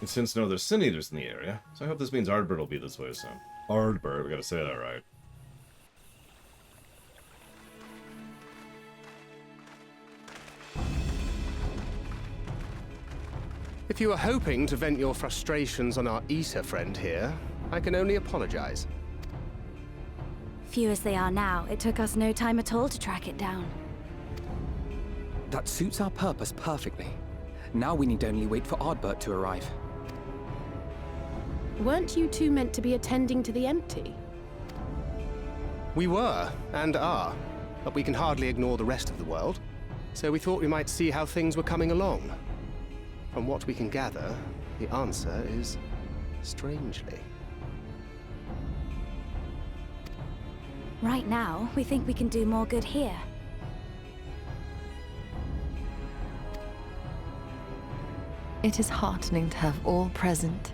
And since no other sin eaters in the area, so I hope this means Ardbert will be this way soon. Ardbert, we gotta say that right. If you were hoping to vent your frustrations on our Eater friend here, I can only apologize. Few as they are now, it took us no time at all to track it down. That suits our purpose perfectly. Now we need only wait for Ardbert to arrive. Weren't you two meant to be attending to the empty? We were, and are, but we can hardly ignore the rest of the world. So we thought we might see how things were coming along. From what we can gather, the answer is strangely. Right now, we think we can do more good here. It is heartening to have all present.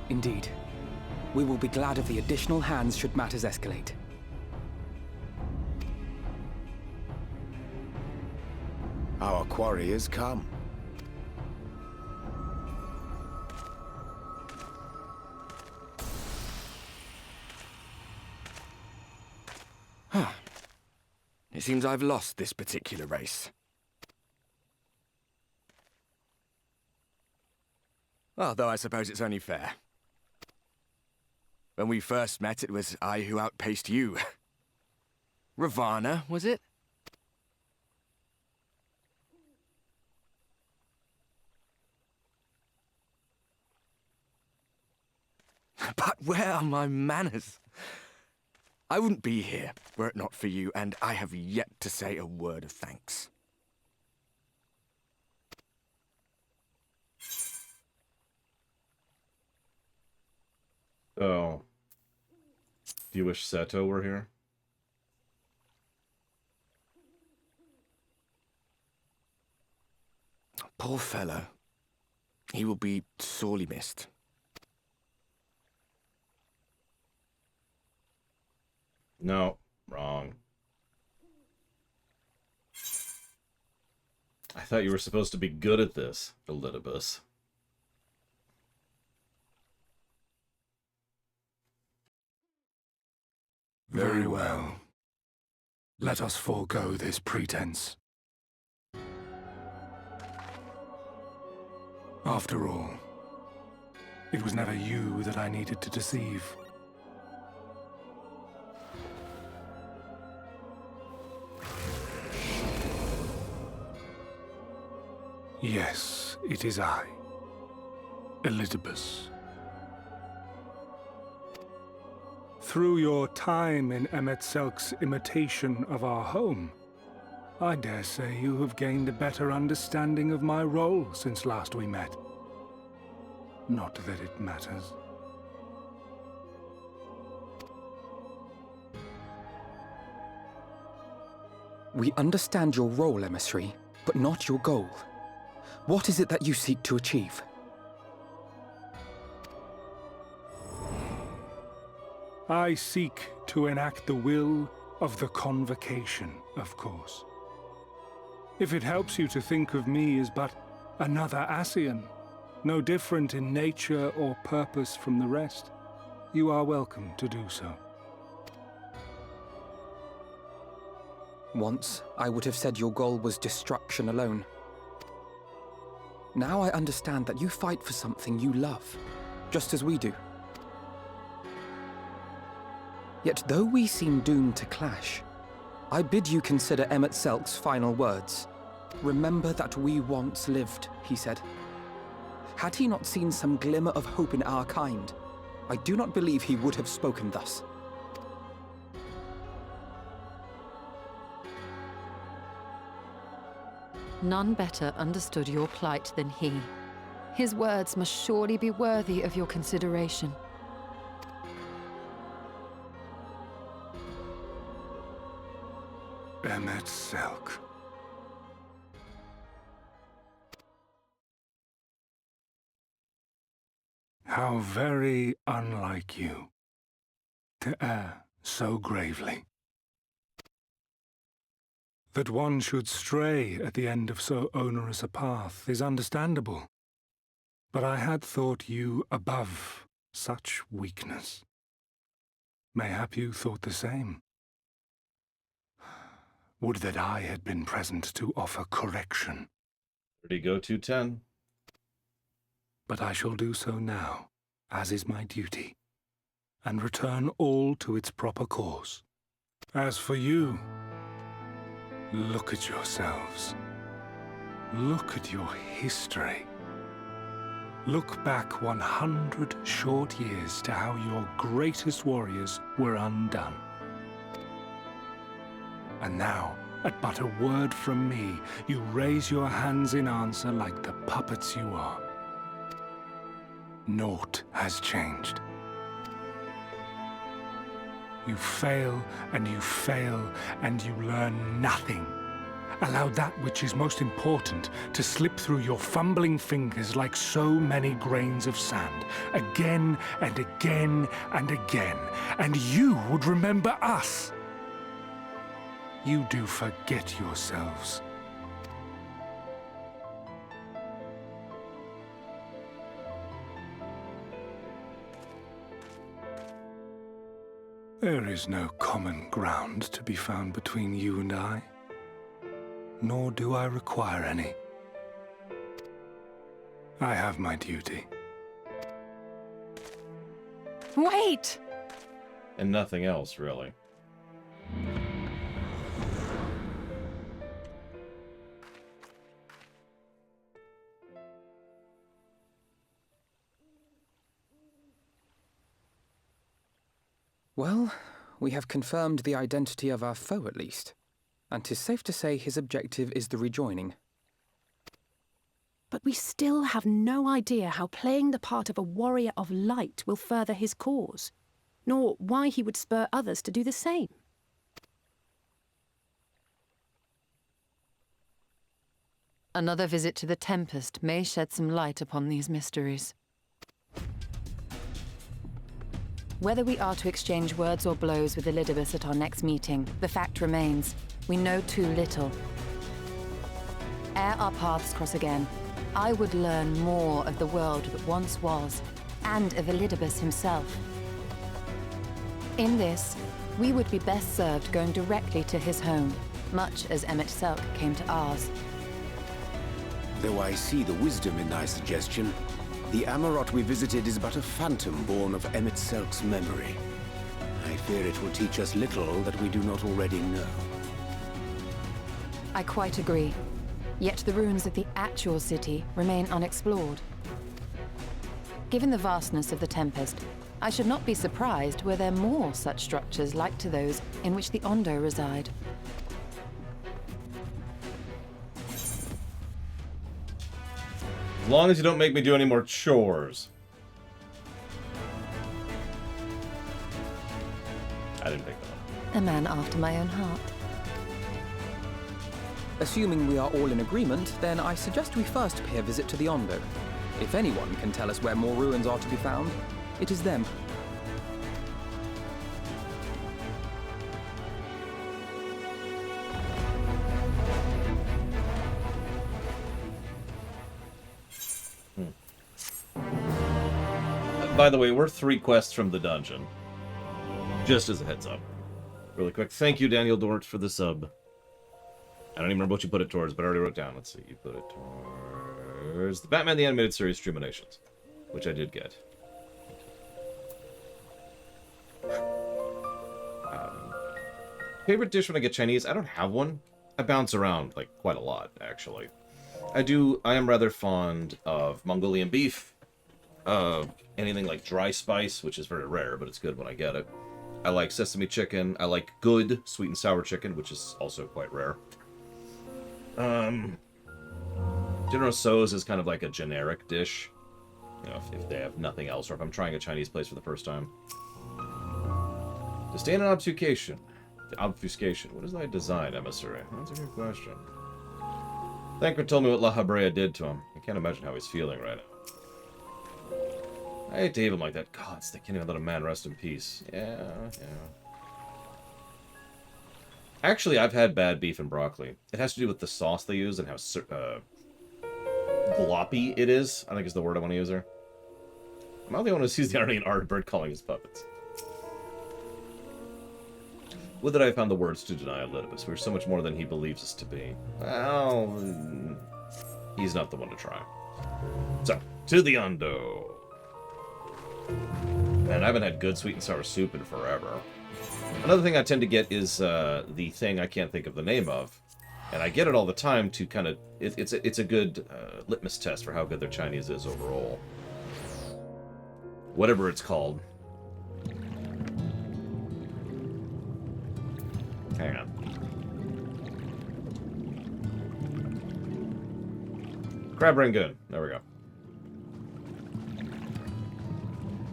Indeed. We will be glad of the additional hands should matters escalate. Our quarry has come. It seems I've lost this particular race. Although I suppose it's only fair. When we first met, it was I who outpaced you. Ravana, was it? But where are my manners? I wouldn't be here were it not for you, and I have yet to say a word of thanks. Oh. Do you wish Seto were here? Poor fellow. He will be sorely missed. No, wrong. I thought you were supposed to be good at this, Elidibus. Very well. Let us forego this pretense. After all, it was never you that I needed to deceive. Yes, it is I, Elidibus. Through your time in Emetselk's imitation of our home, I dare say you have gained a better understanding of my role since last we met. Not that it matters. We understand your role, emissary, but not your goal. What is it that you seek to achieve? I seek to enact the will of the Convocation, of course. If it helps you to think of me as but another Ascian, no different in nature or purpose from the rest, you are welcome to do so. Once, I would have said your goal was destruction alone. Now I understand that you fight for something you love, just as we do. Yet though we seem doomed to clash, I bid you consider Emetselk's final words. Remember that we once lived, he said. Had he not seen some glimmer of hope in our kind, I do not believe he would have spoken thus. None better understood your plight than he. His words must surely be worthy of your consideration. Emetselk. How very unlike you to err so gravely. That one should stray at the end of so onerous a path is understandable. But I had thought you above such weakness. Mayhap you thought the same. Would that I had been present to offer correction. Ready, go 210. But I shall do so now, as is my duty, and return all to its proper course. As for you, look at yourselves. Look at your history. Look back 100 short years to how your greatest warriors were undone. And now, at but a word from me, you raise your hands in answer like the puppets you are. Naught has changed. You fail, and you fail, and you learn nothing. Allow that which is most important to slip through your fumbling fingers like so many grains of sand, again and again and again, and you would remember us. You do forget yourselves. There is no common ground to be found between you and I. Nor do I require any. I have my duty. Wait! And nothing else, really. Well, we have confirmed the identity of our foe at least. And 'tis safe to say his objective is the rejoining. But we still have no idea how playing the part of a warrior of light will further his cause, nor why he would spur others to do the same. Another visit to the Tempest may shed some light upon these mysteries. Whether we are to exchange words or blows with Elidibus at our next meeting, the fact remains, we know too little. Ere our paths cross again, I would learn more of the world that once was, and of Elidibus himself. In this, we would be best served going directly to his home, much as Selk came to ours. Though I see the wisdom in thy suggestion, the Amarot we visited is but a phantom born of Selk's memory. I fear it will teach us little that we do not already know. I quite agree. Yet the ruins of the actual city remain unexplored. Given the vastness of the Tempest, I should not be surprised were there more such structures like to those in which the Ondo reside. As long as you don't make me do any more chores. I didn't pick that up. A man after my own heart. Assuming we are all in agreement, then I suggest we first pay a visit to the Ondo. If anyone can tell us where more ruins are to be found, it is them. By the way, we're 3 quests from the dungeon. Just as a heads up. Really quick. Thank you, Daniel Dort, for the sub. I don't even remember what you put it towards, but I already wrote down. Let's see. You put it towards the Batman the Animated Series Streaminations, which I did get. Favorite dish when I get Chinese? I don't have one. I bounce around, like, quite a lot, actually. I am rather fond of Mongolian beef. Anything like dry spice, which is very rare, but it's good when I get it. I like sesame chicken. I like good sweet and sour chicken, which is also quite rare. General Tso's is kind of like a generic dish. You know, if they have nothing else, or if I'm trying a Chinese place for the first time. Disdain and obfuscation. Obfuscation. What is thy design, emissary? That's a good question. Thancred told me what La Habrea did to him. I can't imagine how he's feeling right now. I hate to leave him like that. God, they can't even let a man rest in peace. Yeah. Actually, I've had bad beef and broccoli. It has to do with the sauce they use and how gloppy it is, I think is the word I want to use there. Am I the only one who sees the irony in Ardbird calling his puppets? Would that I found the words to deny Elidibus. We're so much more than he believes us to be. Well, he's not the one to try. So, to the Undo. Man, I haven't had good sweet and sour soup in forever. Another thing I tend to get is the thing I can't think of the name of. And I get it all the time to kind of... It's a good litmus test for how good their Chinese is overall. Whatever it's called. Hang on. Crab Rangoon. There we go.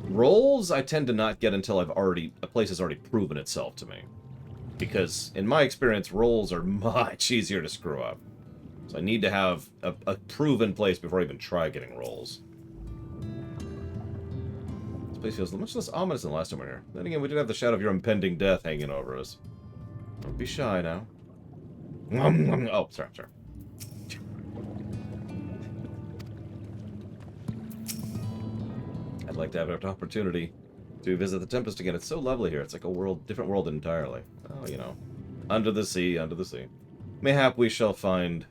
Rolls, I tend to not get until a place has already proven itself to me. Because, in my experience, rolls are much easier to screw up. So I need to have a proven place before I even try getting rolls. This place feels much less ominous than the last time we were here. Then again, we did have the shadow of your impending death hanging over us. Don't be shy now. Oh, sorry. I'd like to have an opportunity to visit the Tempest again. It's so lovely here. It's like a different world entirely. Oh, you know. Under the sea. Mayhap we shall find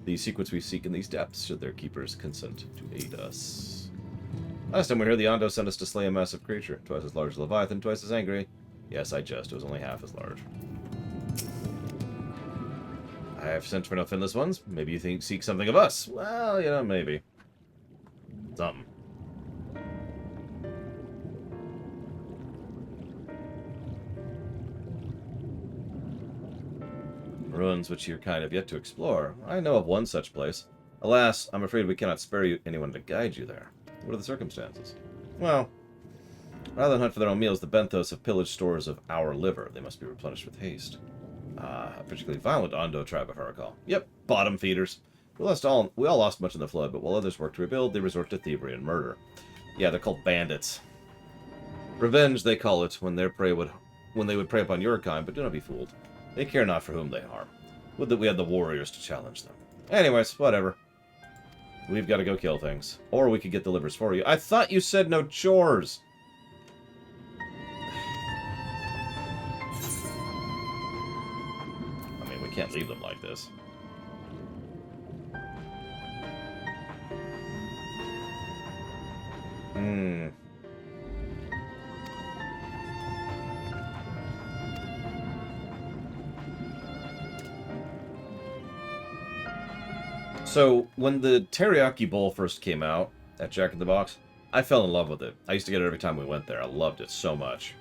the secrets we seek in these depths, should their keepers consent to aid us. Last time we were here, the Ondo sent us to slay a massive creature. Twice as large as Leviathan, twice as angry. Yes, I jest. It was only half as large. I have sent for no finless ones. Maybe you seek something of us. Well, you know, maybe. Something. Ruins which you're kind of yet to explore. I know of one such place. Alas, I'm afraid we cannot spare you anyone to guide you there. What are the circumstances? Well, rather than hunt for their own meals, the Benthos have pillaged stores of our liver. They must be replenished with haste. A particularly violent Ondo tribe, if I recall. Yep, bottom feeders. We all lost much in the flood, but while others work to rebuild, they resort to thievery and murder. Yeah, they're called bandits. Revenge, they call it, when they would prey upon your kind, but do not be fooled. They care not for whom they harm. Would that we had the warriors to challenge them. Anyways, whatever. We've got to go kill things. Or we could get the livers for you. I thought you said no chores! I mean, we can't leave them like this. So, when the teriyaki bowl first came out at Jack in the Box, I fell in love with it. I used to get it every time we went there. I loved it so much.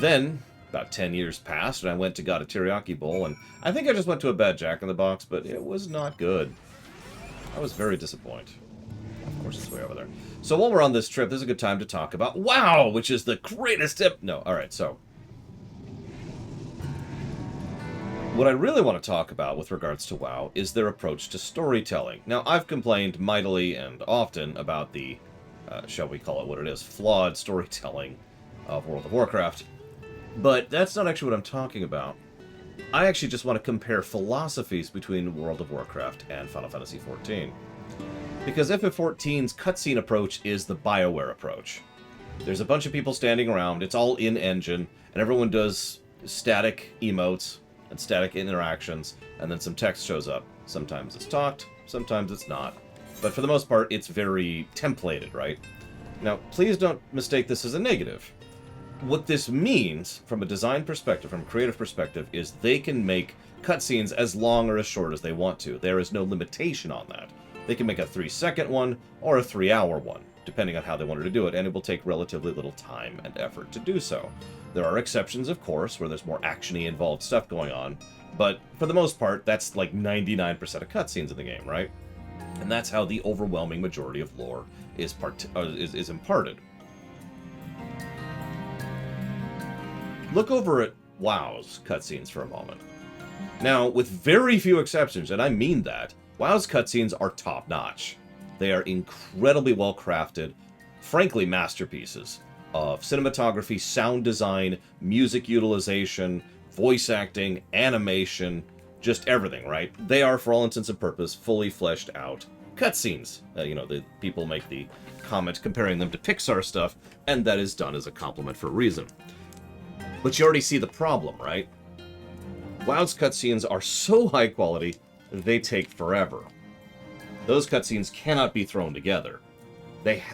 Then, about 10 years passed, and I went to got a teriyaki bowl, and I think I just went to a bad Jack in the Box, but it was not good. I was very disappointed. Of course, it's way over there. So while we're on this trip, this is a good time to talk about WoW, which is the greatest tip. No, alright, so what I really want to talk about with regards to WoW is their approach to storytelling. Now, I've complained mightily and often about the, shall we call it what it is, flawed storytelling of World of Warcraft. But that's not actually what I'm talking about. I actually just want to compare philosophies between World of Warcraft and Final Fantasy XIV. Because FF14's cutscene approach is the BioWare approach. There's a bunch of people standing around, it's all in-engine, and everyone does static emotes and static interactions, and then some text shows up. Sometimes it's talked, sometimes it's not. But for the most part, it's very templated, right? Now, please don't mistake this as a negative. What this means, from a design perspective, from a creative perspective, is they can make cutscenes as long or as short as they want to. There is no limitation on that. They can make a 3-second one, or a 3-hour one, depending on how they wanted to do it, and it will take relatively little time and effort to do so. There are exceptions, of course, where there's more action-y involved stuff going on, but for the most part, that's like 99% of cutscenes in the game, right? And that's how the overwhelming majority of lore is imparted. Look over at WoW's cutscenes for a moment. Now, with very few exceptions, and I mean that, WoW's cutscenes are top-notch. They are incredibly well-crafted, frankly masterpieces of cinematography, sound design, music utilization, voice acting, animation, just everything, right? They are, for all intents and purposes, fully fleshed out cutscenes. You know, the people make the comment comparing them to Pixar stuff, and that is done as a compliment for a reason. But you already see the problem, right? WoW's cutscenes are so high quality, they take forever. Those cutscenes cannot be thrown together.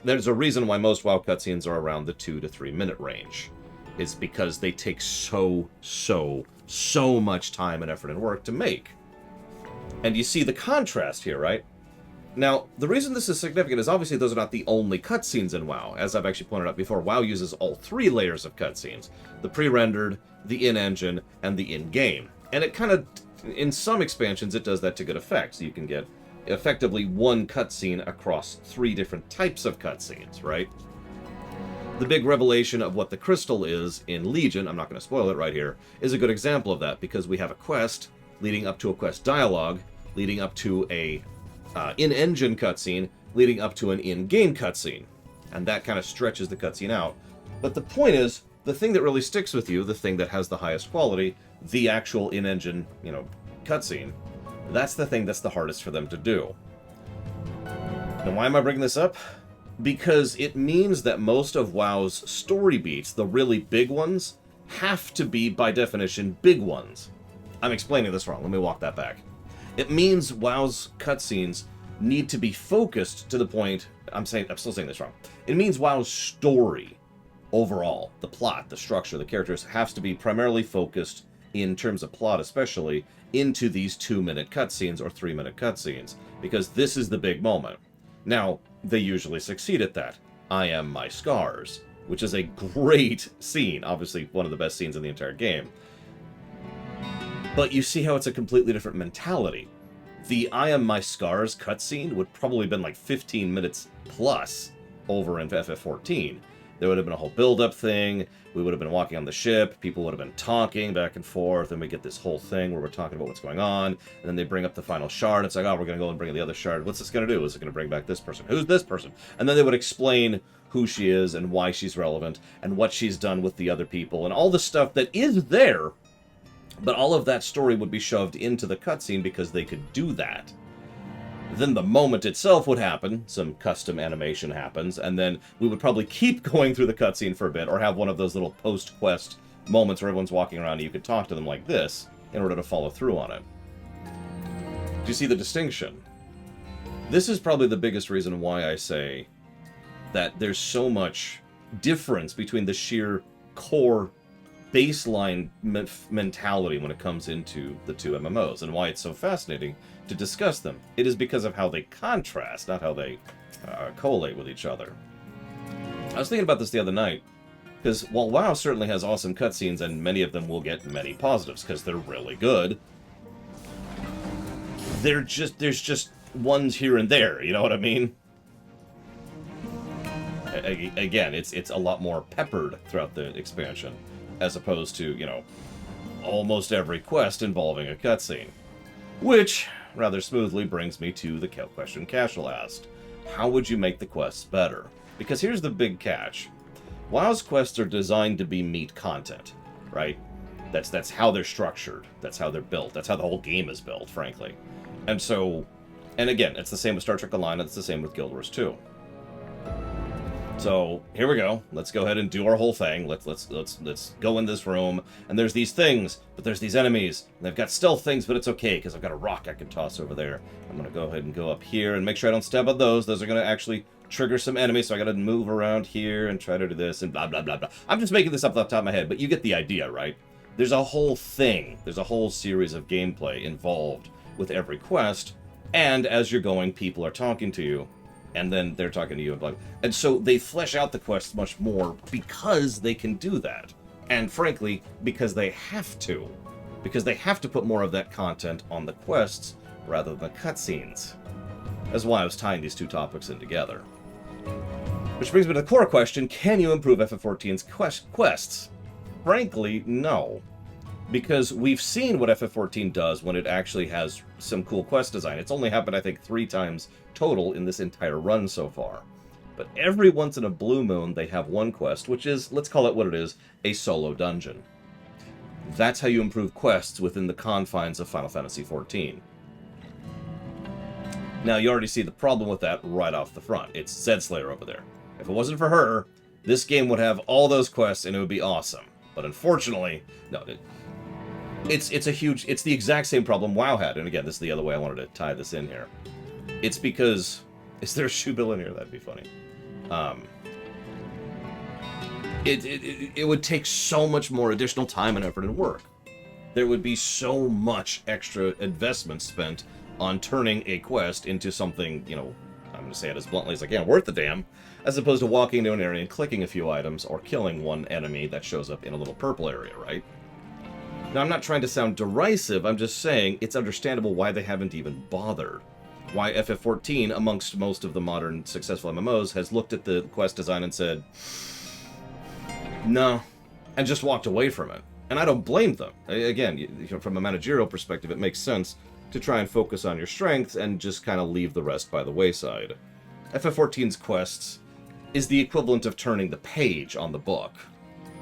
There's a reason why most WoW cutscenes are around the 2 to 3 minute range. It's because they take so much time and effort and work to make. And you see the contrast here, right? Now, the reason this is significant is obviously those are not the only cutscenes in WoW. As I've actually pointed out before, WoW uses all 3 layers of cutscenes. The pre-rendered, the in-engine, and the in-game. And it kind of, in some expansions, it does that to good effect. So you can get effectively one cutscene across 3 different types of cutscenes, right? The big revelation of what the crystal is in Legion, I'm not going to spoil it right here, is a good example of that, because we have a quest leading up to a quest dialogue, leading up to a in-engine cutscene, leading up to an in-game cutscene. And that kind of stretches the cutscene out. But the point is, the thing that really sticks with you, the thing that has the highest quality, the actual in-engine, you know, cutscene, that's the thing that's the hardest for them to do. Now, why am I bringing this up? Because it means that most of WoW's story beats, the really big ones, have to be, by definition, big ones. I'm explaining this wrong. Let me walk that back. It means WoW's cutscenes need to be focused to the point... I'm still saying this wrong. It means WoW's story, overall, the plot, the structure, the characters, has to be primarily focused, in terms of plot especially, into these 2-minute cutscenes or 3-minute cutscenes, because this is the big moment. Now, they usually succeed at that. I Am My Scars, which is a great scene, obviously one of the best scenes in the entire game. But you see how it's a completely different mentality. The I Am My Scars cutscene would probably have been like 15 minutes plus over in FF14. There would have been a whole build-up thing, we would have been walking on the ship, people would have been talking back and forth, and we get this whole thing where we're talking about what's going on, and then they bring up the final shard, it's like, oh, we're going to go and bring the other shard. What's this going to do? Is it going to bring back this person? Who's this person? And then they would explain who she is and why she's relevant, and what she's done with the other people, and all the stuff that is there, but all of that story would be shoved into the cutscene because they could do that. Then the moment itself would happen, some custom animation happens, and then we would probably keep going through the cutscene for a bit, or have one of those little post-quest moments where everyone's walking around and you could talk to them like this, in order to follow through on it. Do you see the distinction? This is probably the biggest reason why I say that there's so much difference between the sheer core baseline mentality when it comes into the 2 MMOs, and why it's so fascinating to discuss them. It is because of how they contrast, not how they collate with each other. I was thinking about this the other night, because while WoW certainly has awesome cutscenes, and many of them will get many positives, because they're really good, there's just ones here and there, you know what I mean? Again, it's a lot more peppered throughout the expansion, as opposed to, you know, almost every quest involving a cutscene. Which, rather smoothly, brings me to the question Cashel asked. How would you make the quests better? Because here's the big catch. WoW's quests are designed to be meat content, right? That's how they're structured. That's how they're built. That's how the whole game is built, frankly. And so, and again, it's the same with Star Trek Online, and it's the same with Guild Wars 2. So, here we go. Let's go ahead and do our whole thing. Let's go in this room, and there's these things, but there's these enemies. And they've got stealth things, but it's okay, because I've got a rock I can toss over there. I'm going to go ahead and go up here and make sure I don't step on those. Those are going to actually trigger some enemies, so I got to move around here and try to do this, and blah, blah, blah, blah. I'm just making this up off the top of my head, but you get the idea, right? There's a whole thing. There's a whole series of gameplay involved with every quest, and as you're going, people are talking to you. And then they're talking to you, and so they flesh out the quests much more because they can do that. And frankly, because they have to. Because they have to put more of that content on the quests rather than the cutscenes. That's why I was tying these 2 topics in together. Which brings me to the core question, can you improve FF14's quests? Frankly, no. Because we've seen what FF14 does when it actually has some cool quest design. It's only happened, I think, 3 times total in this entire run so far. But every once in a blue moon, they have one quest, which is, let's call it what it is, a solo dungeon. That's how you improve quests within the confines of Final Fantasy XIV. Now, you already see the problem with that right off the front. It's Zedslayer over there. If it wasn't for her, this game would have all those quests and it would be awesome. But unfortunately, no, it's the exact same problem WoW had. And again, this is the other way I wanted to tie this in here. It's because, is there a shoe bill in here? That'd be funny. It would take so much more additional time and effort and work. There would be so much extra investment spent on turning a quest into something, you know, I'm going to say it as bluntly as I can, worth the damn, as opposed to walking into an area and clicking a few items or killing one enemy that shows up in a little purple area, right? Now, I'm not trying to sound derisive, I'm just saying it's understandable why they haven't even bothered. Why FF14, amongst most of the modern successful MMOs, has looked at the quest design and said, no, and just walked away from it. And I don't blame them. Again, from a managerial perspective, it makes sense to try and focus on your strengths and just kind of leave the rest by the wayside. FF14's quests is the equivalent of turning the page on the book,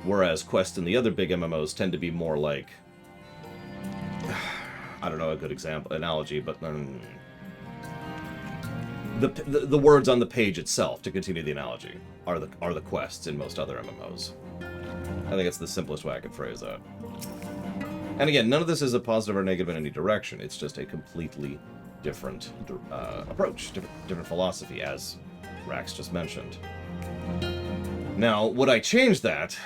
whereas quests in the other big MMOs tend to be more like, I don't know a good analogy, but the words on the page itself, to continue the analogy, are the quests in most other MMOs. I think it's the simplest way I could phrase that. And again, none of this is a positive or negative in any direction. It's just a completely different approach, different philosophy, as Rax just mentioned. Now, would I change that?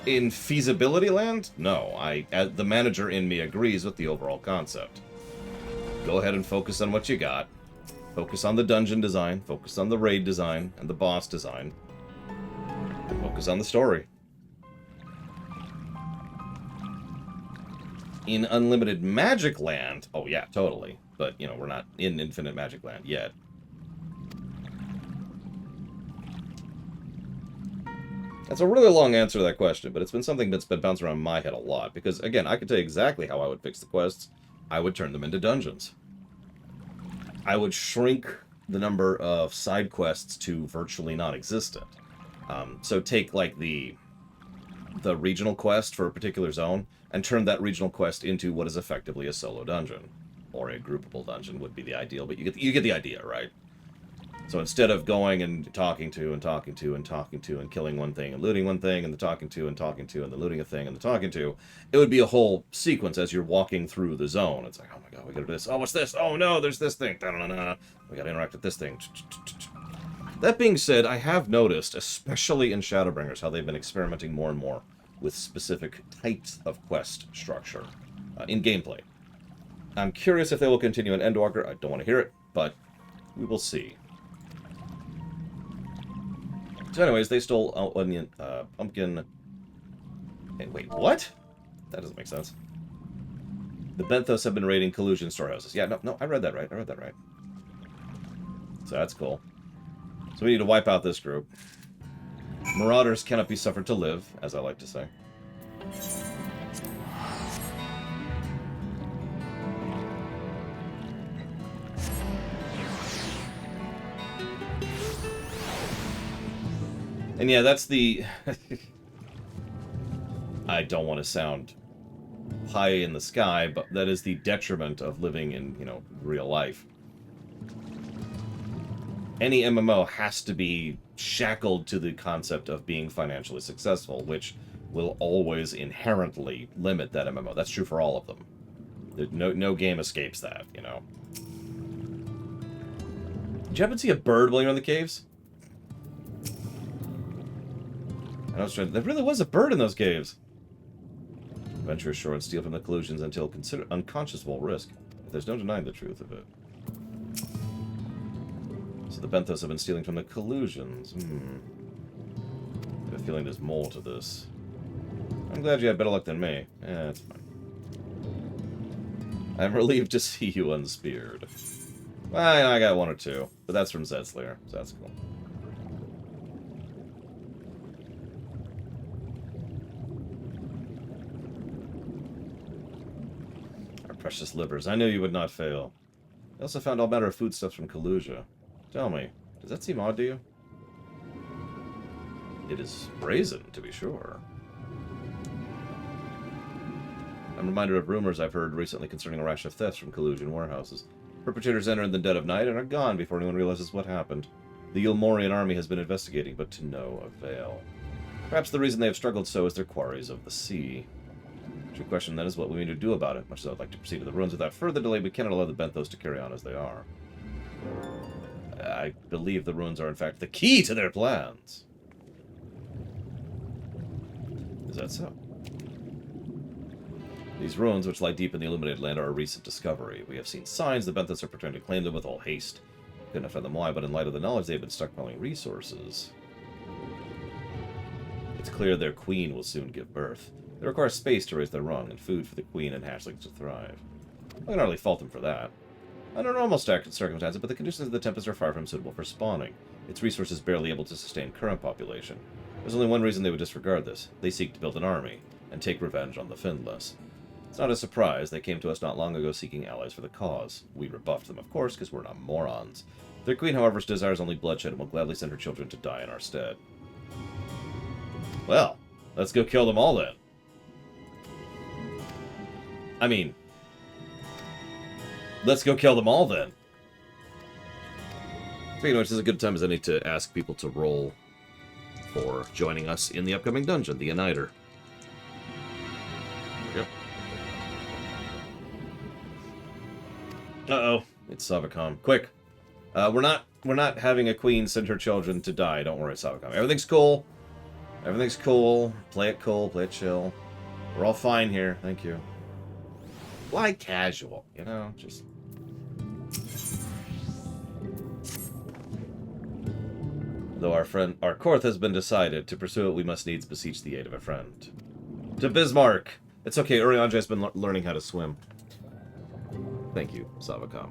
In feasibility land? No. The manager in me agrees with the overall concept. Go ahead and focus on what you got. Focus on the dungeon design, focus on the raid design, and the boss design. Focus on the story. In Unlimited Magic Land, oh yeah, totally. But, you know, we're not in Infinite Magic Land yet. That's a really long answer to that question, but it's been something that's been bouncing around my head a lot. Because, again, I could tell you exactly how I would fix the quests. I would turn them into dungeons. I would shrink the number of side quests to virtually non-existent. So take, like, the regional quest for a particular zone, and turn that regional quest into what is effectively a solo dungeon. Or a groupable dungeon would be the ideal, but you get the idea, right? So instead of going and talking to and talking to and talking to and killing one thing and looting one thing and the talking to and talking to and the looting a thing and the talking to, it would be a whole sequence as you're walking through the zone. It's like, oh my god, we gotta do this. Oh, what's this? Oh no, there's this thing. Da-da-da-da. We gotta interact with this thing. That being said, I have noticed, especially in Shadowbringers, how they've been experimenting more and more with specific types of quest structure in gameplay. I'm curious if they will continue in Endwalker. I don't want to hear it, but we will see. So anyways, they stole pumpkin... Hey, wait, what? That doesn't make sense. The Benthos have been raiding collusion storehouses. Yeah, no, I read that right. So that's cool. So we need to wipe out this group. Marauders cannot be suffered to live, as I like to say. And yeah, that's the... I don't want to sound high in the sky, but that is the detriment of living in, you know, real life. Any MMO has to be shackled to the concept of being financially successful, which will always inherently limit that MMO. That's true for all of them. No game escapes that, you know. Did you happen to see a bird while you're in the caves? I was trying. There really was a bird in those caves. Venture ashore and steal from the collusions until consider unconscionable risk. There's no denying the truth of it. So the Benthos have been stealing from the collusions. I have a feeling there's more to this. I'm glad you had better luck than me. Yeah, that's fine. I'm relieved to see you unspeared. Well, I got one or two, but that's from Zedslayer, so that's cool. Our precious livers, I knew you would not fail. I also found all manner of foodstuffs from Kalusia. Tell me, does that seem odd to you? It is brazen, to be sure. I'm reminded of rumors I've heard recently concerning a rash of thefts from collusion warehouses. Perpetrators enter in the dead of night and are gone before anyone realizes what happened. The Yulmorian army has been investigating, but to no avail. Perhaps the reason they have struggled so is their quarries of the sea. The true question then is what we need to do about it. Much as I would like to proceed to the ruins without further delay, we cannot allow the Benthos to carry on as they are. I believe the ruins are in fact the key to their plans. Is that so? These ruins, which lie deep in the illuminated land, are a recent discovery. We have seen signs the Benthos are preparing to claim them with all haste. Couldn't have found them why, but in light of the knowledge they have been stockpiling resources, it's clear their queen will soon give birth. They require space to raise their young, and food for the queen and hatchlings to thrive. I can hardly fault them for that. Under normal circumstances, but the conditions of the Tempest are far from suitable for spawning. Its resources barely able to sustain current population. There's only one reason they would disregard this. They seek to build an army, and take revenge on the Finless. It's not a surprise. They came to us not long ago seeking allies for the cause. We rebuffed them, of course, because we're not morons. Their queen, however, desires only bloodshed and will gladly send her children to die in our stead. Well, let's go kill them all then. I mean, let's go kill them all then. Speaking of which, this is a good time as any to ask people to roll for joining us in the upcoming dungeon, the Uniter. Yep. Uh-oh, it's Savacom. Quick. We're not having a queen send her children to die. Don't worry, Savacom. Everything's cool. Everything's cool. Play it cool. Play it chill. We're all fine here. Thank you. Fly casual, you know, just... Though our course has been decided, to pursue it we must needs beseech the aid of a friend. To Bismarck! It's okay, Uriange has been learning how to swim. Thank you, Savacom.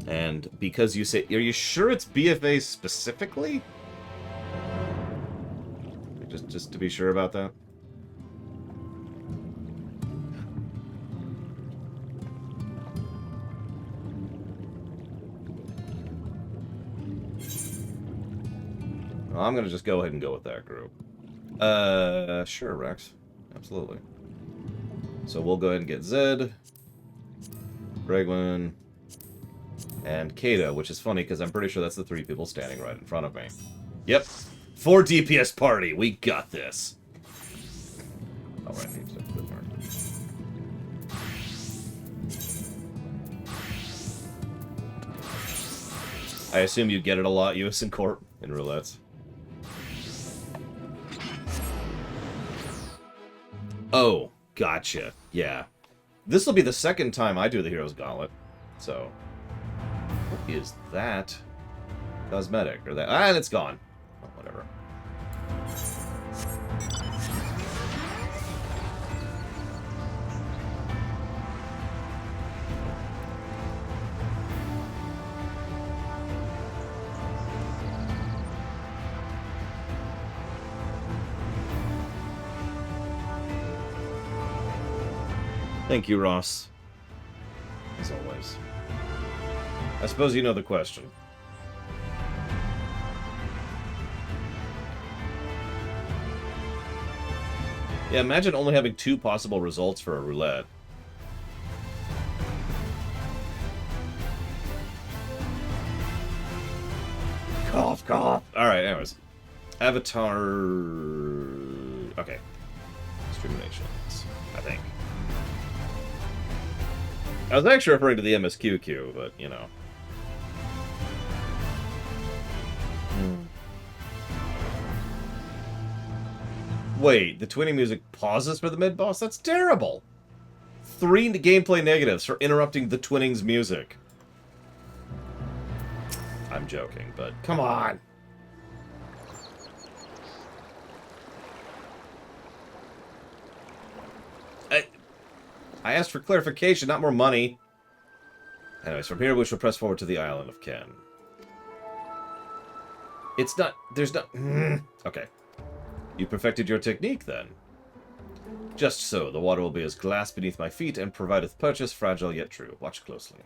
And because you say... Are you sure it's BFA specifically? Just to be sure about that? Well, I'm gonna just go ahead and go with that group. Sure, Rex. Absolutely. So we'll go ahead and get Zed, Bregwin, and Kato, which is funny because I'm pretty sure that's the three people standing right in front of me. Yep. 4 DPS party. We got this. All right, need to put mark. I assume you get it a lot, US and Corp, in roulettes. Oh, gotcha. Yeah. This will be the second time I do the Hero's Gauntlet. So, what is that? Cosmetic, or that... Ah, and it's gone. Oh, whatever. Thank you, Ross. As always. I suppose you know the question. Yeah, imagine only having 2 possible results for a roulette. Cough, cough. Alright, anyways. Avatar... Okay. Discriminations, I think. I was actually referring to the MSQ queue, but, you know. Wait, the twinning music pauses for the mid-boss? That's terrible! 3 gameplay negatives for interrupting the twinning's music. I'm joking, but come on! I asked for clarification, not more money. Anyways, from here we shall press forward to the island of Ken. It's not... There's not... Okay. You perfected your technique, then. Just so. The water will be as glass beneath my feet and provideth purchase, fragile yet true. Watch closely.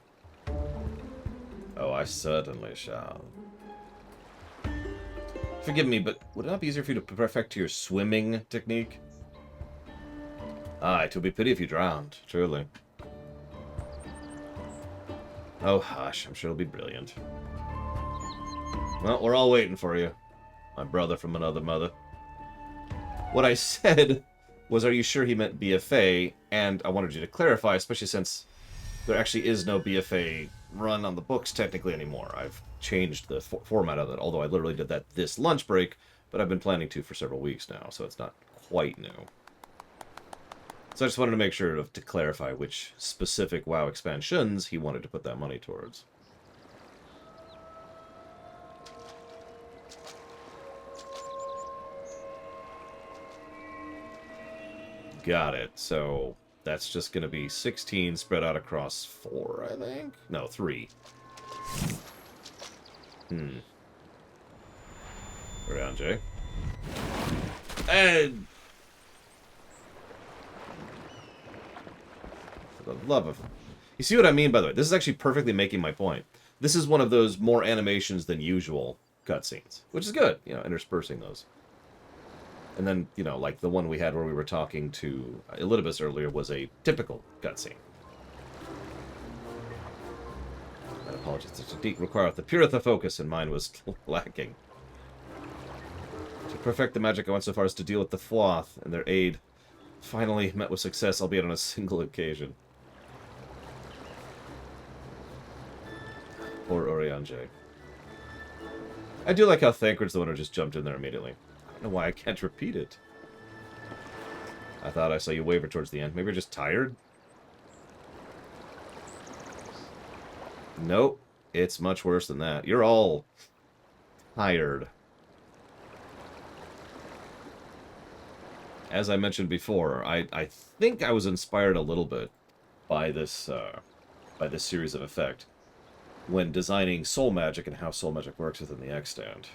Oh, I certainly shall. Forgive me, but would it not be easier for you to perfect your swimming technique? Ah, it would be pity if you drowned, truly. Oh, hush, I'm sure it'll be brilliant. Well, we're all waiting for you. My brother from another mother. What I said was, are you sure he meant BFA? And I wanted you to clarify, especially since there actually is no BFA run on the books technically anymore. I've changed the format of it, although I literally did that this lunch break, but I've been planning to for several weeks now, so it's not quite new. So I just wanted to make sure to clarify which specific WoW expansions he wanted to put that money towards. Got it. So that's just going to be 16 spread out across 4, I think? No, 3. Around Jay. And for the love of... You see what I mean, by the way? This is actually perfectly making my point. This is one of those more animations than usual cutscenes, which is good, you know, interspersing those. And then, you know, like the one we had where we were talking to Elidibus earlier was a typical cutscene. My apologies. Such a deep requirement. The purest of focus in mine was lacking. To perfect the magic, I went so far as to deal with the Floth and their aid. Finally met with success, albeit on a single occasion. Poor Oriange. I do like how Thancred's the one who just jumped in there immediately. I don't know why I can't repeat it. I thought I saw you waver towards the end. Maybe you're just tired? Nope. It's much worse than that. You're all tired. As I mentioned before, I think I was inspired a little bit by this series of effect when designing soul magic and how soul magic works within the extant.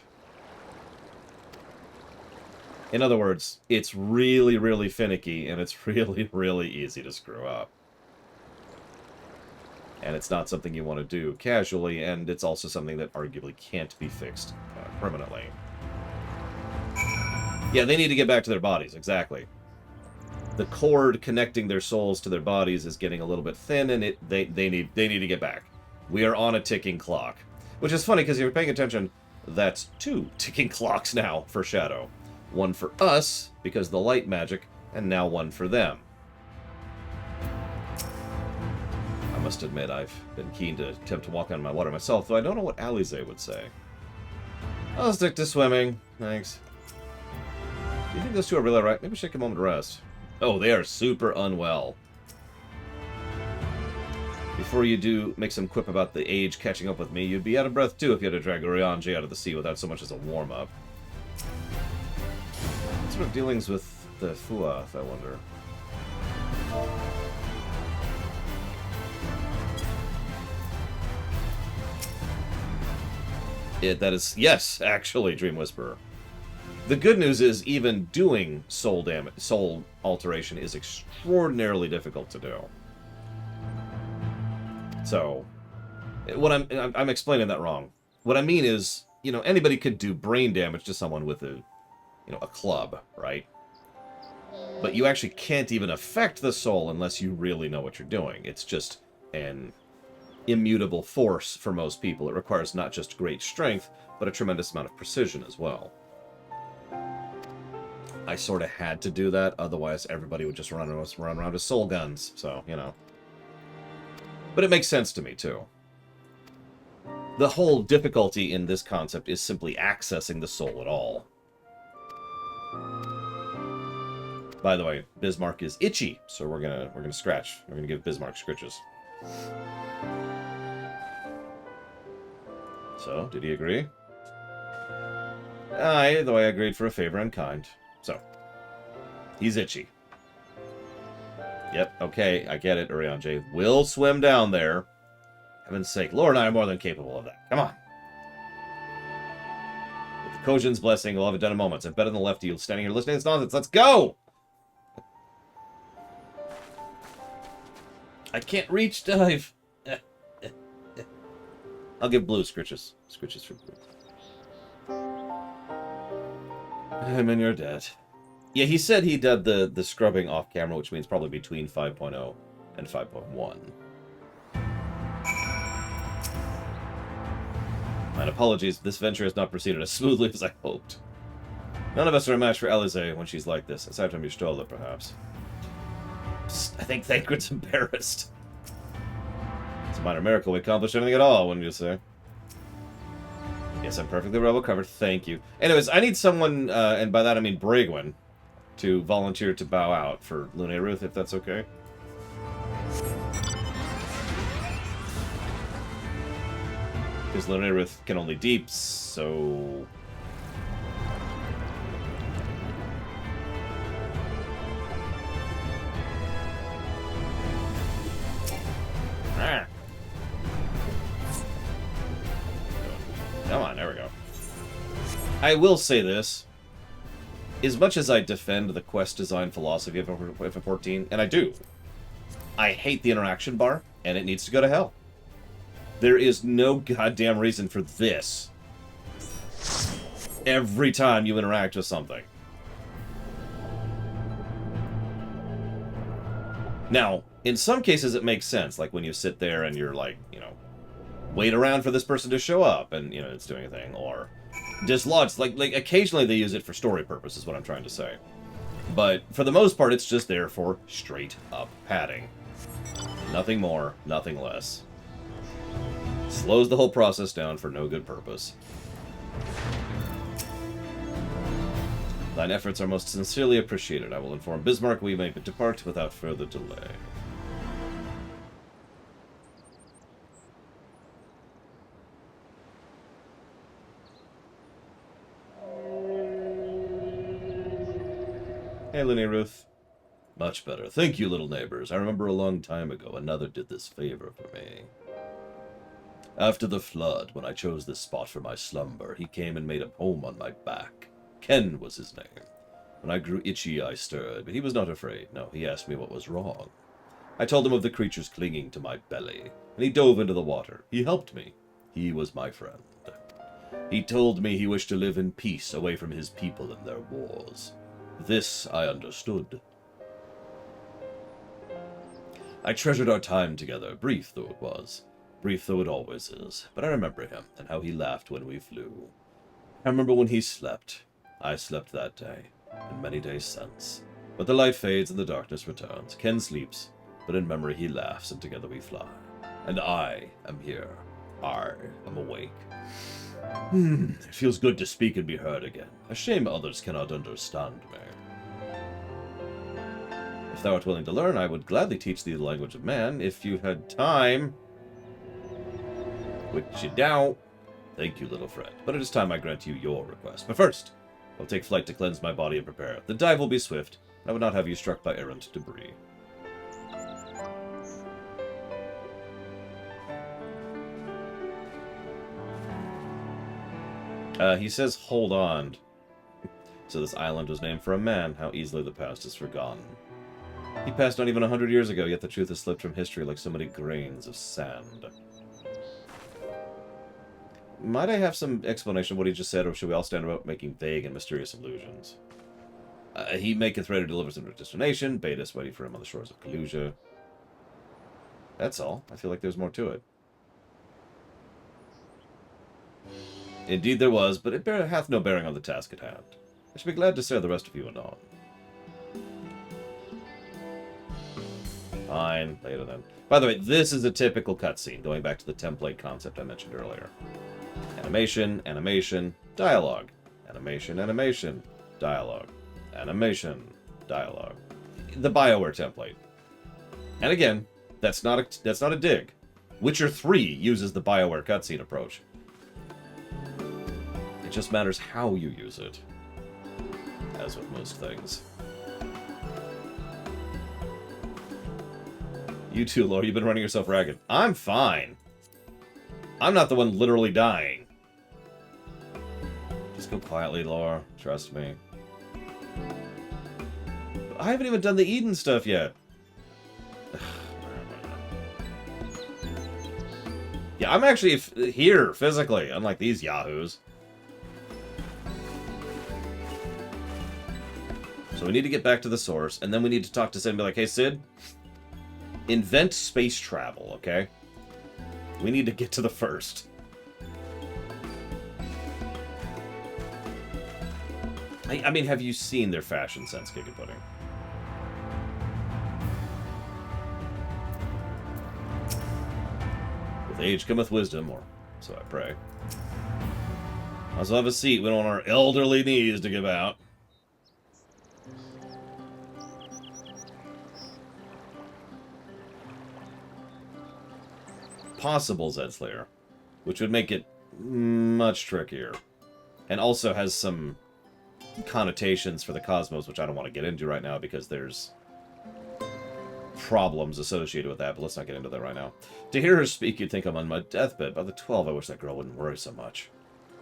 In other words, it's really, really finicky, and it's really, really easy to screw up. And it's not something you want to do casually, and it's also something that arguably can't be fixed permanently. Yeah, they need to get back to their bodies, exactly. The cord connecting their souls to their bodies is getting a little bit thin, and they need to get back. We are on a ticking clock. Which is funny, because if you're paying attention, that's 2 ticking clocks now for Shadow. One for us, because of the light magic, and now one for them. I must admit, I've been keen to attempt to walk on my water myself, though I don't know what Alize would say. I'll stick to swimming. Thanks. Do you think those two are really alright? Maybe we should take a moment to rest. Oh, they are super unwell. Before you do make some quip about the age catching up with me, you'd be out of breath too if you had to drag Oriange out of the sea without so much as a warm-up. What sort of dealings with the Fuath, I wonder? That is... Yes, actually, Dream Whisperer. The good news is even doing soul alteration is extraordinarily difficult to do. So, what I'm explaining that wrong. What I mean is, you know, anybody could do brain damage to someone with a club, right? But you actually can't even affect the soul unless you really know what you're doing. It's just an immutable force for most people. It requires not just great strength, but a tremendous amount of precision as well. I sort of had to do that, otherwise everybody would just run around with soul guns, so, you know. But it makes sense to me, too. The whole difficulty in this concept is simply accessing the soul at all. By the way, Bismarck is itchy, so we're gonna scratch. We're gonna give Bismarck scritches. So, did he agree? Aye, though I agreed for a favor in kind. So, he's itchy. Yep, okay, I get it, Oriange. We'll swim down there. Heaven's sake, Laura and I are more than capable of that. Come on. With the Kojin's blessing, we'll have it done in moments. I'm better than the left of you standing here listening to this nonsense. Let's go! I can't reach dive. I'll give Blue scritches. Scritches for Blue. I'm in your debt. Yeah, he said he did the scrubbing off camera, which means probably between 5.0 and 5.1. My apologies, this venture has not proceeded as smoothly as I hoped. None of us are a match for Alize when she's like this, aside from Y'shtola, perhaps. Psst, I think Thancred's embarrassed. It's a minor miracle we accomplished anything at all, wouldn't you say? Yes, I'm perfectly well covered, thank you. Anyways, I need someone, and by that I mean Bragwin, to volunteer to bow out for Lune Ruth, if that's okay. Because Lune Ruth can only deep, so... Ah. Come on, there we go. I will say this. As much as I defend the quest design philosophy of FF14, and I do, I hate the interaction bar, and it needs to go to hell. There is no goddamn reason for this every time you interact with something. Now, in some cases it makes sense, like when you sit there and you're like, you know, wait around for this person to show up and, you know, it's doing a thing, or dislodge, like occasionally they use it for story purposes, is what I'm trying to say. But for the most part, it's just there for straight up padding. Nothing more, nothing less. Slows the whole process down for no good purpose. Thine efforts are most sincerely appreciated. I will inform Bismarck we may depart without further delay. Hey, Lune Ruth. Much better. Thank you, little neighbors. I remember a long time ago another did this favor for me. After the flood, when I chose this spot for my slumber, he came and made a home on my back. Ken was his name. When I grew itchy, I stirred, but he was not afraid. No, he asked me what was wrong. I told him of the creatures clinging to my belly, and he dove into the water. He helped me. He was my friend. He told me he wished to live in peace away from his people and their wars. This I understood. I treasured our time together, brief though it was. Brief though it always is. But I remember him, and how he laughed when we flew. I remember when he slept. I slept that day, and many days since. But the light fades and the darkness returns. Ken sleeps, but in memory he laughs, and together we fly. And I am here. I am awake. It feels good to speak and be heard again. A shame others cannot understand me. If thou art willing to learn, I would gladly teach thee the language of man, if you had time. Which you don't. Thank you, little friend. But it is time I grant you your request. But first, I'll take flight to cleanse my body and prepare. The dive will be swift. I would not have you struck by errant debris. He says, hold on. So this island was named for a man. How easily the past is forgotten. He passed not even 100 years ago, yet the truth has slipped from history like so many grains of sand. Might I have some explanation of what he just said, or should we all stand about making vague and mysterious allusions? He maketh ready to deliver us to destination, bade us waiting for him on the shores of Kalusia. That's all. I feel like there's more to it. Indeed there was, but it hath no bearing on the task at hand. I should be glad to serve the rest of you anon. Fine, later then. By the way, this is a typical cutscene, going back to the template concept I mentioned earlier. Animation, animation, dialogue. Animation, animation, dialogue. Animation, dialogue. The BioWare template. And again, that's not a dig. Witcher 3 uses the BioWare cutscene approach. It just matters how you use it. As with most things. You too, Lore. You've been running yourself ragged. I'm fine. I'm not the one literally dying. Just go quietly, Lore. Trust me. I haven't even done the Eden stuff yet. Yeah, I'm actually here, physically, unlike these yahoos. So we need to get back to the source, and then we need to talk to Sid and be like, hey, Sid, invent space travel, okay? We need to get to the first. I mean, have you seen their fashion sense, Kick and Pudding? With age cometh wisdom, or so I pray. Also have a seat. We don't want our elderly knees to give out. Possible Zedslayer, which would make it much trickier. And also has some connotations for the cosmos, which I don't want to get into right now because there's problems associated with that, but let's not get into that right now. To hear her speak, you'd think I'm on my deathbed. By the 12, I wish that girl wouldn't worry so much.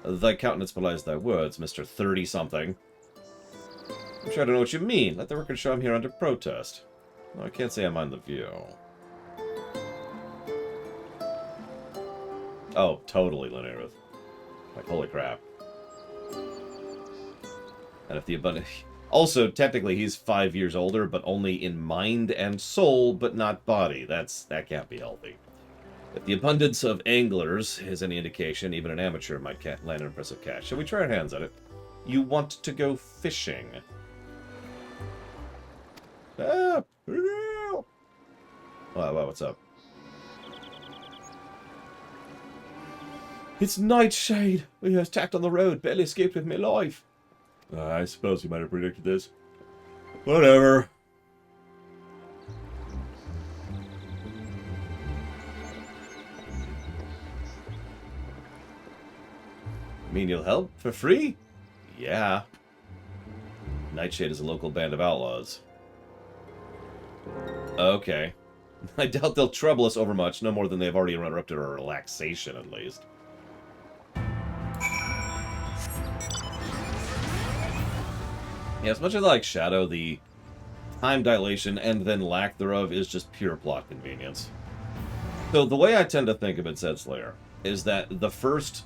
Thy countenance belies thy words, Mr. 30-something. I'm sure I don't know what you mean. Let the record show I'm here under protest. No, I can't say I mind the view. Oh, totally, Linareth. Like, holy crap. And if the abundant... Also, technically, he's 5 years older, but only in mind and soul, but not body. That can't be healthy. If the abundance of anglers is any indication, even an amateur might land an impressive catch. Shall we try our hands at it? You want to go fishing. Ah! Wow, what's up? It's Nightshade! We have attacked on the road, barely escaped with my life. I suppose you might have predicted this. Whatever. Mean you'll help for free? Yeah. Nightshade is a local band of outlaws. Okay. I doubt they'll trouble us overmuch, no more than they've already interrupted our relaxation, at least. Yeah, as much as I like Shadow, the time dilation and then lack thereof is just pure plot convenience. So the way I tend to think of it, Zedslayer, is that the first,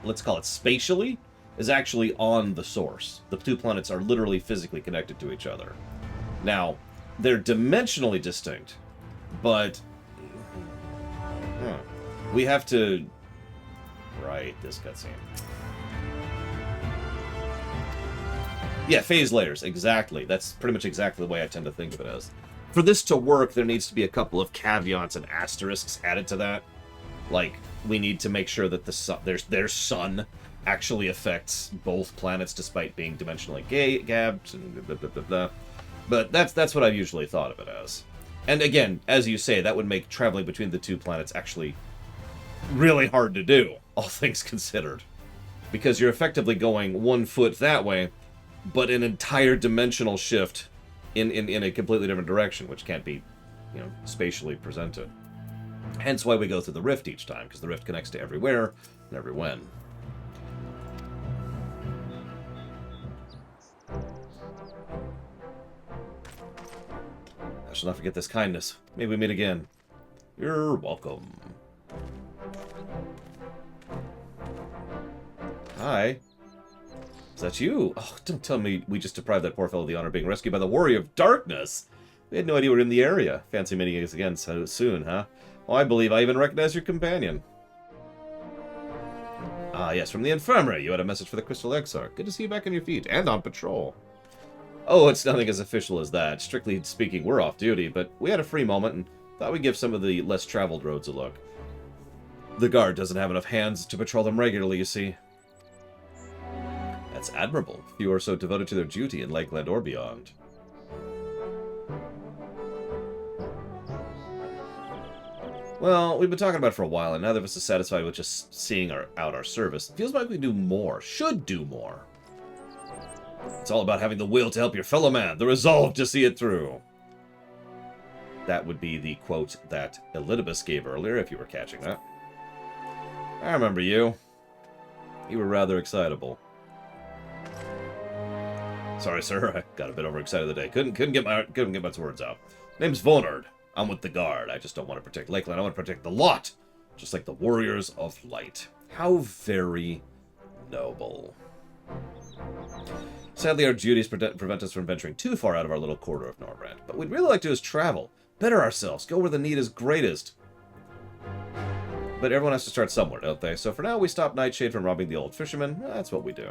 let's call it spatially, is actually on the source. The two planets are literally physically connected to each other. Now, they're dimensionally distinct, but we have to write this cutscene. Yeah, phase layers, exactly. That's pretty much exactly the way I tend to think of it as. For this to work, there needs to be a couple of caveats and asterisks added to that. Like, we need to make sure that their sun actually affects both planets despite being dimensionally gapped, and blah, blah, blah, blah. But that's what I've usually thought of it as. And again, as you say, that would make traveling between the two planets actually really hard to do, all things considered. Because you're effectively going 1 foot that way, but an entire dimensional shift in a completely different direction, which can't be, spatially presented. Hence why we go through the rift each time, because the rift connects to everywhere and every when. I shall not forget this kindness. May we meet again. You're welcome. Hi. Is that you? Oh, don't tell me we just deprived that poor fellow of the honor of being rescued by the Warrior of Darkness. We had no idea we were in the area. Fancy meeting us again so soon, huh? Oh, I believe I even recognize your companion. Ah, yes, from the infirmary. You had a message for the Crystal Exarch. Good to see you back on your feet and on patrol. Oh, it's nothing as official as that. Strictly speaking, we're off duty, but we had a free moment and thought we'd give some of the less traveled roads a look. The guard doesn't have enough hands to patrol them regularly, you see. That's admirable. Few are so devoted to their duty in Lakeland or beyond. Well, we've been talking about it for a while, and neither of us is satisfied with just seeing out our service. It feels like we do more, should do more. It's all about having the will to help your fellow man, the resolve to see it through. That would be the quote that Elidibus gave earlier, if you were catching that. I remember you. You were rather excitable. Sorry, sir. I got a bit overexcited today. Couldn't get my words out. Name's Vonard. I'm with the guard. I just don't want to protect Lakeland. I want to protect the lot, just like the Warriors of Light. How very noble. Sadly, our duties prevent us from venturing too far out of our little corridor of Norbrand. But we'd really like to is travel, better ourselves, go where the need is greatest. But everyone has to start somewhere, don't they? So for now, we stop Nightshade from robbing the old fisherman. That's what we do.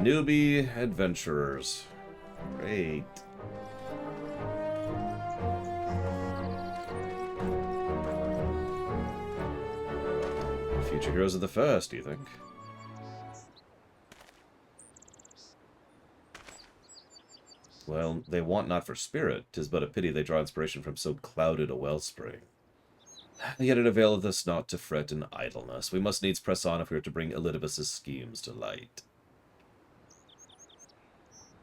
Newbie adventurers. Great. Future heroes of the first, do you think? Well, they want not for spirit. 'Tis but a pity they draw inspiration from so clouded a wellspring. Yet it availeth us not to fret in idleness. We must needs press on if we are to bring Elidibus' schemes to light.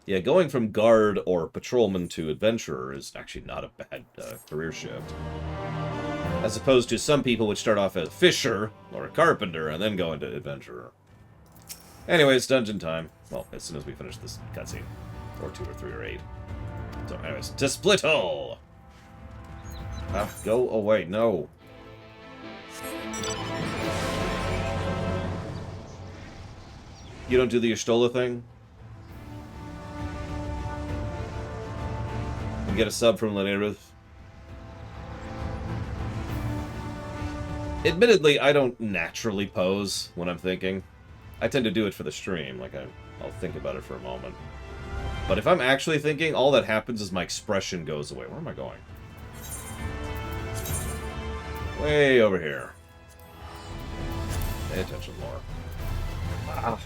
Yeah, going from guard or patrolman to adventurer is actually not a bad career shift. As opposed to some people which start off as fisher or a carpenter and then go into adventurer. Anyways, dungeon time. Well, as soon as we finish this cutscene. Or 2 or 3 or 8. So anyways, to Splittle! Ah, go away, no. You don't do the Y'shtola thing? You get a sub from Lineruth? Admittedly, I don't naturally pose when I'm thinking. I tend to do it for the stream, like I'll think about it for a moment. But if I'm actually thinking, all that happens is my expression goes away. Where am I going? Way over here. Pay attention more. Ah.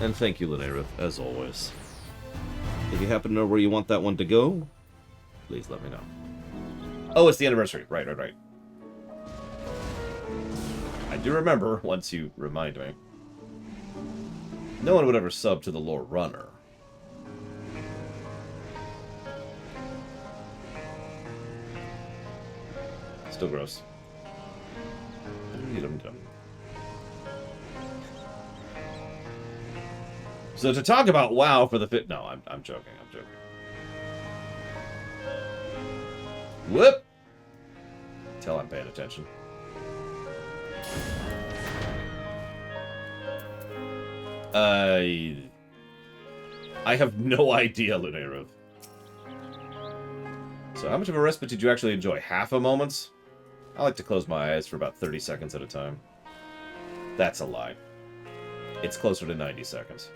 And thank you, Lineruth, as always. If you happen to know where you want that one to go, please let me know. Oh, it's the anniversary. Right. I do remember, once you remind me. No one would ever sub to the lore runner. Still gross. So to talk about WoW for the fit... No, I'm joking. Whoop! Tell I'm paying attention. I have no idea, Lunaruth. So how much of a respite did you actually enjoy? Half a moment's? I like to close my eyes for about 30 seconds at a time. That's a lie. It's closer to 90 seconds.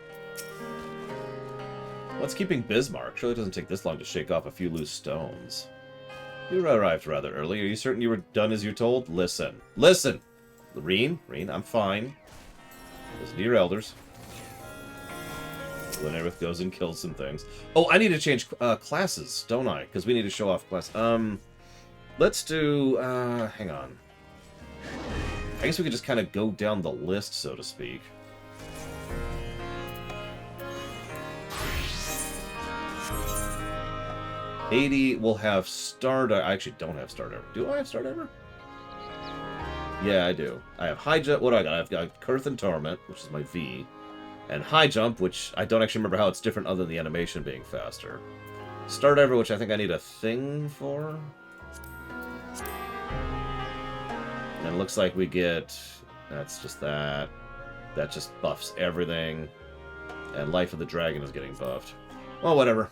What's keeping Bismarck? Surely it doesn't take this long to shake off a few loose stones. You arrived rather early. Are you certain you were done as you're told? Listen. Listen! Reen, I'm fine. Listen to your elders. Lineruth goes and kills some things. Oh, I need to change classes, don't I? Because we need to show off class. Let's do... hang on. I guess we could just kind of go down the list, so to speak. '80 will have Stardiver. I actually don't have Stardiver. Do I have Stardiver? Yeah, I do. I have High Jump. What do I got? I've got Curth and Torment, which is my V. And High Jump, which I don't actually remember how it's different other than the animation being faster. Stardiver, which I think I need a thing for. And it looks like we get... That's just that. That just buffs everything. And Life of the Dragon is getting buffed. Well, whatever.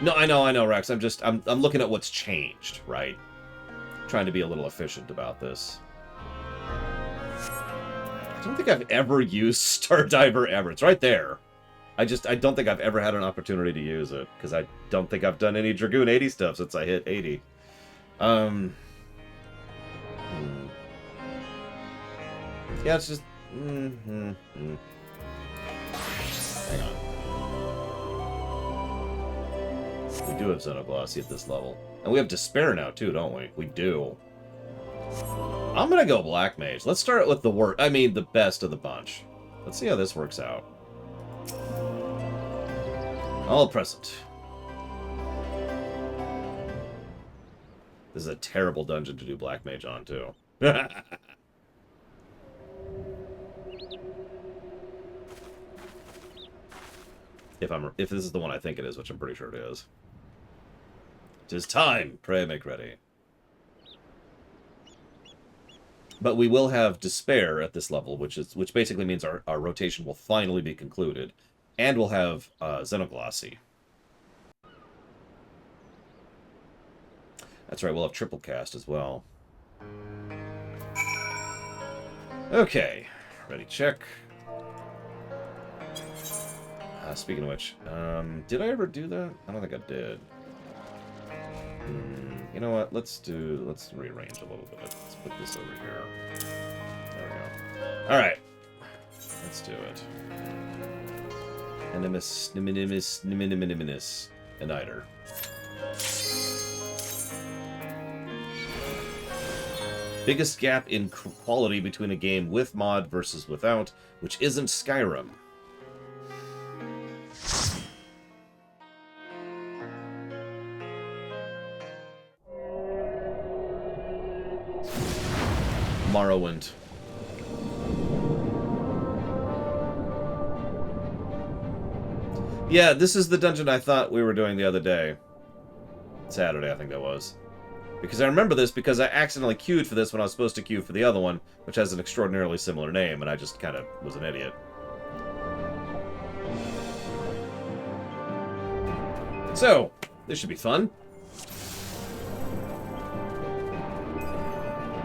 No, I know, Rex. I'm looking at what's changed, right? Trying to be a little efficient about this. I don't think I've ever used Stardiver ever. It's right there. I don't think I've ever had an opportunity to use it, because I don't think I've done any Dragoon 80 stuff since I hit 80. Yeah, it's just... Hang on. We do have Xenoglossy at this level. And we have Despair now, too, don't we? We do. I'm gonna go Black Mage. Let's start with the best of the bunch. Let's see how this works out. All present. This is a terrible dungeon to do Black Mage on, too. If this is the one I think it is, which I'm pretty sure it is. 'Tis time. Pray make ready. But we will have despair at this level, which basically means our rotation will finally be concluded. And we'll have xenoglossy. That's right, we'll have triple cast as well. Okay, ready, check. Speaking of which, did I ever do that? I don't think I did. You know what? Let's rearrange a little bit. Let's put this over here. There we go. All right, let's do it. Animus, niminimis, and Eider. Biggest gap in quality between a game with mod versus without, which isn't Skyrim. Morrowind. Yeah, this is the dungeon I thought we were doing the other day. Saturday, I think that was. Because I remember this because I accidentally queued for this when I was supposed to queue for the other one, which has an extraordinarily similar name, and I just kind of was an idiot. So, this should be fun.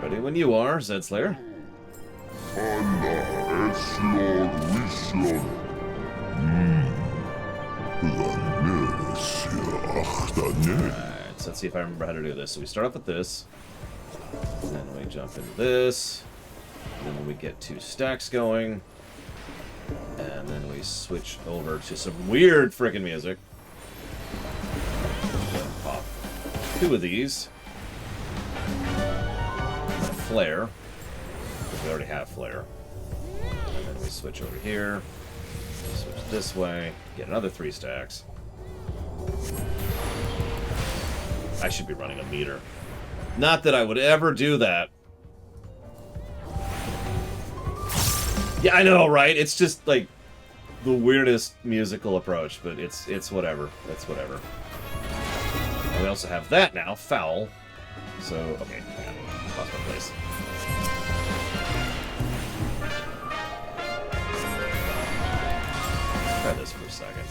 Ready when you are, Zedslayer. Alright, so let's see if I remember how to do this. So we start off with this, and then we jump into this, and then we get 2 stacks going, and then we switch over to some weird freaking music. Pop 2 of these. Flare, because we already have flare. And then we switch over here, switch this way, get another 3 stacks. I should be running a meter. Not that I would ever do that. Yeah, I know, right? It's just like the weirdest musical approach, but it's whatever. It's whatever. And we also have that now, foul. So, okay, hang on. Lost my place. Try this for a second.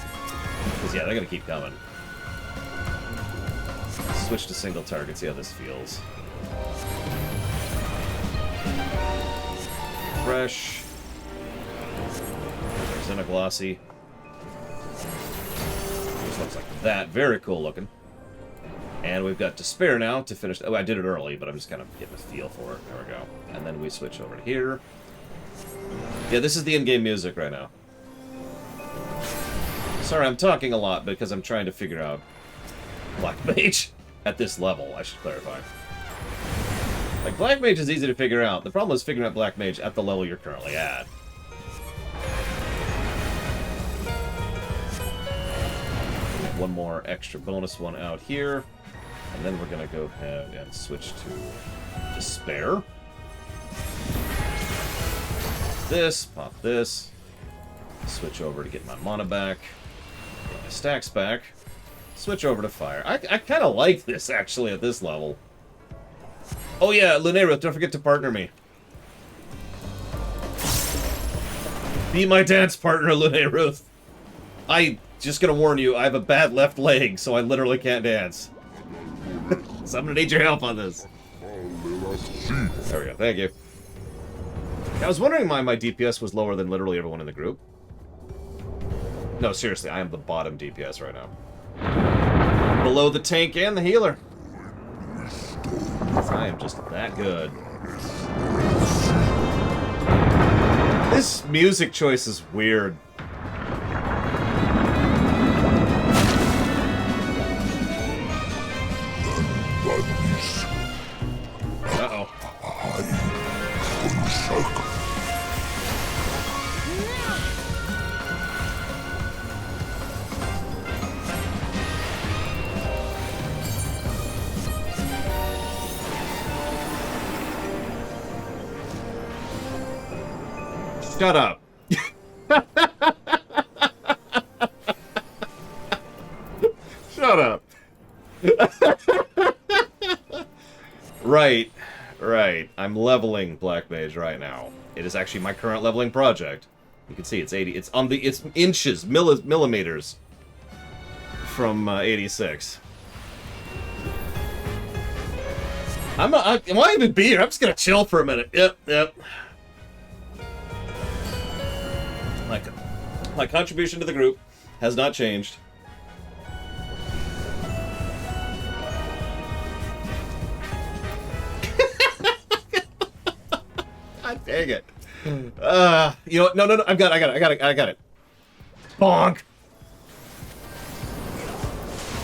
Because, yeah, they're going to keep coming. Switch to single target, see how this feels. Fresh. There's a glossy. Just looks like that. Very cool looking. And we've got Despair now to finish. Oh, I did it early, but I'm just kind of getting a feel for it. There we go. And then we switch over to here. Yeah, this is the in-game music right now. Sorry, I'm talking a lot because I'm trying to figure out Black Mage at this level, I should clarify. Like, Black Mage is easy to figure out. The problem is figuring out Black Mage at the level you're currently at. One more extra bonus one out here. And then we're going to go ahead and switch to Despair. This, pop this. Switch over to get my mana back. Get my stacks back. Switch over to Fire. I kind of like this, actually, at this level. Oh yeah, Lunaruth, don't forget to partner me. Be my dance partner, Lunaruth. I just gonna warn you, I have a bad left leg, so I literally can't dance. So I'm gonna need your help on this. There we go, thank you. I was wondering why my DPS was lower than literally everyone in the group. No, seriously, I am the bottom DPS right now. Below the tank and the healer. I am just that good. This music choice is weird. Uh-oh. Shut up. Shut up. Right. Right. I'm leveling Black Mage right now. It is actually my current leveling project. You can see it's 80. It's on the. It's inches, millimeters from 86. I won't even be here. I'm just gonna chill for a minute. Yep. My contribution to the group has not changed. God dang it. You know what? No. I got it. Bonk.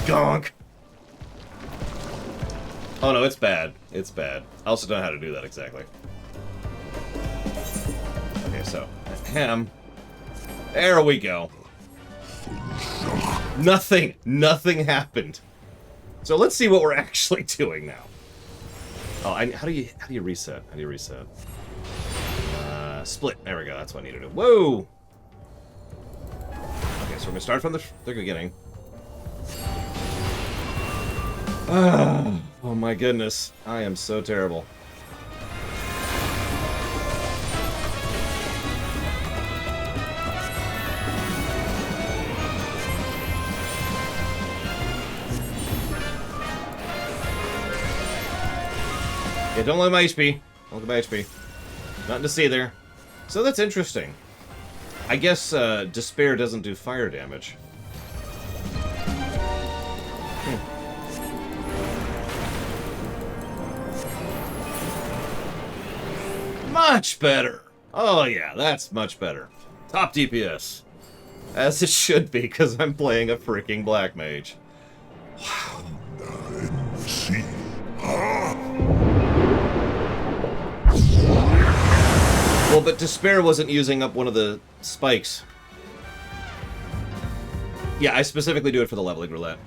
Gonk. Oh no, it's bad. It's bad. I also don't know how to do that exactly. Okay, so ham. There we go. Nothing happened. So let's see what we're actually doing now. Oh, how do you reset? How do you reset? Split. There we go. That's what I need to do. Whoa. Okay, so we're gonna start from the beginning. Oh my goodness. I am so terrible. Yeah, don't look at my HP. Don't look at my HP. Nothing to see there. So that's interesting. I guess Despair doesn't do fire damage. Much better. Oh yeah, that's much better. Top DPS. As it should be, because I'm playing a freaking Black Mage. Wow. Well, but Despair wasn't using up one of the spikes. Yeah, I specifically do it for the leveling roulette.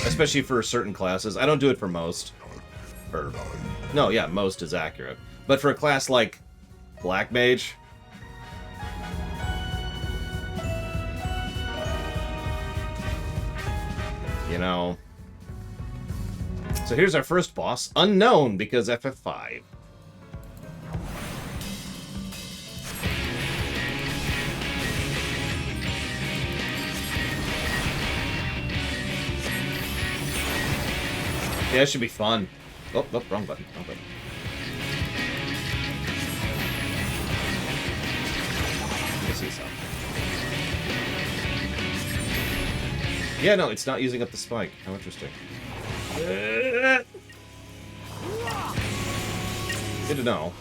Especially for certain classes. I don't do it for most. No, yeah, most is accurate. But for a class like Black Mage... You know... So here's our first boss. Unknown, because FF5. Yeah, it should be fun. Oh, wrong button. Wrong button. Let's see something. Yeah, no, it's not using up the spike. How interesting. Good to know.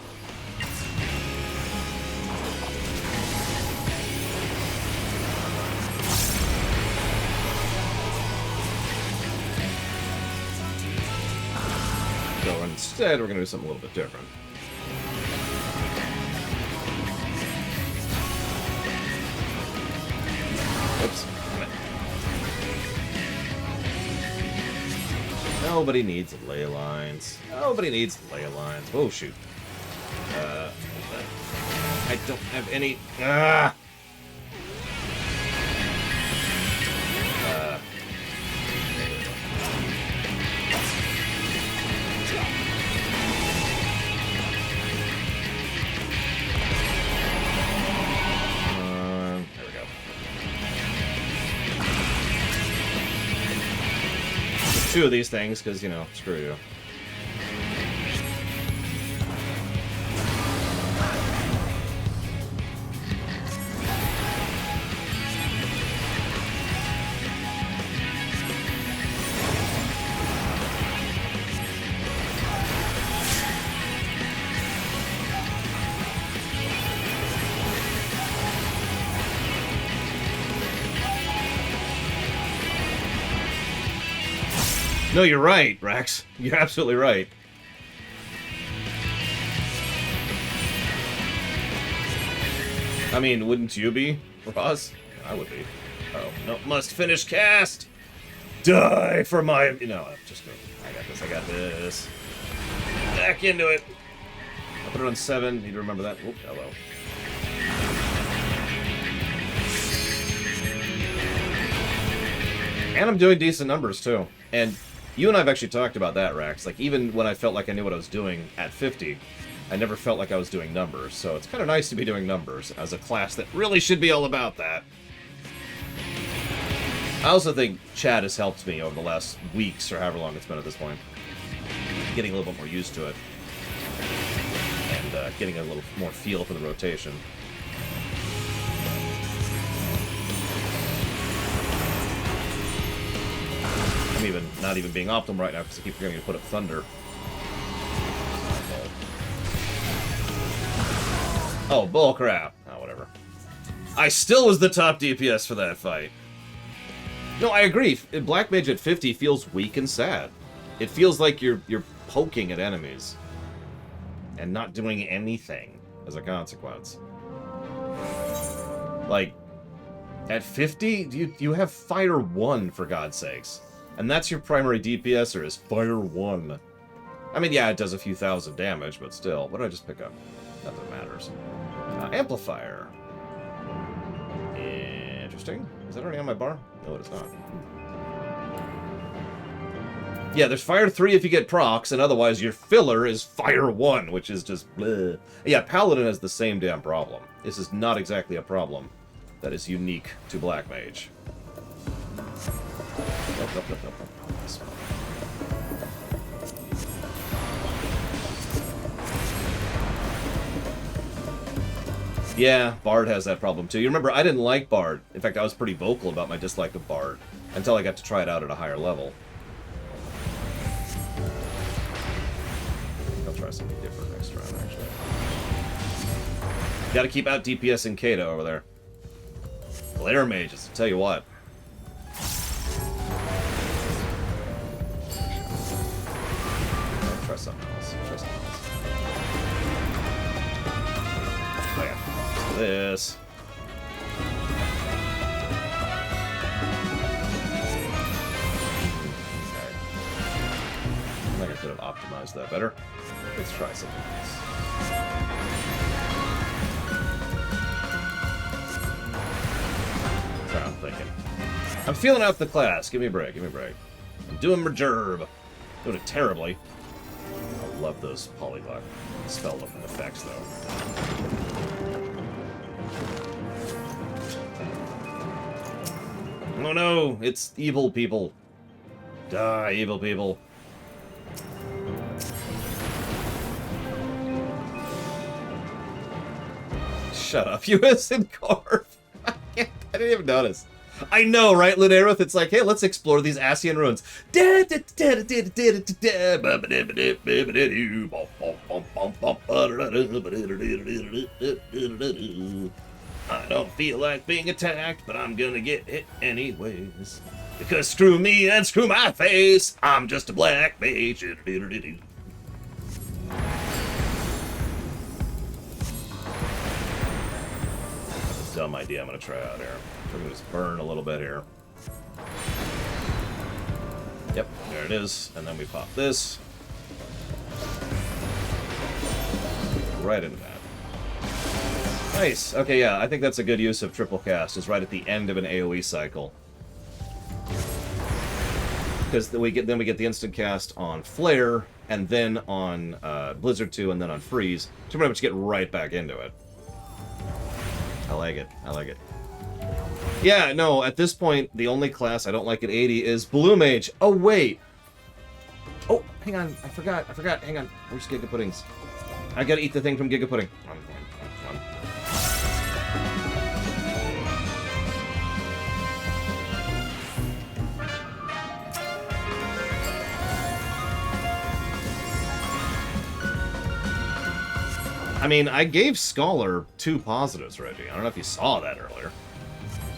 So instead, we're going to do something a little bit different. Oops. Nobody needs ley lines. Nobody needs ley lines. Oh, shoot. I don't have any... Ah! There we go. There's two of these things, because, you know, screw you. No, you're right, Rex. You're absolutely right. I mean, wouldn't you be, Ross? I would be. Oh, no, must finish cast! Die for my... No, just go. I got this, I got this. Back into it. I'll put it on 7. Need to remember that. Oop, hello. And I'm doing decent numbers, too. And You and I have actually talked about that, Rax. Like, even when I felt like I knew what I was doing at 50, I never felt like I was doing numbers. So it's kind of nice to be doing numbers as a class that really should be all about that. I also think chat has helped me over the last weeks, or however long it's been at this point. Getting a little bit more used to it. And getting a little more feel for the rotation. I'm even not even being optimal right now because I keep forgetting to put up thunder. Oh, bullcrap. Oh, whatever. I still was the top DPS for that fight. No, I agree. Black Mage at 50 feels weak and sad. It feels like you're poking at enemies and not doing anything as a consequence. Like, at 50, you have Fire 1, for God's sakes. And that's your primary DPSer, is Fire 1. I mean, yeah, it does a few thousand damage, but still. What did I just pick up? Nothing matters. Amplifier. Interesting. Is that already on my bar? No, it is not. Yeah, there's Fire 3 if you get procs, and otherwise your filler is Fire 1, which is just bleh. Yeah, Paladin has the same damn problem. This is not exactly a problem that is unique to Black Mage. Nope. Yeah, Bard has that problem too. You remember, I didn't like Bard. In fact, I was pretty vocal about my dislike of Bard until I got to try it out at a higher level. I'll try something different next round, actually. Gotta keep out DPS and Kato over there. Glare Mages, I'll tell you what. Try something else. Oh yeah. This. Okay. I think I could have optimized that better. Let's try something else. That's what I'm thinking. I'm feeling out the class. Give me a break. I'm doing my gerb. Doing it terribly. I love those polyglot spell looking effects, though. Oh no! It's evil people. Die, evil people. Shut up, US and Corv. I didn't even notice. I know, right, Lunerith? It's like, hey, let's explore these Asian ruins. I don't feel like being attacked, but I'm gonna get hit anyways. Because screw me and screw my face, I'm just a black mage. Dumb idea I'm gonna try out here. I'm gonna just burn a little bit here. Yep, there it is. And then we pop this. Right into that. Nice. Okay, yeah, I think that's a good use of triple cast, is right at the end of an AoE cycle. Because then we get the instant cast on Flare, and then on Blizzard 2, and then on Freeze, to pretty much get right back into it. I like it. Yeah, no, at this point, the only class I don't like at 80 is Blue Mage. Oh, wait. Oh, hang on. I forgot. Hang on. Where's Giga Puddings? I gotta eat the thing from Giga Pudding. I mean, I gave Scholar 2 positives, Reggie. I don't know if you saw that earlier.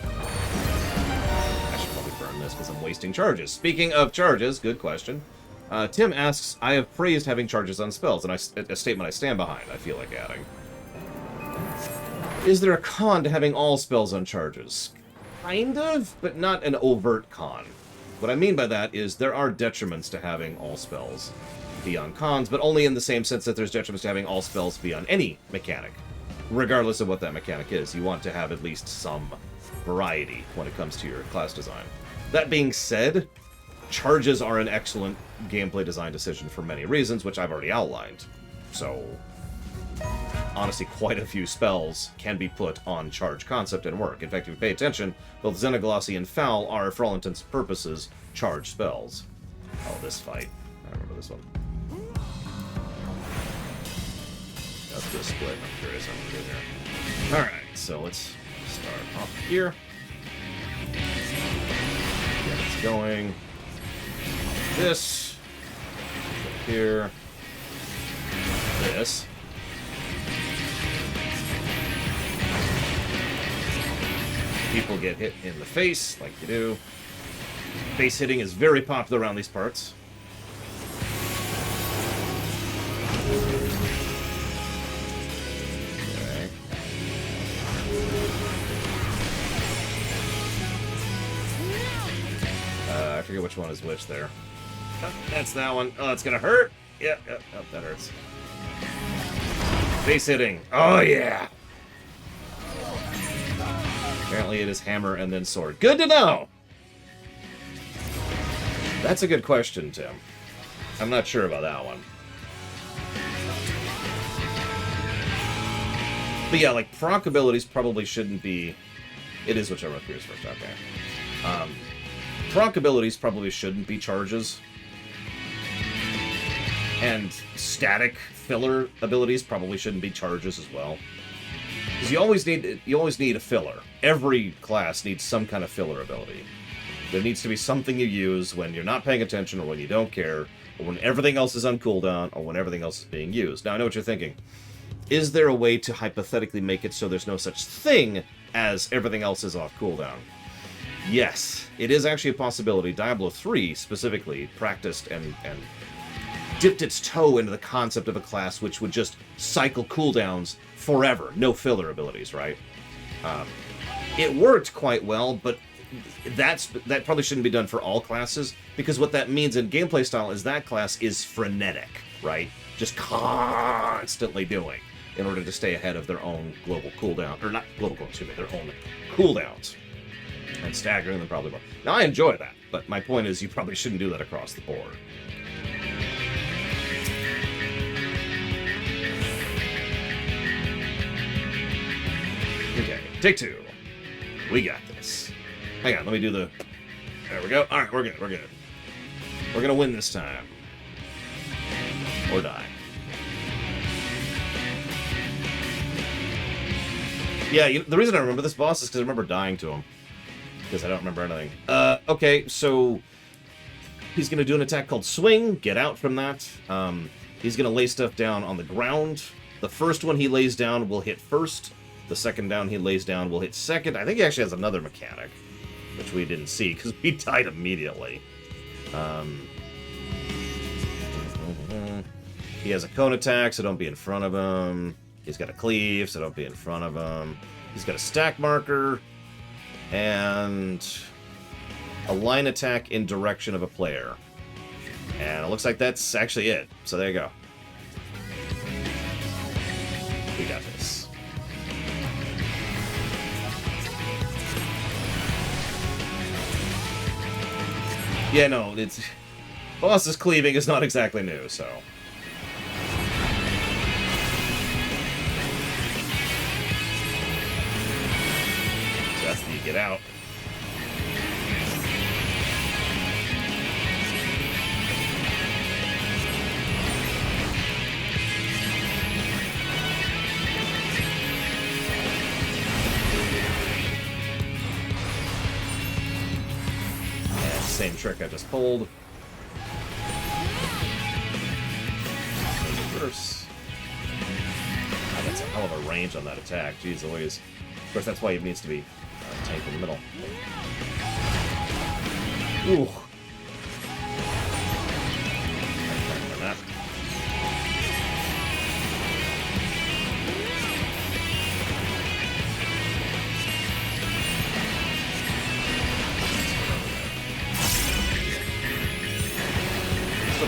I should probably burn this because I'm wasting charges. Speaking of charges, good question. Tim asks, I have praised having charges on spells, and a statement I stand behind, I feel like adding. Is there a con to having all spells on charges? Kind of, but not an overt con. What I mean by that is there are detriments to having all spells be on cons, but only in the same sense that there's detriments to having all spells be on any mechanic, regardless of what that mechanic is. You want to have at least some variety when it comes to your class design. That being said, charges are an excellent gameplay design decision for many reasons, which I've already outlined. So, honestly, quite a few spells can be put on charge concept and work. In fact, if you pay attention, both Xenoglossy and Foul are, for all intents and purposes, charge spells. Oh, this fight. I remember this one. Let's do a split. I'm curious how I'm doing here. Alright, so let's start off here. Get it's going. This. Here. This. People get hit in the face, like you do. Face hitting is very popular around these parts. Okay. I forget which one is which there. Oh, that's that one. Oh, that's gonna hurt. Yeah, oh, that hurts. Face hitting. Oh, yeah. Apparently it is hammer and then sword. Good to know! That's a good question, Tim. I'm not sure about that one. But yeah, like, proc abilities probably shouldn't be... It is whichever appears first, okay. Proc abilities probably shouldn't be charges. And static filler abilities probably shouldn't be charges as well. Because you always need a filler. Every class needs some kind of filler ability. There needs to be something you use when you're not paying attention, or when you don't care, or when everything else is on cooldown, or when everything else is being used. Now, I know what you're thinking. Is there a way to hypothetically make it so there's no such thing as everything else is off cooldown? Yes, it is actually a possibility. Diablo 3, specifically, practiced and dipped its toe into the concept of a class which would just cycle cooldowns forever. No filler abilities, right? It worked quite well, but that probably shouldn't be done for all classes, because what that means in gameplay style is that class is frenetic, right? Just constantly doing in order to stay ahead of their own global cooldown, or not global cooldown, excuse me, their own cooldowns, and staggering them probably more. Now, I enjoy that, but my point is you probably shouldn't do that across the board. Okay, take two. We got this. Hang on, let me do the... There we go. Alright, we're good, we're good. We're gonna win this time. Or die. Yeah, the reason I remember this boss is because I remember dying to him. Because I don't remember anything. Okay, so... He's gonna do an attack called Swing. Get out from that. He's gonna lay stuff down on the ground. The first one he lays down will hit first. The second down he lays down will hit second. I think he actually has another mechanic, which we didn't see because we died immediately. He has a cone attack, so don't be in front of him. He's got a cleave, so don't be in front of him. He's got a stack marker, and a line attack in direction of a player. And it looks like that's actually it. So there you go. We got this. Yeah, no, it's... Boss's cleaving is not exactly new, so... So that's the get out. Same trick I just pulled. Reverse. God, that's a hell of a range on that attack. Jeez Louise. Of course, that's why it needs to be tank in the middle. Ooh. That.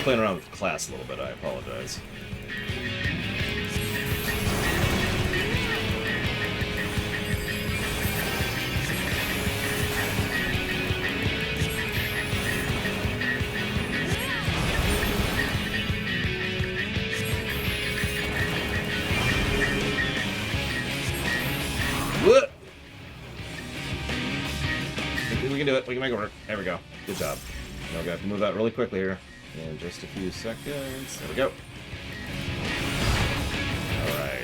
Playing around with class a little bit, I apologize. can make it work. There we go. Good job. Now we have to move that really quickly here. In just a few seconds. There we go. Alright.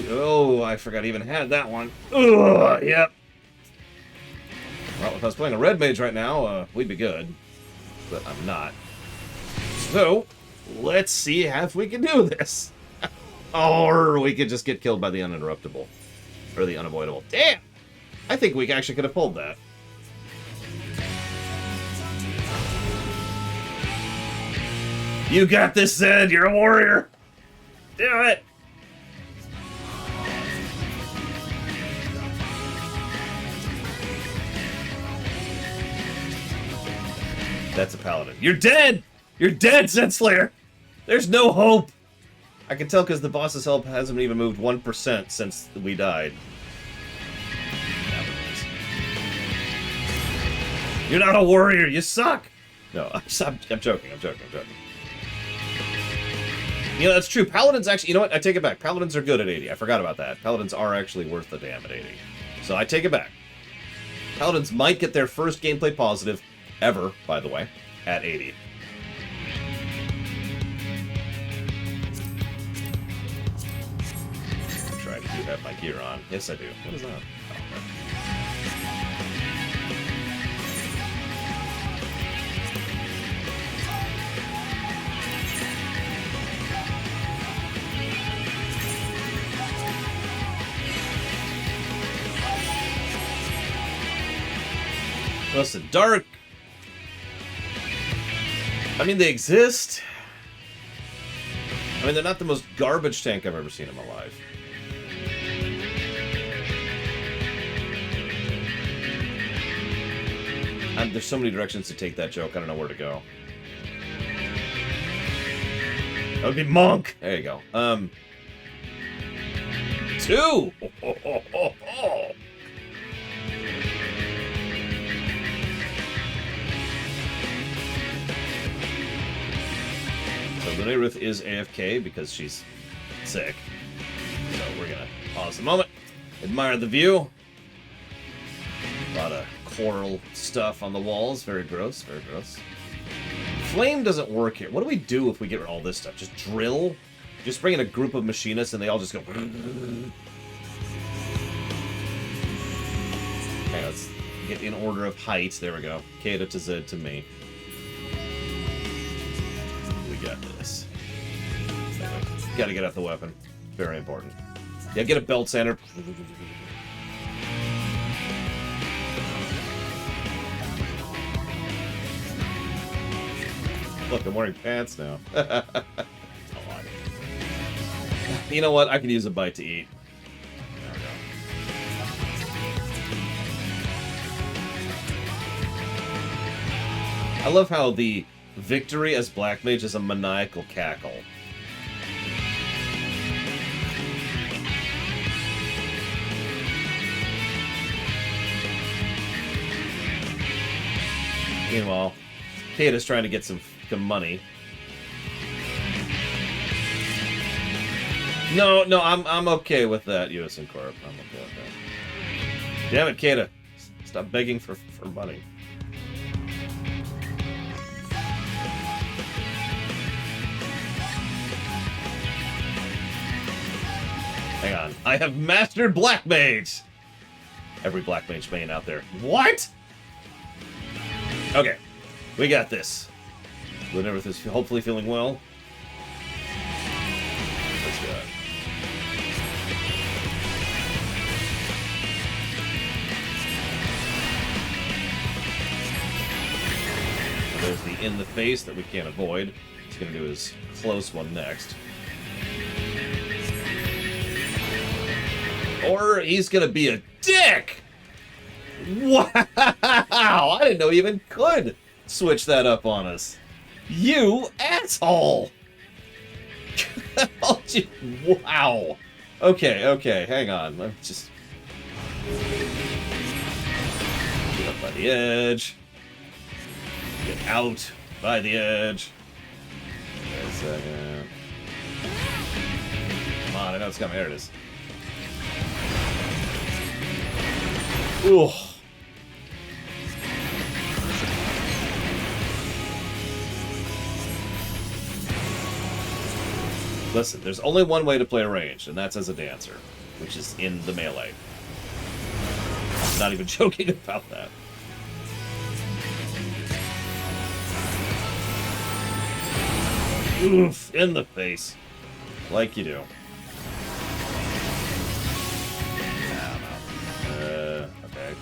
Oh, I forgot I even had that one. Ugh, yep. Well, if I was playing a red mage right now, we'd be good. But I'm not. So, let's see if we can do this. Or we could just get killed by the uninterruptible. Or the unavoidable. Damn! I think we actually could have pulled that. You got this, Zed! You're a warrior! Do it! That's a paladin. You're dead! You're dead, Zed Slayer! There's no hope! I can tell because the boss's health hasn't even moved 1% since we died. You're not a warrior, you suck! No, I'm joking, I'm joking. You know, that's true. Paladins actually, you know what? I take it back. Paladins are good at 80. I forgot about that. Paladins are actually worth the damn at 80. So I take it back. Paladins might get their first gameplay positive ever, by the way, at 80. I'm sure I do have my gear on. Yes, I do. What is that? Oh, okay. Listen, Dark... I mean, they exist. I mean, they're not the most garbage tank I've ever seen in my life. There's so many directions to take that joke, I don't know where to go. That would be Monk! There you go. 2! So Lunarith is AFK because she's sick. So we're gonna pause a moment, admire the view. A lot of coral stuff on the walls. Very gross, very gross. Flame doesn't work here. What do we do if we get all this stuff? Just drill? Just bring in a group of machinists and they all just go... Okay, let's get in order of height. There we go. Kata to Zed to me. We got this. Gotta get out the weapon. Very important. Yeah, get a belt sander. Look, I'm wearing pants now. You know what? I could use a bite to eat. There we go. I love how the victory as Black Mage is a maniacal cackle. Meanwhile, Kata's trying to get some money. No, I'm okay with that, USN Corp. I'm okay with that. Damn it, Kata. Stop begging for money. Hang on. I have mastered Black Mage! Every Black Mage main out there. What?! Okay. We got this. Lunarith is hopefully feeling well. Let's go. There's the in the face that we can't avoid. He's gonna do his close one next. Or he's gonna be a dick! Wow! I didn't know he even could switch that up on us. You asshole! Wow. Okay, hang on. Let me just... Get up by the edge. Get out by the edge. Wait a second. Come on, I know it's coming. There it is. Ooh. Listen, there's only one way to play ranged, and that's as a dancer, which is in the melee. I'm not even joking about that. Oof, in the face. Like you do. Okay.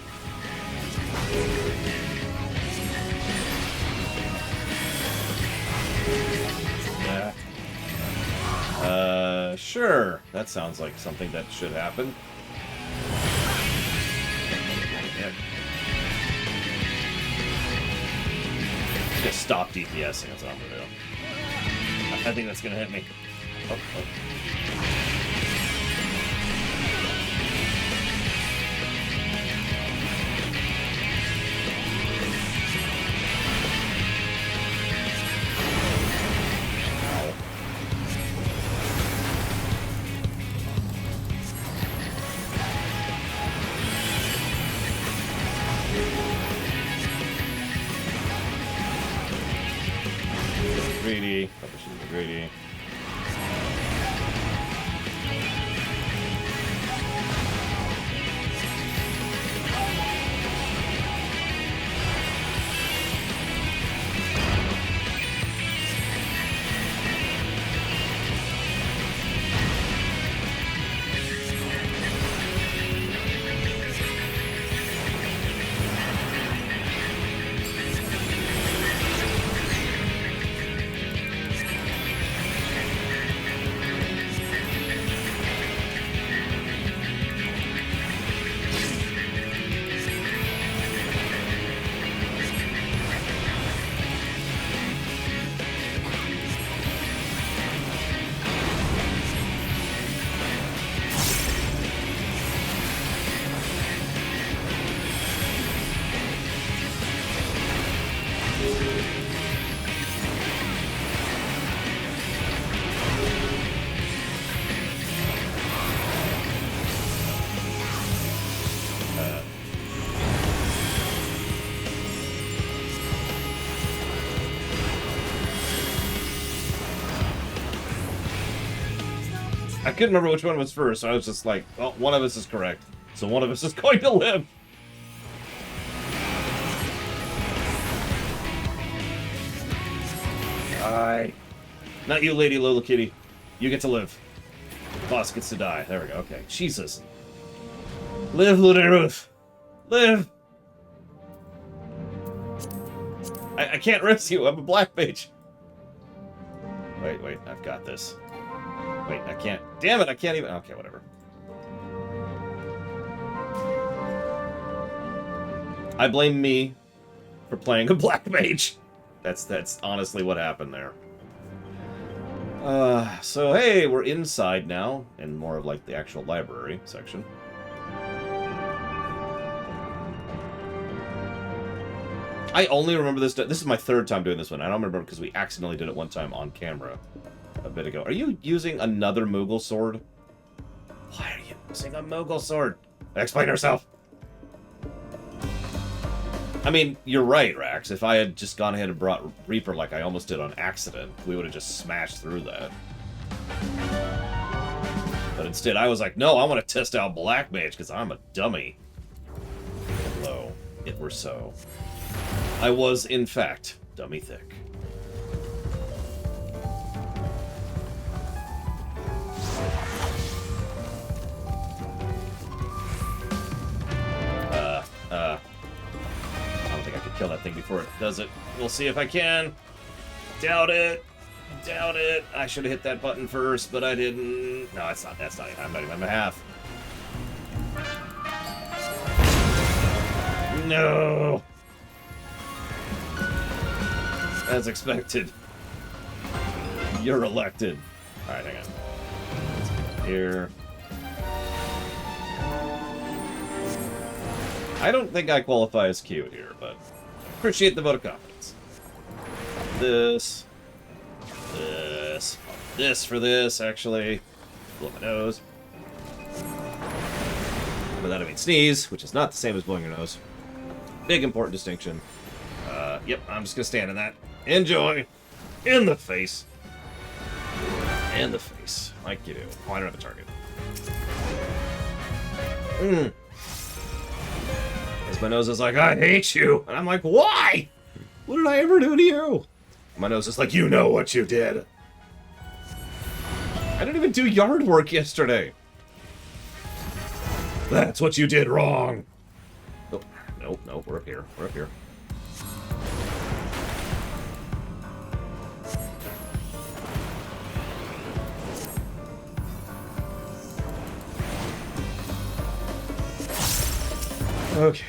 Sure. That sounds like something that should happen. Yeah. Just stop DPSing, that's what I'm gonna do. I think that's gonna hit me. Oh. Greedy. Probably shouldn't be greedy. I couldn't remember which one was first, so I was just like, well, one of us is correct. So one of us is going to live. Not you, Lady Lola Kitty. You get to live. The boss gets to die. There we go. Okay. Jesus. Live, Lunaruth. Live. I can't rescue. I'm a black mage. Wait. I've got this. Wait, I can't. Damn it, I can't even. Okay, whatever. I blame me for playing a black mage. That's honestly what happened there. So hey, we're inside now, in more of like the actual library section. I only remember this. This is my third time doing this one. I don't remember because we accidentally did it one time on camera a bit ago. Are you using another Moogle sword? Why are you using a Moogle sword? Explain yourself. I mean, you're right, Rax. If I had just gone ahead and brought Reaper like I almost did on accident, we would have just smashed through that. But instead, I was like, no, I want to test out Black Mage because I'm a dummy. Hello, it were so. I was, in fact, dummy thick. I don't think I could kill that thing before it does it. We'll see if I can. Doubt it. Doubt it. I should have hit that button first, but I didn't. No, that's not. I'm not even at half. No. As expected. You're elected. Alright, hang on. Let's get here. I don't think I qualify as Q here, but appreciate the vote of confidence. This. This for this, actually. Blow my nose. By that I mean sneeze, which is not the same as blowing your nose. Big important distinction. Yep, I'm just gonna stand in that. Enjoy! In the face! And the face, like you do. Oh, I don't have a target. As my nose is like, I hate you. And I'm like, why? What did I ever do to you? My nose is like, you know what you did. I didn't even do yard work yesterday. That's what you did wrong. Nope, nope, nope, we're up here. We're up here. Okay.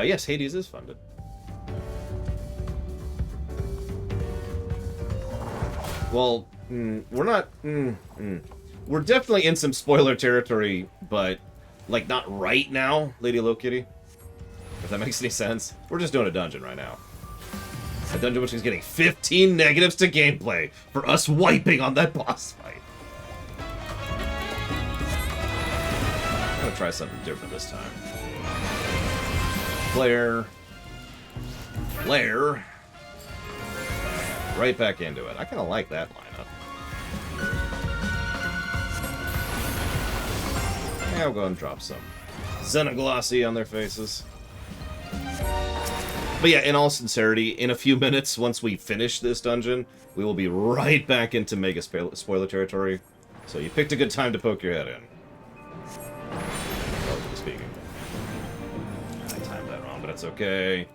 Yes, Hades is funded. Well, we're not... We're definitely in some spoiler territory, but, like, not right now, Lady Low-Kitty. If that makes any sense. We're just doing a dungeon right now. A dungeon which is getting 15 negatives to gameplay for us wiping on that boss fight. I'm gonna try something different this time. Flare. Flare. Right back into it. I kind of like that lineup. Yeah, I'll go ahead and drop some Xenoglossy on their faces. But yeah, in all sincerity, in a few minutes, once we finish this dungeon, we will be right back into mega spoiler territory. So you picked a good time to poke your head in. Relatively speaking. I timed that wrong, but it's okay.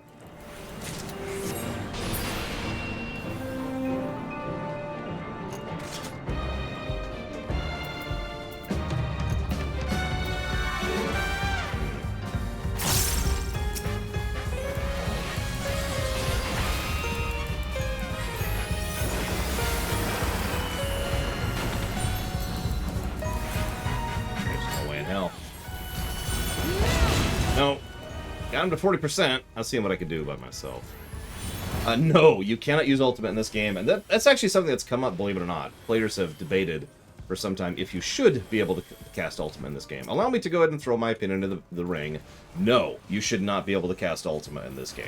No. Got him to 40%. I'll see what I can do by myself. No, you cannot use ultimate in this game. And that's actually something that's come up, believe it or not. Players have debated for some time if you should be able to cast ultimate in this game. Allow me to go ahead and throw my opinion into the ring. No, you should not be able to cast ultimate in this game.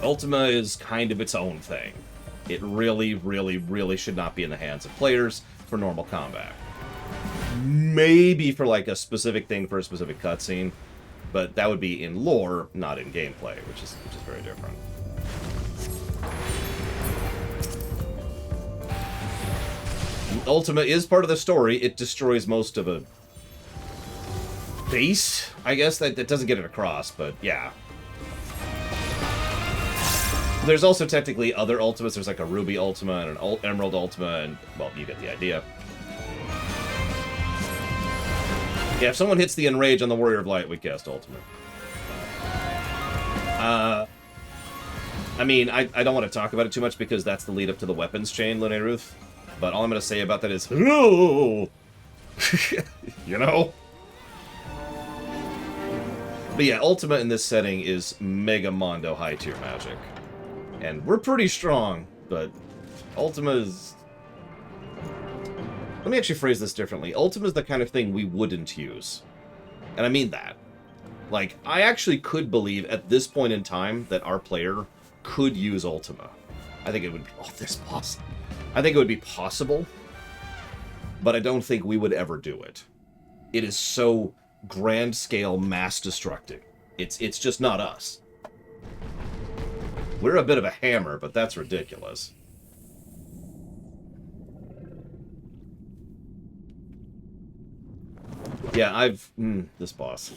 Ultima is kind of its own thing. It really, really, really should not be in the hands of players for normal combat. Maybe for like a specific thing for a specific cutscene, but that would be in lore, not in gameplay, which is very different. Ultima is part of the story. It destroys most of a base, I guess. That doesn't get it across, but yeah. There's also technically other ultimates. There's like a Ruby Ultima and an Emerald Ultima, and, well, you get the idea. Yeah, if someone hits the Enrage on the Warrior of Light, we cast Ultimate. I mean, I don't want to talk about it too much because that's the lead up to the weapons chain, Lune Ruth. But all I'm going to say about that is, you know? But yeah, Ultima in this setting is Mega Mondo high tier magic. And we're pretty strong, but Ultima is... Let me actually phrase this differently. Ultima is the kind of thing we wouldn't use. And I mean that. Like, I actually could believe at this point in time that our player could use Ultima. I think it would be... Oh, this boss. I think it would be possible. But I don't think we would ever do it. It is so grand scale mass destructing. It's just not us. We're a bit of a hammer, but that's ridiculous. Yeah, this boss.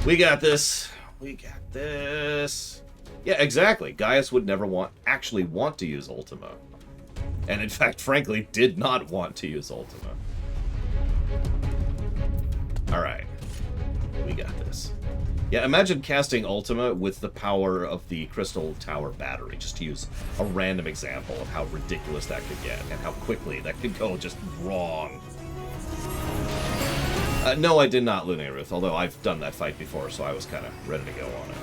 We got this. We got this. Yeah, exactly. Gaius would never actually want to use Ultima. And in fact, frankly, did not want to use Ultima. Alright. We got this. Yeah, imagine casting Ultima with the power of the Crystal Tower battery, just to use a random example of how ridiculous that could get, and how quickly that could go just wrong. No, I did not, Lune Ruth, although I've done that fight before, so I was kind of ready to go on it.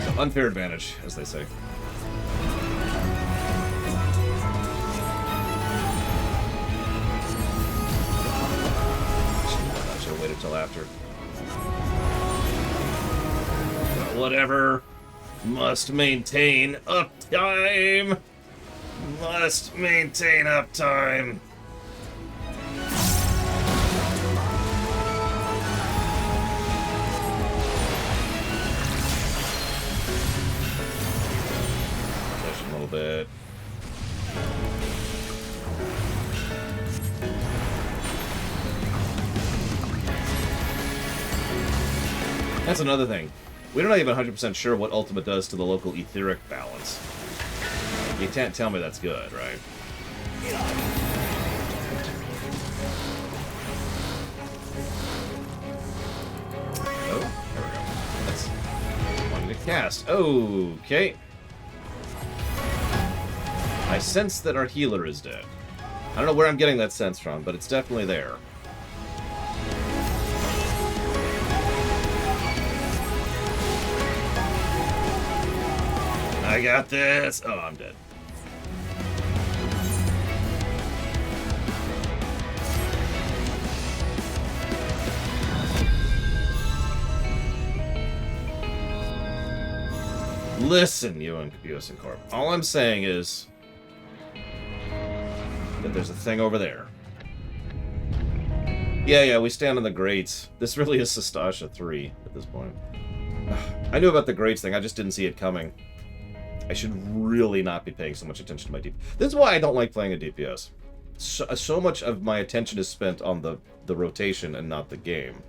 So, unfair advantage, as they say. I should have waited till after. whatever. Must maintain uptime. Must maintain uptime. Push a little bit. That's another thing. We're not even 100% sure what Ultima does to the local etheric balance. You can't tell me that's good, right? Oh, there we go. That's one to cast. Okay. I sense that our healer is dead. I don't know where I'm getting that sense from, but it's definitely there. I got this. Oh, I'm dead. Listen, you and Corp. All I'm saying is that there's a thing over there. Yeah, we stand on the grates. This really is Sastasha 3 at this point. I knew about the grates thing, I just didn't see it coming. I should really not be paying so much attention to my DPS. This is why I don't like playing a DPS. So much of my attention is spent on the rotation and not the game.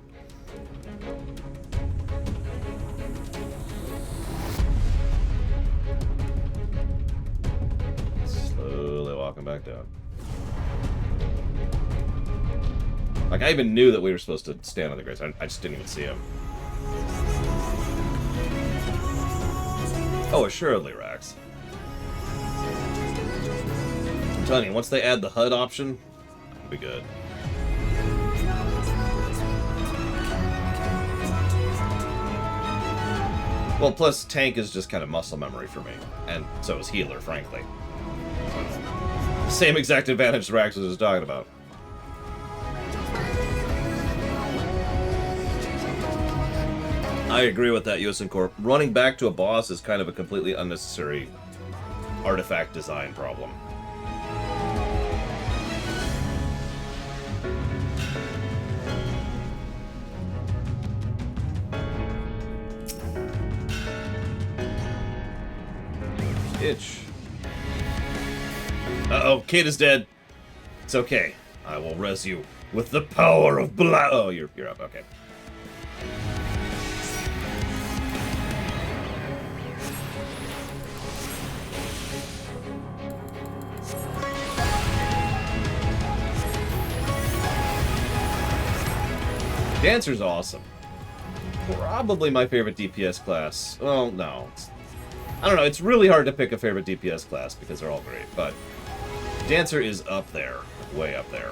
Slowly walking back down. Like, I even knew that we were supposed to stand on the grates. I just didn't even see him. Oh, assuredly, Rax. I'm telling you, once they add the HUD option, it'll be good. Well, plus tank is just kind of muscle memory for me, and so is healer, frankly. The same exact advantage Rax was just talking about. I agree with that, US Corp. Running back to a boss is kind of a completely unnecessary artifact design problem. Itch. Uh-oh, Kate is dead. It's okay. I will res you with the power of blood. Oh, you're up. Okay. Dancer's awesome. Probably my favorite DPS class. Well, no. I don't know. It's really hard to pick a favorite DPS class because they're all great, but Dancer is up there. Way up there.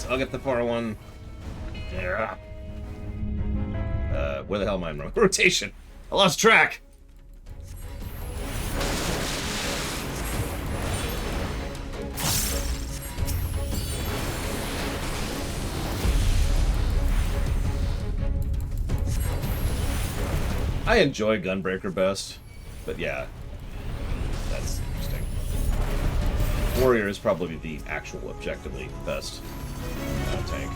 I'll get the far one. Yeah. Where the hell am I in rotation? I lost track! I enjoy Gunbreaker best, but yeah, that's interesting. Warrior is probably the actual objectively best tank.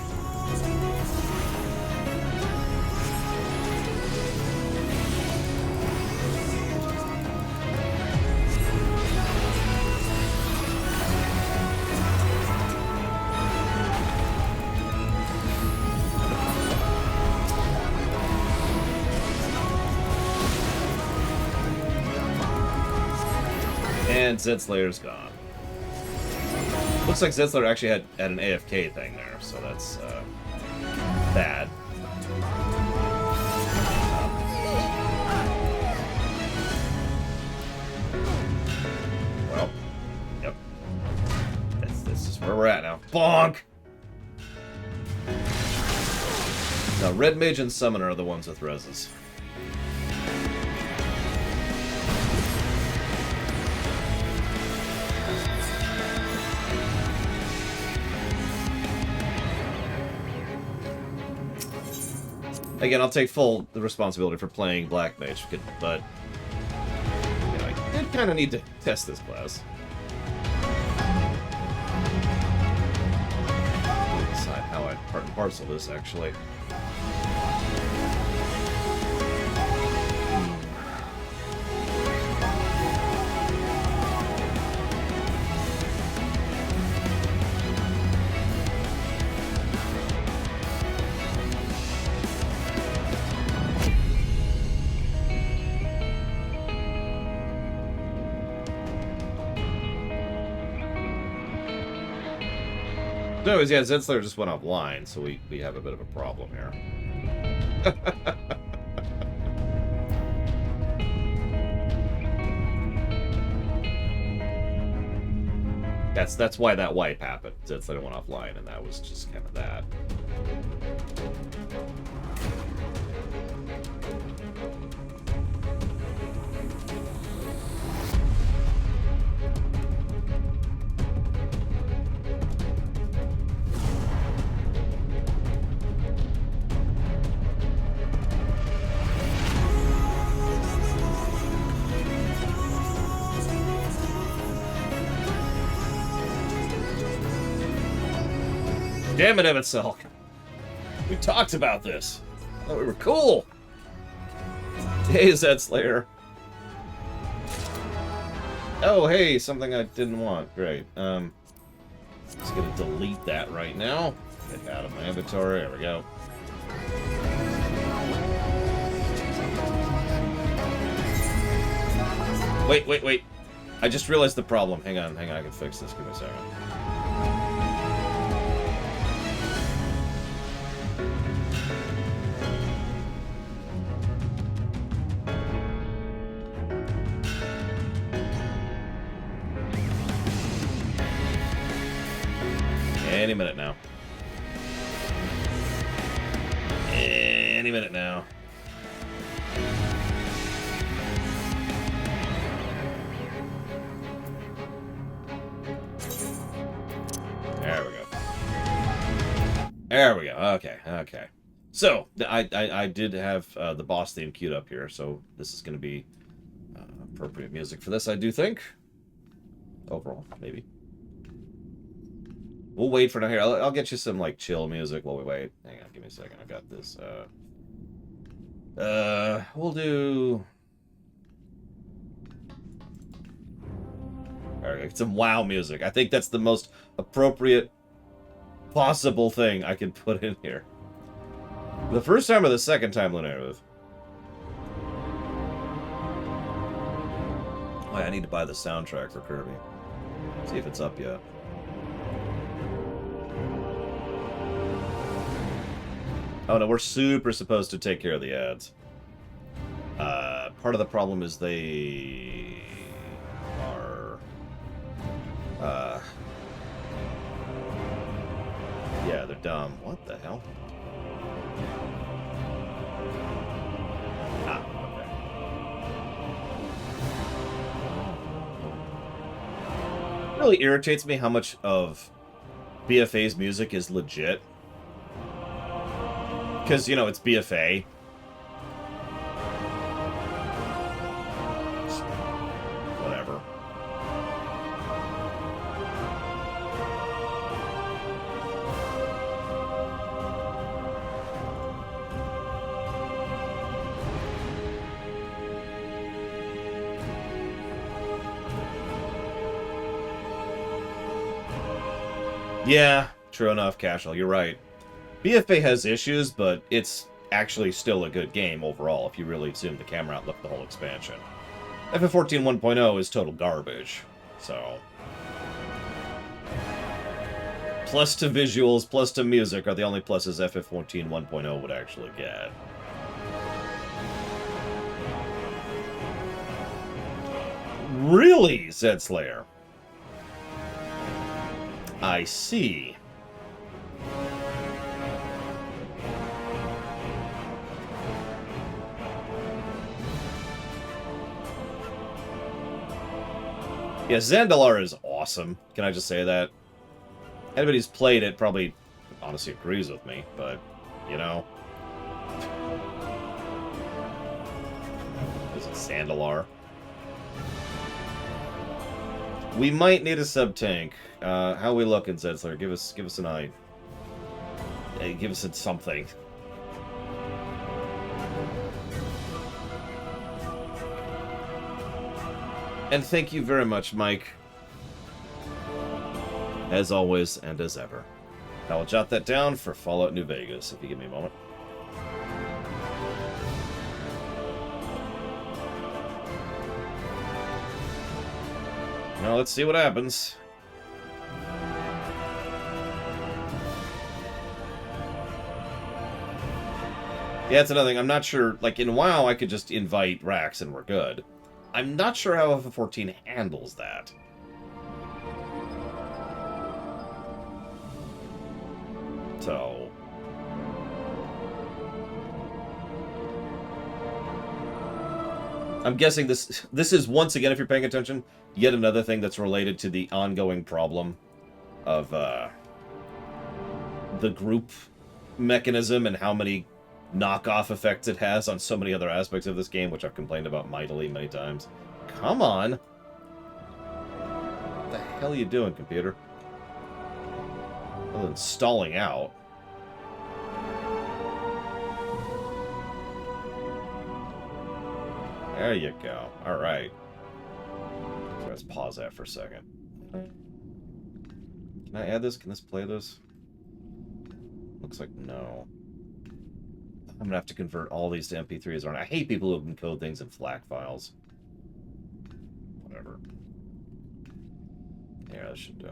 And Zed Slayer's gone. Looks like Zed Slayer actually had an AFK thing there, so that's bad. Now, Red Mage and Summoner are the ones with reses. Again, I'll take full responsibility for playing Black Mage, but you know, I did kind of need to test this class. Decide how I part and parcel this, actually. No, yeah, Zedslayer just went offline, so we have a bit of a problem here. That's why that wipe happened. Zedslayer went offline, and that was just kind of that. Damn it, Emitselk. We talked about this. I thought we were cool. Hey, Zedslayer. Oh, hey, something I didn't want. Great. Just gonna delete that right now. Get it out of my inventory. There we go. Wait. I just realized the problem. Hang on. I can fix this. Give me a second. Any minute now. Any minute now. There we go. There we go. Okay. So, I did have the boss theme queued up here, so this is going to be appropriate music for this, I do think. Overall, maybe. We'll wait for now. Here, I'll get you some, like, chill music while we wait. Hang on, give me a second. I got this. We'll do... Alright, some WoW music. I think that's the most appropriate possible thing I can put in here. The first time or the second time, Lunative? Oh, I need to buy the soundtrack for Kirby. See if it's up yet. Oh no, we're super supposed to take care of the ads. Part of the problem is they are... yeah, they're dumb. What the hell? Ah, okay. It really irritates me how much of BFA's music is legit. Because, you know, it's BFA. Whatever. Yeah, true enough, Casual. You're right. BFA has issues, but it's actually still a good game overall if you really zoom the camera out and look at the whole expansion. FF14 1.0 is total garbage, so... Plus to visuals, plus to music are the only pluses FF14 1.0 would actually get. Really, Zedslayer? Yeah, Zandalar is awesome. Can I just say that? Anybody who's played it probably honestly agrees with me, but, you know. Is it Zandalar? We might need a sub-tank. How we looking, Zetzler? Give us an eye. Hey, give us something. And thank you very much, Mike. As always, and as ever. I will jot that down for Fallout New Vegas, if you give me a moment. Now let's see what happens. Yeah, that's another thing. I'm not sure. Like, in WoW, I could just invite Rax and we're good. I'm not sure how FF14 handles that. So... I'm guessing this is, once again, if you're paying attention, yet another thing that's related to the ongoing problem of the group mechanism and how many knockoff effects it has on so many other aspects of this game, which I've complained about mightily many times. Come on! What the hell are you doing, computer? Other than stalling out. There you go. Alright. So let's pause that for a second. Can I add this? Can this play this? Looks like no. I'm gonna have to convert all these to MP3s, aren't I? I hate people who encode things in FLAC files. Whatever. Yeah, that should do.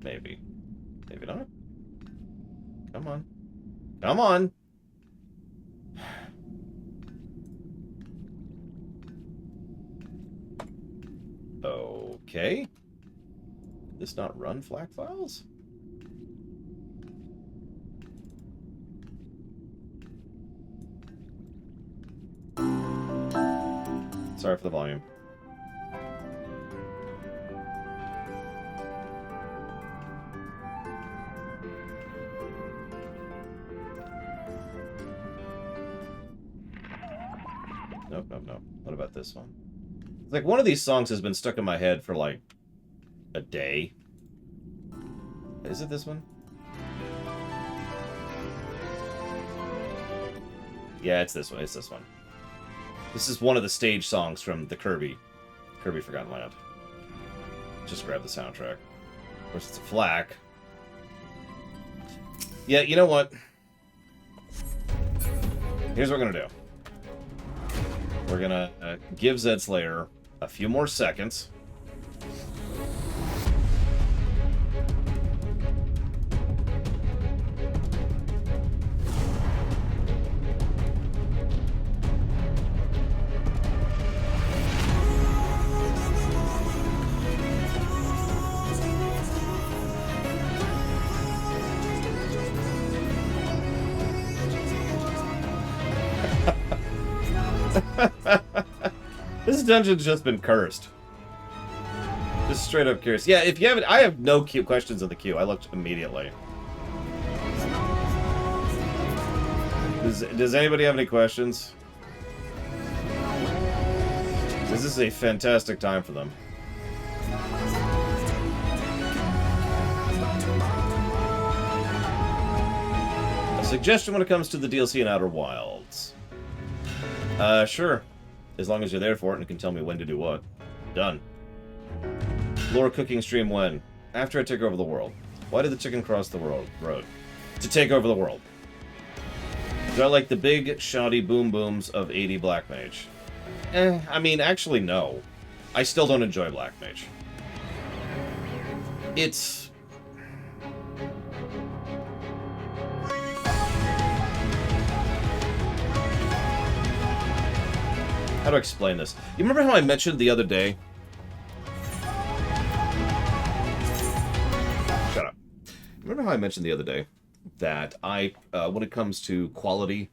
Maybe. Maybe not. Come on. Come on! Okay. Did this not run FLAC files? Sorry for the volume. Nope, nope, nope. What about this one? It's like one of these songs has been stuck in my head for like a day. Is it this one? Yeah, it's this one. It's this one. This is one of the stage songs from the Kirby Forgotten Land. Just grab the soundtrack. Of course, it's a FLAC. Yeah, you know what? Here's what we're gonna do. We're gonna give Zed Slayer a few more seconds. This dungeon's just been cursed. Just straight up curious. Yeah, if you haven't, I have no questions in the queue. I looked immediately. Does anybody have any questions? This is a fantastic time for them. A suggestion when it comes to the DLC in Outer Wilds. Sure. As long as you're there for it and can tell me when to do what. Done. Lore cooking stream when? After I take over the world. Why did the chicken cross the road? To take over the world. Do I like the big, shoddy boom booms of 80 Black Mage? I mean, actually, no. I still don't enjoy Black Mage. It's... How do I explain this? You remember how I mentioned the other day? Shut up. Remember how I mentioned the other day that when it comes to quality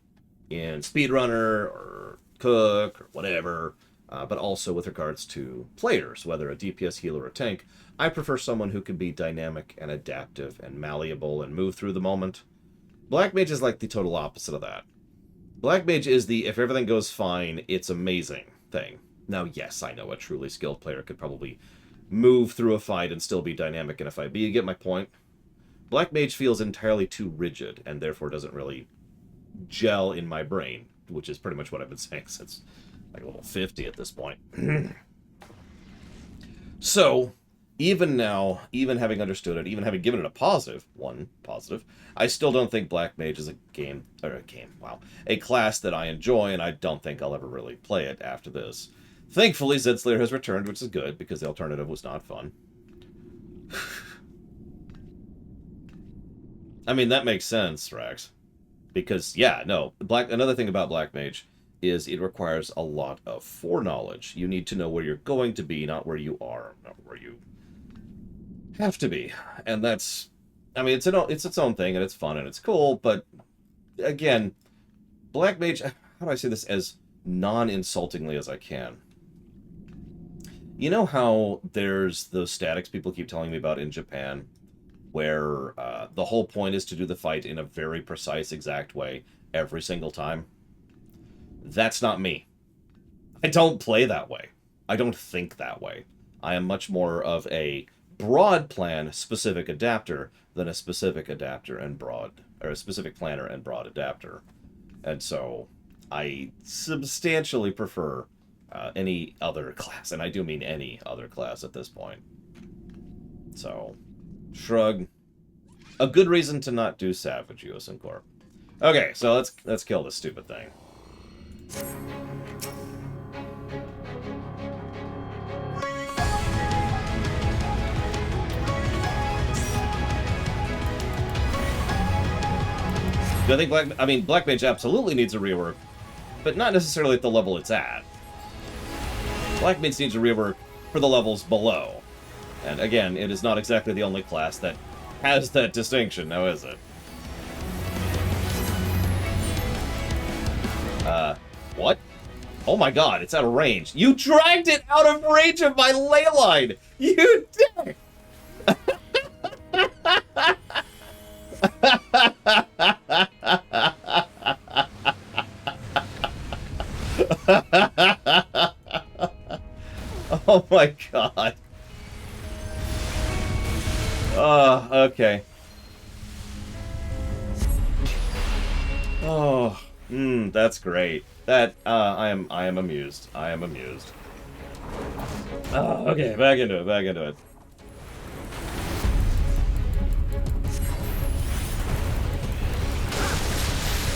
in speedrunner or cook or whatever, but also with regards to players, whether a DPS, healer, or tank. I prefer someone who can be dynamic and adaptive and malleable and move through the moment. Black Mage is like the total opposite of that. Black Mage is the, if everything goes fine, it's amazing thing. Now, yes, I know a truly skilled player could probably move through a fight and still be dynamic in a fight, but you get my point. Black Mage feels entirely too rigid, and therefore doesn't really gel in my brain, which is pretty much what I've been saying since like level 50 at this point. So, even now, even having understood it, even having given it a positive, I still don't think Black Mage is a class that I enjoy, and I don't think I'll ever really play it after this. Thankfully, Zedslayer has returned, which is good, because the alternative was not fun. I mean, that makes sense, Rax. Because, yeah, no, another thing about Black Mage is it requires a lot of foreknowledge. You need to know where you're going to be, not where you are, not where you have to be. And that's, I mean, it's its own thing, and it's fun, and it's cool, but, again, Black Mage, how do I say this as non-insultingly as I can? You know how there's those statics people keep telling me about in Japan, where the whole point is to do the fight in a very precise, exact way every single time? That's not me. I don't play that way. I don't think that way. I am much more of a broad plan, specific adapter than a specific adapter and broad, or a specific planner and broad adapter. And so I substantially prefer any other class, and I do mean any other class at this point. So, shrug. A good reason to not do Savage, USN Corp. Okay, so let's kill this stupid thing. Do I think Black Mage absolutely needs a rework, but not necessarily at the level it's at. Black Mage needs a rework for the levels below. And again, it is not exactly the only class that has that distinction, now is it? What? Oh my god, it's out of range. You dragged it out of range of my ley line! You dick! Oh my god. Okay. Oh, that's great. That, I am amused. I am amused. Okay, back into it.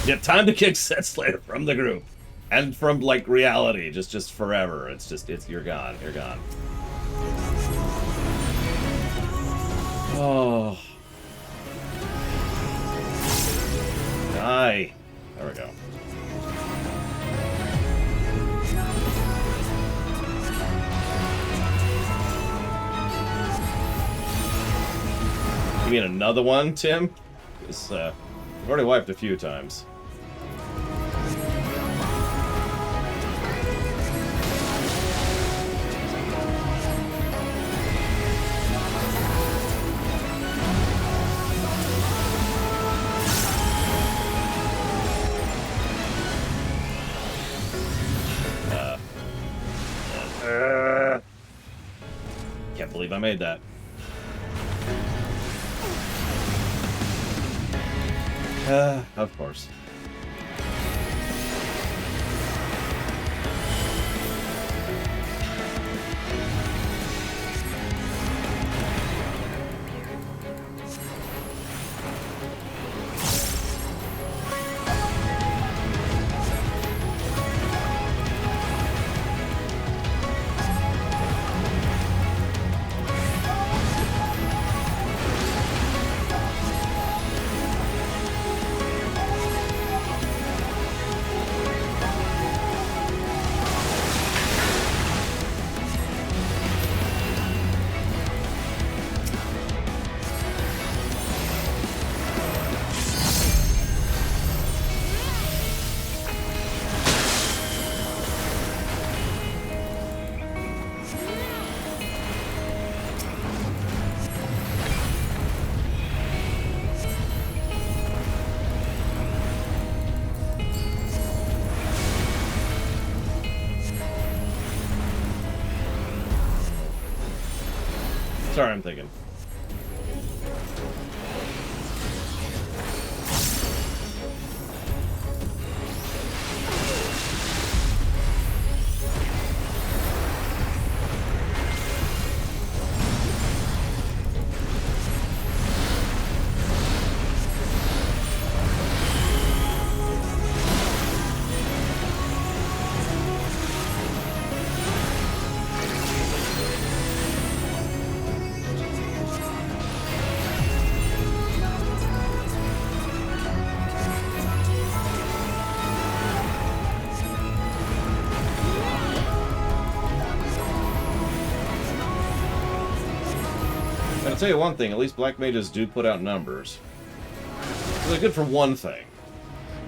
Yeah, time to kick Zedslayer from the group. And from, like, reality, just forever. You're gone. Oh. Die. There we go. You mean another one, Tim? Because, we've already wiped a few times. Can't believe I made that. Of course. Sorry, I'm thinking. I'll tell you one thing, at least black mages do put out numbers. So they're good for one thing.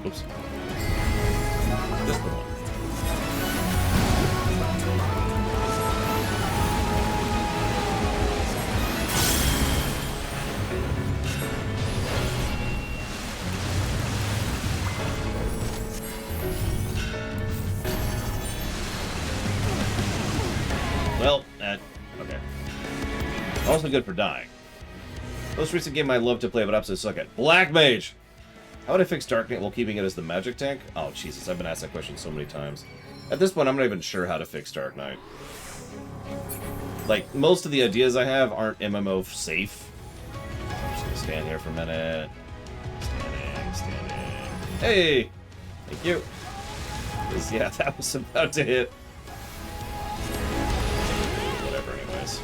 Oops. Just the one. Well, okay. Also good for dying. Most recent game I love to play, but absolutely suck at. Black Mage! How would I fix Dark Knight while keeping it as the magic tank? Oh, Jesus, I've been asked that question so many times. At this point, I'm not even sure how to fix Dark Knight. Like, most of the ideas I have aren't MMO safe. I'm just gonna stand here for a minute. Standing. Hey! Thank you. 'Cause, yeah, that was about to hit. Whatever, anyways.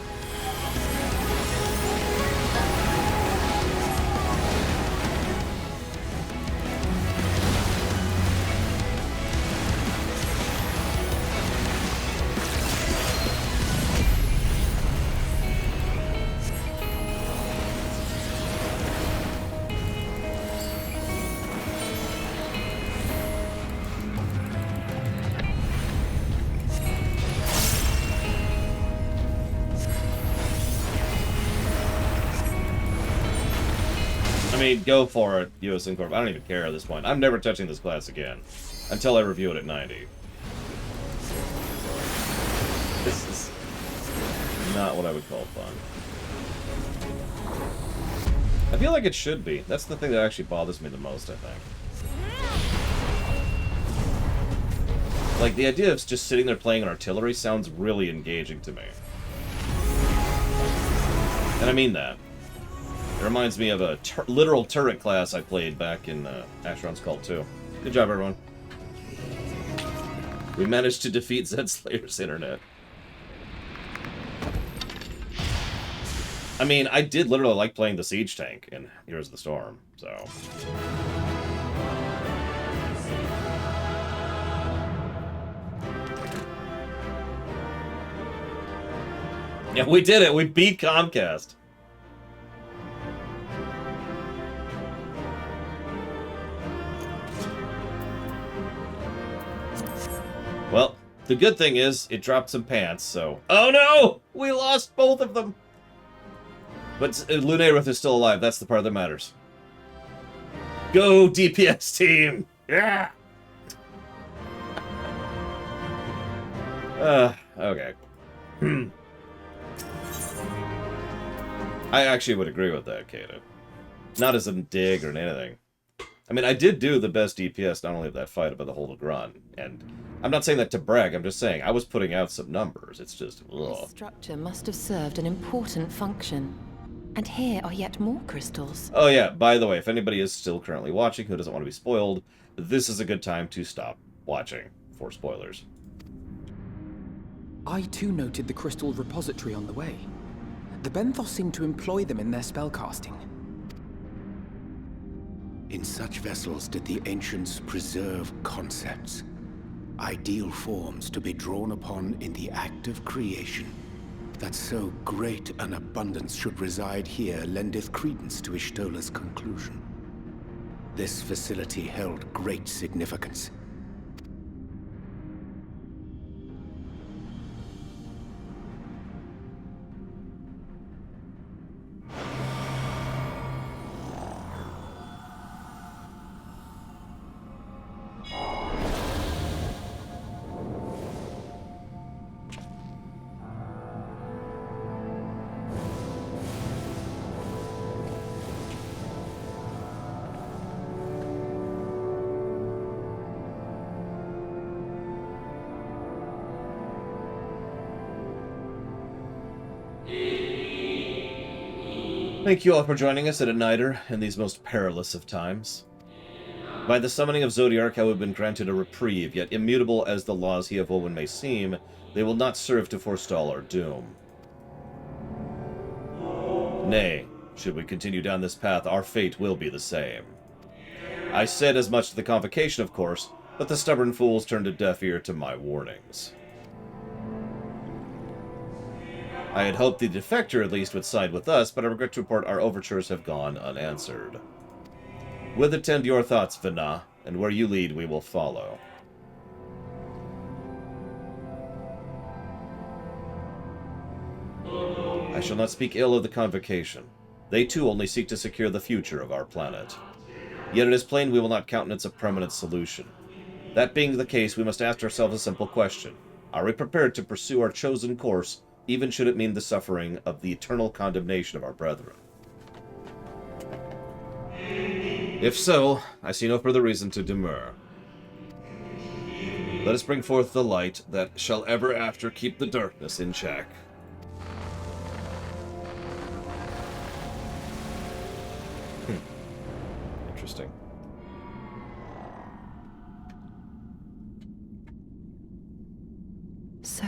I mean, go for it, US Incorp. I don't even care at this point. I'm never touching this class again. Until I review it at 90. This is not what I would call fun. I feel like it should be. That's the thing that actually bothers me the most, I think. Like, the idea of just sitting there playing an artillery sounds really engaging to me. And I mean that. It reminds me of a literal turret class I played back in Asheron's Cult 2. Good job, everyone. We managed to defeat Zed Slayer's internet. I mean, I did literally like playing the siege tank in Heroes of the Storm, so... Yeah, we did it! We beat Comcast! Well, the good thing is, it dropped some pants, so... Oh no! We lost both of them! But Lunareth is still alive, that's the part that matters. Go, DPS team! Yeah! Okay. I actually would agree with that, Kato. Not as a dig or anything. I mean, I did do the best DPS, not only of that fight, but the whole run. And I'm not saying that to brag, I'm just saying I was putting out some numbers. It's just, ugh. This structure must have served an important function. And here are yet more crystals. Oh yeah, by the way, if anybody is still currently watching who doesn't want to be spoiled, this is a good time to stop watching for spoilers. I too noted the crystal repository on the way. The Benthos seem to employ them in their spellcasting. In such vessels did the ancients preserve concepts, ideal forms to be drawn upon in the act of creation. That so great an abundance should reside here lendeth credence to Ishtola's conclusion. This facility held great significance. Thank you all for joining us at a nighter in these most perilous of times. By the summoning of Zodiark, I have been granted a reprieve, yet immutable as the laws he have woven may seem, they will not serve to forestall our doom. Nay, should we continue down this path, our fate will be the same. I said as much to the Convocation, of course, but the stubborn fools turned a deaf ear to my warnings. I had hoped the defector at least would side with us, but I regret to report our overtures have gone unanswered. We'll attend your thoughts, Vina, and where you lead we will follow. I shall not speak ill of the Convocation. They too only seek to secure the future of our planet. Yet it is plain we will not countenance a permanent solution. That being the case, we must ask ourselves a simple question. Are we prepared to pursue our chosen course, even should it mean the suffering of the eternal condemnation of our brethren? If so, I see no further reason to demur. Let us bring forth the light that shall ever after keep the darkness in check. Interesting. So,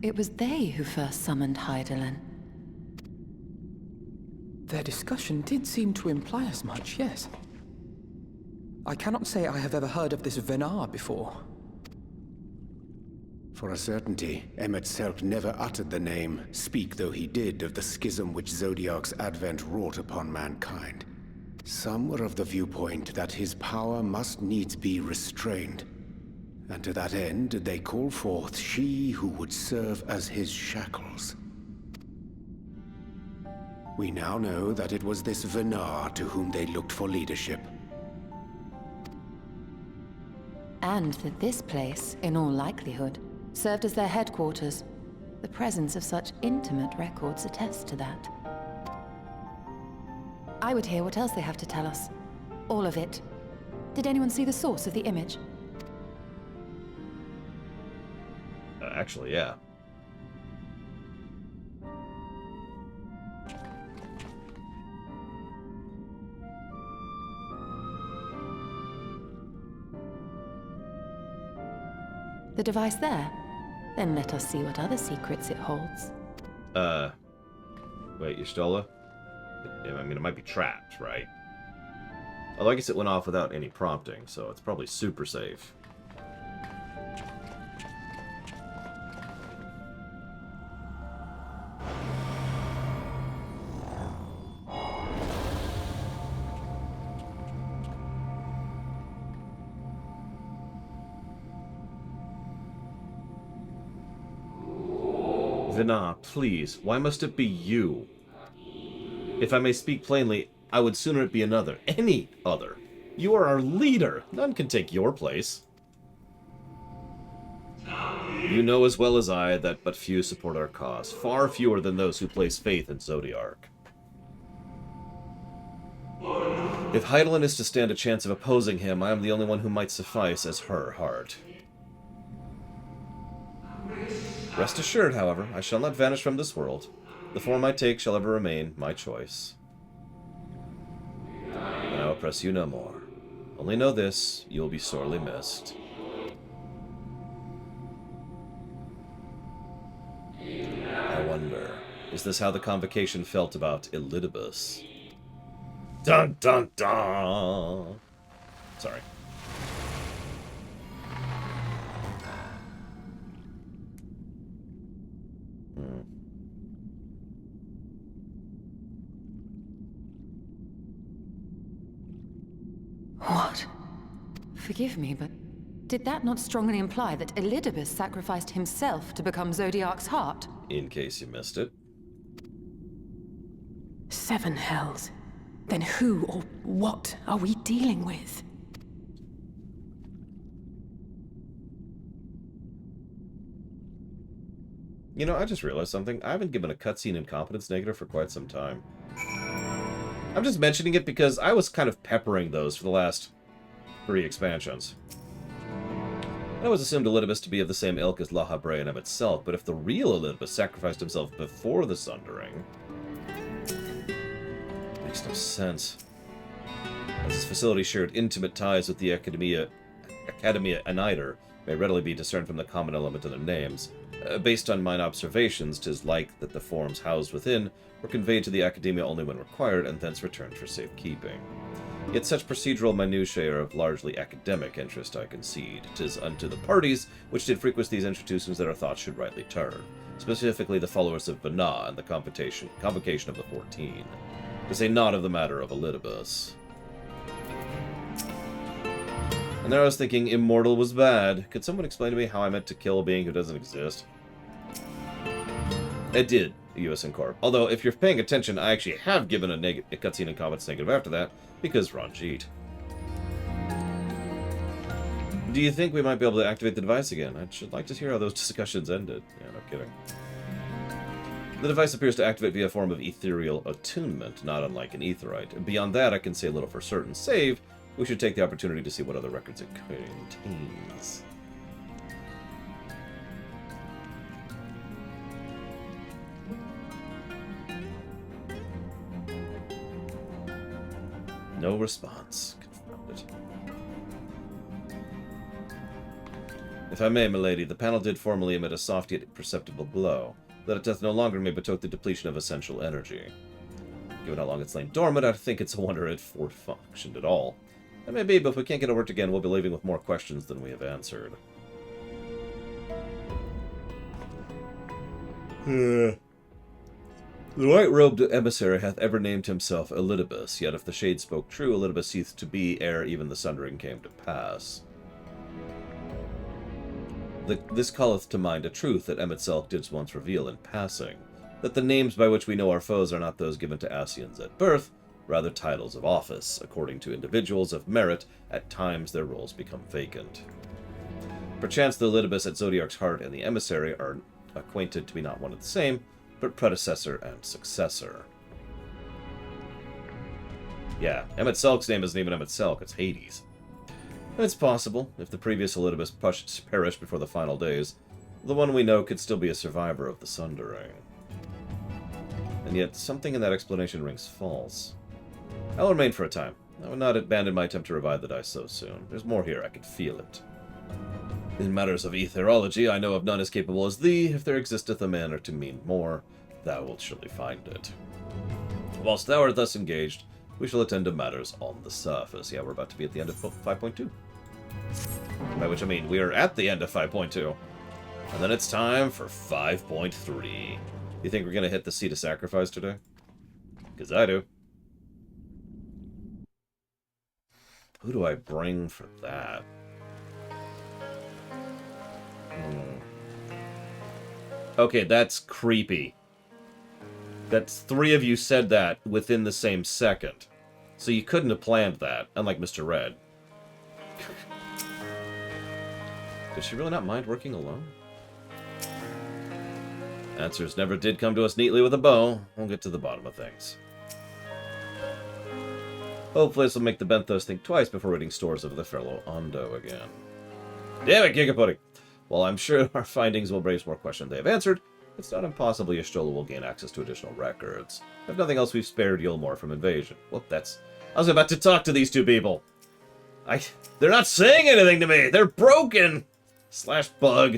it was they who first summoned Hydaelyn. Their discussion did seem to imply as much, yes. I cannot say I have ever heard of this Venar before. For a certainty, Emet-Selch never uttered the name, speak though he did, of the schism which Zodiark's advent wrought upon mankind. Some were of the viewpoint that his power must needs be restrained, and to that end did they call forth she who would serve as his shackles. We now know that it was this Venar to whom they looked for leadership. And that this place, in all likelihood, served as their headquarters. The presence of such intimate records attests to that. I would hear what else they have to tell us. All of it. Did anyone see the source of the image? Actually, yeah. The device there? Then let us see what other secrets it holds. Wait, you stole it? I mean, it might be trapped, right? Although I guess it went off without any prompting, so it's probably super safe. Vina, please, why must it be you? If I may speak plainly, I would sooner it be another. Any other. You are our leader. None can take your place. You know as well as I that but few support our cause. Far fewer than those who place faith in Zodiark. If Hydaelyn is to stand a chance of opposing him, I am the only one who might suffice as her heart. Rest assured, however, I shall not vanish from this world. The form I take shall ever remain my choice. And I will press you no more. Only know this, you will be sorely missed. I wonder, is this how the Convocation felt about Elidibus? Dun dun dun! Sorry. What? Forgive me, but did that not strongly imply that Elidibus sacrificed himself to become Zodiark's heart? In case you missed it. 7 hells. Then who or what are we dealing with? You know, I just realized something. I haven't given a cutscene incompetence negative for quite some time. I'm just mentioning it because I was kind of peppering those for the last 3 expansions. I always assumed Elidibus to be of the same ilk as La Habre and Emet-Selch, but if the real Elidibus sacrificed himself before the Sundering... Makes no sense. As this facility shared intimate ties with the Academia Aniter, may readily be discerned from the common element of their names. Based on mine observations, 'tis like that the forms housed within were conveyed to the Academia only when required, and thence returned for safekeeping. Yet such procedural minutiae are of largely academic interest, I concede. 'Tis unto the parties which did frequent these institutions that our thoughts should rightly turn, specifically the followers of Benthos and the Convocation of the 14, to say naught of the matter of Elidibus. And there I was thinking immortal was bad. Could someone explain to me how I meant to kill a being who doesn't exist? It did, USN Corp. Although, if you're paying attention, I actually have given a cutscene in comments negative after that, because Ranjit. Do you think we might be able to activate the device again? I should like to hear how those discussions ended. Yeah, no kidding. The device appears to activate via a form of ethereal attunement, not unlike an aetherite. Beyond that, I can say little for certain. Save, we should take the opportunity to see what other records it contains. No response. Confounded. If I may, milady, the panel did formerly emit a soft yet perceptible glow. That it doth no longer may betoken the depletion of essential energy. Given how long it's lain dormant, I think it's a wonder it functioned at all. That may be, but if we can't get it worked again, we'll be leaving with more questions than we have answered. The white-robed emissary hath ever named himself Elidibus, yet if the shade spoke true, Elidibus ceased to be ere even the sundering came to pass. This calleth to mind a truth that Emet-Selch did once reveal in passing, that the names by which we know our foes are not those given to Asians at birth, rather titles of office. According to individuals of merit, at times their roles become vacant. Perchance the Elidibus at Zodiark's heart and the emissary are acquainted to be not one and the same, but predecessor and successor. Yeah, Emet-Selch's name isn't even Emet-Selch, it's Hades. It's possible, if the previous Elidibus perished before the final days, the one we know could still be a survivor of the Sundering. And yet, something in that explanation rings false. I'll remain for a time. I would not abandon my attempt to revive the dice so soon. There's more here, I can feel it. In matters of etherology, I know of none as capable as thee. If there existeth a manner to mean more, thou wilt surely find it. Whilst thou art thus engaged, we shall attend to matters on the surface. Yeah, we're about to be at the end of 5.2. By which I mean, we are at the end of 5.2. And then it's time for 5.3. You think we're going to hit the Seat of Sacrifice today? Because I do. Who do I bring for that? Okay, that's creepy. That's 3 of you said that within the same second. So you couldn't have planned that, unlike Mr. Red. Does she really not mind working alone? Answers never did come to us neatly with a bow. We'll get to the bottom of things. Hopefully this will make the Benthos think twice before reading stores of the fellow Ondo again. Damn it, Gigapudding! While I'm sure our findings will raise more questions they have answered, it's not impossible Y'shtola will gain access to additional records. If nothing else, we've spared Yulmore from invasion. Well, that's... I was about to talk to these 2 people. They're not saying anything to me! They're broken! / bug.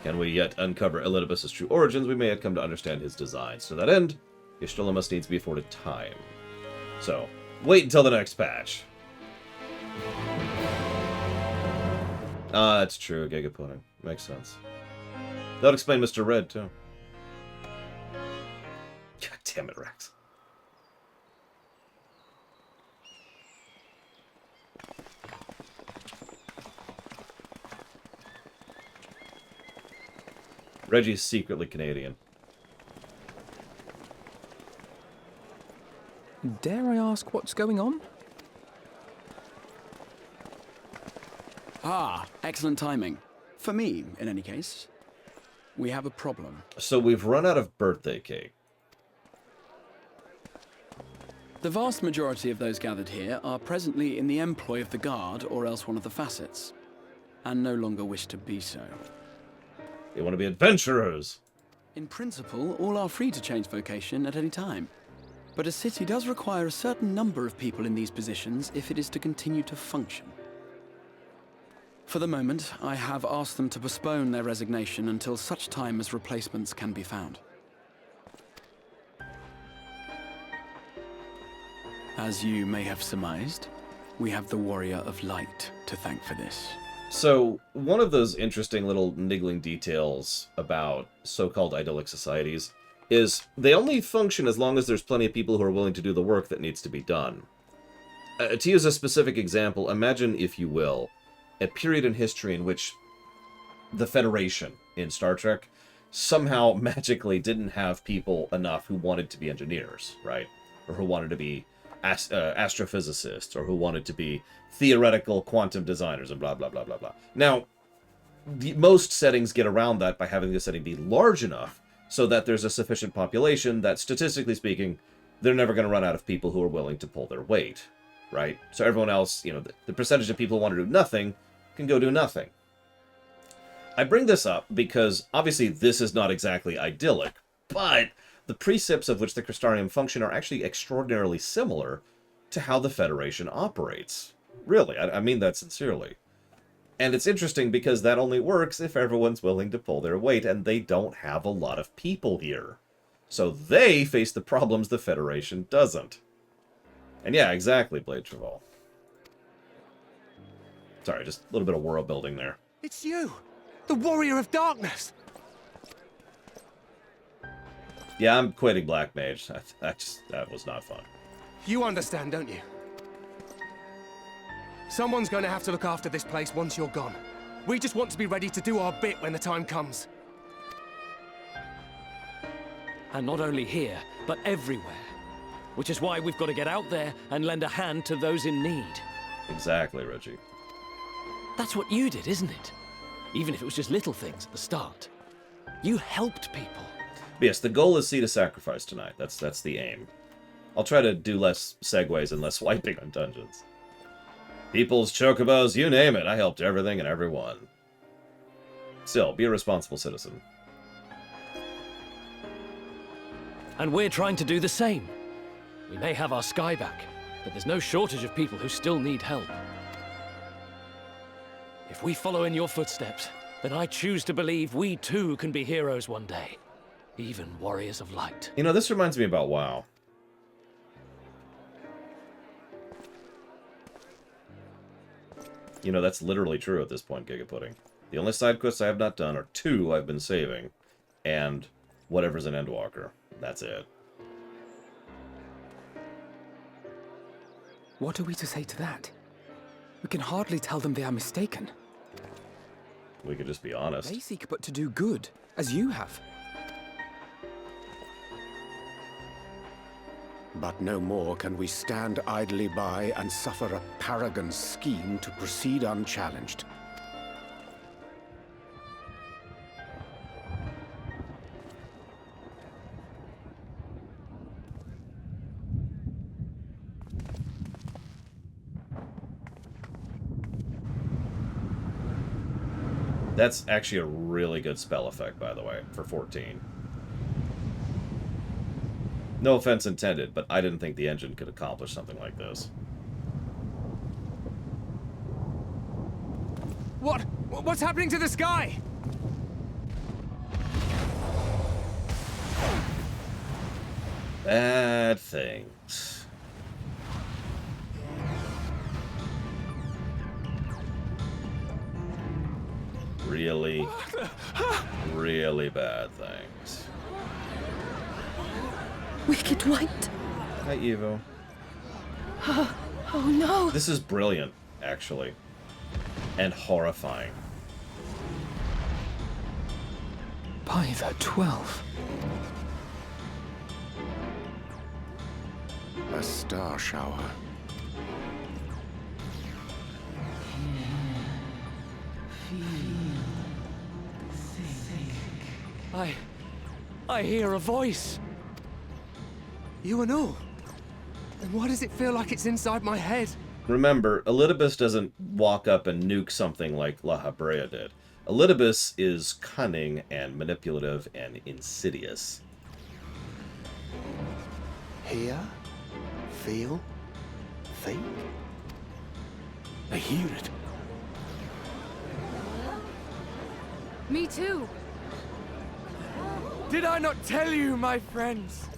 Can we yet uncover Elidibus' true origins, we may yet come to understand his designs. To that end, Y'shtola must needs be afforded time. So, wait until the next patch. Ah, that's true, Gigapudding. Makes sense. That'll explain Mr. Red, too. God damn it, Rex. Reggie's secretly Canadian. Dare I ask what's going on? Ah, excellent timing. For me, in any case. We have a problem. So we've run out of birthday cake. The vast majority of those gathered here are presently in the employ of the Guard or else one of the facets, and no longer wish to be so. They want to be adventurers. In principle, all are free to change vocation at any time. But a city does require a certain number of people in these positions if it is to continue to function. For the moment, I have asked them to postpone their resignation until such time as replacements can be found. As you may have surmised, we have the Warrior of Light to thank for this. So, one of those interesting little niggling details about so-called idyllic societies is they only function as long as there's plenty of people who are willing to do the work that needs to be done. To use a specific example, imagine, if you will, a period in history in which the Federation in Star Trek somehow magically didn't have people enough who wanted to be engineers, right? Or who wanted to be astrophysicists, or who wanted to be theoretical quantum designers, and blah, blah, blah, blah, blah. Now, most settings get around that by having the setting be large enough so that there's a sufficient population that, statistically speaking, they're never going to run out of people who are willing to pull their weight, right? So everyone else, you know, the percentage of people who want to do nothing can go do nothing. I bring this up because, obviously, this is not exactly idyllic, but the precepts of which the Crystarium function are actually extraordinarily similar to how the Federation operates. Really, I mean that sincerely. And it's interesting because that only works if everyone's willing to pull their weight, and they don't have a lot of people here. So they face the problems the Federation doesn't. And yeah, exactly, Blade Travol. Sorry, just a little bit of world building there. It's you! The Warrior of Darkness! Yeah, I'm quitting Black Mage. That was not fun. You understand, don't you? Someone's going to have to look after this place once you're gone. We just want to be ready to do our bit when the time comes. And not only here, but everywhere. Which is why we've got to get out there and lend a hand to those in need. Exactly, Reggie. That's what you did, isn't it? Even if it was just little things at the start. You helped people. But yes, the goal is see to sacrifice tonight. That's the aim. I'll try to do less segues and less swiping on dungeons. People's chocobos, you name it. I helped everything and everyone. Still, be a responsible citizen. And we're trying to do the same. We may have our sky back, but there's no shortage of people who still need help. If we follow in your footsteps, then I choose to believe we too can be heroes one day. Even warriors of light. You know, this reminds me about WoW. You know, that's literally true at this point, Gigapudding. The only side quests I have not done are 2 I've been saving, and whatever's an Endwalker. That's it. What are we to say to that? We can hardly tell them they are mistaken. We could just be honest. They seek but to do good, as you have. But no more can we stand idly by and suffer a paragon's scheme to proceed unchallenged. That's actually a really good spell effect, by the way, for 14. No offense intended, but I didn't think the engine could accomplish something like this. What's happening to the sky? Bad things. Really, really bad things. Wicked White. Hi, Evo. Oh no. This is brilliant, actually. And horrifying. By the 12. A star shower. I hear a voice. You and all? And why does it feel like it's inside my head? Remember, Elidibus doesn't walk up and nuke something like La Habrea did. Elidibus is cunning and manipulative and insidious. Hear, feel, think. I hear it. Me too. Did I not tell you, my friends?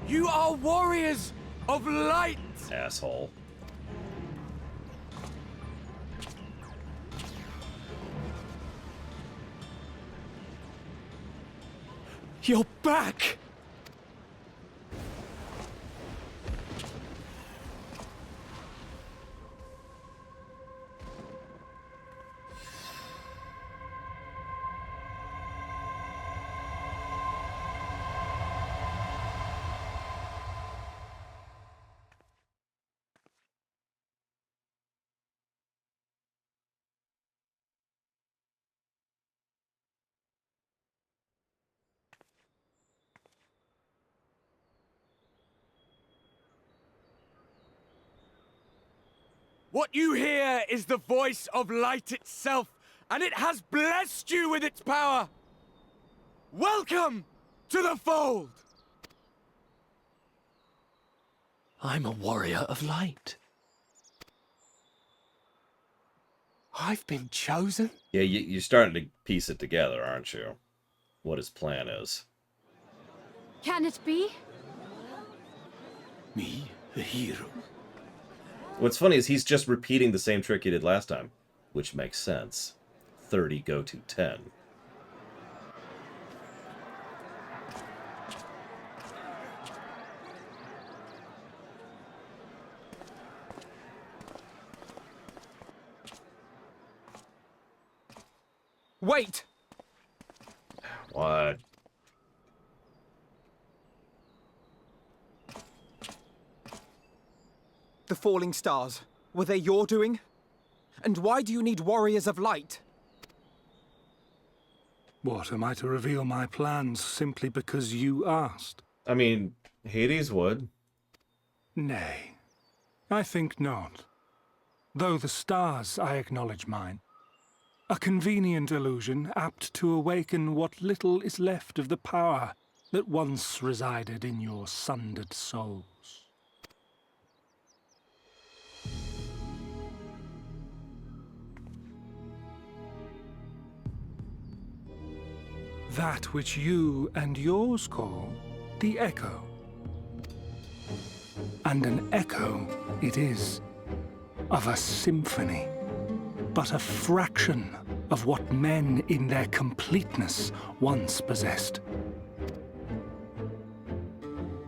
You are warriors of light! Asshole. You're back! What you hear is the voice of light itself, and it has blessed you with its power. Welcome to the fold! I'm a warrior of light. I've been chosen? Yeah, you're starting to piece it together, aren't you? What his plan is. Can it be? Me, a hero? What's funny is he's just repeating the same trick he did last time, which makes sense. 30 go to 10. Wait! What? The falling stars, were they your doing? And why do you need warriors of light? What, am I to reveal my plans simply because you asked? I mean, Hades would. Nay, I think not. Though the stars, I acknowledge mine. A convenient illusion, apt to awaken what little is left of the power that once resided in your sundered souls. That which you and yours call the echo. And an echo it is, of a symphony, but a fraction of what men in their completeness once possessed.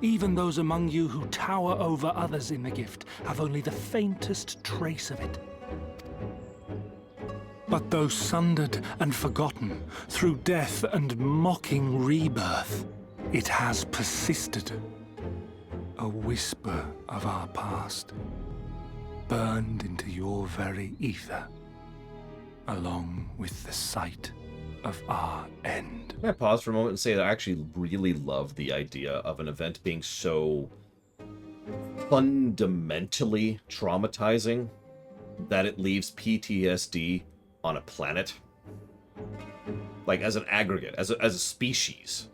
Even those among you who tower over others in the gift have only the faintest trace of it. But though sundered and forgotten through death and mocking rebirth, it has persisted. A whisper of our past, burned into your very ether, along with the sight of our end. Can I pause for a moment and say that I actually really love the idea of an event being so fundamentally traumatizing that it leaves PTSD on a planet? Like, as an aggregate, as a species.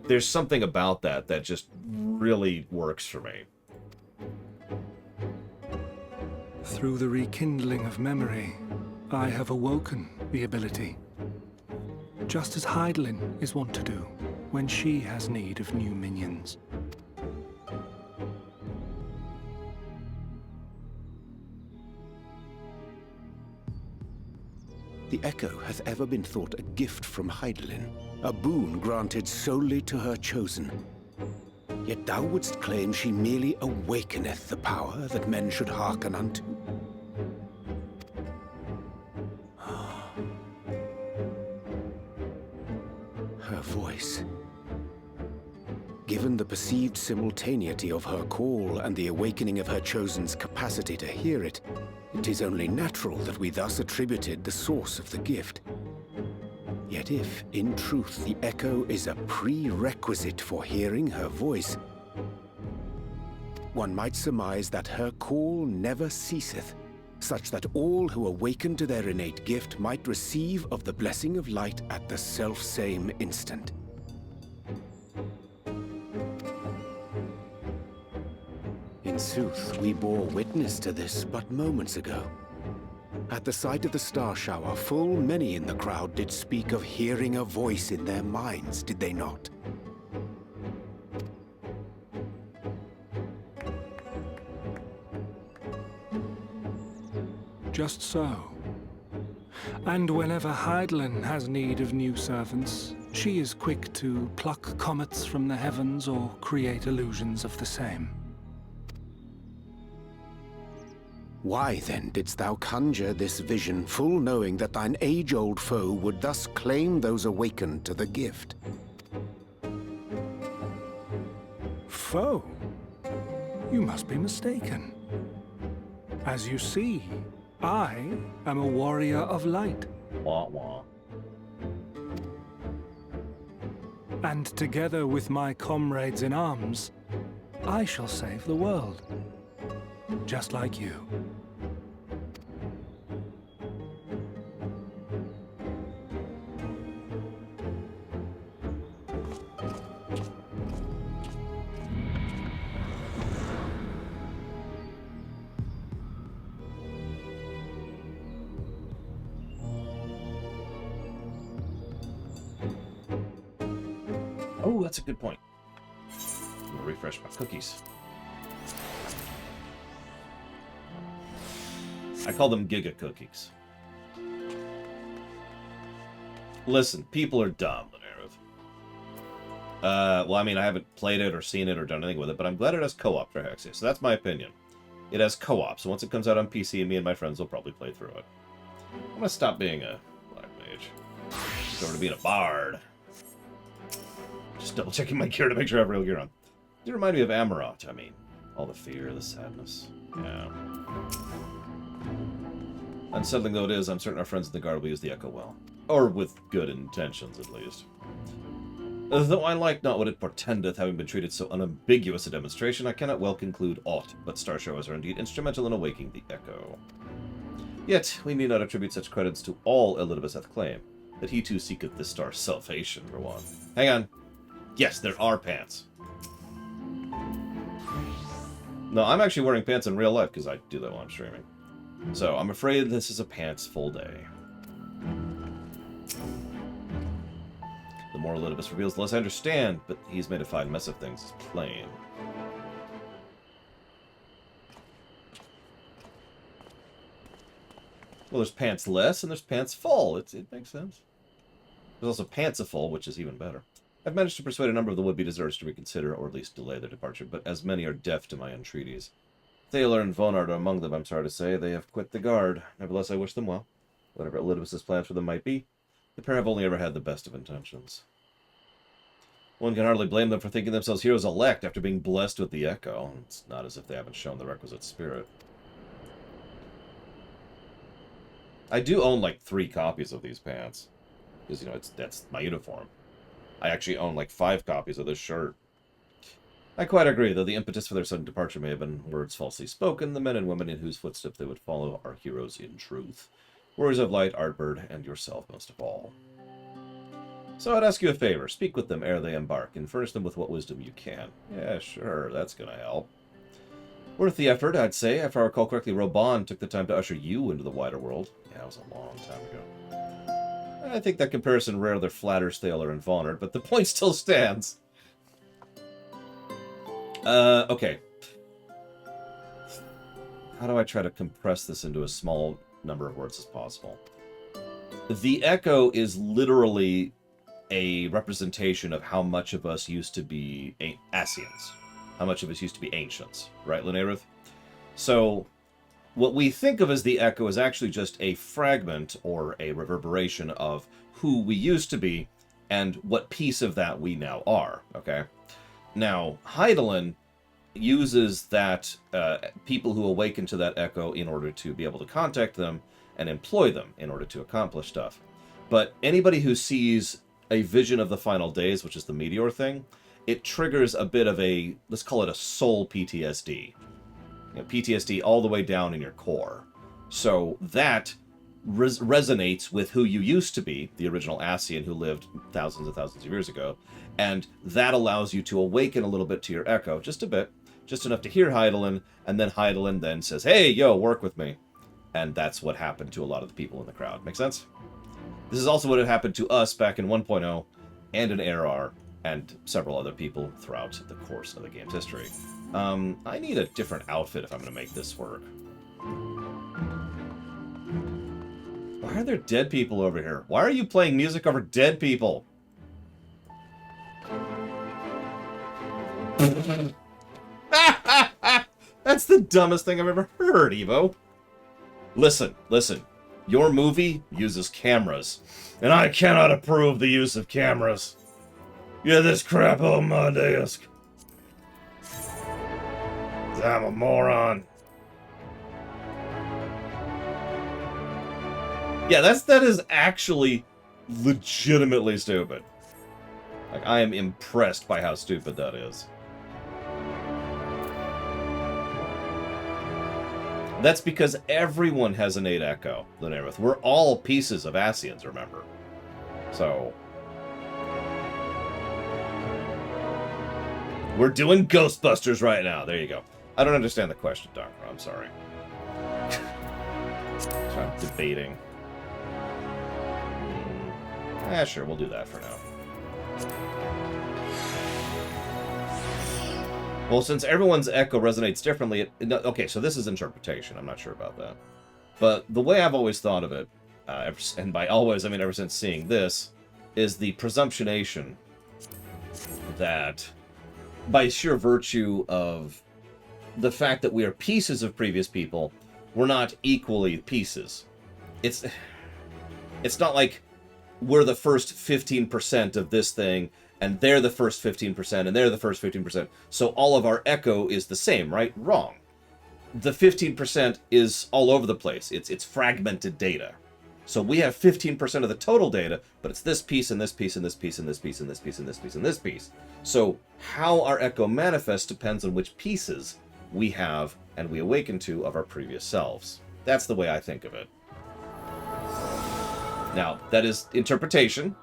There's something about that that just really works for me. Through the rekindling of memory, I have awoken the ability. Just as Heidelin is wont to do when she has need of new minions. The Echo hath ever been thought a gift from Heidelin, a boon granted solely to her chosen. Yet thou wouldst claim she merely awakeneth the power that men should hearken unto. Her voice. Given the perceived simultaneity of her call and the awakening of her chosen's capacity to hear it, it is only natural that we thus attributed the source of the gift. Yet if, in truth, the echo is a prerequisite for hearing her voice, one might surmise that her call never ceaseth, such that all who awaken to their innate gift might receive of the blessing of light at the self-same instant. In sooth, we bore witness to this but moments ago. At the sight of the star shower, full many in the crowd did speak of hearing a voice in their minds, did they not? Just so. And whenever Hydaelyn has need of new servants, she is quick to pluck comets from the heavens or create illusions of the same. Why then didst thou conjure this vision, full knowing that thine age-old foe would thus claim those awakened to the gift? Foe? You must be mistaken. As you see, I am a warrior of light. Wah wah. And together with my comrades in arms, I shall save the world. Just like you. Oh, that's a good point. I'm gonna refresh my cookies. I call them Giga Cookies. Listen, people are dumb, Lanareth. Well, I mean, I haven't played it or seen it or done anything with it, but I'm glad it has co-op for Hexia, so that's my opinion. It has co-op, so once it comes out on PC, me and my friends will probably play through it. I'm gonna stop being a Black Mage. Go over to being a Bard. Just double-checking my gear to make sure I have real gear on. You remind me of Amarot, I mean. All the fear, the sadness. Yeah. Unsettling though it is, I'm certain our friends in the guard will use the echo well. Or with good intentions, at least. Though I like not what it portendeth, having been treated so unambiguous a demonstration, I cannot well conclude aught, but star showers are indeed instrumental in awaking the echo. Yet, we need not attribute such credits to all Elidibus hath claim, that he too seeketh this star's salvation, for one. Hang on. Yes, there are pants. No, I'm actually wearing pants in real life, because I do that while I'm streaming. So, I'm afraid this is a pants full day. The more Elidibus reveals, the less I understand, but he's made a fine mess of things, it's plain. Well, there's pants less, and there's pants full. It makes sense. There's also pantsiful, which is even better. I've managed to persuade a number of the would-be deserters to reconsider, or at least delay their departure, but as many are deaf to my entreaties. Thaler and Vonard are among them, I'm sorry to say. They have quit the guard. Nevertheless, I wish them well. Whatever Elidibus' plans for them might be, the pair have only ever had the best of intentions. One can hardly blame them for thinking themselves heroes elect after being blessed with the echo. It's not as if they haven't shown the requisite spirit. I do own, like, 3 copies of these pants. Because, you know, that's my uniform. I actually own, like, 5 copies of this shirt. I quite agree, though the impetus for their sudden departure may have been words falsely spoken. The men and women in whose footsteps they would follow are heroes in truth. Warriors of Light, Artbird, and yourself most of all. So I'd ask you a favor. Speak with them ere they embark, and furnish them with what wisdom you can. Yeah, sure, that's gonna help. Worth the effort, I'd say. If I recall correctly, Roban took the time to usher you into the wider world. Yeah, that was a long time ago. I think that comparison rarely flatters Thaler and Vonard, but the point still stands. Okay. How do I try to compress this into a small number of words as possible? The Echo is literally a representation of how much of us used to be Asians. How much of us used to be ancients, right, Lanareth? So, what we think of as the Echo is actually just a fragment or a reverberation of who we used to be and what piece of that we now are, okay? Now, Hydaelyn uses that people who awaken to that echo in order to be able to contact them and employ them in order to accomplish stuff. But anybody who sees a vision of the final days, which is the meteor thing, it triggers a bit of a, let's call it a soul PTSD. You know, PTSD all the way down in your core. So that resonates with who you used to be, the original Ascian who lived thousands and thousands of years ago, and that allows you to awaken a little bit to your echo, just a bit, just enough to hear Hydaelyn, and then Hydaelyn then says, hey, yo, work with me. And that's what happened to a lot of the people in the crowd. Make sense? This is also what had happened to us back in 1.0 and in ARR and several other people throughout the course of the game's history. I need a different outfit if I'm going to make this work. Why are there dead people over here? Why are you playing music over dead people? That's the dumbest thing I've ever heard, Evo. Listen, listen. Your movie uses cameras, and I cannot approve the use of cameras. Yeah, this crap on my desk. I'm a moron. Yeah, that is actually legitimately stupid. Like, I am impressed by how stupid that is. That's because everyone has innate echo, Lunareth. We're all pieces of Ascians, remember? So... we're doing Ghostbusters right now. There you go. I don't understand the question, Doctor. I'm sorry. So I'm debating. Sure, we'll do that for now. Well, since everyone's echo resonates differently... okay, so this is interpretation. I'm not sure about that. But the way I've always thought of it, and by always, I mean ever since seeing this, is the presumptionation that by sheer virtue of the fact that we are pieces of previous people, we're not equally pieces. It's not like we're the first 15% of this thing, and they're the first 15%, and they're the first 15%. So all of our echo is the same, right? Wrong. The 15% is all over the place. It's fragmented data. So we have 15% of the total data, but it's this piece, and this piece, and this piece, and this piece, and this piece, and this piece, and this piece. So how our echo manifests depends on which pieces we have and we awaken to of our previous selves. That's the way I think of it. Now, that is interpretation.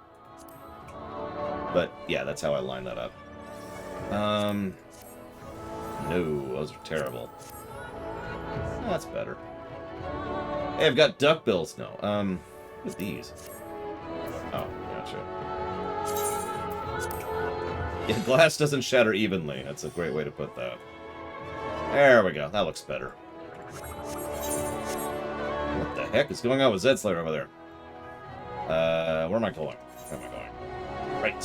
But, yeah, that's how I line that up. No, those are terrible. That's better. Hey, I've got duckbills. No, what's these? Oh, gotcha. Yeah, glass doesn't shatter evenly. That's a great way to put that. There we go. That looks better. What the heck is going on with Zed Slayer over there? Where am I going? Where am I going? Right.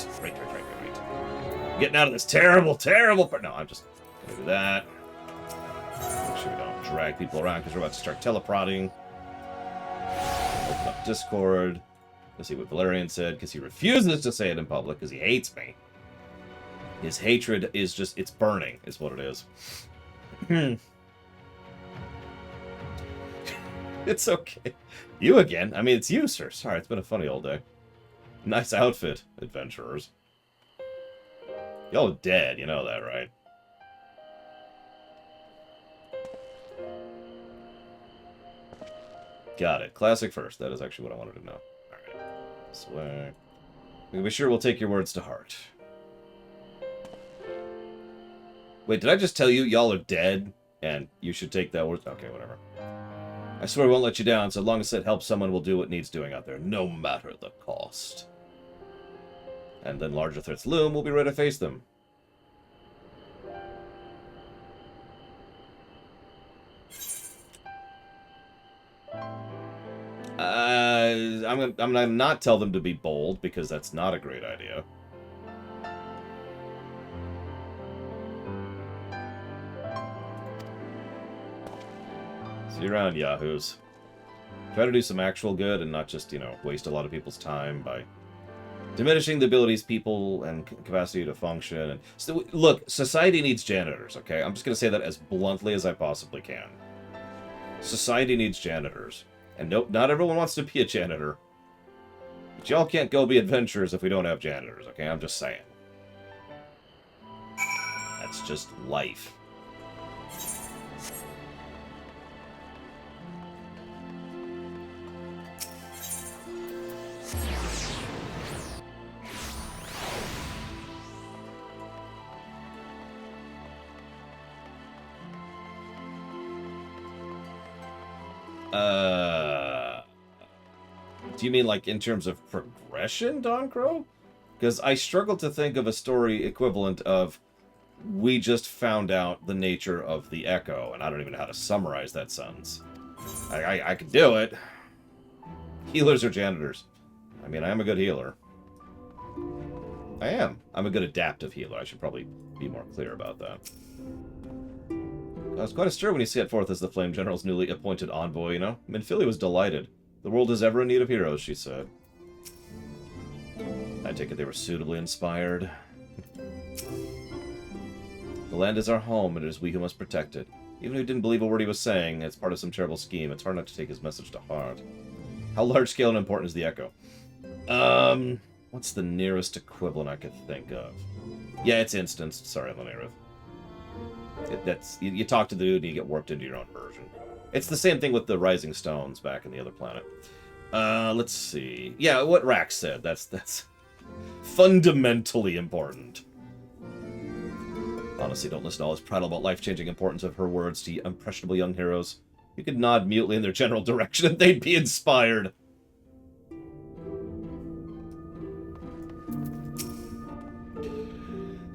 Getting out of this terrible part. No, I'm just gonna do that. Make sure we don't drag people around because we're about to start teleprodding. Open up Discord. Let's see what Valerian said, because he refuses to say it in public because he hates me. His hatred is just, it's burning, is what it is. It's okay. You again? I mean, it's you, sir. Sorry, it's been a funny old day. Nice outfit, adventurers. Y'all dead, you know that, right? Got it. Classic first. That is actually what I wanted to know. Alright. This way. We can be sure we'll take your words to heart. Wait, did I just tell you y'all are dead? And you should take that word? Okay, whatever. I swear I won't let you down, so long as it helps someone will do what needs doing out there, no matter the cost. And then larger threats loom, we'll be ready to face them. I'm gonna not tell them to be bold, because that's not a great idea. See you around, yahoos. Try to do some actual good and not just, you know, waste a lot of people's time by diminishing the abilities people and capacity to function. And so, look, society needs janitors, okay? I'm just going to say that as bluntly as I possibly can. Society needs janitors. And nope, not everyone wants to be a janitor. But y'all can't go be adventurers if we don't have janitors, okay? I'm just saying. That's just life. Do you mean like in terms of progression, Don Crow? Because I struggle to think of a story equivalent of we just found out the nature of the Echo, and I don't even know how to summarize that sentence. I can do it. Healers or janitors? I mean, I am a good healer. I am. I'm a good adaptive healer. I should probably be more clear about that. I was quite a stir when he set forth as the Flame General's newly appointed envoy, you know? Minfilia was delighted. The world is ever in need of heroes, she said. I take it they were suitably inspired. The land is our home, and it is we who must protect it. Even if he didn't believe a word he was saying, it's part of some terrible scheme. It's hard not to take his message to heart. How large-scale and important is the Echo? What's the nearest equivalent I could think of? Yeah, it's instanced. Sorry, Lenareth. You talk to the dude and you get warped into your own version. It's the same thing with the Rising Stones back in the other planet. Let's see. Yeah, what Rax said. That's fundamentally important. Honestly, don't listen to all his prattle about life-changing importance of her words to impressionable young heroes. You could nod mutely in their general direction and they'd be inspired.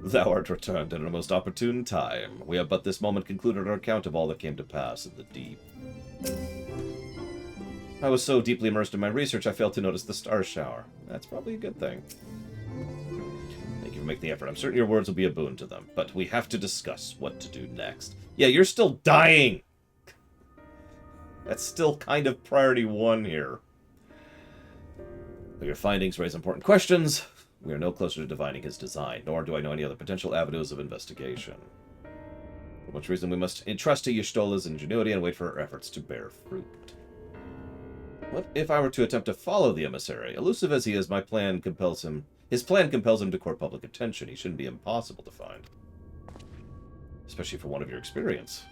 Thou art returned at a most opportune time. We have but this moment concluded our account of all that came to pass in the deep. I was so deeply immersed in my research, I failed to notice the star shower. That's probably a good thing. Thank you for making the effort. I'm certain your words will be a boon to them, but we have to discuss what to do next. Yeah, you're still dying! That's still kind of priority 1 here. But your findings raise important questions. We are no closer to divining his design, nor do I know any other potential avenues of investigation. For which reason we must entrust to Y'shtola's ingenuity and wait for her efforts to bear fruit. What if I were to attempt to follow the emissary? Elusive as he is, his plan compels him to court public attention. He shouldn't be impossible to find. Especially for one of your experience.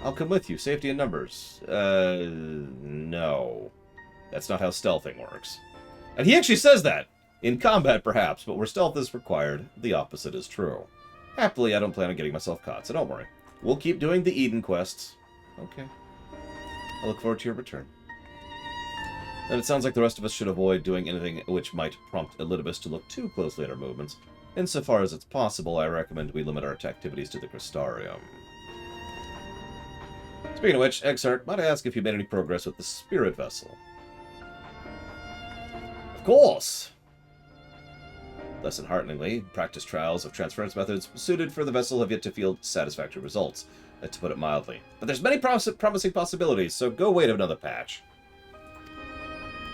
I'll come with you. Safety in numbers. No. That's not how stealthing works. And he actually says that! In combat, perhaps, but where stealth is required, the opposite is true. Happily, I don't plan on getting myself caught, so don't worry. We'll keep doing the Eden quests. Okay. I look forward to your return. And it sounds like the rest of us should avoid doing anything which might prompt Elidibus to look too closely at our movements. Insofar as it's possible, I recommend we limit our activities to the Crystarium. Speaking of which, Exarch, might I ask if you made any progress with the Spirit Vessel? Of course! Less enhearteningly, practice trials of transference methods suited for the vessel have yet to yield satisfactory results, to put it mildly. But there's many promising possibilities, so go wait another patch.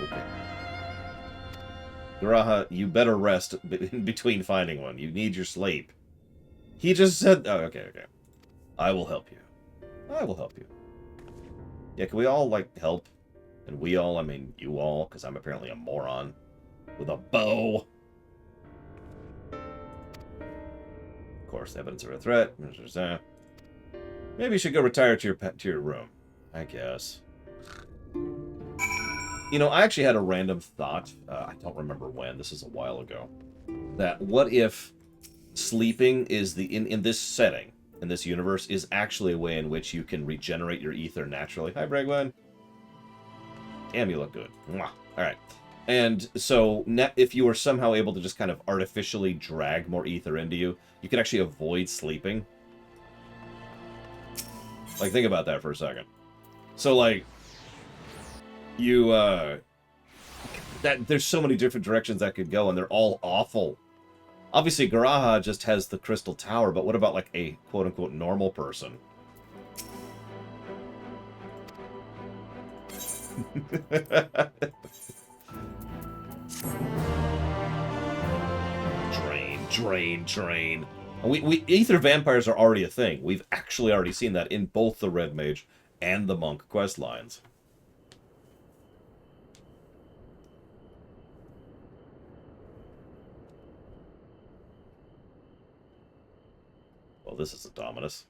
Okay. Garaha, you better rest in between finding one. You need your sleep. He just said... Oh, okay. I will help you. I will help you. Yeah, can we all, like, help? And we all, I mean you all, because I'm apparently a moron. With a bow. Of course, evidence of a threat. Maybe you should go retire to your room. I guess. You know, I actually had a random thought. I don't remember when. This is a while ago. That what if sleeping is in this setting, in this universe, is actually a way in which you can regenerate your ether naturally. Hi, Bregwin. Damn, you look good. Mwah. All right. And so, if you were somehow able to just kind of artificially drag more ether into you, you could actually avoid sleeping. Like, think about that for a second. So, like, there's so many different directions that could go, and they're all awful. Obviously, Garaha just has the Crystal Tower, but what about, like, a quote-unquote normal person? Drain. Ether vampires are already a thing. We've actually already seen that in both the Red Mage and the Monk quest lines. Well, this isn't ominous.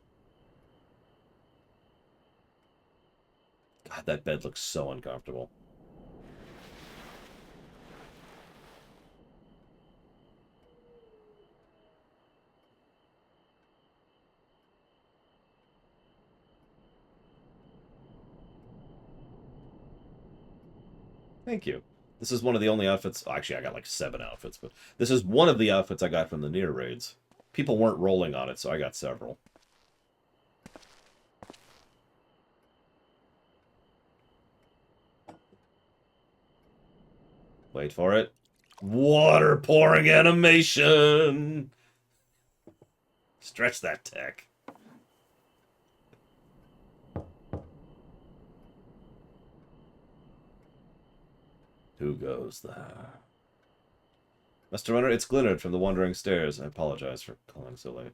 God, that bed looks so uncomfortable. Thank you. This is one of the only outfits... Actually, I got like 7 outfits, but this is one of the outfits I got from the near raids. People weren't rolling on it, so I got several. Wait for it. Water pouring animation! Stretch that tech. Who goes there? Mr. Runner, it's Glennard from the Wandering Stairs. I apologize for calling so late.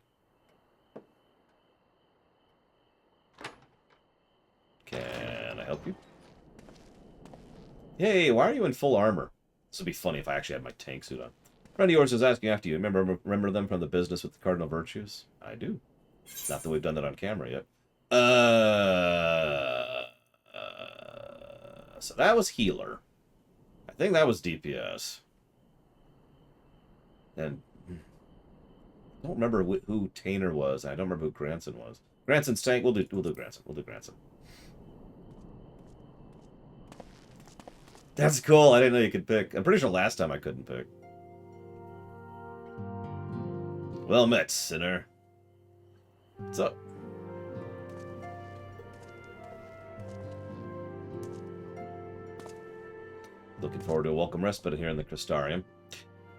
Can I help you? Hey, why are you in full armor? This would be funny if I actually had my tank suit on. A friend of yours is asking after you. Remember them from the business with the cardinal virtues? I do. Not that we've done that on camera yet. So that was healer. I think that was DPS. And I don't remember who Tainer was. I don't remember who Granson was. Granson's tank. We'll do Granson. We'll do Granson. That's cool. I didn't know you could pick. I'm pretty sure last time I couldn't pick. Well met, sinner. What's up? Looking forward to a welcome respite here in the Crystarium.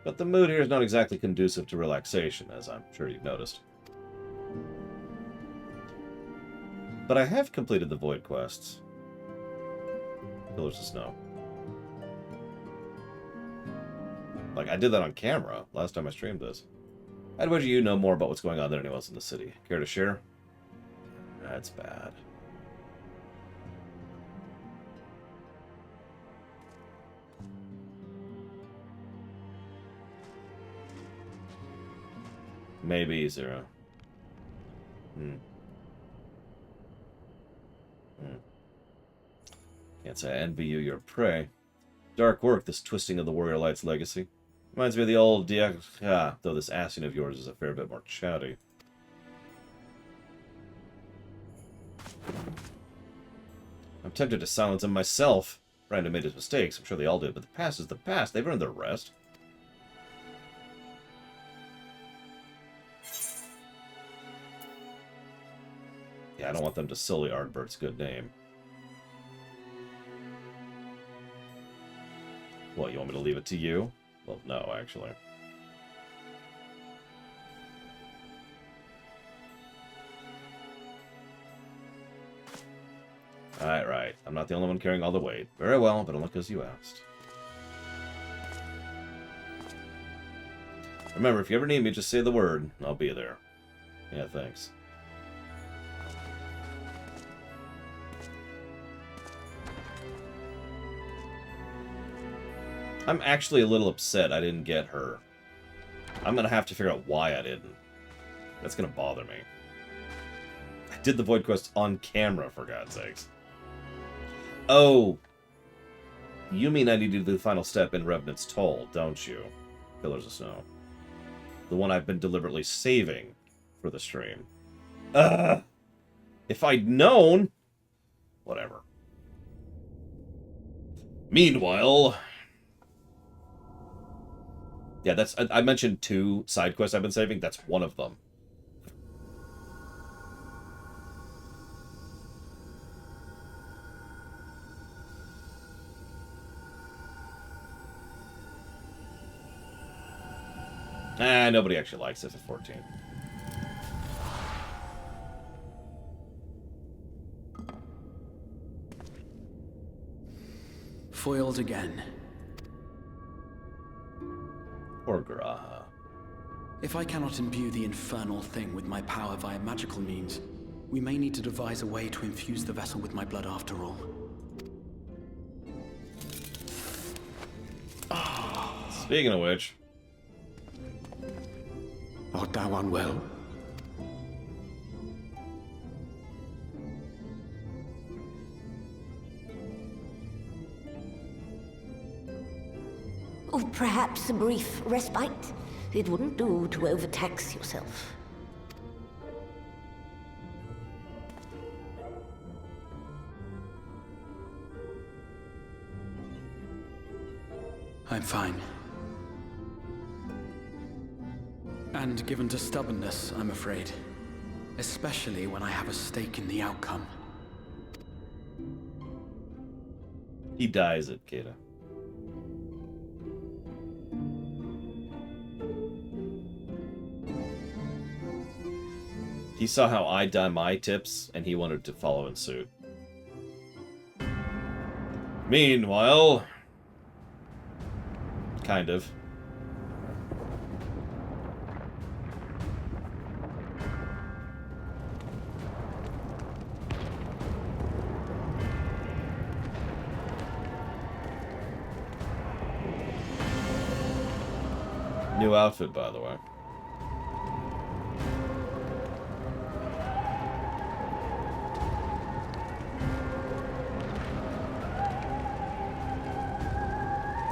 But the mood here is not exactly conducive to relaxation, as I'm sure you've noticed. But I have completed the Void quests. Pillars of Snow. Like, I did that on camera last time I streamed this. I'd wager you know more about what's going on than anyone else in the city. Care to share? That's bad. Maybe, Zero. Can't say I envy you your prey. Dark work, this twisting of the Warrior Light's legacy. Reminds me of the old Diak, though this Ascian of yours is a fair bit more chatty. I'm tempted to silence him myself. Brandon made his mistakes, I'm sure they all did, but the past is the past. They've earned their rest. Yeah, I don't want them to sully Ardbert's good name. What, you want me to leave it to you? Well, no, actually. Right. I'm not the only one carrying all the weight. Very well, but only because you asked. Remember, if you ever need me, just say the word, and I'll be there. Yeah, thanks. I'm actually a little upset I didn't get her. I'm gonna have to figure out why I didn't. That's gonna bother me. I did the Void Quest on camera, for God's sakes. Oh! You mean I need to do the final step in Revenant's Toll, don't you? Pillars of Snow. The one I've been deliberately saving for the stream. If I'd known... Whatever. Meanwhile... Yeah, that's... I mentioned 2 side quests I've been saving. That's one of them. Nobody actually likes this at 14. Foiled again. Poor Graha. If I cannot imbue the infernal thing with my power via magical means, we may need to devise a way to infuse the vessel with my blood after all. Speaking of which... Art thou unwell? Or perhaps a brief respite? It wouldn't do to overtax yourself. I'm fine. And given to stubbornness, I'm afraid. Especially when I have a stake in the outcome. He dies at Kata. He saw how I dye my tips, and he wanted to follow in suit. Meanwhile... Kind of. New outfit, by the way.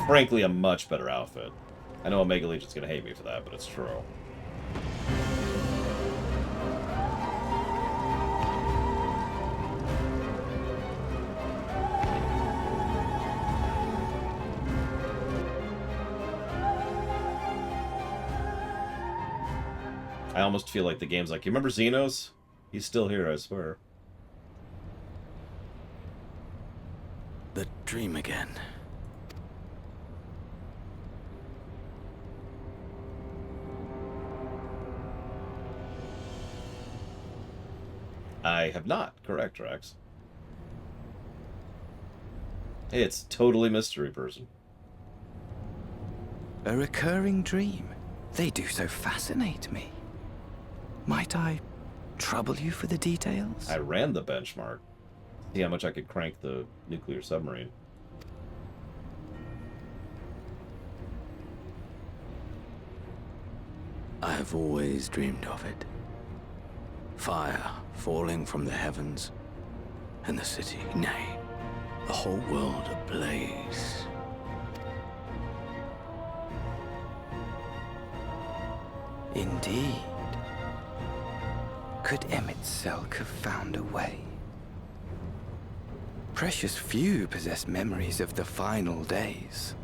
Frankly, a much better outfit. I know Omega Legion's gonna hate me for that, but it's true. I almost feel like the game's like, you remember Xenos? He's still here, I swear. The dream again. I have not. Correct, Rex. Hey, it's totally mystery person. A recurring dream. They do so fascinate me. Might I trouble you for the details? I ran the benchmark. See how much I could crank the nuclear submarine. I have always dreamed of it. Fire falling from the heavens, and the city, nay, the whole world ablaze. Indeed. Could Emitselk have found a way? Precious few possess memories of the final days.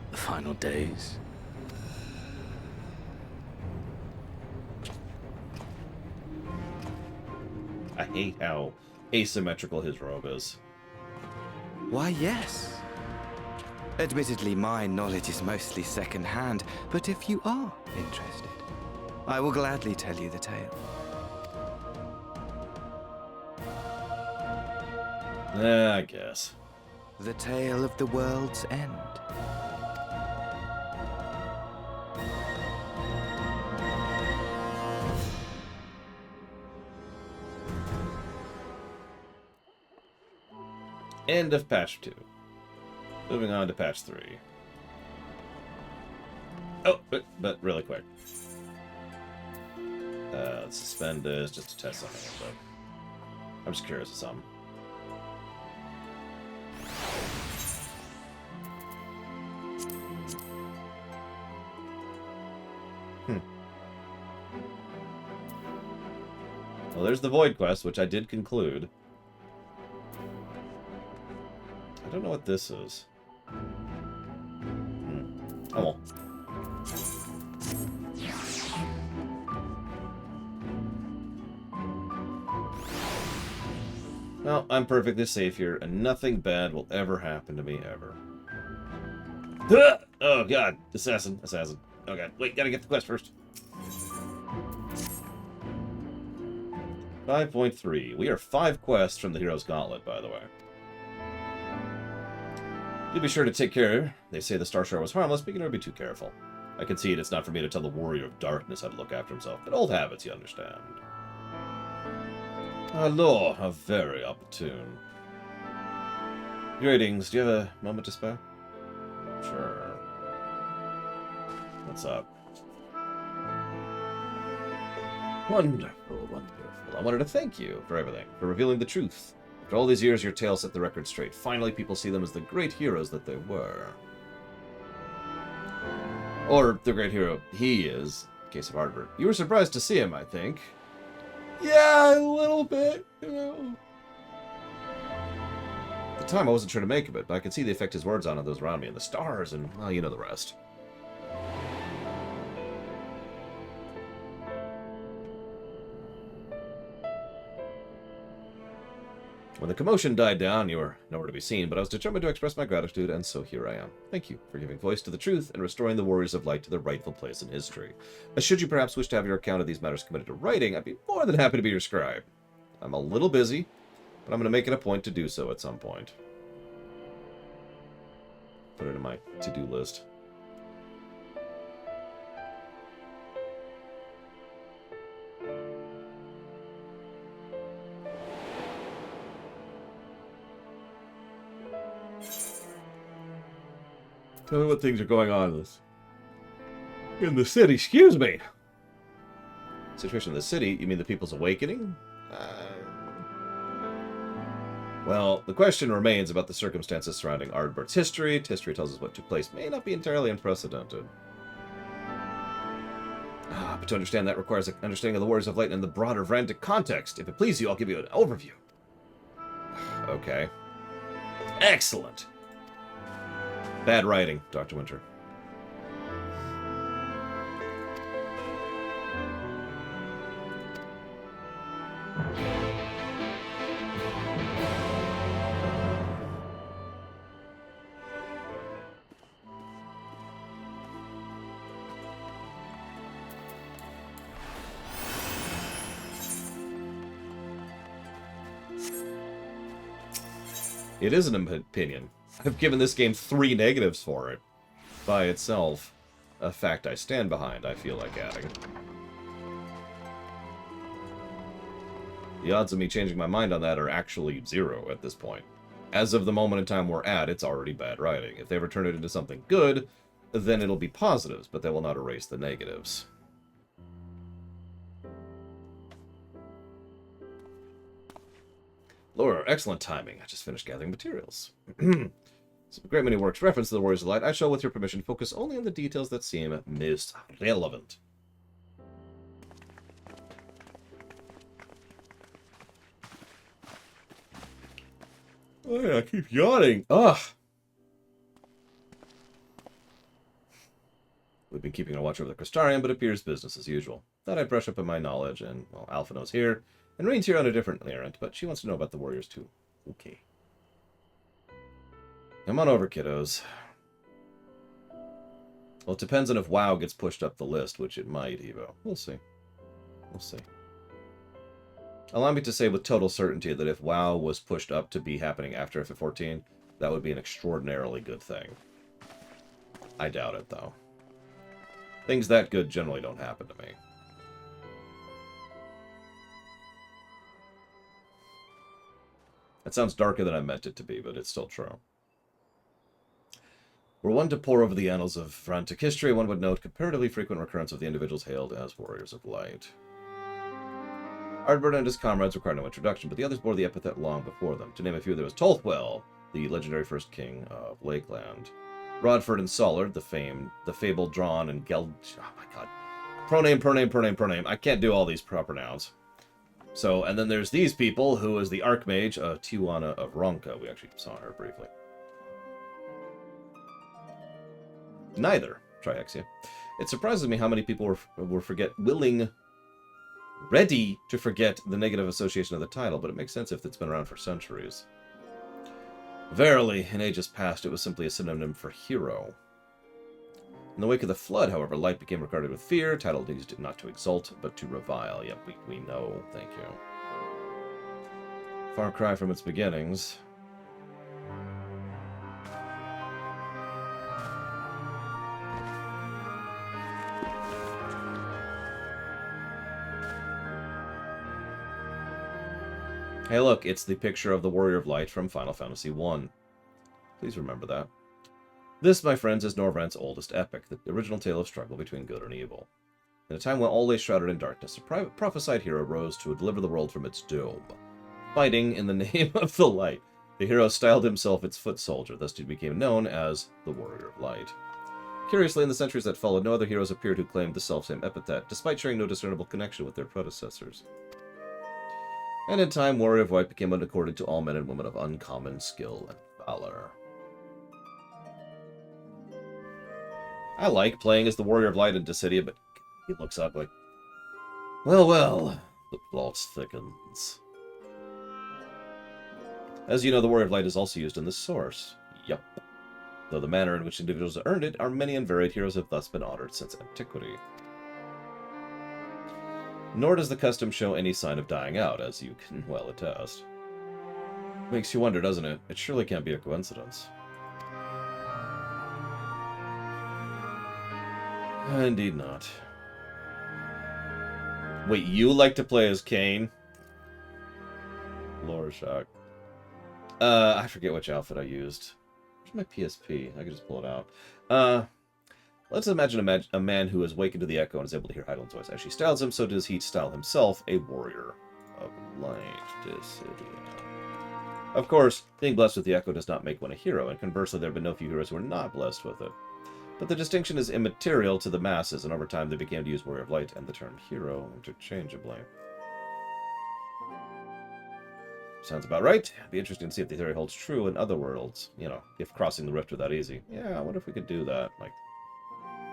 The final days? I hate how asymmetrical his robe is. Why, yes. Admittedly, my knowledge is mostly second-hand, but if you are interested, I will gladly tell you the tale. I guess. The tale of the world's end. End of patch 2. Moving on to patch 3. Oh, but really quick. Let's suspend this just to test something real quick. I'm just curious of something. Well, there's the Void Quest, which I did conclude. I don't know what this is. Oh well. Well, I'm perfectly safe here, and nothing bad will ever happen to me, ever. Oh god, assassin. Oh god, wait, gotta get the quest first. 5.3. We are 5 quests from the Hero's Gauntlet, by the way. Do be sure to take care. They say the Star Shard was harmless, but you can never be too careful. I concede it's not for me to tell the Warrior of Darkness how to look after himself, but old habits, you understand. Hello, how very opportune. Greetings, do you have a moment to spare? Sure. What's up? Wonderful, wonderful. I wanted to thank you for everything, for revealing the truth. After all these years, your tale set the record straight. Finally, people see them as the great heroes that they were. Or the great hero he is, in case of Ardbert. You were surprised to see him, I think. Yeah, a little bit, you know. At the time, I wasn't sure to make of it, but I could see the effect his words on those around me, and the stars, and, well, you know the rest. When the commotion died down, you were nowhere to be seen, but I was determined to express my gratitude, and so here I am. Thank you for giving voice to the truth and restoring the Warriors of Light to their rightful place in history. Should you perhaps wish to have your account of these matters committed to writing, I'd be more than happy to be your scribe. I'm a little busy, but I'm going to make it a point to do so at some point. Put it in my to-do list. Tell me what things are going on in the city. Excuse me. Situation in the city? You mean the People's Awakening? Well, the question remains about the circumstances surrounding Ardbert's history. History tells us what took place may not be entirely unprecedented. But to understand that requires an understanding of the Warriors of Light in the broader Varantic context. If it pleases you, I'll give you an overview. Okay. Excellent. Bad writing, Dr. Winter. It is an opinion. I've given this game 3 negatives for it. By itself. A fact I stand behind, I feel like adding. The odds of me changing my mind on that are actually 0 at this point. As of the moment in time we're at, it's already bad writing. If they ever turn it into something good, then it'll be positives, but they will not erase the negatives. Laura, excellent timing. I just finished gathering materials. So a great many works reference to the Warriors of Light. I shall, with your permission, focus only on the details that seem most relevant. Oh yeah, I keep yawning. Ugh. We've been keeping a watch over the Crystarium, but it appears business as usual. Thought I'd brush up on my knowledge, and, well, Alphino's here. And Rain's here on a different errand, but she wants to know about the Warriors too. Okay. Come on over, kiddos. Well, it depends on if WoW gets pushed up the list, which it might, Evo. We'll see. We'll see. Allow me to say with total certainty that if WoW was pushed up to be happening after FF14, that would be an extraordinarily good thing. I doubt it, though. Things that good generally don't happen to me. That sounds darker than I meant it to be, but it's still true. Were one to pore over the annals of Varantic history, one would note comparatively frequent recurrence of the individuals hailed as Warriors of Light. Ardbert and his comrades required no introduction, but the others bore the epithet long before them. To name a few, there was Tolthwell, the legendary first king of Lakeland. Rodford and Sollard, the fabled Drawn and Geld... Oh my god. Proname. I can't do all these proper nouns. So, and then there's these people, who is the Archmage, Tijuana of Ronka. We actually saw her briefly. Neither, Triexia. It surprises me how many people were ready to forget the negative association of the title, but it makes sense if it's been around for centuries. Verily, in ages past, it was simply a synonym for hero. In the wake of the Flood, however, light became regarded with fear, title used not to exalt, but to revile. Yep, we know, thank you. Far cry from its beginnings. Hey look, it's the picture of the Warrior of Light from Final Fantasy I. Please remember that. This, my friends, is Norvrant's oldest epic, the original tale of struggle between good and evil. In a time when all lay shrouded in darkness, a prophesied hero rose to deliver the world from its doom. Fighting in the name of the light, the hero styled himself its foot soldier, thus he became known as the Warrior of Light. Curiously, in the centuries that followed, no other heroes appeared who claimed the selfsame epithet, despite sharing no discernible connection with their predecessors. And in time, Warrior of White became according to all men and women of uncommon skill and valor. I like playing as the Warrior of Light in Dissidia, but he looks ugly. Well, well, the plot thickens. As you know, the Warrior of Light is also used in the source. Yup. Though the manner in which individuals have earned it are many and varied, heroes have thus been honored since antiquity. Nor does the custom show any sign of dying out, as you can well attest. Makes you wonder, doesn't it? It surely can't be a coincidence. Indeed not. Wait, you like to play as Kane? Lore shock. I forget which outfit I used. Where's my PSP? I can just pull it out. Let's imagine a man who has wakened to the echo and is able to hear Heidel's voice. As she styles him, so does he style himself a warrior of light. Of course, being blessed with the echo does not make one a hero, and conversely, there have been no few heroes who are not blessed with it. But the distinction is immaterial to the masses, and over time they began to use Warrior of Light and the term hero interchangeably. Sounds about right. It'd be interesting to see if the theory holds true in other worlds. You know, if crossing the rift were that easy. Yeah, I wonder if we could do that, like,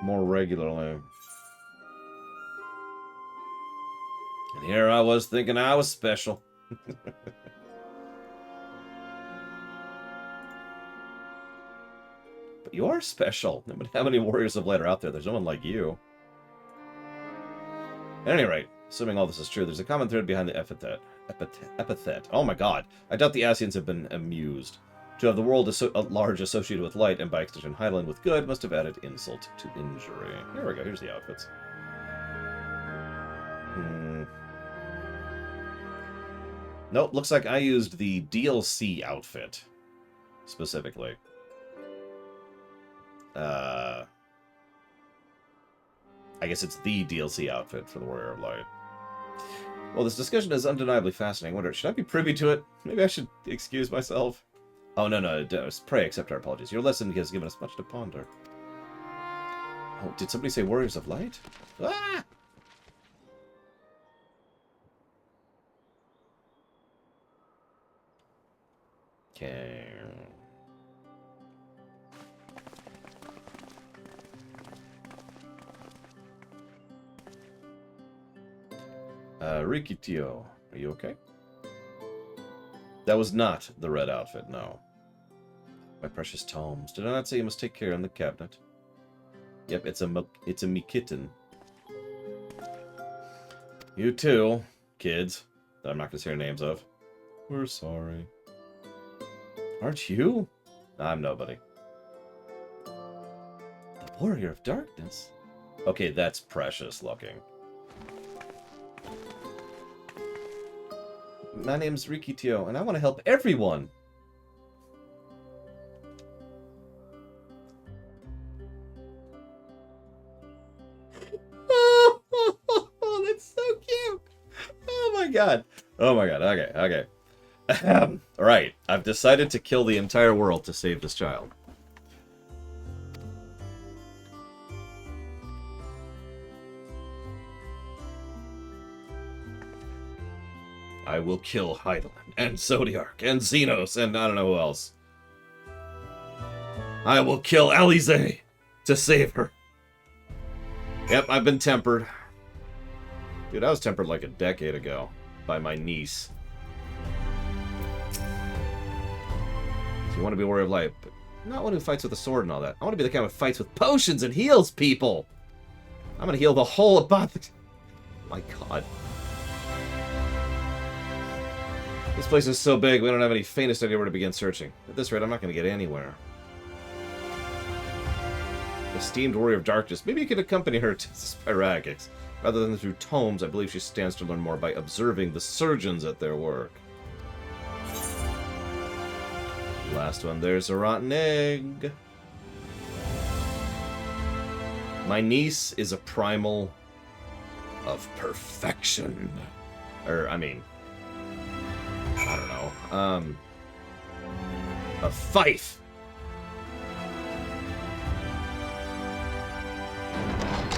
more regularly. And here I was thinking I was special. But you are special. How many Warriors of Light are out there? There's no one like you. At any rate, assuming all this is true, there's a common thread behind the epithet. Oh my god. I doubt the Asians have been amused. To have the world at large associated with light, and by extension Highland with good, must have added insult to injury. Here we go, here's the outfits. Nope, looks like I used the DLC outfit. Specifically. I guess it's the DLC outfit for the Warrior of Light. Well, this discussion is undeniably fascinating. I wonder, should I be privy to it? Maybe I should excuse myself. Oh, no. Pray accept our apologies. Your lesson has given us much to ponder. Oh, did somebody say Warriors of Light? Ah! Okay. Rikitio, are you okay? That was not the red outfit, no. My precious tomes. Did I not say you must take care in the cabinet? Yep, it's a me kitten. You too, kids, that I'm not going to say your names of. We're sorry. Aren't you? I'm nobody. The Warrior of Darkness? Okay, that's precious looking. My name's Rikitio, and I want to help everyone. Oh, that's so cute. Oh my god. Oh my god. Okay. Alright, I've decided to kill the entire world to save this child. I will kill Heidelin, and Zodiark, and Xenos, and I don't know who else. I will kill Alize to save her. Yep, I've been tempered. Dude, I was tempered like a decade ago by my niece. So you want to be a Warrior of Light, but not one who fights with a sword and all that. I want to be the kind who fights with potions and heals people. I'm going to heal the whole apothecary. My god. This place is so big, we don't have any faintest idea where to begin searching. At this rate, I'm not going to get anywhere. Esteemed Warrior of Darkness, maybe you could accompany her to Spyragix. Rather than through tomes, I believe she stands to learn more by observing the surgeons at their work. Last one, there's a rotten egg. My niece is a primal of perfection. I don't know. A fife.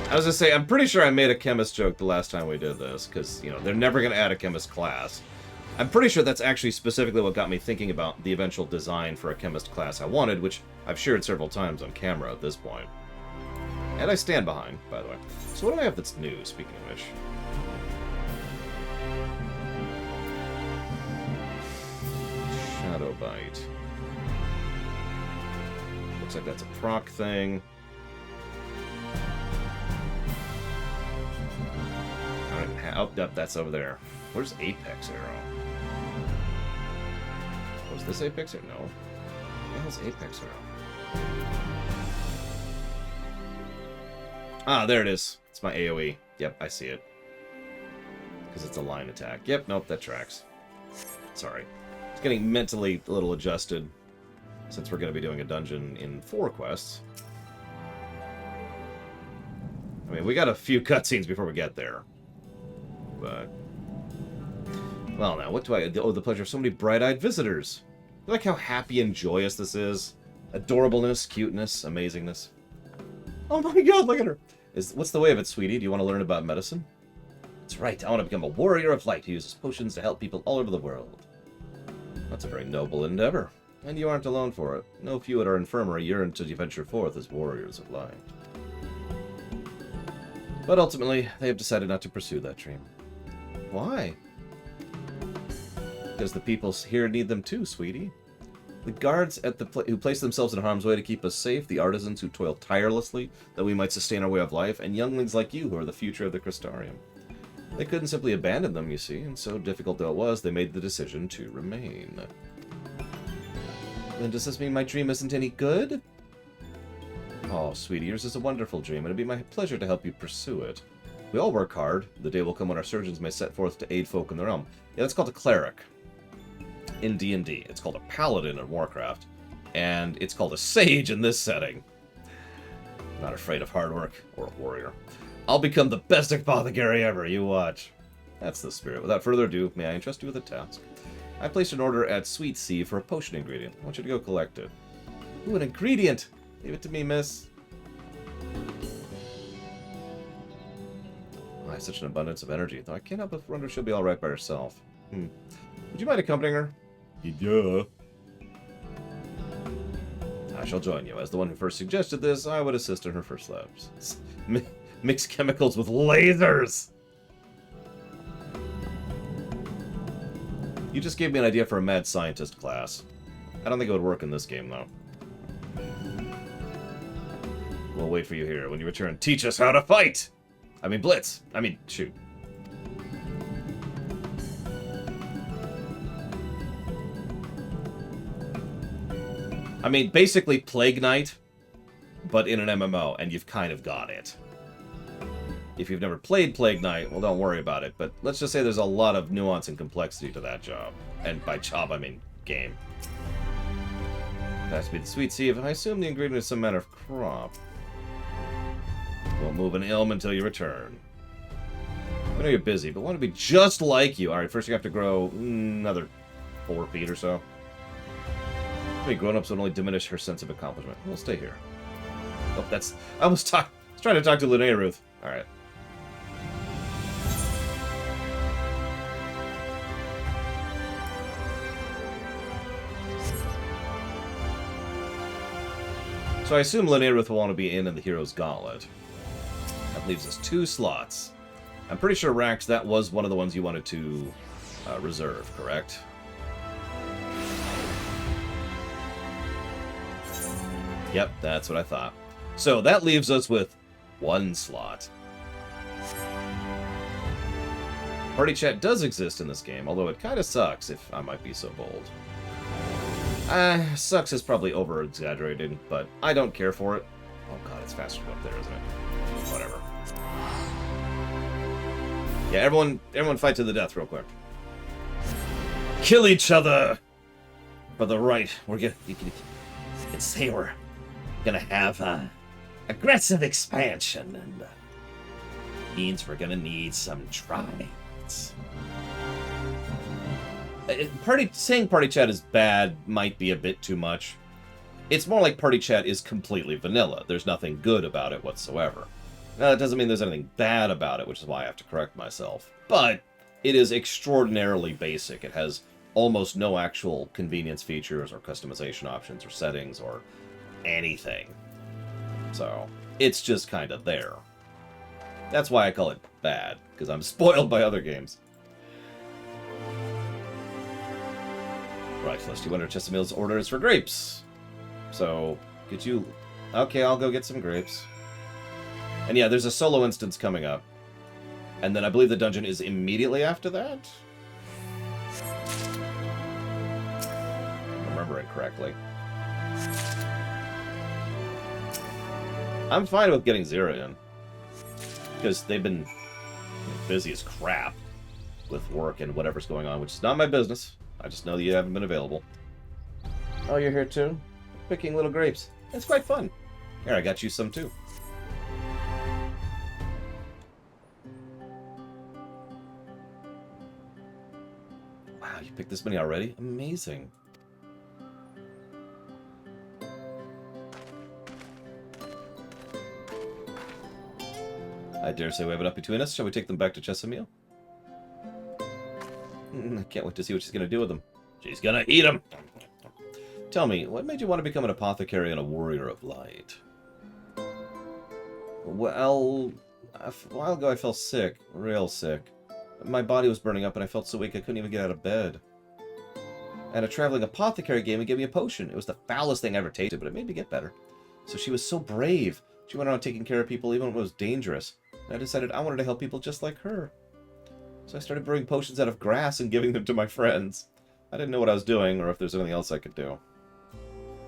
I was gonna say, I'm pretty sure I made a chemist joke the last time we did this, because, you know, they're never gonna add a chemist class. I'm pretty sure that's actually specifically what got me thinking about the eventual design for a chemist class I wanted, which I've shared several times on camera at this point. And I stand behind, by the way. So what do I have that's new, speaking of which? Shadow Bite. Looks like that's a proc thing. I don't even have... Oh, that's over there. Where's Apex Arrow? Was this Apex Arrow? No. What the hell's Apex Arrow? Ah, there it is. It's my AoE. Yep, I see it. Because it's a line attack. Yep, nope, that tracks. Sorry. It's getting mentally a little adjusted since we're going to be doing a dungeon in 4 quests. I mean, we got a few cutscenes before we get there. But... well, now, what do I owe the pleasure of so many bright-eyed visitors? You like how happy and joyous this is? Adorableness, cuteness, amazingness. Oh my god, look at her! What's the way of it, sweetie? Do you want to learn about medicine? That's right, I want to become a warrior of light who uses potions to help people all over the world. That's a very noble endeavor. And you aren't alone for it. No few at our infirmary yearn to venture forth as warriors of light. But ultimately, they have decided not to pursue that dream. Why? Because the people here need them too, sweetie. The guards at the who place themselves in harm's way to keep us safe, the artisans who toil tirelessly that we might sustain our way of life, and younglings like you who are the future of the Crystarium. They couldn't simply abandon them, you see, and so difficult though it was, they made the decision to remain. Then does this mean my dream isn't any good? Oh, sweetie, yours is a wonderful dream, and it'd be my pleasure to help you pursue it. We all work hard. The day will come when our surgeons may set forth to aid folk in their realm. Yeah, that's called a cleric in D&D. It's called a paladin in Warcraft. And it's called a sage in this setting. Not afraid of hard work or a warrior. I'll become the best apothecary ever, you watch. That's the spirit. Without further ado, may I entrust you with a task? I placed an order at Sweet Sea for a potion ingredient. I want you to go collect it. Ooh, an ingredient! Leave it to me, miss. I have such an abundance of energy, though I can't help but wonder if she'll be alright by herself. Would you mind accompanying her? Yeah. I shall join you. As the one who first suggested this, I would assist in her first labs. Mix chemicals with lasers! You just gave me an idea for a mad scientist class. I don't think it would work in this game, though. We'll wait for you here. When you return, teach us how to fight! I mean, blitz. I mean, shoot. I mean, basically Plague Knight, but in an MMO, and you've kind of got it. If you've never played Plague Knight, well, don't worry about it, but let's just say there's a lot of nuance and complexity to that job. And by job, I mean game. It has to be the Sweet Sea, and I assume the ingredient is some manner of crop. Won't move an ilm until you return. I know you're busy, but want to be just like you. Alright, first you have to grow another 4 feet or so. Maybe grown-ups would only diminish her sense of accomplishment. We'll stay here. Oh, that's... I was trying to talk to Linnea Ruth. Alright. So I assume Linnea Ruth will want to be in the Hero's Gauntlet. That leaves us 2 slots. I'm pretty sure, Rax, that was one of the ones you wanted to reserve, correct? Yep, that's what I thought. So that leaves us with 1 slot. Party chat does exist in this game, although it kind of sucks, if I might be so bold. Sucks is probably over-exaggerated, but I don't care for it. Oh god, it's faster up there, isn't it? Whatever. Yeah, everyone fight to the death real quick. Kill each other! For the right, we're gonna... You can say we're gonna have aggressive expansion, and means we're gonna need some tridents. Saying party chat is bad might be a bit too much. It's more like party chat is completely vanilla. There's nothing good about it whatsoever. Now, that doesn't mean there's anything bad about it, which is why I have to correct myself. But it is extraordinarily basic. It has almost no actual convenience features or customization options or settings or anything. So, it's just kind of there. That's why I call it bad, because I'm spoiled by other games. Right, Celeste, you wonder Chestermill's order is for grapes. So, could you... Okay, I'll go get some grapes. And yeah, there's a solo instance coming up. And then I believe the dungeon is immediately after that? If I'm remembering correctly. I'm fine with getting Zero in. Because they've been busy as crap with work and whatever's going on, which is not my business. I just know that you haven't been available. Oh, you're here too? Picking little grapes. It's quite fun. Here, I got you some too. Wow, you picked this many already? Amazing. I dare say we have it up between us. Shall we take them back to Chestermill? I can't wait to see what she's going to do with them. She's going to eat them! Tell me, what made you want to become an apothecary and a warrior of light? Well, a while ago I fell sick. Real sick. My body was burning up and I felt so weak I couldn't even get out of bed. And a traveling apothecary gave me a potion. It was the foulest thing I ever tasted, but it made me get better. So she was so brave. She went around taking care of people even when it was dangerous. And I decided I wanted to help people just like her. So I started brewing potions out of grass and giving them to my friends. I didn't know what I was doing or if there's anything else I could do.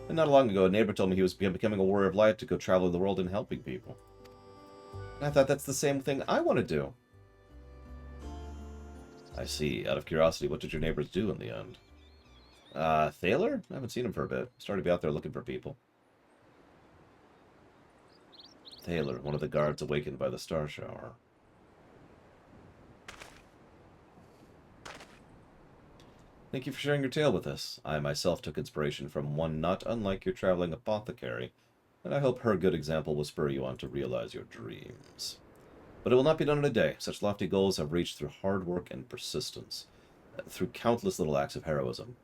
And not long ago, a neighbor told me he was becoming a warrior of light to go travel the world and helping people. And I thought that's the same thing I want to do. I see. Out of curiosity, what did your neighbors do in the end? Thaler? I haven't seen him for a bit. Started to be out there looking for people. Thaler, one of the guards awakened by the star shower. Thank you for sharing your tale with us. I myself took inspiration from one not unlike your traveling apothecary, and I hope her good example will spur you on to realize your dreams. But it will not be done in a day. Such lofty goals have reached through hard work and persistence, through countless little acts of heroism,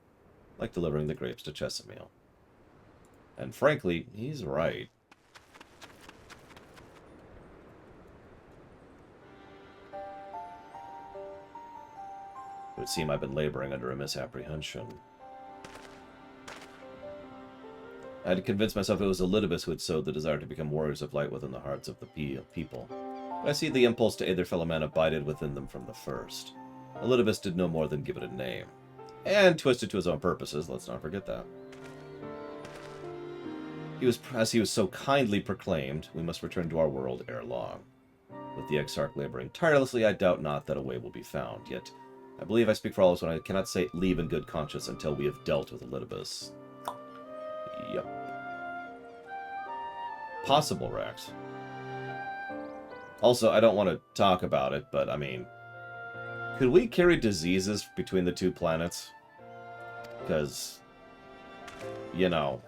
like delivering the grapes to Chestermill. And frankly, he's right. It would seem I've been laboring under a misapprehension. I had to convince myself it was Elidibus who had sowed the desire to become warriors of light within the hearts of the people. But I see the impulse to aid their fellow man abided within them from the first. Elidibus did no more than give it a name. And twist it to his own purposes, let's not forget that. As he was so kindly proclaimed, we must return to our world ere long. With the Exarch laboring tirelessly, I doubt not that a way will be found, yet I believe I speak for all of us when I cannot say leave in good conscience until we have dealt with Elidibus. Yep. Possible, Rex. Also, I don't want to talk about it, but I mean, could we carry diseases between the two planets? Because, you know.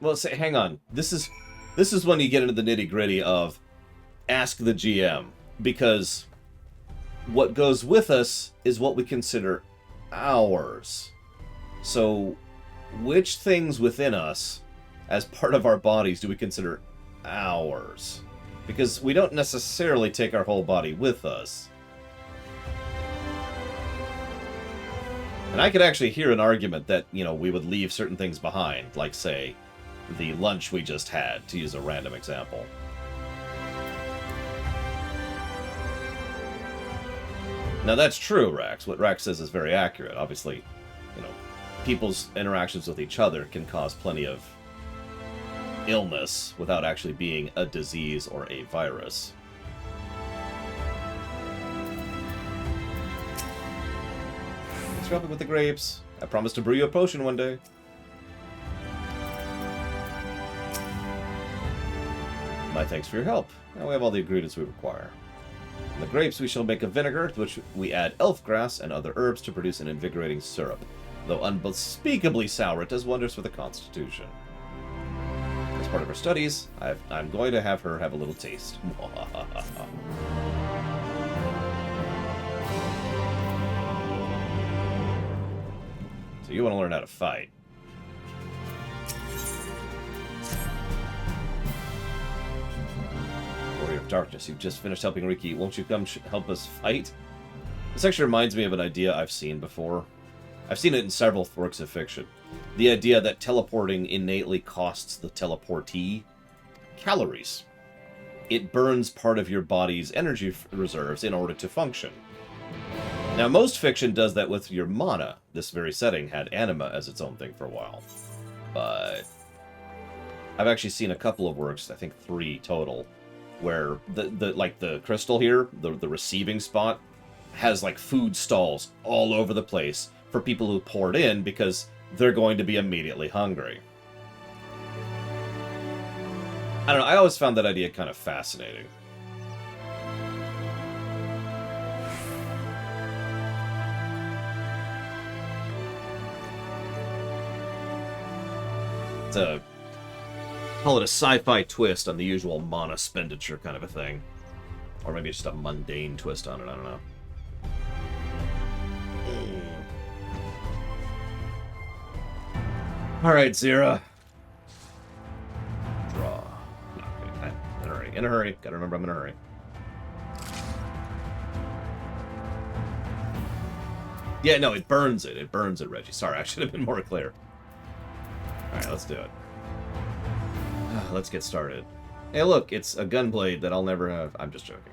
Well, say, hang on. This is when you get into the nitty-gritty of ask the GM, because what goes with us is what we consider ours. So, which things within us, as part of our bodies, do we consider ours? Because we don't necessarily take our whole body with us. And I could actually hear an argument that, you know, we would leave certain things behind, like, say, the lunch we just had, to use a random example. Now that's true, Rax. What Rax says is very accurate. Obviously, you know, people's interactions with each other can cause plenty of illness without actually being a disease or a virus. Thanks for helping with the grapes. I promise to brew you a potion one day. My thanks for your help. Now we have all the ingredients we require. From the grapes we shall make a vinegar, to which we add elf grass and other herbs to produce an invigorating syrup. Though unspeakably sour, it does wonders for the constitution. As part of her studies, I'm going to have her have a little taste. So you want to learn how to fight. Warrior of Darkness, you've just finished helping Riki. Won't you come help us fight? This actually reminds me of an idea I've seen before. I've seen it in several works of fiction. The idea that teleporting innately costs the teleportee calories. It burns part of your body's energy reserves in order to function. Now, most fiction does that with your mana. This very setting had anima as its own thing for a while. But I've actually seen a couple of works, I think 3 total, where the crystal here, the receiving spot, has like food stalls all over the place for people who poured in because they're going to be immediately hungry. I don't know, I always found that idea kind of fascinating. It's a, call it a sci-fi twist on the usual mana expenditure kind of a thing. Or maybe just a mundane twist on it, I don't know. Alright, Zira. Draw. No, okay. In a hurry. In a hurry. Gotta remember I'm in a hurry. Yeah, no, it burns it. It burns it, Reggie. Sorry, I should have been more clear. Alright, let's do it. Let's get started. Hey, look, it's a gunblade that I'll never have. I'm just joking.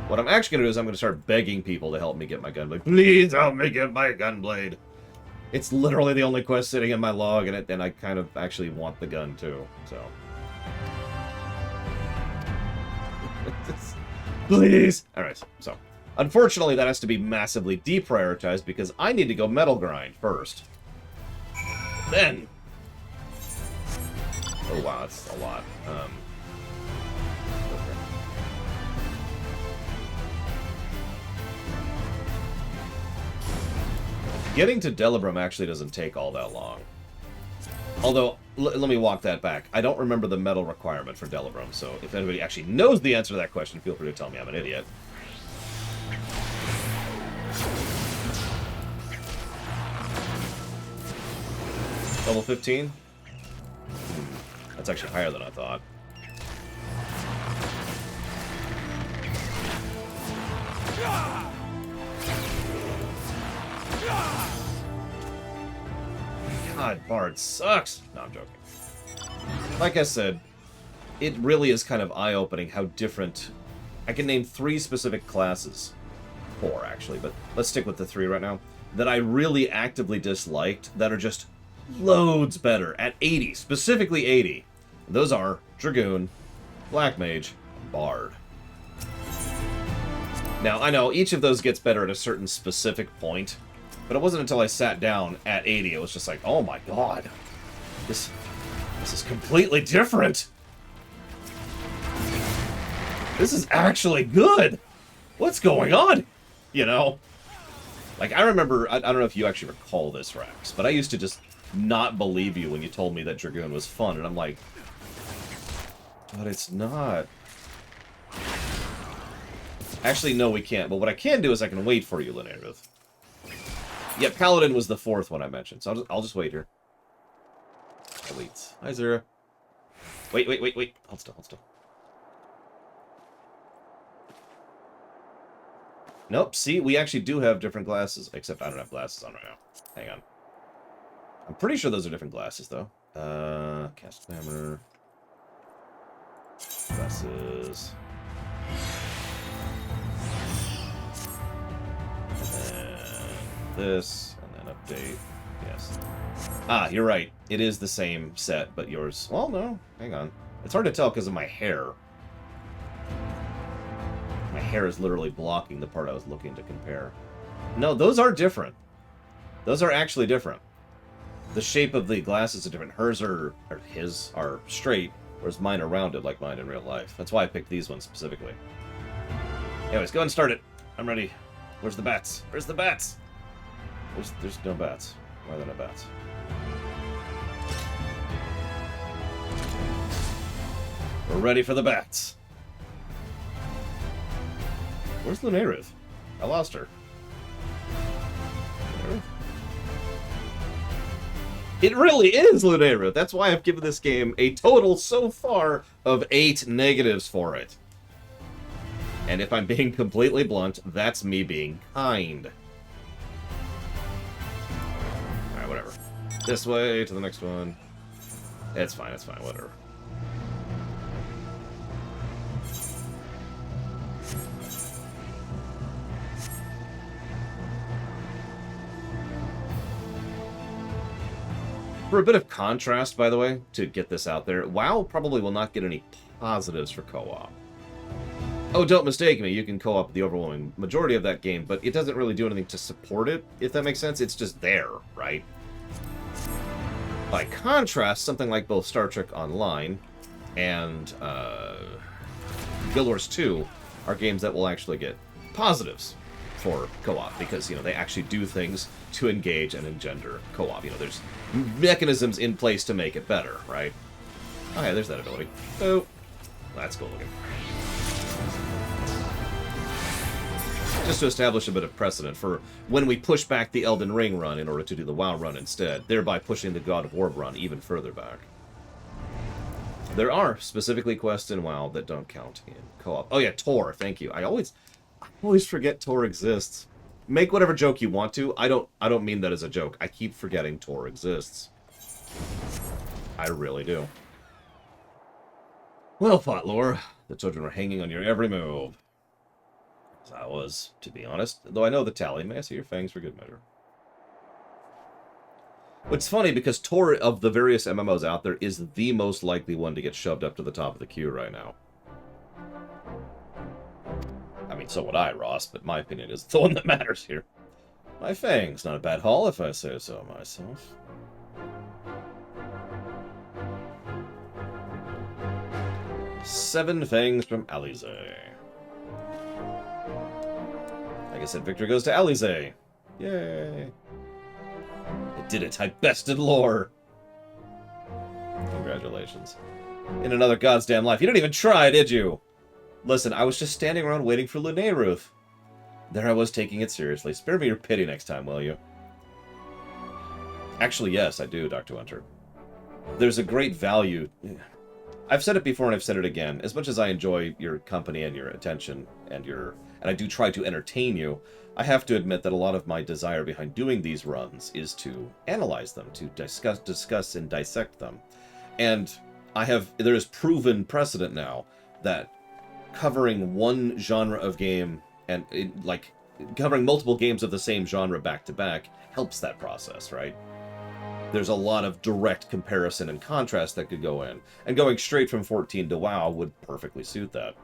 What I'm actually going to do is I'm going to start begging people to help me get my gunblade. Please help me get my gunblade. It's literally the only quest sitting in my log, and I kind of actually want the gun, too, so. Please! Alright, so. Unfortunately, that has to be massively deprioritized because I need to go metal grind first. Then. Oh, wow, that's a lot. Getting to Delibrum actually doesn't take all that long. Although, let me walk that back. I don't remember the metal requirement for Delibrum, so if anybody actually knows the answer to that question, feel free to tell me I'm an idiot. Level 15? That's actually higher than I thought. God, Bard sucks! No, I'm joking. Like I said, it really is kind of eye-opening how different... I can name 3 specific classes. 4, actually, but let's stick with the 3 right now. That I really actively disliked, that are just loads better, at 80, specifically 80. Those are Dragoon, Black Mage, and Bard. Now, I know each of those gets better at a certain specific point, but it wasn't until I sat down at 80, it was just like, oh my god, this is completely different. This is actually good. What's going on? You know? Like, I remember, I don't know if you actually recall this, Rax, but I used to just not believe you when you told me that Dragoon was fun, and I'm like, but it's not. Actually, no, we can't, but what I can do is I can wait for you, Linnea. Yeah, Paladin was the 4th one I mentioned, so I'll just wait here. I wait. Hi, Zira. Wait. Hold still. Nope, see, we actually do have different glasses, except I don't have glasses on right now. Hang on. I'm pretty sure those are different glasses, though. Cast Glamour. Glasses. And then this, and then update. Yes. Ah, you're right. It is the same set, but yours... Well, no. Hang on. It's hard to tell because of my hair. My hair is literally blocking the part I was looking to compare. No, those are different. Those are actually different. The shape of the glasses are different. Hers are, or his, are straight, whereas mine are rounded like mine in real life. That's why I picked these ones specifically. Anyways, go ahead and start it. I'm ready. Where's the bats? Where's the bats? There's no bats. Why are there no bats? We're ready for the bats. Where's Lunaruth? I lost her. Lunaruth? It really is Lunaruth. That's why I've given this game a total so far of 8 negatives for it. And if I'm being completely blunt, that's me being kind. Alright, whatever. This way to the next one. It's fine, whatever. For a bit of contrast, by the way, to get this out there, WoW probably will not get any positives for co-op. Oh, don't mistake me, you can co-op the overwhelming majority of that game, but it doesn't really do anything to support it, if that makes sense. It's just there, right? By contrast, something like both Star Trek Online and Guild Wars 2 are games that will actually get positives for co-op, because, you know, they actually do things to engage and engender co-op. You know, there's mechanisms in place to make it better, right? Oh, yeah, there's that ability. Oh, that's cool looking. Just to establish a bit of precedent for when we push back the Elden Ring run in order to do the WoW run instead, thereby pushing the God of War run even further back. There are specifically quests in WoW that don't count in co-op. Oh yeah, Tor, thank you. I always forget Tor exists. Make whatever joke you want to. I don't mean that as a joke. I keep forgetting Tor exists. I really do. Well, Potlore, the children were hanging on your every move. As I was, to be honest. Though I know the tally. May I see your fangs for good measure? It's funny because Tor, of the various MMOs out there, is the most likely one to get shoved up to the top of the queue right now. I mean, so would I, Ross, but my opinion is the one that matters here. My fangs, not a bad haul if I say so myself. Seven fangs from Alize. Like I said, victory goes to Alize. Yay. I did it, I bested lore. Congratulations. In another god's damn life. You didn't even try, did you? Listen, I was just standing around waiting for Lunaruth. There I was taking it seriously. Spare me your pity next time, will you? Actually, yes, I do, Dr. Winter. There's a great value. I've said it before and I've said it again. As much as I enjoy your company and your attention and I do try to entertain you, I have to admit that a lot of my desire behind doing these runs is to analyze them, to discuss and dissect them. And there is proven precedent now that covering one genre of game and covering multiple games of the same genre back to back helps that process, right? There's a lot of direct comparison and contrast that could go in, and going straight from 14 to WoW would perfectly suit that.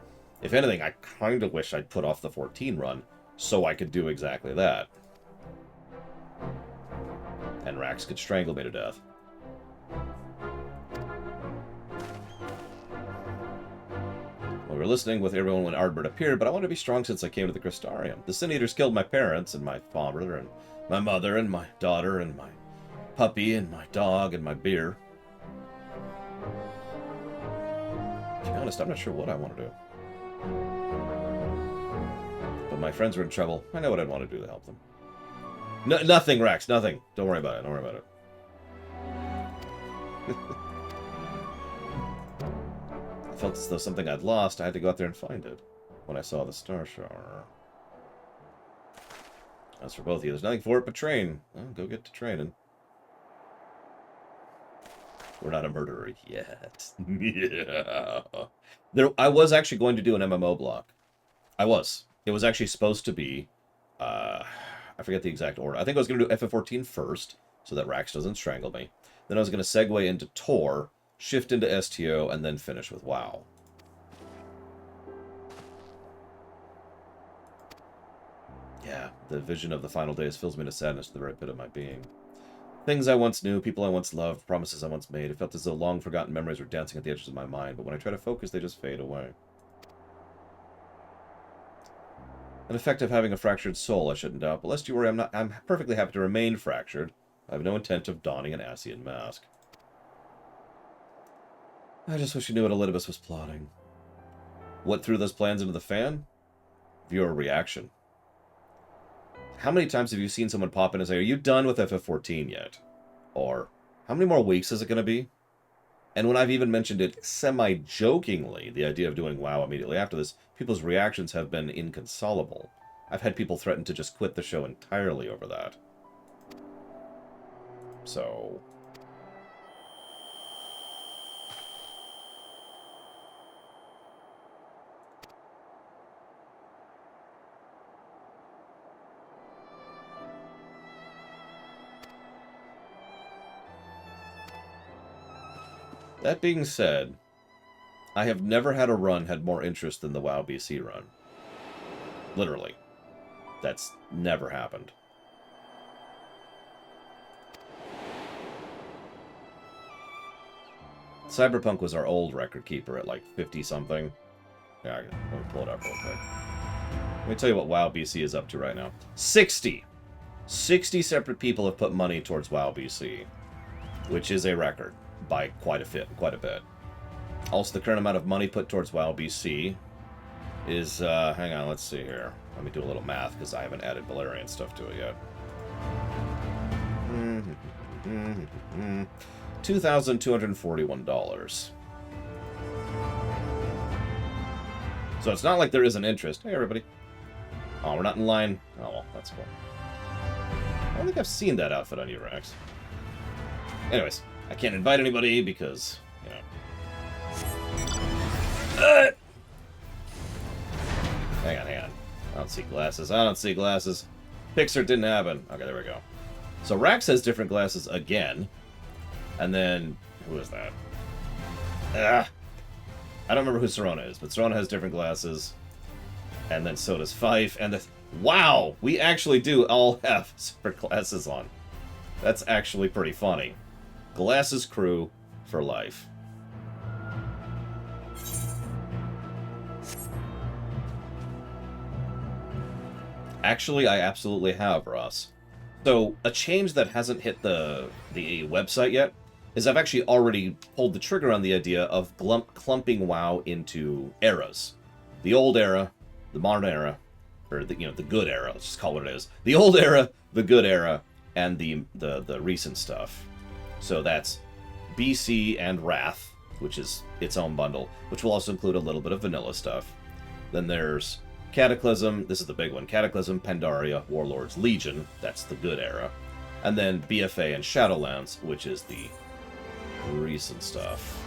If anything, I kind of wish I'd put off the 14 run so I could do exactly that. And Rax could strangle me to death. We were listening with everyone when Ardbert appeared, but I wanted to be strong since I came to the Crystarium. The Sin Eaters killed my parents, and my father, and my mother, and my daughter, and my puppy, and my dog, and my beer. To be honest, I'm not sure what I want to do. But my friends were in trouble. I know what I'd want to do to help them. Nothing, Rex, nothing. Don't worry about it, don't worry about it. I felt as though something I'd lost. I had to go out there and find it when I saw the star shower. As for both of you, there's nothing for it but train. Well, go get to training. We're not a murderer yet. Yeah. I was actually going to do an MMO block. I was. It was actually supposed to be... I forget the exact order. I think I was going to do FF14 first, so that Rax doesn't strangle me. Then I was going to segue into Tor, shift into STO, and then finish with WoW. Yeah, the vision of the final days fills me to sadness to the very pit of my being. Things I once knew, people I once loved, promises I once made. It felt as though long-forgotten memories were dancing at the edges of my mind, but when I try to focus, they just fade away. An effect of having a fractured soul, I shouldn't doubt. But lest you worry, I'm perfectly happy to remain fractured. I have no intent of donning an Ascian mask. I just wish you knew what Elidibus was plotting. What threw those plans into the fan? Viewer reaction. How many times have you seen someone pop in and say, "Are you done with FF14 yet?" Or, "How many more weeks is it going to be?" And when I've even mentioned it semi-jokingly, the idea of doing WoW immediately after this, people's reactions have been inconsolable. I've had people threaten to just quit the show entirely over that. So... That being said, I have never had a run had more interest than the WoW BC run. Literally. That's never happened. Cyberpunk was our old record keeper at like 50-something. Yeah, let me pull it up real quick. Let me tell you what WoW BC is up to right now. 60! 60 separate people have put money towards WoW BC, which is a record by quite a bit. Also, the current amount of money put towards WoW BC is, hang on, let's see here. Let me do a little math, because I haven't added Balerian stuff to it yet. $2,241. So it's not like there isn't interest. Hey, everybody. Oh, we're not in line. Oh, well, that's cool. I don't think I've seen that outfit on you, Rex. Anyways, I can't invite anybody because, you know. Hang on. I don't see glasses. Pixar didn't happen. Okay, there we go. So Rax has different glasses again. And then, who is that? I don't remember who Serona is, but Serona has different glasses. And then so does Fife. And the... Wow! We actually do all have separate glasses on. That's actually pretty funny. Glasses crew for life. Actually, I absolutely have, Ross. So, a change that hasn't hit the website yet is I've actually already pulled the trigger on the idea of clumping WoW into eras. The old era, the modern era, or the good era, let's just call it what it is. The old era, the good era, and the recent stuff. So that's BC and Wrath, which is its own bundle, which will also include a little bit of vanilla stuff. Then there's Cataclysm, this is the big one, Cataclysm, Pandaria, Warlords, Legion, that's the good era. And then BFA and Shadowlands, which is the recent stuff.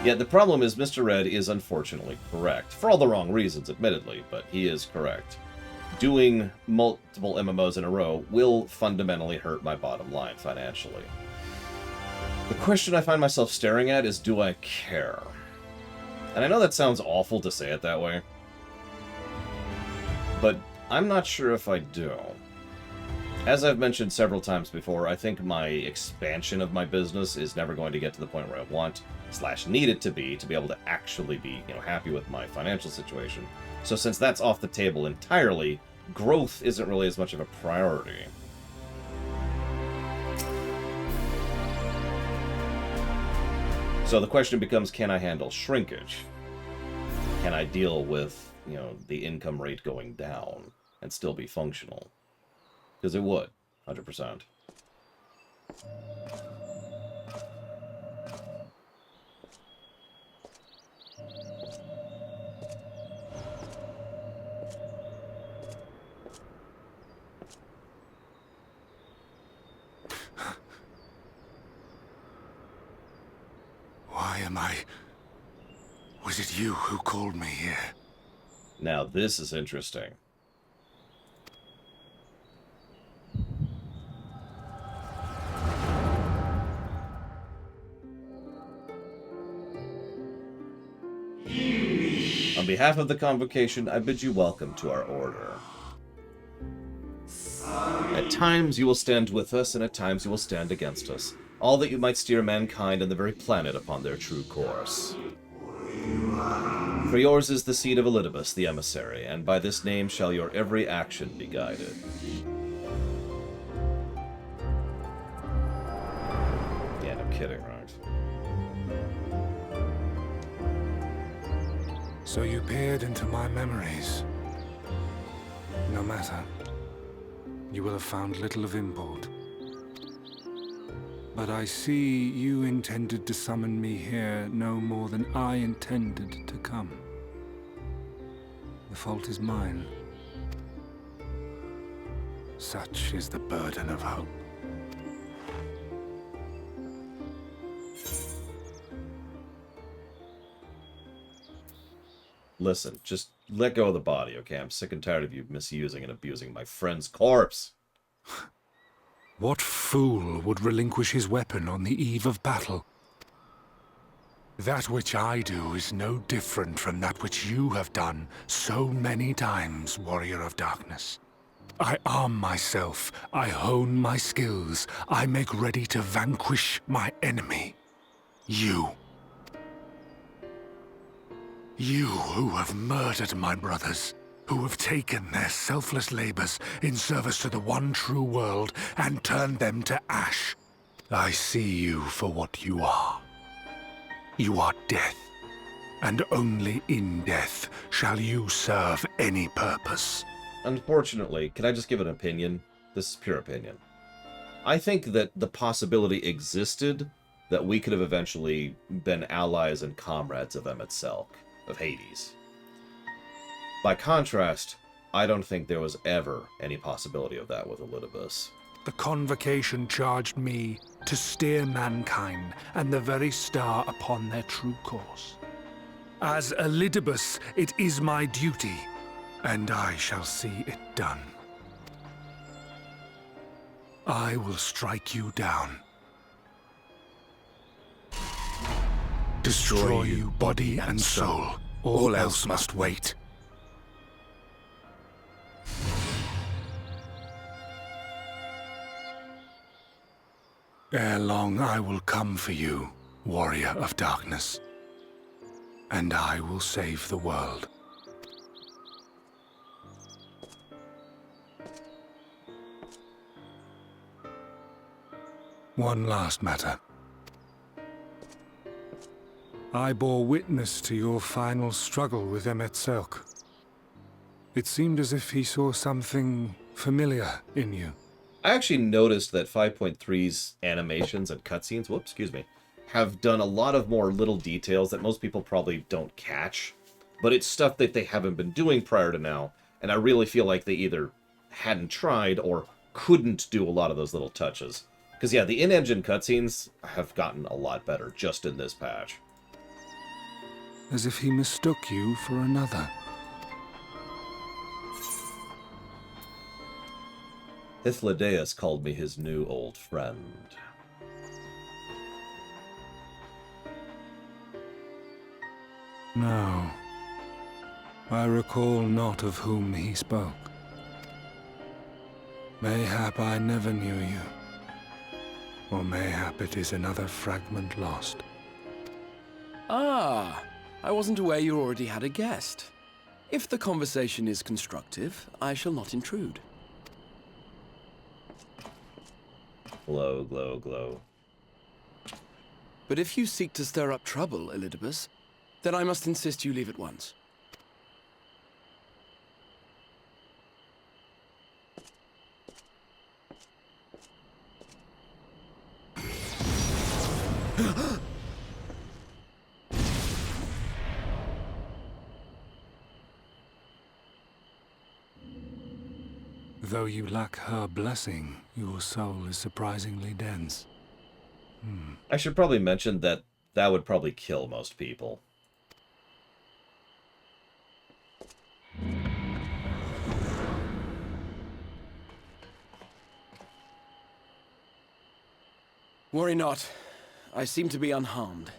Yeah, the problem is Mr. Red is unfortunately correct. For all the wrong reasons, admittedly, but he is correct. Doing multiple MMOs in a row will fundamentally hurt my bottom line financially. The question I find myself staring at is, do I care? And I know that sounds awful to say it that way, but I'm not sure if I do. As I've mentioned several times before, I think my expansion of my business is never going to get to the point where I want / need it to be able to actually be, happy with my financial situation. So since that's off the table entirely, growth isn't really as much of a priority. So the question becomes, can I handle shrinkage? Can I deal with, the income rate going down and still be functional? Because it would, 100%. Why am I... Was it you who called me here? Now this is interesting. On behalf of the Convocation, I bid you welcome to our order. At times you will stand with us, and at times you will stand against us. All that you might steer mankind and the very planet upon their true course. For yours is the seed of Elidibus, the emissary, and by this name shall your every action be guided. Yeah, no kidding, right? So you peered into my memories. No matter. You will have found little of import. But I see you intended to summon me here no more than I intended to come. The fault is mine. Such is the burden of hope. Listen, just let go of the body, okay? I'm sick and tired of you misusing and abusing my friend's corpse. What fool would relinquish his weapon on the eve of battle? That which I do is no different from that which you have done so many times, Warrior of Darkness. I arm myself, I hone my skills, I make ready to vanquish my enemy. You. You who have murdered my brothers, who have taken their selfless labors in service to the one true world and turned them to ash. I see you for what you are. You are death, and only in death shall you serve any purpose. Unfortunately, can I just give an opinion? This is pure opinion. I think that the possibility existed that we could have eventually been allies and comrades of Emet-Selch, of Hades. By contrast, I don't think there was ever any possibility of that with Elidibus. The Convocation charged me to steer mankind and the very star upon their true course. As Elidibus, it is my duty, and I shall see it done. I will strike you down. Destroy you body and soul. All else must wait. Ere long I will come for you, Warrior of Darkness, and I will save the world. One last matter. I bore witness to your final struggle with Emet-Selch. It seemed as if he saw something familiar in you. I actually noticed that 5.3's animations and cutscenes, have done a lot of more little details that most people probably don't catch. But it's stuff that they haven't been doing prior to now, and I really feel like they either hadn't tried or couldn't do a lot of those little touches. Because yeah, the in-engine cutscenes have gotten a lot better just in this patch. As if he mistook you for another. Hythlodaeus called me his new old friend. No. I recall not of whom he spoke. Mayhap I never knew you. Or mayhap it is another fragment lost. Ah, I wasn't aware you already had a guest. If the conversation is constructive, I shall not intrude. Glow, glow, glow. But if you seek to stir up trouble, Elidibus, then I must insist you leave at once. Though you lack her blessing, your soul is surprisingly dense. I should probably mention that that would probably kill most people. Worry not. I seem to be unharmed.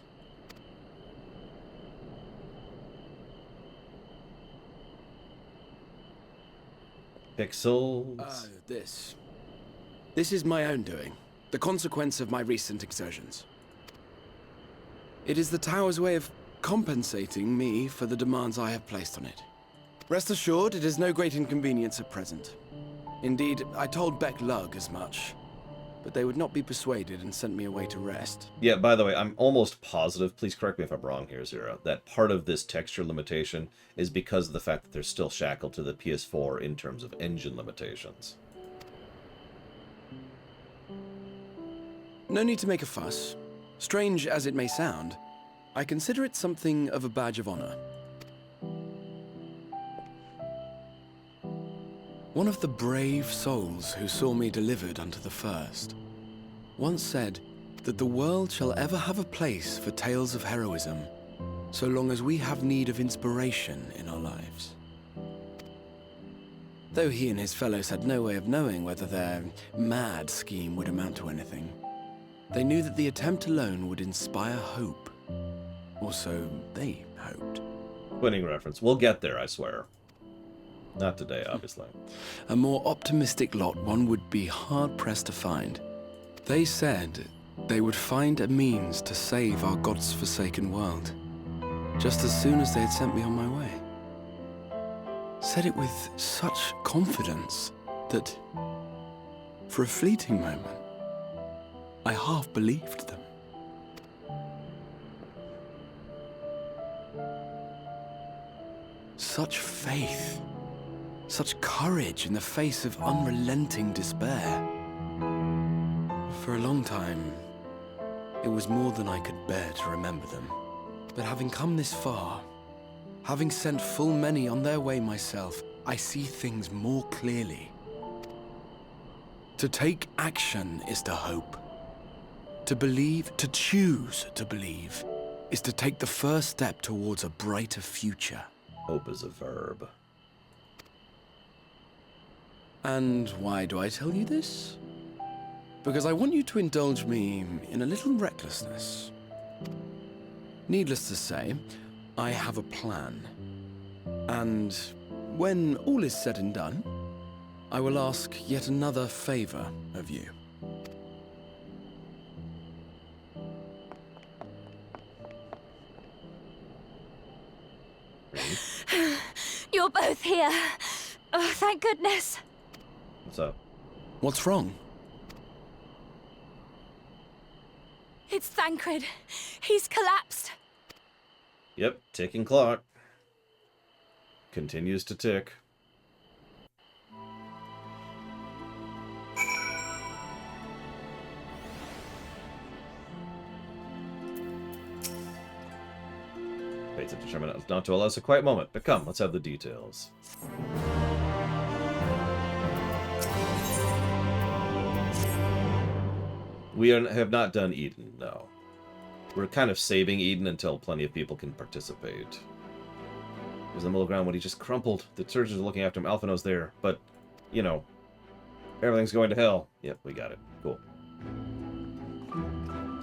Pixels? This is my own doing. The consequence of my recent exertions. It is the Tower's way of compensating me for the demands I have placed on it. Rest assured, it is no great inconvenience at present. Indeed, I told Beck Lug as much, but they would not be persuaded and sent me away to rest. Yeah, by the way, I'm almost positive, please correct me if I'm wrong here, Zero, that part of this texture limitation is because of the fact that they're still shackled to the PS4 in terms of engine limitations. No need to make a fuss. Strange as it may sound, I consider it something of a badge of honor. One of the brave souls who saw me delivered unto the first once said that the world shall ever have a place for tales of heroism so long as we have need of inspiration in our lives. Though he and his fellows had no way of knowing whether their mad scheme would amount to anything, they knew that the attempt alone would inspire hope. Or so they hoped. Winning reference. We'll get there, I swear. Not today, obviously. A more optimistic lot one would be hard-pressed to find. They said they would find a means to save our God's forsaken world, just as soon as they had sent me on my way. Said it with such confidence that, for a fleeting moment, I half believed them. Such faith. Such courage in the face of unrelenting despair. For a long time, it was more than I could bear to remember them. But having come this far, having sent full many on their way myself, I see things more clearly. To take action is to hope. To believe, to choose to believe, is to take the first step towards a brighter future. Hope is a verb. And why do I tell you this? Because I want you to indulge me in a little recklessness. Needless to say, I have a plan. And when all is said and done, I will ask yet another favor of you. You're both here. Oh, thank goodness. What's up? What's wrong? It's Thancred. He's collapsed. Yep, ticking clock. Continues to tick. Fates have determined not to allow us a quiet moment, but come, let's have the details. We have not done Eden, no. We're kind of saving Eden until plenty of people can participate. He was in the middle ground when he just crumpled. The surgeons are looking after him. Alphino's there, but, you know, everything's going to hell. Yep, we got it. Cool.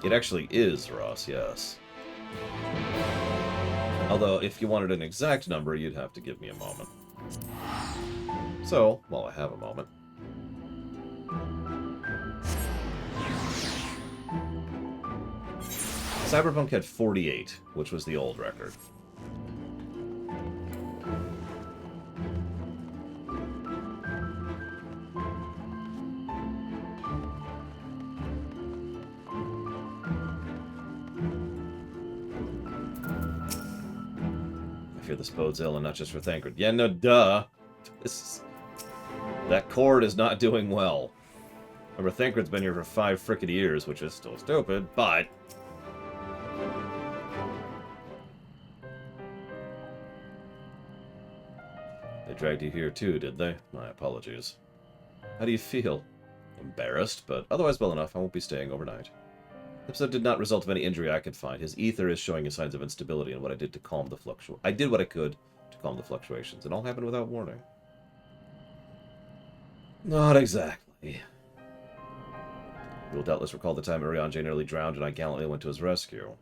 It actually is, Ross, yes. Although, if you wanted an exact number, you'd have to give me a moment. So, while I have a moment... Cyberpunk had 48, which was the old record. I fear this bodes ill, and not just for Thancred. Yeah, no, duh. That cord is not doing well. Remember, Thancred's been here for 5 frickin' years, which is still stupid, but... They dragged you here too, did they? My apologies. How do you feel? Embarrassed, but otherwise well enough. I won't be staying overnight. The episode did not result of any injury I could find. His ether is showing his signs of instability, and what I did to calm the I did what I could to calm the fluctuations. It all happened without warning. Not exactly. You will doubtless recall the time Urian Jane nearly drowned and I gallantly went to his rescue.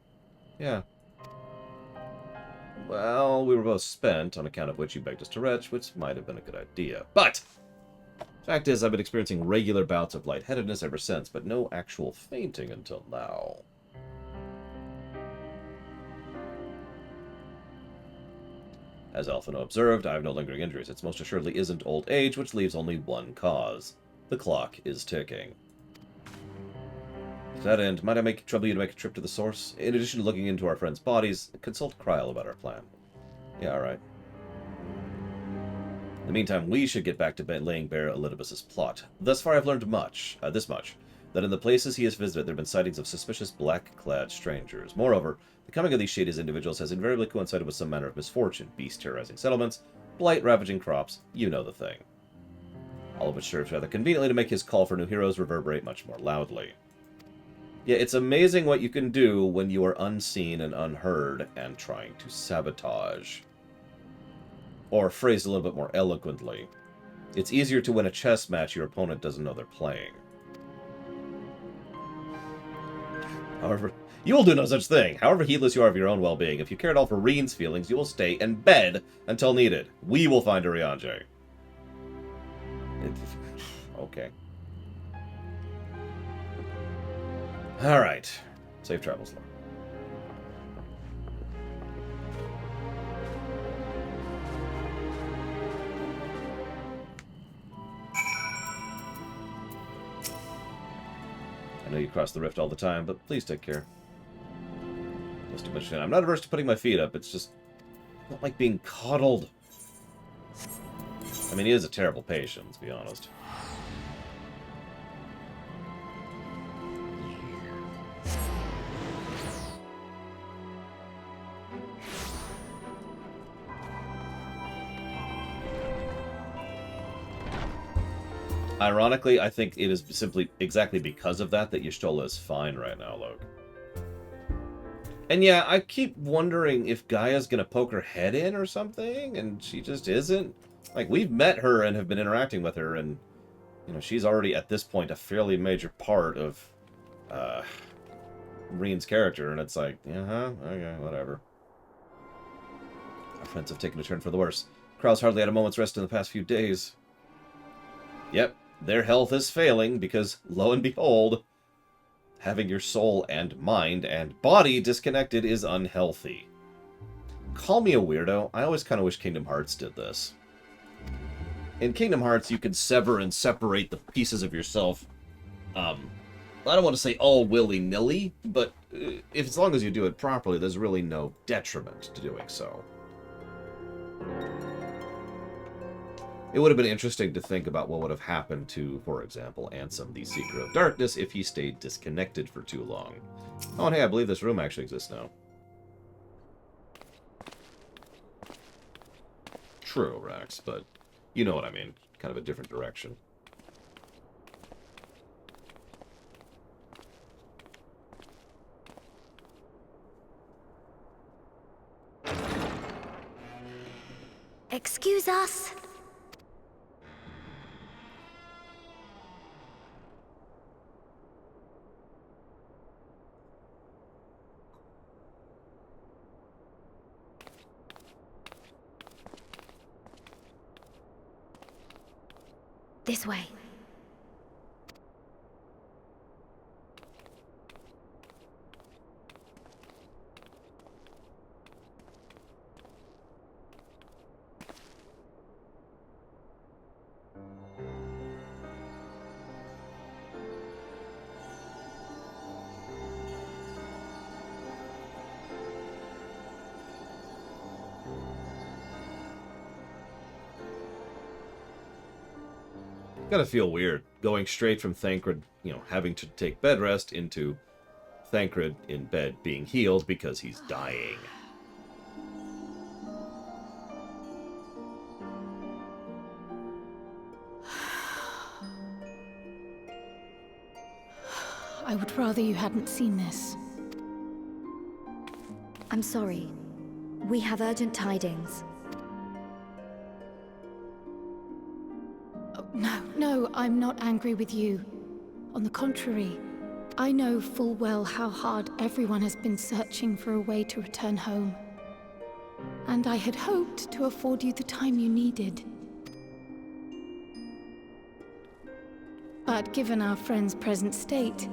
Yeah. Well, we were both spent, on account of which you begged us to retch, which might have been a good idea. But! Fact is, I've been experiencing regular bouts of lightheadedness ever since, but no actual fainting until now. As Alphino observed, I have no lingering injuries. It most assuredly isn't old age, which leaves only one cause. The clock is ticking. To that end, might I trouble you to make a trip to the source? In addition to looking into our friends' bodies, consult Kryl about our plan. Yeah, alright. In the meantime, we should get back to laying bare Elidibus' plot. Thus far I've learned this much, that in the places he has visited there have been sightings of suspicious black-clad strangers. Moreover, the coming of these shady individuals has invariably coincided with some manner of misfortune, beasts terrorizing settlements, blight ravaging crops, you know the thing. All of which serves rather conveniently to make his call for new heroes reverberate much more loudly. Yeah, it's amazing what you can do when you are unseen and unheard and trying to sabotage. Or phrased a little bit more eloquently, it's easier to win a chess match your opponent doesn't know they're playing. However, you will do no such thing. However heedless you are of your own well-being, if you care at all for Reen's feelings, you will stay in bed until needed. We will find Urianger. Okay. Alright. Safe travels, Lord. I know you cross the rift all the time, but please take care. Just too much fun. I'm not averse to putting my feet up, it's just not like being coddled. I mean, he is a terrible patient, to be honest. Ironically, I think it is simply exactly because of that Y'shtola is fine right now, Loke. And yeah, I keep wondering if Gaia's gonna poke her head in or something, and she just isn't. Like, we've met her and have been interacting with her, and, you know, she's already, at this point, a fairly major part of, Reen's character, and it's like, okay, whatever. Our friends have taken a turn for the worse. Krau's hardly had a moment's rest in the past few days. Yep, their health is failing because, lo and behold, having your soul and mind and body disconnected is unhealthy. Call me a weirdo, I always kind of wish Kingdom Hearts did this. In Kingdom Hearts, you can sever and separate the pieces of yourself, I don't want to say all willy-nilly, but as long as you do it properly, there's really no detriment to doing so. It would have been interesting to think about what would have happened to, for example, Ansem, the Seeker of Darkness, if he stayed disconnected for too long. Oh, and hey, I believe this room actually exists now. True, Rex, but you know what I mean. Kind of a different direction. Excuse us. This way. Gotta feel weird, going straight from Thancred, you know, having to take bed rest into Thancred in bed being healed because he's dying. I would rather you hadn't seen this. I'm sorry. We have urgent tidings. No, I'm not angry with you. On the contrary, I know full well how hard everyone has been searching for a way to return home. And I had hoped to afford you the time you needed. But given our friend's present state,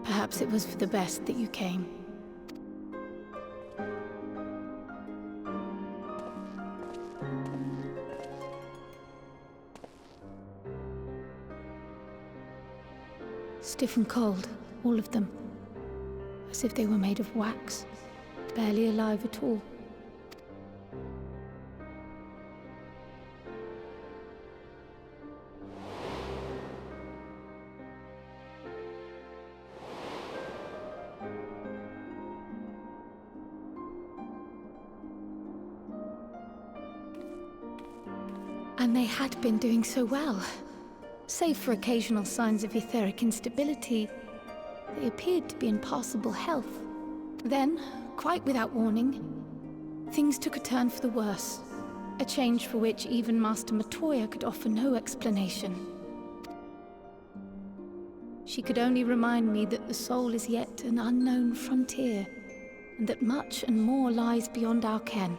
perhaps it was for the best that you came. Stiff and cold, all of them. As if they were made of wax, barely alive at all. And they had been doing so well. Save for occasional signs of etheric instability, they appeared to be in passable health. Then, quite without warning, things took a turn for the worse. A change for which even Master Matoya could offer no explanation. She could only remind me that the soul is yet an unknown frontier, and that much and more lies beyond our ken.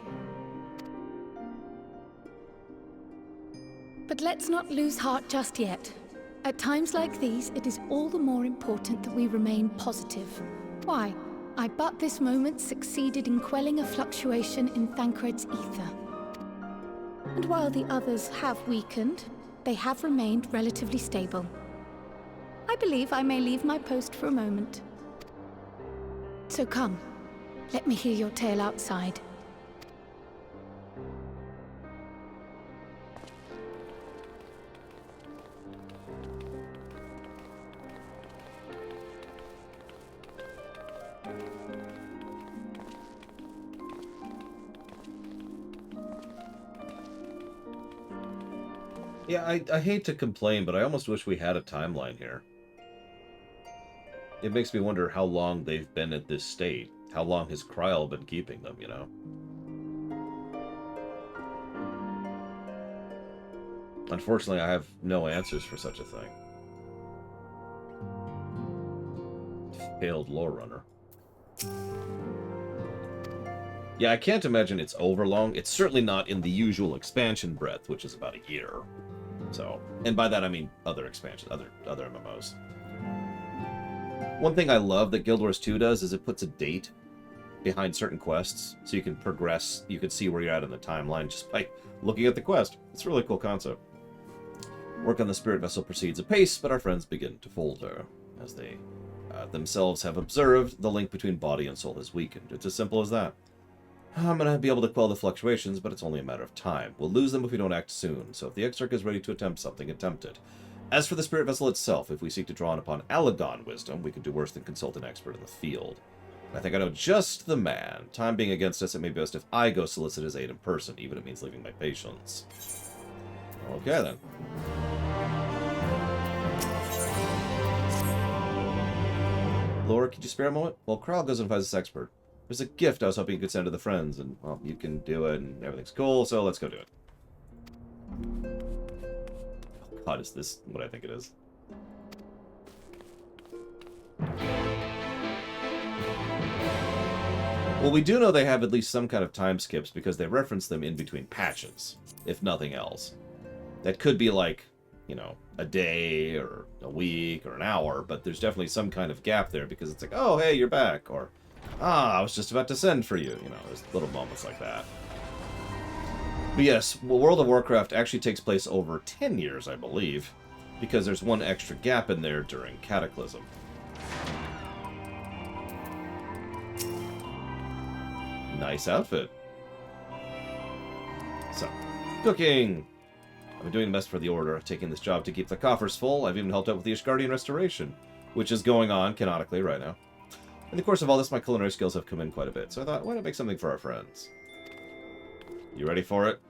But let's not lose heart just yet. At times like these, it is all the more important that we remain positive. Why? I but this moment succeeded in quelling a fluctuation in Thancred's ether. And while the others have weakened, they have remained relatively stable. I believe I may leave my post for a moment. So come, let me hear your tale outside. Yeah, I hate to complain, but I almost wish we had a timeline here. It makes me wonder how long they've been at this state. How long has Kryl been keeping them, you know? Unfortunately, I have no answers for such a thing. Failed lore runner. Yeah, I can't imagine it's overlong. It's certainly not in the usual expansion breadth, which is about a year. So, and by that I mean other expansions, other MMOs. One thing I love that Guild Wars 2 does is it puts a date behind certain quests, so you can progress, you can see where you're at in the timeline just by looking at the quest. It's a really cool concept. Work on the spirit vessel proceeds apace, but our friends begin to falter. As they themselves have observed, the link between body and soul has weakened. It's as simple as that. I'm going to be able to quell the fluctuations, but it's only a matter of time. We'll lose them if we don't act soon, so if the Exarch is ready to attempt something, attempt it. As for the spirit vessel itself, if we seek to draw upon Alagon wisdom, we could do worse than consult an expert in the field. I think I know just the man. Time being against us, it may be best if I go solicit his aid in person, even if it means leaving my patients. Okay, then. Laura, could you spare a moment? Well, Kryl goes and finds this expert. There's a gift I was hoping you could send to the friends, and, well, you can do it, and everything's cool, so let's go do it. Oh god, is this what I think it is? Well, we do know they have at least some kind of time skips, because they reference them in between patches, if nothing else. That could be like, you know, a day, or a week, or an hour, but there's definitely some kind of gap there, because it's like, oh, hey, you're back, or... ah, I was just about to send for you. You know, there's little moments like that. But yes, World of Warcraft actually takes place over 10 years, I believe, because there's one extra gap in there during Cataclysm. Nice outfit. So, cooking! I've been doing the best for the Order, taking this job to keep the coffers full. I've even helped out with the Ishgardian Restoration, which is going on canonically right now. In the course of all this, my culinary skills have come in quite a bit, so I thought, why not make something for our friends? You ready for it?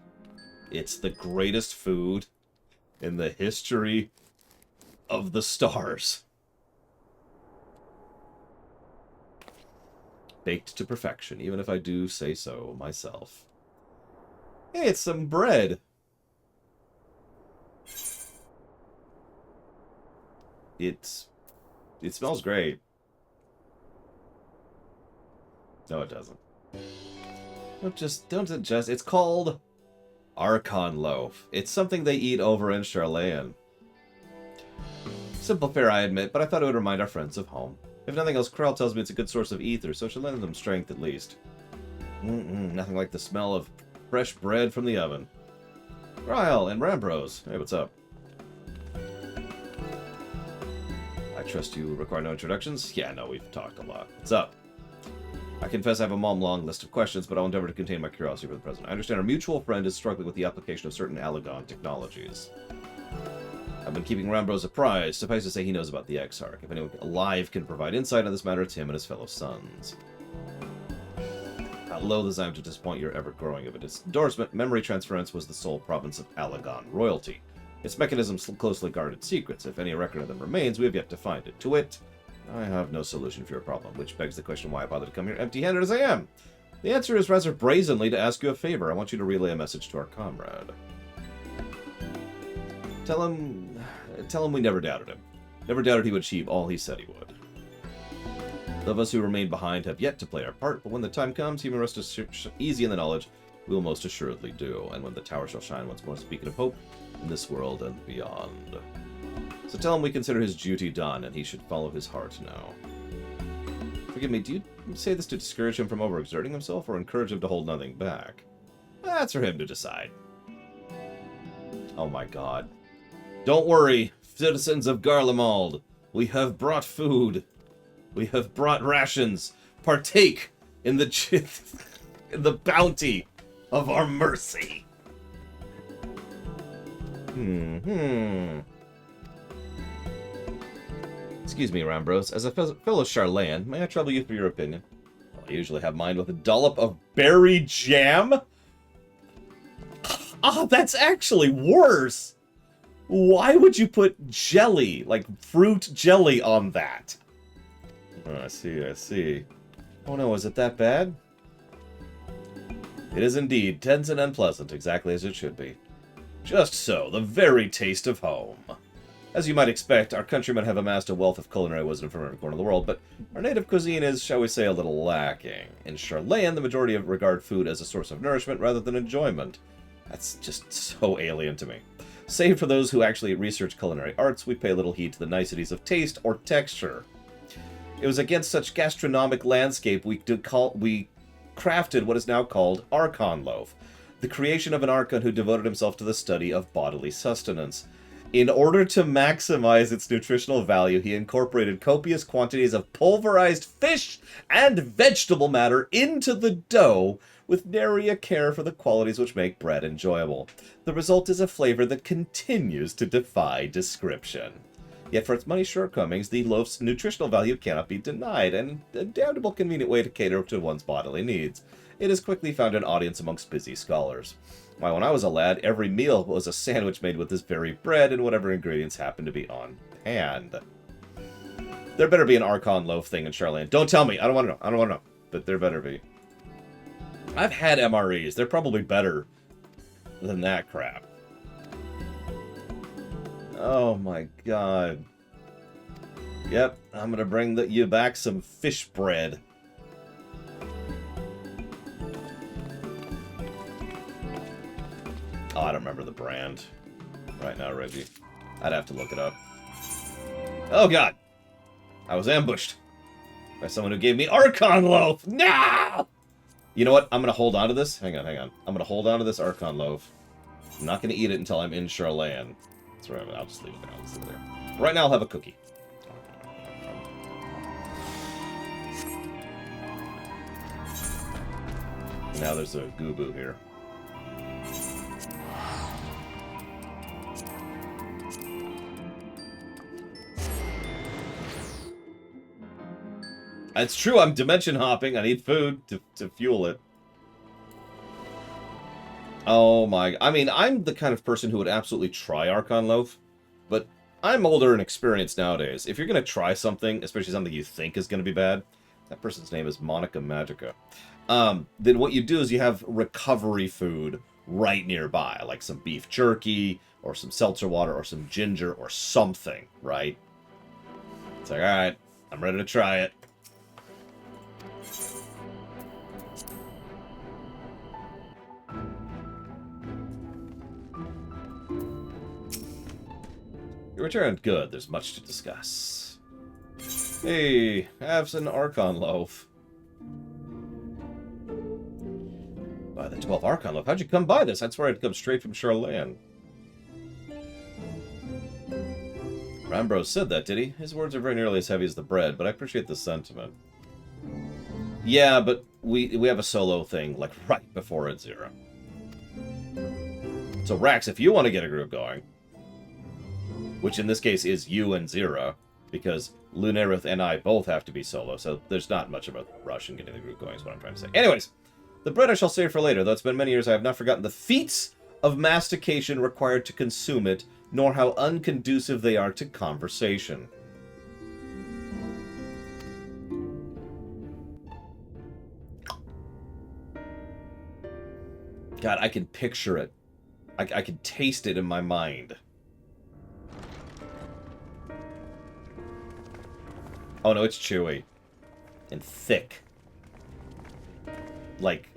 It's the greatest food in the history of the stars. Baked to perfection, even if I do say so myself. Hey, it's some bread! It smells great. No, it doesn't. Don't adjust. It's called Archon Loaf. It's something they eat over in Charlayan. Simple fare, I admit, but I thought it would remind our friends of home. If nothing else, Kryl tells me it's a good source of ether, so it should lend them strength at least. Nothing like the smell of fresh bread from the oven. Kryl and Rambros. Hey, what's up? I trust you require no introductions? Yeah, no, we've talked a lot. What's up? I confess I have a long list of questions, but I'll endeavor to contain my curiosity for the present. I understand our mutual friend is struggling with the application of certain Alagon technologies. I've been keeping Rambros apprised. Suffice to say he knows about the Exarch. If anyone alive can provide insight on this matter, it's him and his fellow sons. How loath as I am to disappoint your ever-growing of its endorsement, memory transference was the sole province of Alagon royalty. Its mechanisms closely guarded secrets. If any record of them remains, we have yet to find it. To wit, I have no solution for your problem, which begs the question why I bothered to come here empty-handed as I am. The answer is rather brazenly to ask you a favor. I want you to relay a message to our comrade. Tell him we never doubted him. Never doubted he would achieve all he said he would. Those of us who remain behind have yet to play our part, but when the time comes, he may rest easy in the knowledge we will most assuredly do, and when the tower shall shine once more, speaking of hope, in this world and beyond. So tell him we consider his duty done, and he should follow his heart now. Forgive me, do you say this to discourage him from overexerting himself, or encourage him to hold nothing back? That's for him to decide. Oh my god. Don't worry, citizens of Garlemald. We have brought food. We have brought rations. Partake in the in the bounty of our mercy. Excuse me, Rambros. As a fellow Charlayan, may I trouble you for your opinion? Well, I usually have mine with a dollop of berry jam. Oh, that's actually worse. Why would you put jelly, like fruit jelly, on that? Oh, I see. Oh no, is it that bad? It is indeed tense and unpleasant, exactly as it should be. Just so, the very taste of home. As you might expect, our countrymen have amassed a wealth of culinary wisdom from every corner of the world, but our native cuisine is, shall we say, a little lacking. In Charlayan, the majority of regard food as a source of nourishment rather than enjoyment. That's just so alien to me. Save for those who actually research culinary arts, we pay little heed to the niceties of taste or texture. It was against such gastronomic landscape we crafted what is now called Archon Loaf, the creation of an Archon who devoted himself to the study of bodily sustenance. In order to maximize its nutritional value, he incorporated copious quantities of pulverized fish and vegetable matter into the dough, with nary a care for the qualities which make bread enjoyable. The result is a flavor that continues to defy description. Yet for its many shortcomings, the loaf's nutritional value cannot be denied, and a damnable convenient way to cater to one's bodily needs. It has quickly found an audience amongst busy scholars. Why, when I was a lad, every meal was a sandwich made with this very bread and whatever ingredients happened to be on hand. There better be an Archon Loaf thing in Charlayan. Don't tell me. I don't want to know. But there better be. I've had MREs. They're probably better than that crap. Oh my god. Yep, I'm gonna bring you back some fish bread. Oh, I don't remember the brand right now, Reggie. I'd have to look it up. Oh god! I was ambushed by someone who gave me Archon Loaf! No! You know what? I'm gonna hold on to this. Hang on. I'm gonna hold on to this Archon Loaf. I'm not gonna eat it until I'm in Charlayan. That's right, I'll just leave it there. Right now I'll have a cookie. Now there's a Goo-Boo here. It's true, I'm dimension hopping. I need food to fuel it. Oh my... I mean, I'm the kind of person who would absolutely try Archon Loaf, but I'm older and experienced nowadays. If you're going to try something, especially something you think is going to be bad, that person's name is Monica Magica, then what you do is you have recovery food right nearby, like some beef jerky, or some seltzer water, or some ginger, or something, right? It's like, alright, I'm ready to try it. You returned. Good. There's much to discuss. Hey, have an Archon Loaf. By the 12 Archon Loaf. How'd you come by this? I'd swear I'd come straight from Charlayan. Rambrose said that, did he? His words are very nearly as heavy as the bread, but I appreciate the sentiment. Yeah, but we have a solo thing, like, right before Ed Zero. So, Rax, if you want to get a group going, which in this case is you and Zero, because Lunarith and I both have to be solo, so there's not much of a rush in getting the group going, is what I'm trying to say. Anyways, the bread I shall save for later, though it's been many years I have not forgotten the feats of mastication required to consume it, nor how unconducive they are to conversation. God, I can picture it. I can taste it in my mind. Oh no, it's chewy. And thick. Like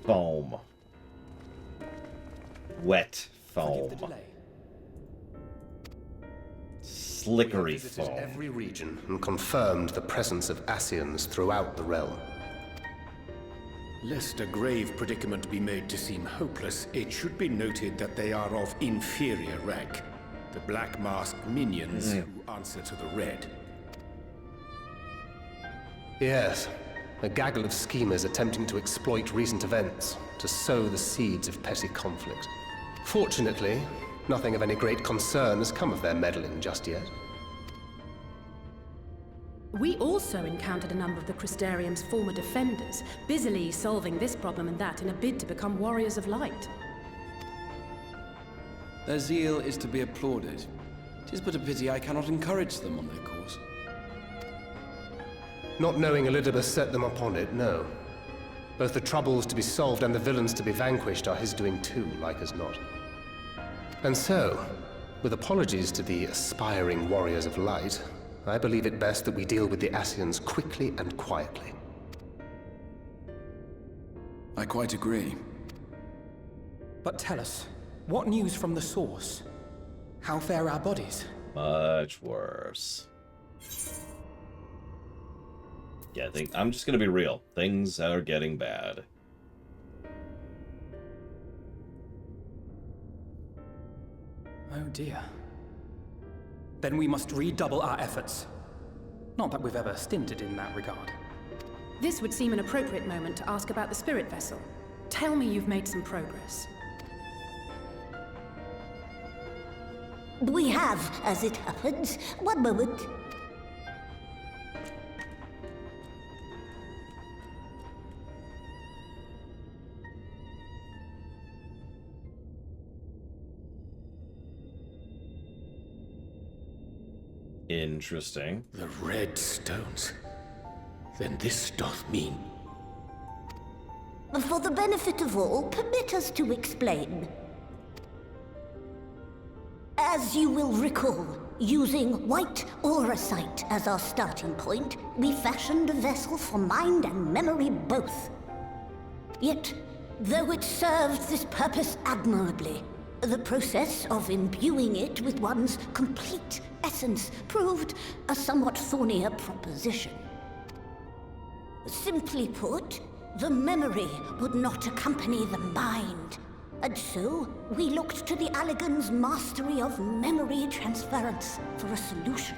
foam. Wet foam. Slickery foam. Every region and confirmed the presence of Ascians throughout the realm. Lest a grave predicament be made to seem hopeless, it should be noted that they are of inferior rank. The black masked minions who answer to the red. Yes, a gaggle of schemers attempting to exploit recent events to sow the seeds of petty conflict. Fortunately, nothing of any great concern has come of their meddling just yet. We also encountered a number of the Crystarium's former defenders, busily solving this problem and that in a bid to become warriors of light. Their zeal is to be applauded. 'Tis but a pity I cannot encourage them on their course. Not knowing Elidibus set them upon it, no. Both the troubles to be solved and the villains to be vanquished are his doing too, like as not. And so, with apologies to the aspiring warriors of light, I believe it best that we deal with the Ascians quickly and quietly. I quite agree. But tell us, what news from the source? How fare our bodies? Much worse. Yeah, I'm just gonna be real. Things are getting bad. Oh dear. Then we must redouble our efforts. Not that we've ever stinted in that regard. This would seem an appropriate moment to ask about the spirit vessel. Tell me you've made some progress. We have, as it happens. One moment. Interesting. The red stones. Then this doth mean... For the benefit of all, permit us to explain. As you will recall, using white auracite as our starting point, we fashioned a vessel for mind and memory both. Yet, though it served this purpose admirably, the process of imbuing it with one's complete essence proved a somewhat thornier proposition. Simply put, the memory would not accompany the mind. And so, we looked to the Allegan's mastery of memory transference for a solution.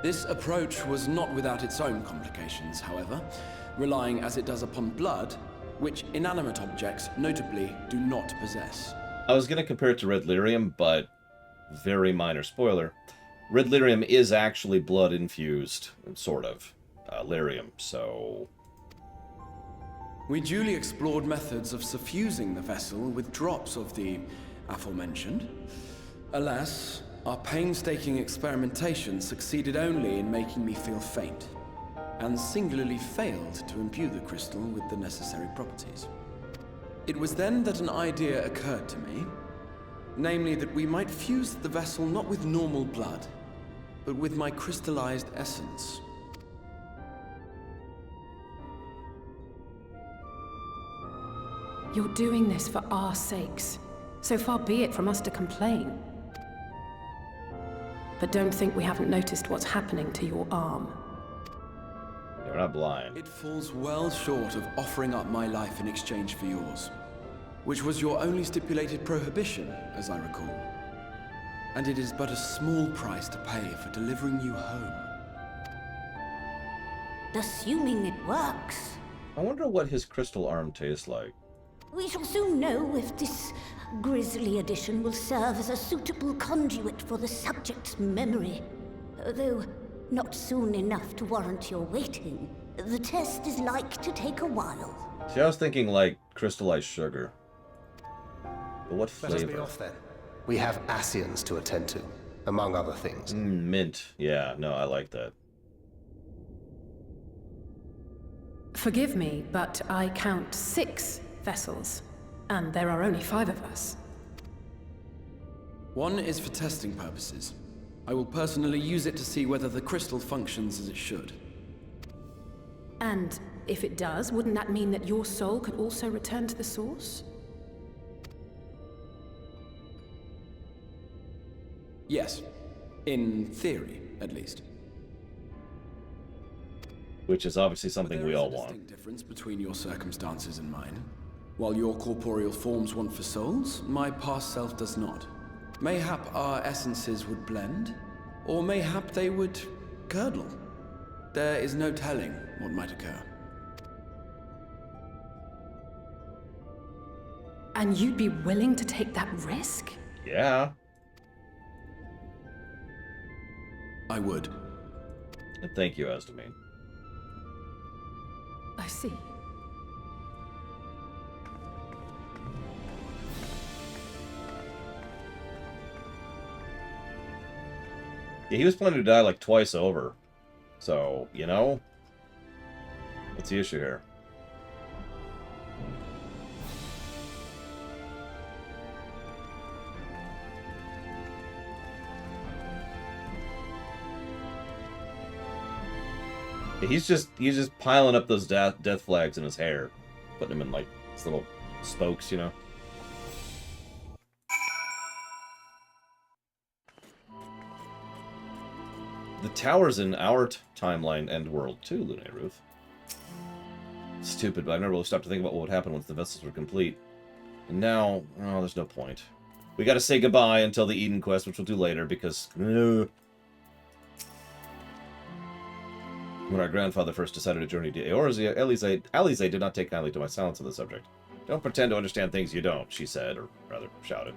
This approach was not without its own complications, however, relying as it does upon blood, which inanimate objects, notably, do not possess. I was going to compare it to red lyrium, but very minor spoiler. Red lyrium is actually blood-infused, sort of, lyrium, so... We duly explored methods of suffusing the vessel with drops of the aforementioned. Alas, our painstaking experimentation succeeded only in making me feel faint, and singularly failed to imbue the crystal with the necessary properties. It was then that an idea occurred to me, namely that we might fuse the vessel not with normal blood, but with my crystallized essence. You're doing this for our sakes. So far be it from us to complain. But don't think we haven't noticed what's happening to your arm. You're not blind. It falls well short of offering up my life in exchange for yours. which was your only stipulated prohibition, as I recall. And it is but a small price to pay for delivering you home. Assuming it works. I wonder what his crystal arm tastes like. We shall soon know if this grisly addition will serve as a suitable conduit for the subject's memory. Though not soon enough to warrant your waiting. The test is like to take a while. See, I was thinking like crystallized sugar. But what flavor? Let us be off then. We have Ascians to attend to, among other things. Mint. Yeah, no, I like that. Forgive me, but I count 6 vessels, and there are only 5 of us. One is for testing purposes. I will personally use it to see whether the crystal functions as it should. And if it does, wouldn't that mean that your soul could also return to the source? Yes. In theory, at least. Which is obviously something we all There is a want. distinct difference between your circumstances and mine. While your corporeal forms want for souls, my past self does not. Mayhap our essences would blend, or mayhap they would curdle. There is no telling what might occur. And you'd be willing to take that risk? Yeah. I would. And thank you, Astamine. I see. Yeah, he was planning to die like twice over. So, you know? What's the issue here? Yeah, he's just piling up those death flags in his hair. Putting them in like his little spokes, you know? The tower's in our timeline end world too, Lune Ruth. Stupid, but I never really stopped to think about what would happen once the vessels were complete. And now, oh, there's no point. We gotta say goodbye until the Eden quest, which we'll do later, because... When our grandfather first decided to journey to Eorzea, Alize did not take kindly to my silence on the subject. Don't pretend to understand things you don't, she said, or rather, shouted.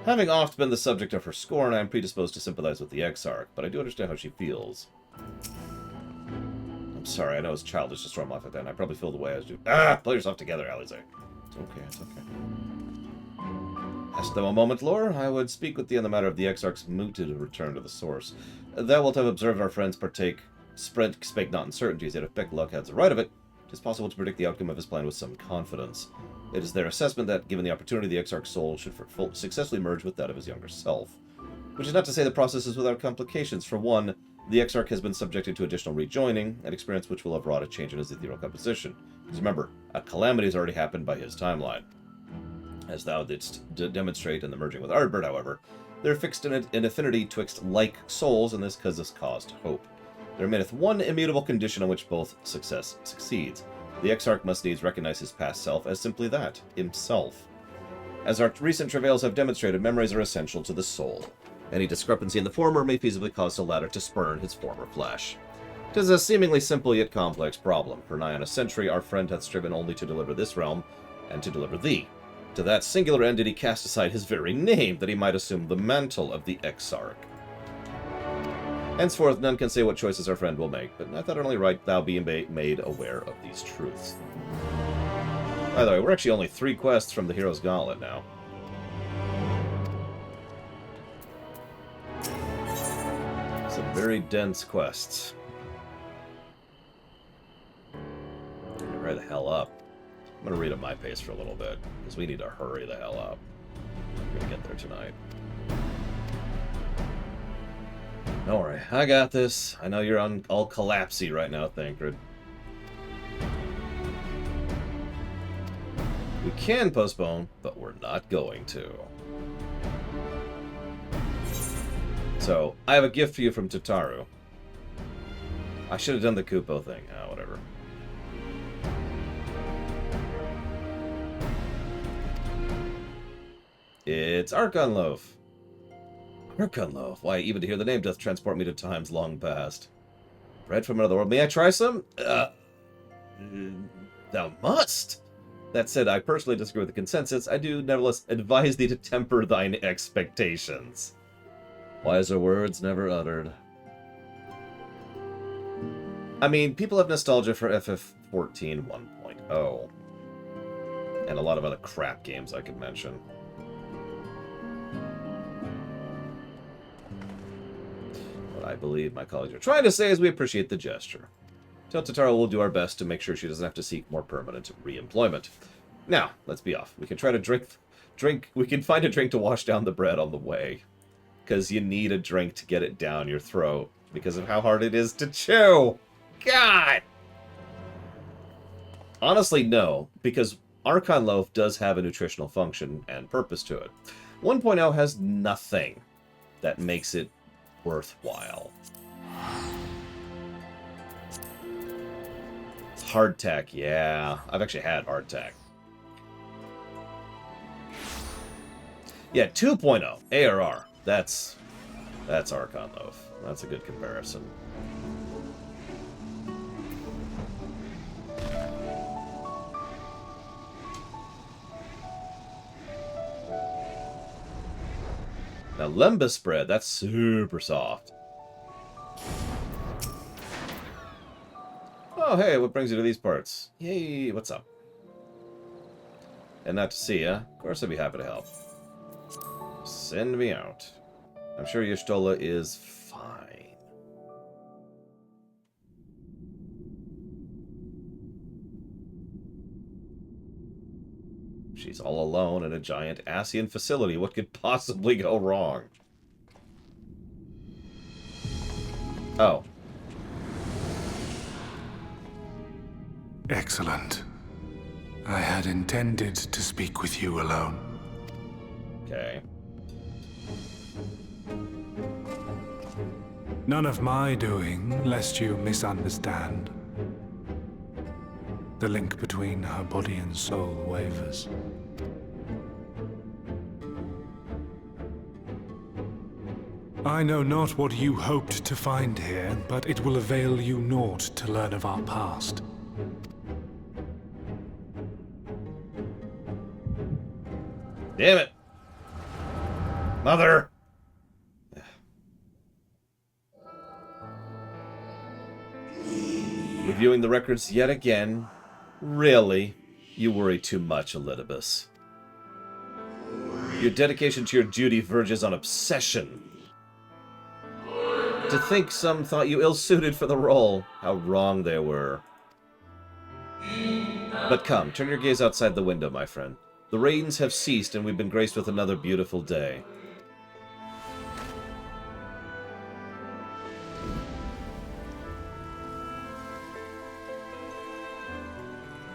Having oft been the subject of her scorn, I am predisposed to sympathize with the Exarch, but I do understand how she feels. I'm sorry, I know it's childish to storm off like that, and I probably feel the way I do. Ah! Pull yourself together, Alize. It's okay, it's okay. Hast thou a moment, Lore? I would speak with thee on the matter of the Exarch's mooted return to the source. Thou wilt have observed our friends spake not in certainties, yet if Beckluck has the right of it, it is possible to predict the outcome of his plan with some confidence. It is their assessment that, given the opportunity, the Exarch's soul should successfully merge with that of his younger self. Which is not to say the process is without complications. For one, the Exarch has been subjected to additional rejoining, an experience which will have wrought a change in his ethereal composition. Because remember, a calamity has already happened by his timeline. As thou didst demonstrate in the merging with Ardbert, however, there fixed an affinity twixt like souls, and this caused hope. There remaineth one immutable condition on which both success succeeds. The Exarch must needs recognize his past self as simply that, himself. As our recent travails have demonstrated, memories are essential to the soul. Any discrepancy in the former may feasibly cause the latter to spurn his former flesh. 'Tis a seemingly simple yet complex problem. For nigh on a century, our friend hath striven only to deliver this realm, and to deliver thee. To that singular end did he cast aside his very name, that he might assume the mantle of the Exarch. Henceforth, none can say what choices our friend will make, but I thought it only right thou be made aware of these truths. By the way, we're actually only 3 quests from the Hero's Gauntlet now. Some very dense quests. Hurry the hell up. I'm gonna read at my pace for a little bit, because we need to hurry the hell up. We're gonna get there tonight. Don't worry, I got this. I know you're all collapsy right now, Thancred. We can postpone, but we're not going to. So, I have a gift for you from Tataru. I should have done the Kupo thing. Ah, whatever. It's Archon Loaf. Archon Loaf. Why, even to hear the name doth transport me to times long past. Bread from another world. May I try some? Thou must. That said, I personally disagree with the consensus. I do nevertheless advise thee to temper thine expectations. Wiser words never uttered. I mean, people have nostalgia for FF14 1.0. And a lot of other crap games I could mention. What I believe my colleagues are trying to say is we appreciate the gesture. Tell Tatara will do our best to make sure she doesn't have to seek more permanent re-employment. Now, let's be off. We can try to drink. We can find a drink to wash down the bread on the way. Because you need a drink to get it down your throat. Because of how hard it is to chew. God! Honestly, no. Because Archon Loaf does have a nutritional function and purpose to it. 1.0 has nothing that makes it worthwhile. Hardtack, yeah. I've actually had hardtack. Yeah, 2.0, ARR. That's Archon Loaf. That's a good comparison. Now, Lembas bread, that's super soft. Oh, hey, what brings you to these parts? Yay, what's up? And not to see ya. Of course I'd be happy to help. Send me out. I'm sure Y'shtola is fine. She's all alone in a giant Asian facility. What could possibly go wrong? Oh. Excellent. I had intended to speak with you alone. Okay. None of my doing, lest you misunderstand. The link between her body and soul wavers. I know not what you hoped to find here, but it will avail you naught to learn of our past. Damn it! Mother! Reviewing the records yet again. Really? You worry too much, Elidibus. Your dedication to your duty verges on obsession. To think some thought you ill-suited for the role. How wrong they were. But come, turn your gaze outside the window, my friend. The rains have ceased, and we've been graced with another beautiful day.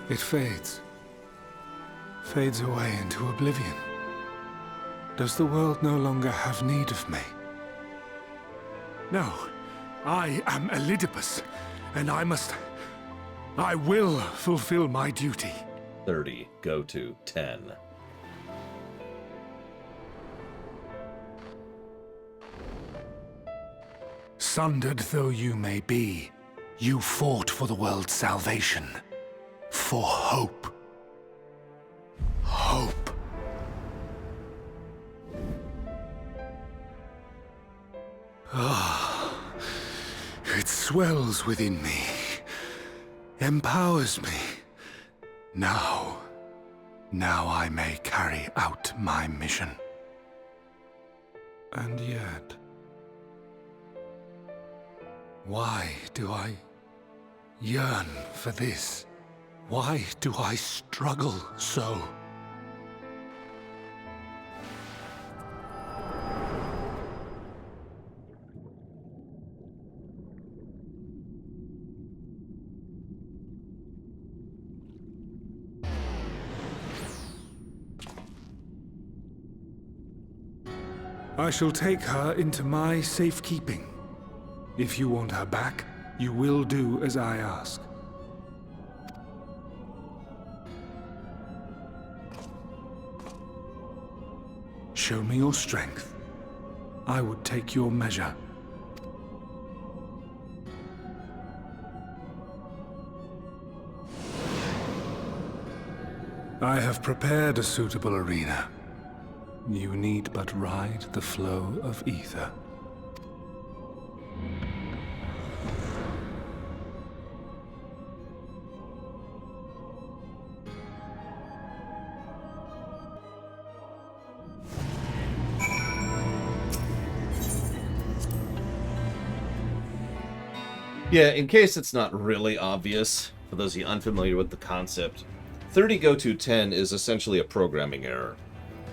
It fades. Fades away into oblivion. Does the world no longer have need of me? No. I am Elidibus, and I will fulfill my duty. 30. Go to 10. Sundered though you may be, you fought for the world's salvation. For hope. Hope. Ah, it swells within me, empowers me. Now I may carry out my mission. And yet, why do I yearn for this? Why do I struggle so? I shall take her into my safekeeping. If you want her back, you will do as I ask. Show me your strength. I would take your measure. I have prepared a suitable arena. You need but ride the flow of ether. Yeah, in case it's not really obvious, for those of you unfamiliar with the concept, 30 go to 10 is essentially a programming error.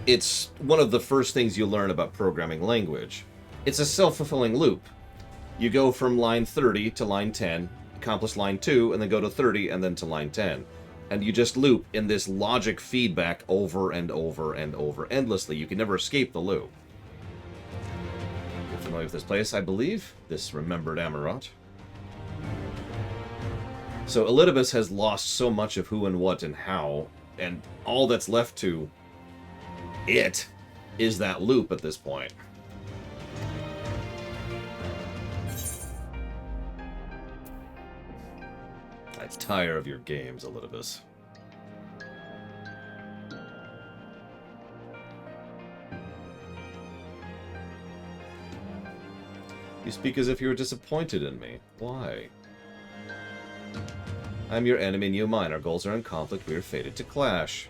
It's one of the first things you learn about programming language. It's a self-fulfilling loop. You go from line 30 to line 10, accomplish line 2, and then go to 30, and then to line 10. And you just loop in this logic feedback over and over and over endlessly. You can never escape the loop. You're familiar with this place, I believe? This remembered Amarot. So Elidibus has lost so much of who and what and how, and all that's left to it is that loop at this point. I tire of your games, Elidibus. You speak as if you were disappointed in me. Why? I'm your enemy and you mine. Our goals are in conflict. We are fated to clash.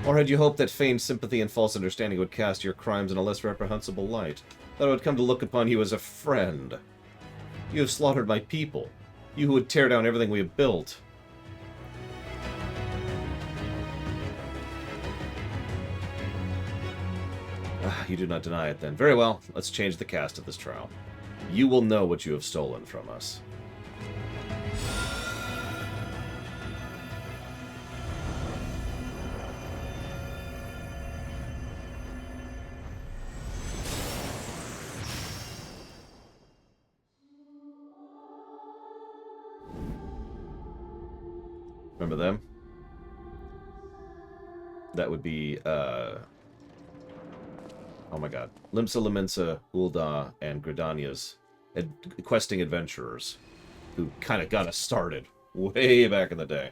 Or had you hoped that feigned sympathy and false understanding would cast your crimes in a less reprehensible light? That I would come to look upon you as a friend? You have slaughtered my people. You who would tear down everything we have built. You do not deny it, then. Very well. Let's change the cast of this trial. You will know what you have stolen from us. Remember them? That would be, oh my god. Limsa, Laminsa, Ulda, and Gridania's questing adventurers, who kind of got us started way back in the day.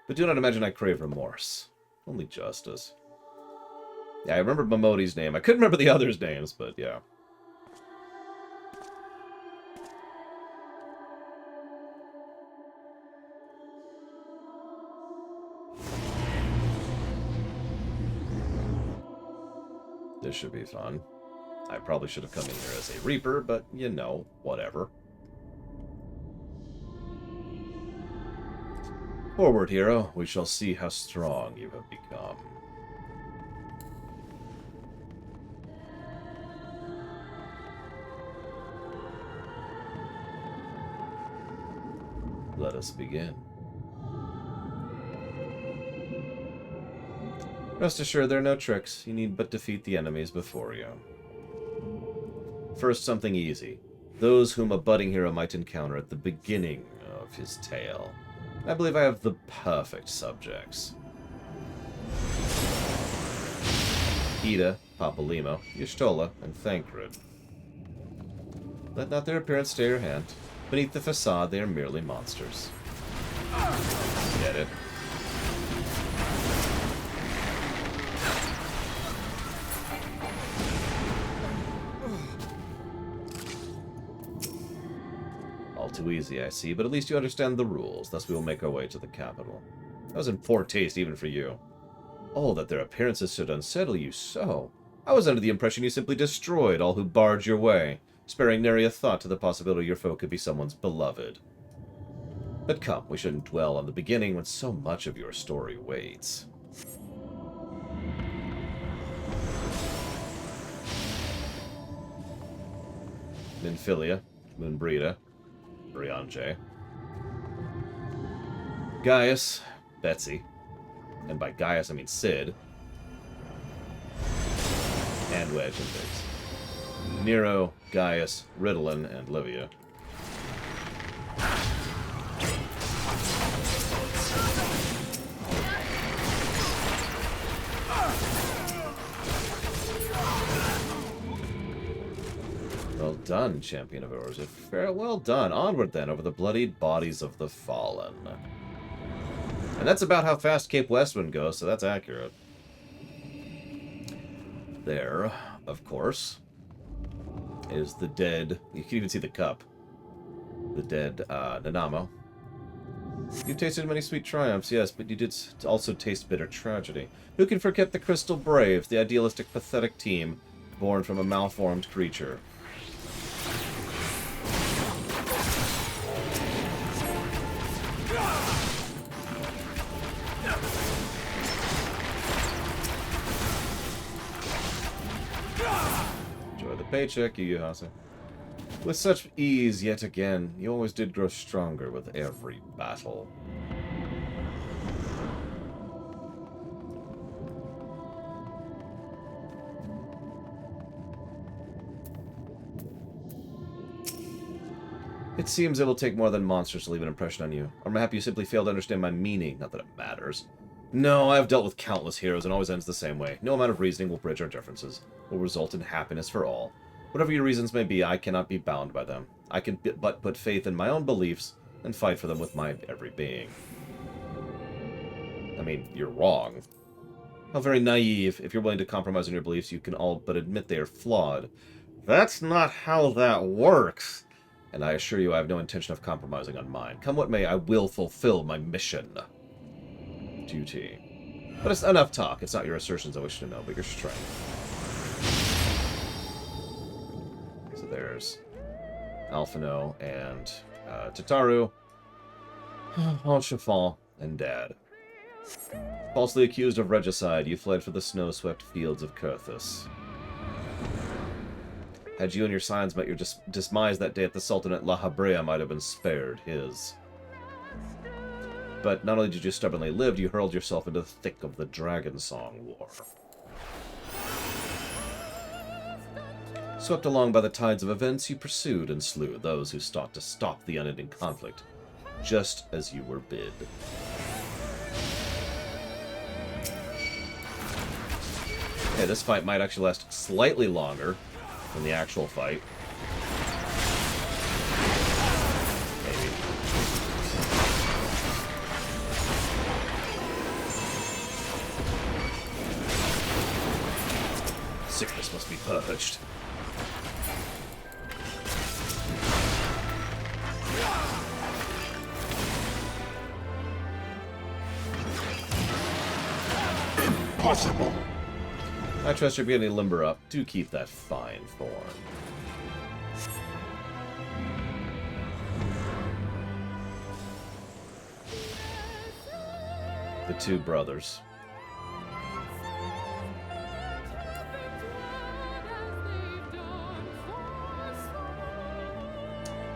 But do not imagine I crave remorse. Only justice. Yeah, I remember Momodi's name. I couldn't remember the others' names, but yeah. This should be fun. I probably should have come in here as a Reaper, but, you know, whatever. Forward, hero. We shall see how strong you have become. Let us begin. Rest assured, there are no tricks. You need but defeat the enemies before you. First, something easy. Those whom a budding hero might encounter at the beginning of his tale. I believe I have the perfect subjects. Ida, Papalimo, Y'shtola, and Thancred. Let not their appearance stay your hand. Beneath the facade, they are merely monsters. Get it? Too easy, I see, but at least you understand the rules. Thus we will make our way to the capital. That was in poor taste, even for you. Oh, that their appearances should unsettle you so. I was under the impression you simply destroyed all who barred your way, sparing nary a thought to the possibility your foe could be someone's beloved. But come, we shouldn't dwell on the beginning when so much of your story waits. Nymphilia, Moonbreda, Briange, Gaius, Betsy, and by Gaius I mean Sid, and Wedge and Biggs, Nero, Gaius, Ritalin, and Livia. done, Champion of Ours. Very well done. Onward, then, over the bloodied bodies of the fallen. And that's about how fast Cape Westwind goes, so that's accurate. There, of course, is the dead... You can even see the cup. The dead Nanamo. You tasted many sweet triumphs, yes, but you did also taste bitter tragedy. Who can forget the Crystal Braves, the idealistic, pathetic team born from a malformed creature? Enjoy the paycheck, Yu-Yu-Hase. With such ease, yet again, you always did grow stronger with every battle. It seems it'll take more than monsters to leave an impression on you. Or mayhap you simply fail to understand my meaning, not that it matters. No, I have dealt with countless heroes, and always ends the same way. No amount of reasoning will bridge our differences, will result in happiness for all. Whatever your reasons may be, I cannot be bound by them. I can but put faith in my own beliefs, and fight for them with my every being. I mean, you're wrong. How very naive. If you're willing to compromise on your beliefs, you can all but admit they are flawed. That's not how that works. And I assure you I have no intention of compromising on mine. Come what may, I will fulfill my mission. Duty. But it's enough talk. It's not your assertions I wish to know, but your strength. So there's Alphino and Tataru, Enchefant, and Dad. Falsely accused of regicide, you fled for the snow-swept fields of Kurthus. Had you and your scions met your demise that day at the Sultanate, La Habrea might have been spared his. But not only did you stubbornly live, you hurled yourself into the thick of the Dragon Song War. Swept along by the tides of events, you pursued and slew those who sought to stop the unending conflict, just as you were bid. Okay, this fight might actually last slightly longer than the actual fight. Maybe. Sickness must be purged. Impossible. I trust you're beginning to limber up. Do keep that fine form. The two brothers.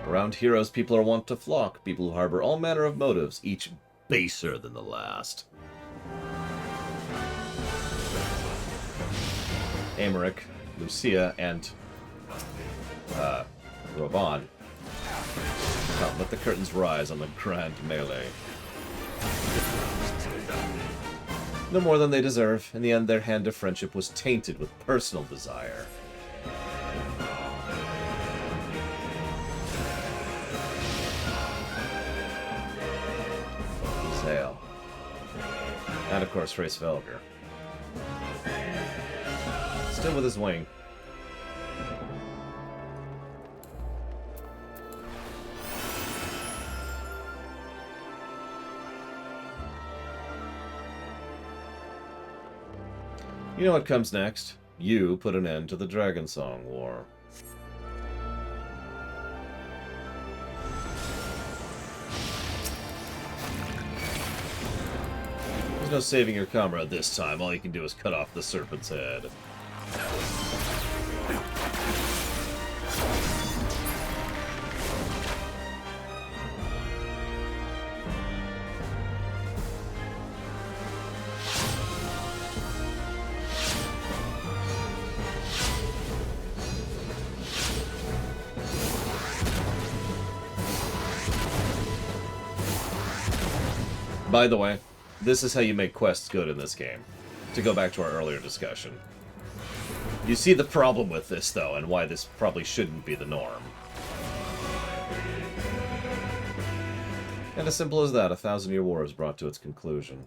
Around heroes, people are wont to flock. People who harbor all manner of motives, each baser than the last. Amaric, Lucia, and Roban. Come, let the curtains rise on the grand melee. No more than they deserve. In the end, their hand of friendship was tainted with personal desire. Zale. And of course, Race Velger. Still with his wing. You know what comes next. You put an end to the Dragon Song War. There's no saving your comrade this time. All you can do is cut off the serpent's head. By the way, this is how you make quests good in this game. To go back to our earlier discussion. You see the problem with this, though, and why this probably shouldn't be the norm. And as simple as that, a 1,000-year war is brought to its conclusion.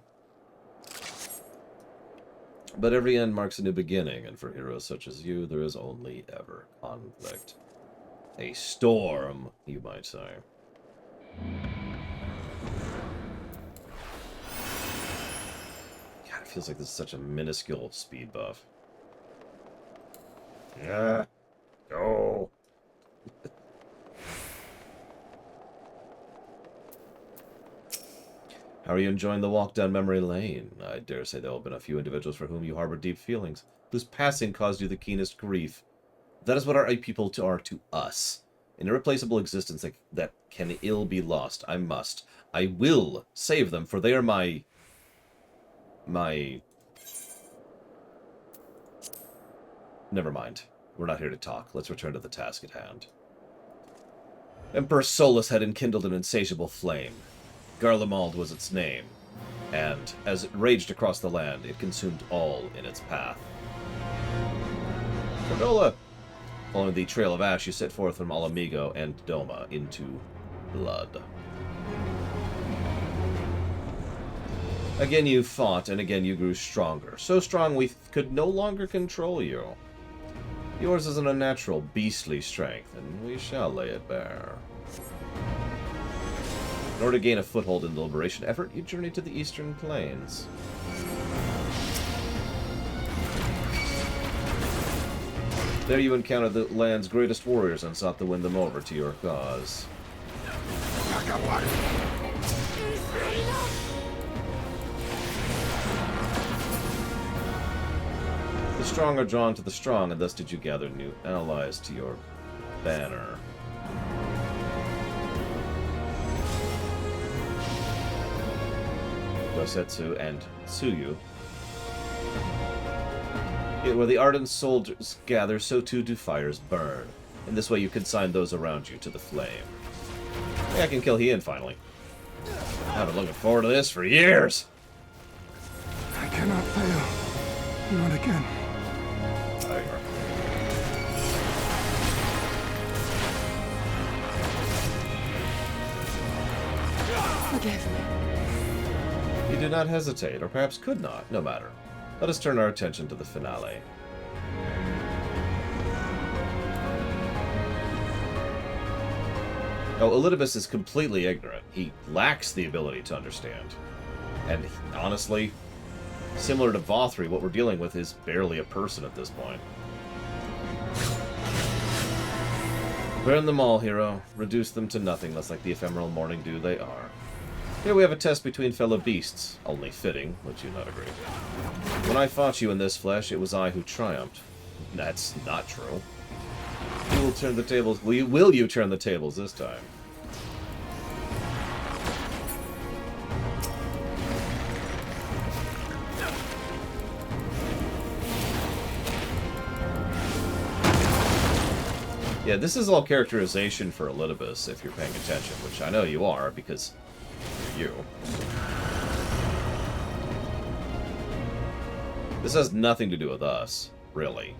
But every end marks a new beginning, and for heroes such as you, there is only ever conflict. A storm, you might say. God, it feels like this is such a minuscule speed buff. Yeah. Go. How are you enjoying the walk down memory lane? I dare say there have been a few individuals for whom you harbor deep feelings, whose passing caused you the keenest grief. That is what our people are to us. An irreplaceable existence that can ill be lost. I will save them, for they are my... Never mind. We're not here to talk. Let's return to the task at hand. Emperor Solus had enkindled an insatiable flame. Garlemald was its name, and as it raged across the land, it consumed all in its path. Cordola! Following the trail of ash, you set forth from Alamigo and Doma into blood. Again you fought, and again you grew stronger. So strong we could no longer control you. Yours is an unnatural, beastly strength, and we shall lay it bare. In order to gain a foothold in the liberation effort, you journey to the eastern plains. There you encountered the land's greatest warriors and sought to win them over to your cause. The strong are drawn to the strong, and thus did you gather new allies to your banner. Gosetsu and Tsuyu. Yet where the ardent soldiers gather, so too do fires burn. In this way you consign those around you to the flame. Hey, I can kill Hien finally. I've been looking forward to this for years! I cannot fail. Not again. There you are. Forgive me. You did not hesitate, or perhaps could not, no matter. Let us turn our attention to the finale. Now, Elidibus is completely ignorant. He lacks the ability to understand. And honestly, similar to Vothri, what we're dealing with is barely a person at this point. Burn them all, hero. Reduce them to nothingness like the ephemeral morning dew they are. Here we have a test between fellow beasts. Only fitting, would you not agree? When I fought you in this flesh, it was I who triumphed. That's not true. You will turn the tables. Will you turn the tables this time? Yeah, this is all characterization for Elidibus, if you're paying attention, which I know you are, because you're you. This has nothing to do with us, really.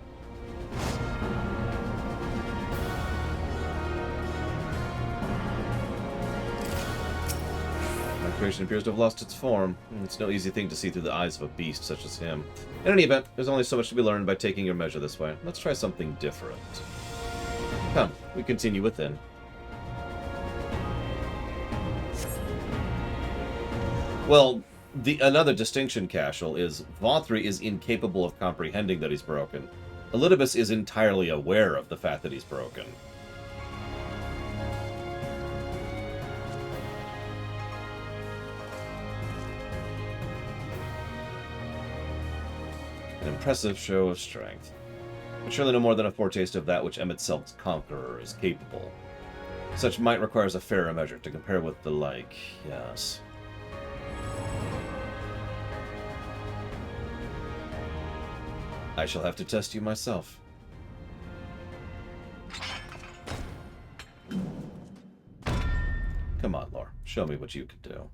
My creation appears to have lost its form. It's no easy thing to see through the eyes of a beast such as him. In any event, there's only so much to be learned by taking your measure this way. Let's try something different. Come, we continue within. Well, another distinction, Cashel, is Vothri is incapable of comprehending that he's broken. Elidibus is entirely aware of the fact that he's broken. An impressive show of strength. But surely no more than a foretaste of that which Emitsel's conqueror is capable. Such might requires a fairer measure to compare with the like, yes. I shall have to test you myself. Come on, Lore. Show me what you can do.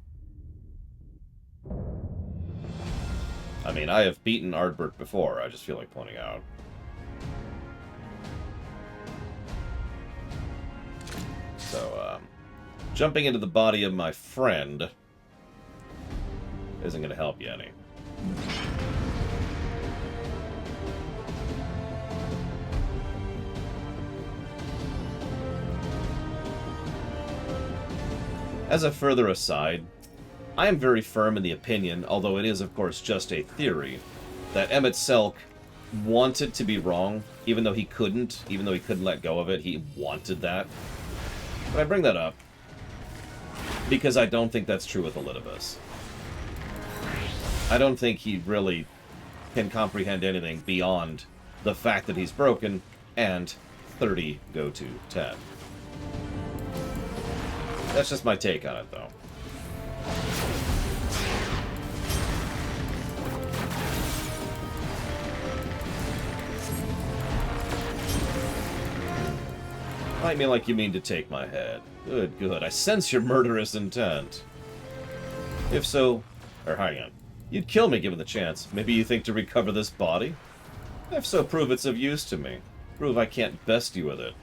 I mean, I have beaten Ardbert before, I just feel like pointing out. jumping into the body of my friend isn't going to help you any. As a further aside, I am very firm in the opinion, although it is of course just a theory, that Emmett Selk wanted to be wrong, even though he couldn't let go of it. He wanted that. But I bring that up because I don't think that's true with Elidibus. I don't think he really can comprehend anything beyond the fact that he's broken and 30 go to 10. That's just my take on it, though. Fight me like you mean to take my head. Good, good. I sense your murderous intent. If so... Or hang on. You'd kill me given the chance. Maybe you think to recover this body? If so, prove it's of use to me. Prove I can't best you with it.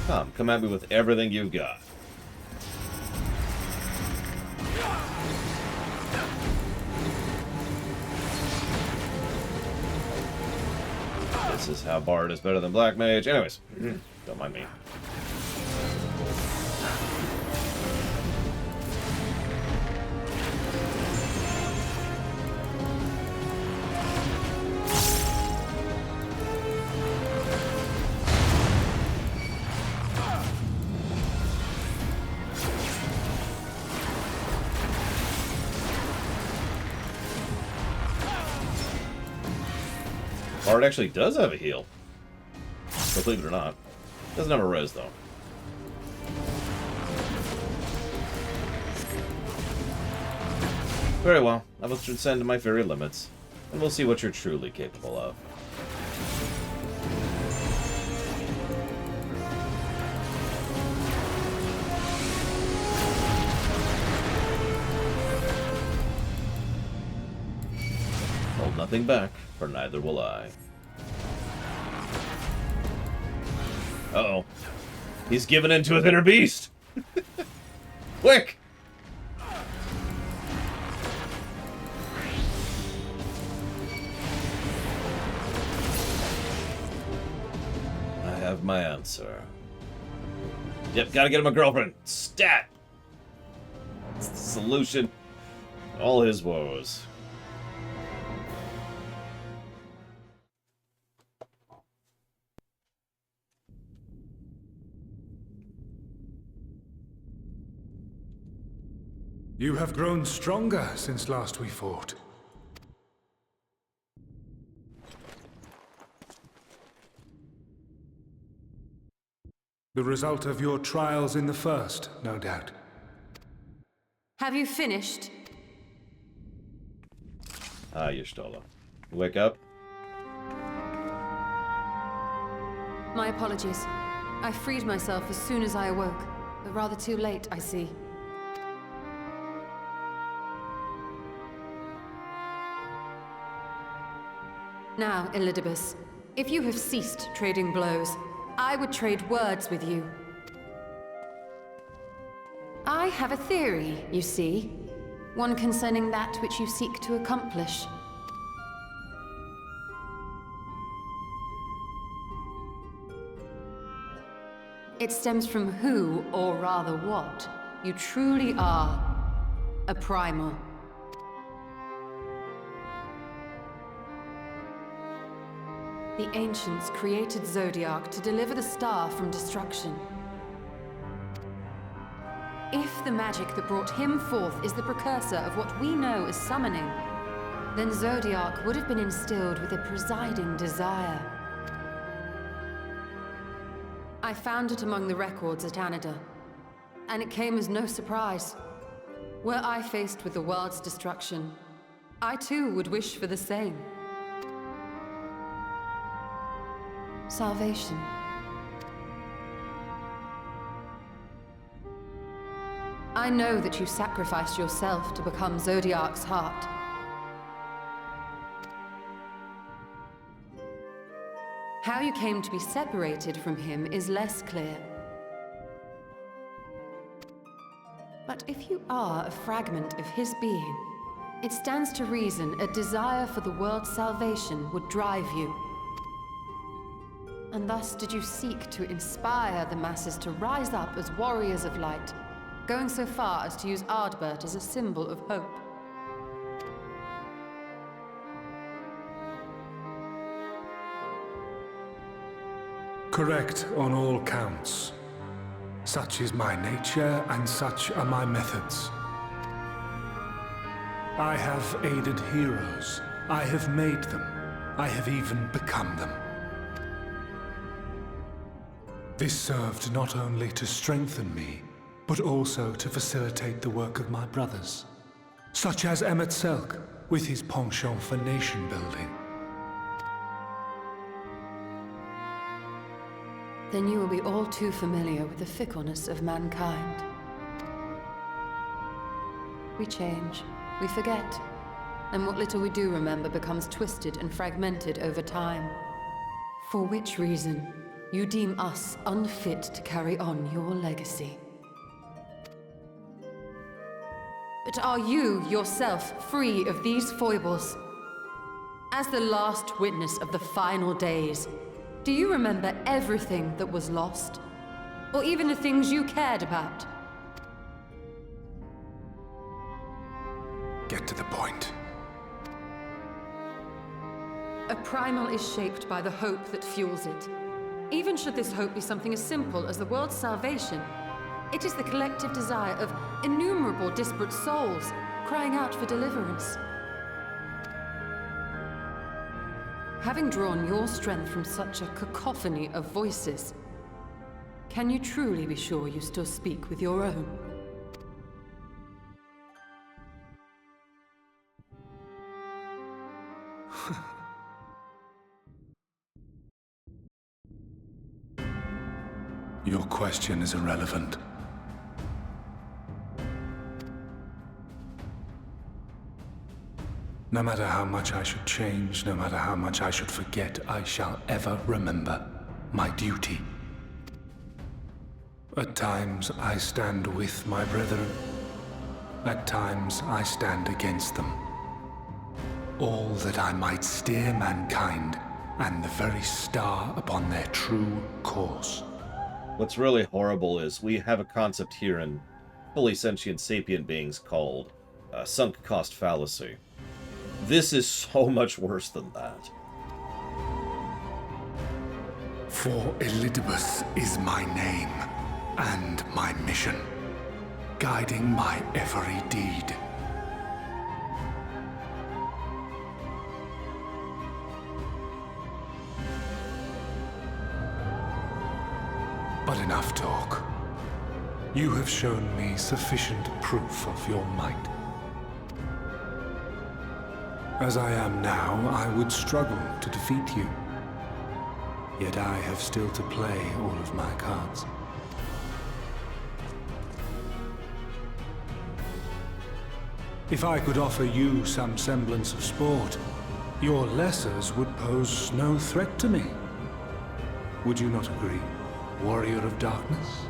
Come at me with everything you've got. This is how Bard is better than Black Mage. Anyways, don't mind me. Bard actually does have a heal. But believe it or not. Doesn't have a res, though. Very well. I will transcend to my very limits. And we'll see what you're truly capable of. Hold nothing back, for neither will I. Uh-oh. He's given in to his inner beast! Quick! I have my answer. Yep, gotta get him a girlfriend. Stat! It's the solution to all his woes. You have grown stronger since last we fought. The result of your trials in the first, no doubt. Have you finished? Ah, Y'shtola. Wake up. My apologies. I freed myself as soon as I awoke, but rather too late, I see. Now, Elidibus, if you have ceased trading blows, I would trade words with you. I have a theory, you see. One concerning that which you seek to accomplish. It stems from who, or rather what, you truly are. A primal. The Ancients created Zodiac to deliver the star from destruction. If the magic that brought him forth is the precursor of what we know as summoning, then Zodiac would have been instilled with a presiding desire. I found it among the records at Anida, and it came as no surprise. Were I faced with the world's destruction, I too would wish for the same. Salvation. I know that you sacrificed yourself to become Zodiac's heart. How you came to be separated from him is less clear. are a fragment of his being, it stands to reason a desire for the world's salvation would drive you. And thus did you seek to inspire the masses to rise up as warriors of light, going so far as to use Ardbert as a symbol of hope. Correct on all counts. Such is my nature, and such are my methods. I have aided heroes. I have made them. I have even become them. This served not only to strengthen me, but also to facilitate the work of my brothers, such as Emmet Selk, with his penchant for nation building. Then you will be all too familiar with the fickleness of mankind. We change, we forget, and what little we do remember becomes twisted and fragmented over time. For which reason, you deem us unfit to carry on your legacy. But are you, yourself, free of these foibles? As the last witness of the final days, do you remember everything that was lost? Or even the things you cared about? Get to the point. A primal is shaped by the hope that fuels it. Even should this hope be something as simple as the world's salvation, it is the collective desire of innumerable disparate souls crying out for deliverance. Having drawn your strength from such a cacophony of voices, can you truly be sure you still speak with your own? Your question is irrelevant. No matter how much I should change, no matter how much I should forget, I shall ever remember my duty. At times I stand with my brethren. At times I stand against them. All that I might steer mankind and the very star upon their true course. What's really horrible is we have a concept here in fully sentient sapient beings called sunk cost fallacy. This is so much worse than that. For Elidibus is my name and my mission, guiding my every deed. But enough talk. You have shown me sufficient proof of your might. As I am now, I would struggle to defeat you. Yet I have still to play all of my cards. If I could offer you some semblance of sport, your lessers would pose no threat to me. Would you not agree, warrior of darkness?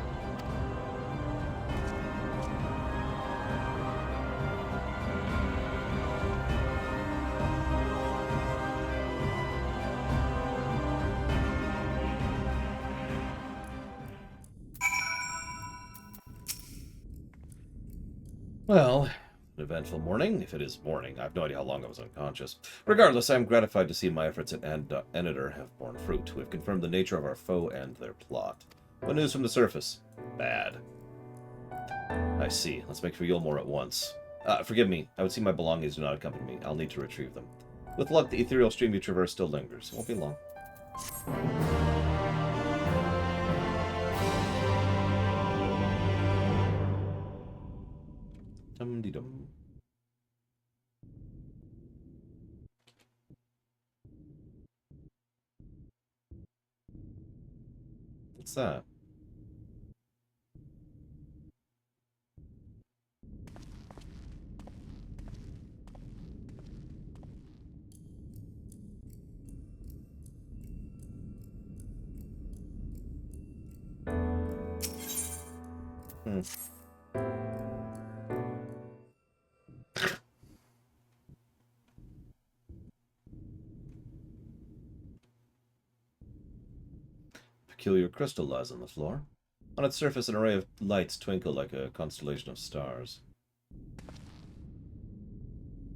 Well, an eventful morning, if it is morning. I have no idea how long I was unconscious. Regardless, I am gratified to see my efforts at Editor have borne fruit. We have confirmed the nature of our foe and their plot. What news from the surface? Bad. I see. Let's make for Yulmore at once. Forgive me. I would see my belongings do not accompany me. I'll need to retrieve them. With luck, the ethereal stream you traverse still lingers. It won't be long. Dum-de-dum. What's that? peculiar crystal lies on the floor. On its surface, an array of lights twinkle like a constellation of stars.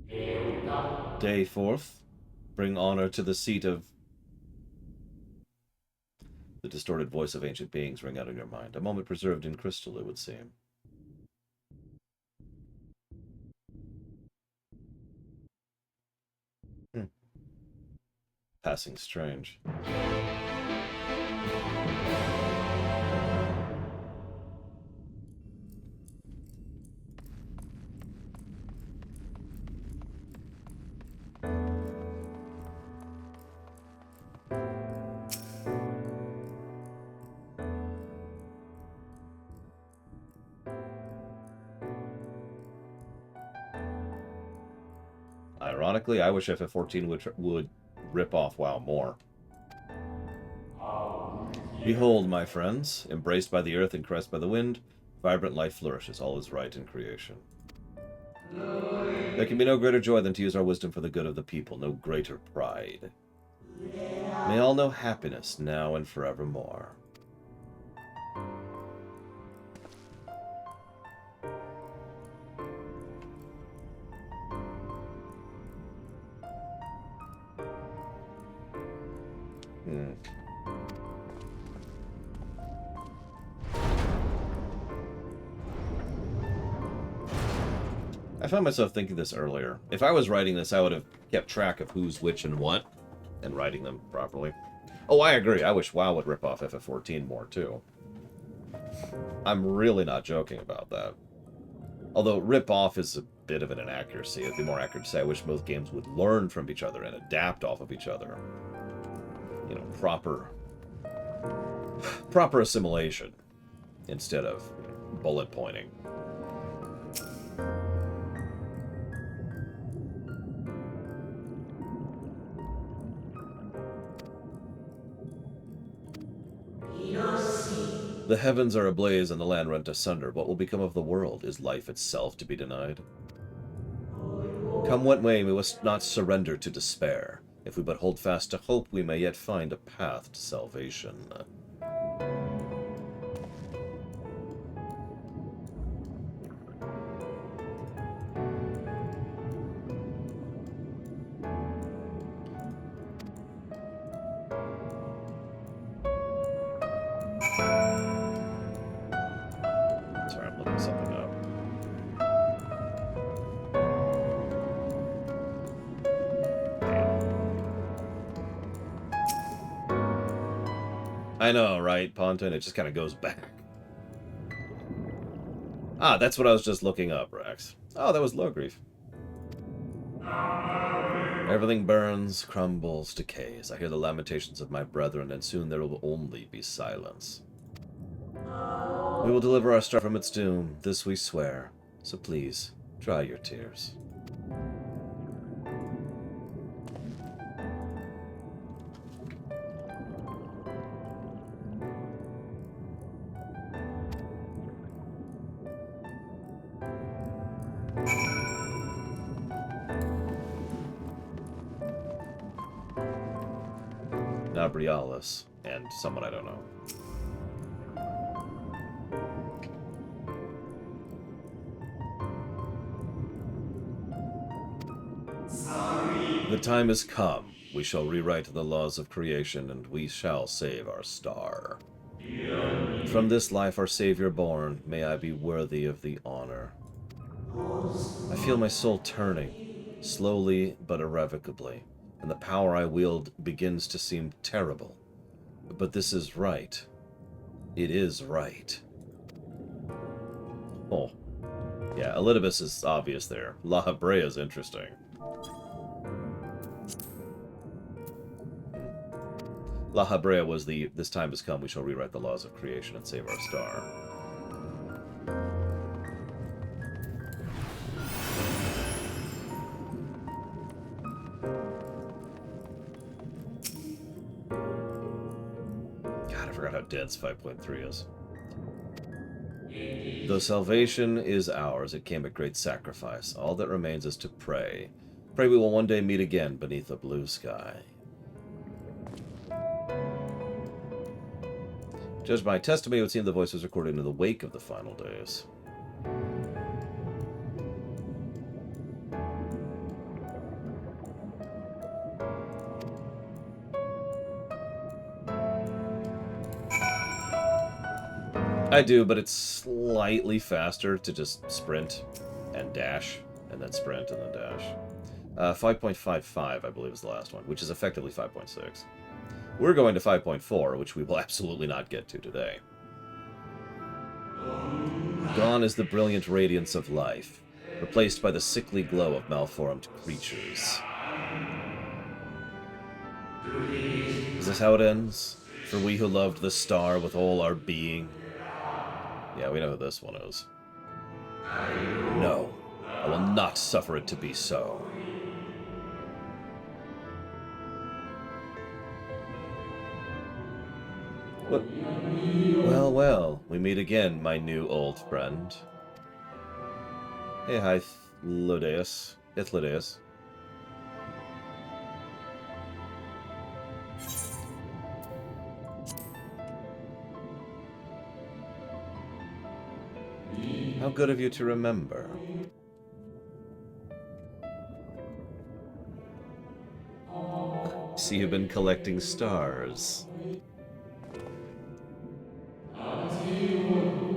Day 4th. Bring honor to the seat of... The distorted voice of ancient beings ring out in your mind. A moment preserved in crystal, it would seem. Passing strange. Ironically, I wish FF14 would rip off WoW more. Behold, my friends, embraced by the earth and caressed by the wind, vibrant life flourishes, all is right in creation. There can be no greater joy than to use our wisdom for the good of the people, no greater pride. May all know happiness now and forevermore. I found myself thinking this earlier. If I was writing this, I would have kept track of who's which and what, and writing them properly. Oh, I agree. I wish WoW would rip off FF14 more, too. I'm really not joking about that. Although rip off is a bit of an inaccuracy. It'd be more accurate to say I wish both games would learn from each other and adapt off of each other. You know, proper assimilation instead of bullet pointing. The heavens are ablaze and the land rent asunder. What will become of the world? Is life itself to be denied? Come what may, we must not surrender to despair. If we but hold fast to hope, we may yet find a path to salvation. Sorry, I'm looking something up. I know, right, Ponton? It just kind of goes back. Ah, that's what I was just looking up, Rex. Oh, that was Lowgrief. Everything burns, crumbles, decays. I hear the lamentations of my brethren, and soon there will only be silence. We will deliver our star from its doom, this we swear. So please, dry your tears. Nabrialis, and someone I don't know. The time has come. We shall rewrite the laws of creation, and we shall save our star. From this life our Savior born, may I be worthy of the honor. I feel my soul turning, slowly but irrevocably, and the power I wield begins to seem terrible. But this is right. It is right. Oh. Yeah, Elidibus is obvious there. La Habrea is interesting. La Habrea was the, this time has come, we shall rewrite the laws of creation and save our star. God, I forgot how dense 5.3 is. Though salvation is ours, it came at great sacrifice. All that remains is to pray. Pray we will one day meet again beneath a blue sky. Judged by testimony, it would seem the voice was recorded in the wake of the final days. I do, but it's slightly faster to just sprint and dash, and then sprint and then dash. 5.55, I believe, is the last one, which is effectively 5.6. We're going to 5.4, which we will absolutely not get to today. Gone is the brilliant radiance of life, replaced by the sickly glow of malformed creatures. Is this how it ends? For we who loved the star with all our being? Yeah, we know who this one is. No, I will not suffer it to be so. What? Well, well, we meet again, my new old friend. Hey, hi, Ithlodeus. How good of you to remember. See, you've been collecting stars.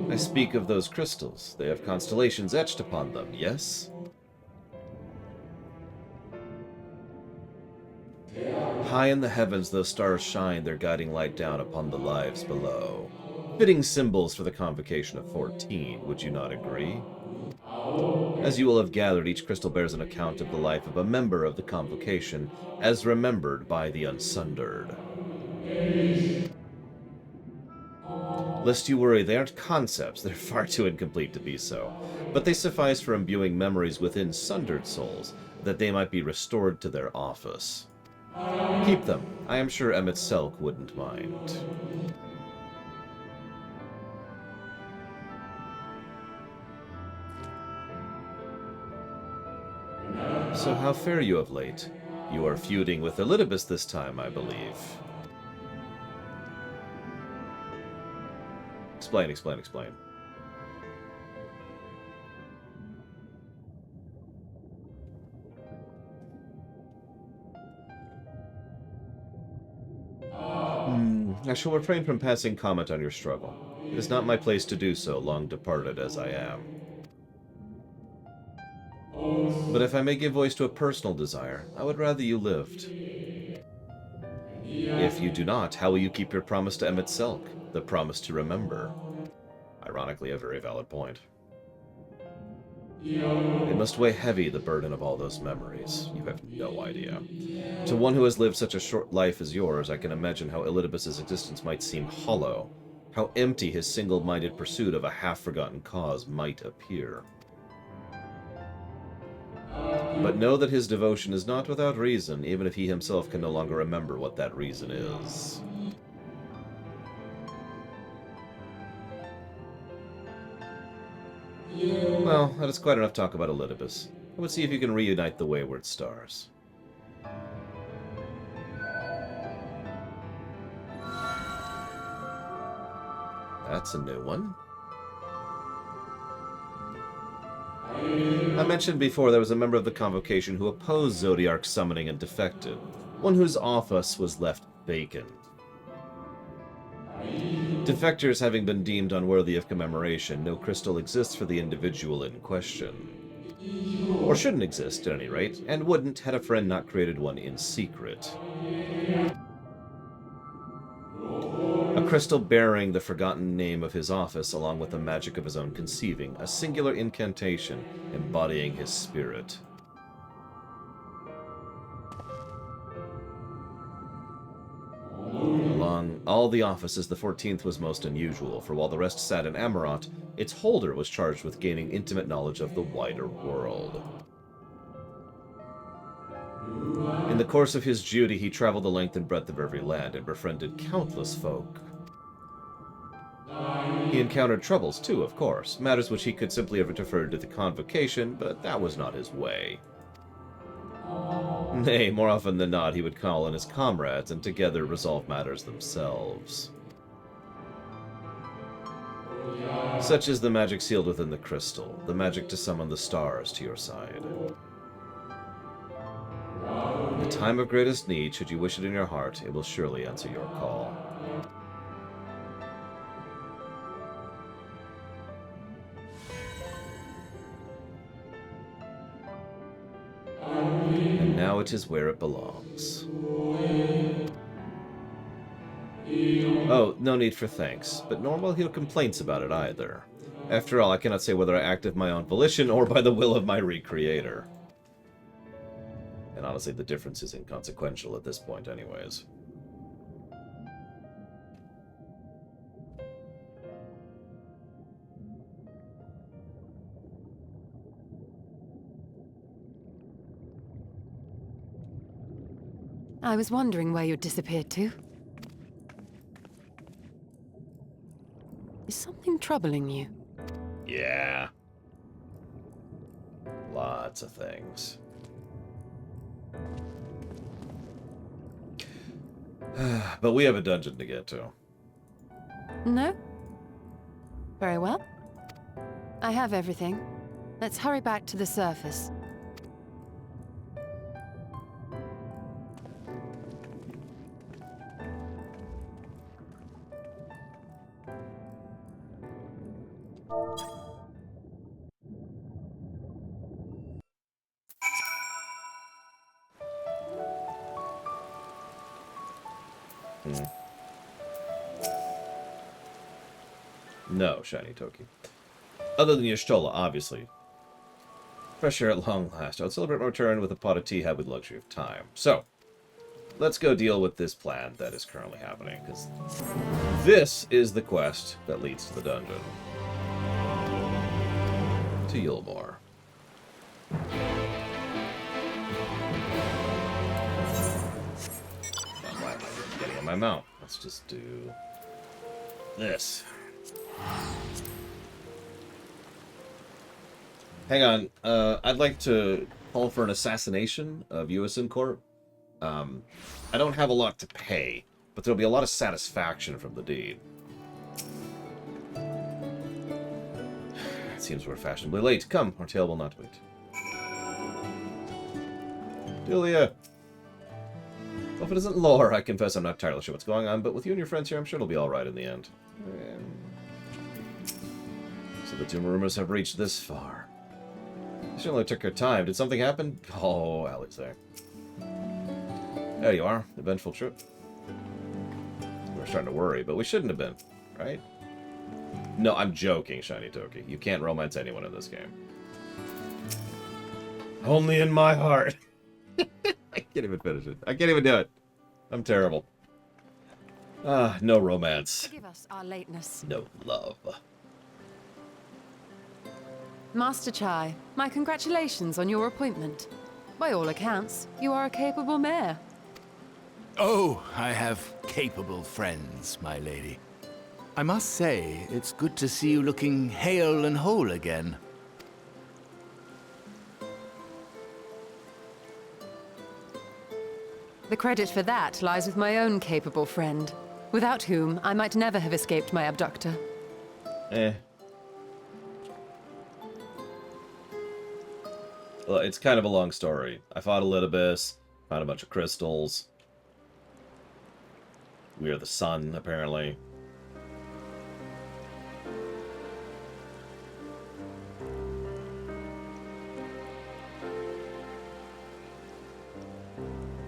I speak of those crystals. They have constellations etched upon them, yes? High in the heavens, those stars shine their guiding light down upon the lives below. Fitting symbols for the Convocation of 14, would you not agree? As you will have gathered, each crystal bears an account of the life of a member of the Convocation, as remembered by the Unsundered. Lest you worry, they aren't concepts, they're far too incomplete to be so. But they suffice for imbuing memories within sundered souls, that they might be restored to their office. Keep them. I am sure Emmett Selk wouldn't mind. So how fare you of late? You are feuding with Elidibus this time, I believe. Explain. I shall refrain from passing comment on your struggle. It is not my place to do so, long departed as I am. But if I may give voice to a personal desire, I would rather you lived. If you do not, how will you keep your promise to Emmett Selk? The promise to remember. Ironically, a very valid point. It must weigh heavy, the burden of all those memories. You have no idea. To one who has lived such a short life as yours, I can imagine how Elidibus's existence might seem hollow, how empty his single-minded pursuit of a half-forgotten cause might appear. But know that his devotion is not without reason, even if he himself can no longer remember what that reason is. Well, that is quite enough talk about Elidibus. I would see if you can reunite the wayward stars. That's a new one. I mentioned before there was a member of the Convocation who opposed Zodiark's summoning and defected, one whose office was left vacant. Defectors having been deemed unworthy of commemoration, no crystal exists for the individual in question. Or shouldn't exist, at any rate, and wouldn't had a friend not created one in secret. A crystal bearing the forgotten name of his office, along with the magic of his own conceiving, a singular incantation embodying his spirit. Among all the offices, the 14th was most unusual, for while the rest sat in Amarot, its holder was charged with gaining intimate knowledge of the wider world. In the course of his duty, he traveled the length and breadth of every land and befriended countless folk. He encountered troubles, too, of course, matters which he could simply have deferred to the Convocation, but that was not his way. Nay, more often than not, he would call in his comrades and together resolve matters themselves. Such is the magic sealed within the crystal, the magic to summon the stars to your side. In the time of greatest need, should you wish it in your heart, it will surely answer your call. And now it is where it belongs. Oh, no need for thanks, but nor will hear complaints about it either. After all, I cannot say whether I act of my own volition or by the will of my recreator. And honestly, the difference is inconsequential at this point anyways. I was wondering where you'd disappeared to. Is something troubling you? Yeah. Lots of things. But we have a dungeon to get to. No? Very well. I have everything. Let's hurry back to the surface. No, Shiny Toki. Other than Y'shtola, obviously. Fresh air at long last. I would celebrate my return with a pot of tea had with luxury of time. So, let's go deal with this plan that is currently happening, because this is the quest that leads to the dungeon. To Yulmore. Why am I getting on my mount? Let's just do this. Hang on. I'd like to call for an assassination of USN Corp. I don't have a lot to pay, but there'll be a lot of satisfaction from the deed. It seems we're fashionably late. Come, our tale will not wait. Julia! Well, if it isn't lore, I confess I'm not entirely sure what's going on, but with you and your friends here, I'm sure it'll be alright in the end. So the doom rumors have reached this far. It certainly took her time. Did something happen? Oh, Allie's there. There you are. Eventful trip. We're starting to worry, but we shouldn't have been, right? No, I'm joking, Shiny Toki. You can't romance anyone in this game. Only in my heart. I can't even finish it. I can't even do it. I'm terrible. No romance. Forgive us our lateness. No love. Master Chai, my congratulations on your appointment. By all accounts, you are a capable mayor. Oh, I have capable friends, my lady. I must say, it's good to see you looking hale and whole again. The credit for that lies with my own capable friend, without whom I might never have escaped my abductor. Well, it's kind of a long story. I fought Elidibus, found a bunch of crystals. We are the sun, apparently.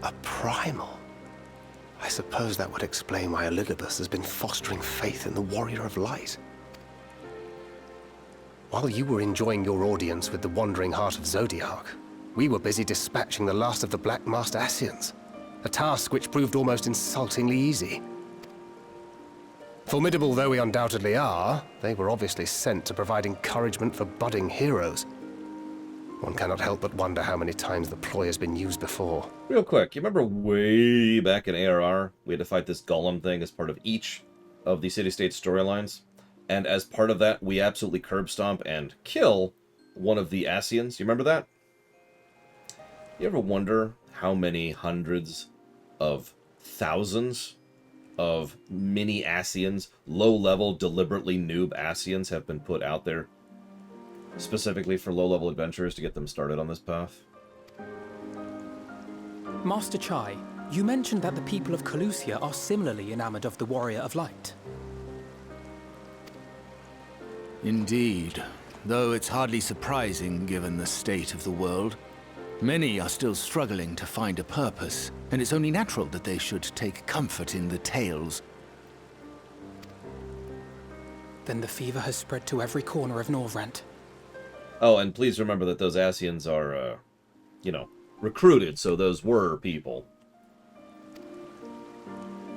A primal? I suppose that would explain why Elidibus has been fostering faith in the Warrior of Light. While you were enjoying your audience with the Wandering Heart of Zodiac, we were busy dispatching the last of the Black Master Asians, a task which proved almost insultingly easy. Formidable though we undoubtedly are, they were obviously sent to provide encouragement for budding heroes. One cannot help but wonder how many times the ploy has been used before. Real quick, you remember way back in ARR, we had to fight this golem thing as part of each of the city-state storylines? And as part of that, we absolutely curb stomp and kill one of the Asians. You remember that? You ever wonder how many hundreds of thousands of mini Ascians, low-level, deliberately noob Ascians have been put out there, specifically for low-level adventurers to get them started on this path. Master Chai, you mentioned that the people of Calusia are similarly enamored of the Warrior of Light. Indeed, though it's hardly surprising given the state of the world. Many are still struggling to find a purpose, and it's only natural that they should take comfort in the tales. Then the fever has spread to every corner of Norvrent. Oh, and please remember that those Ascians are, you know, recruited, so those were people.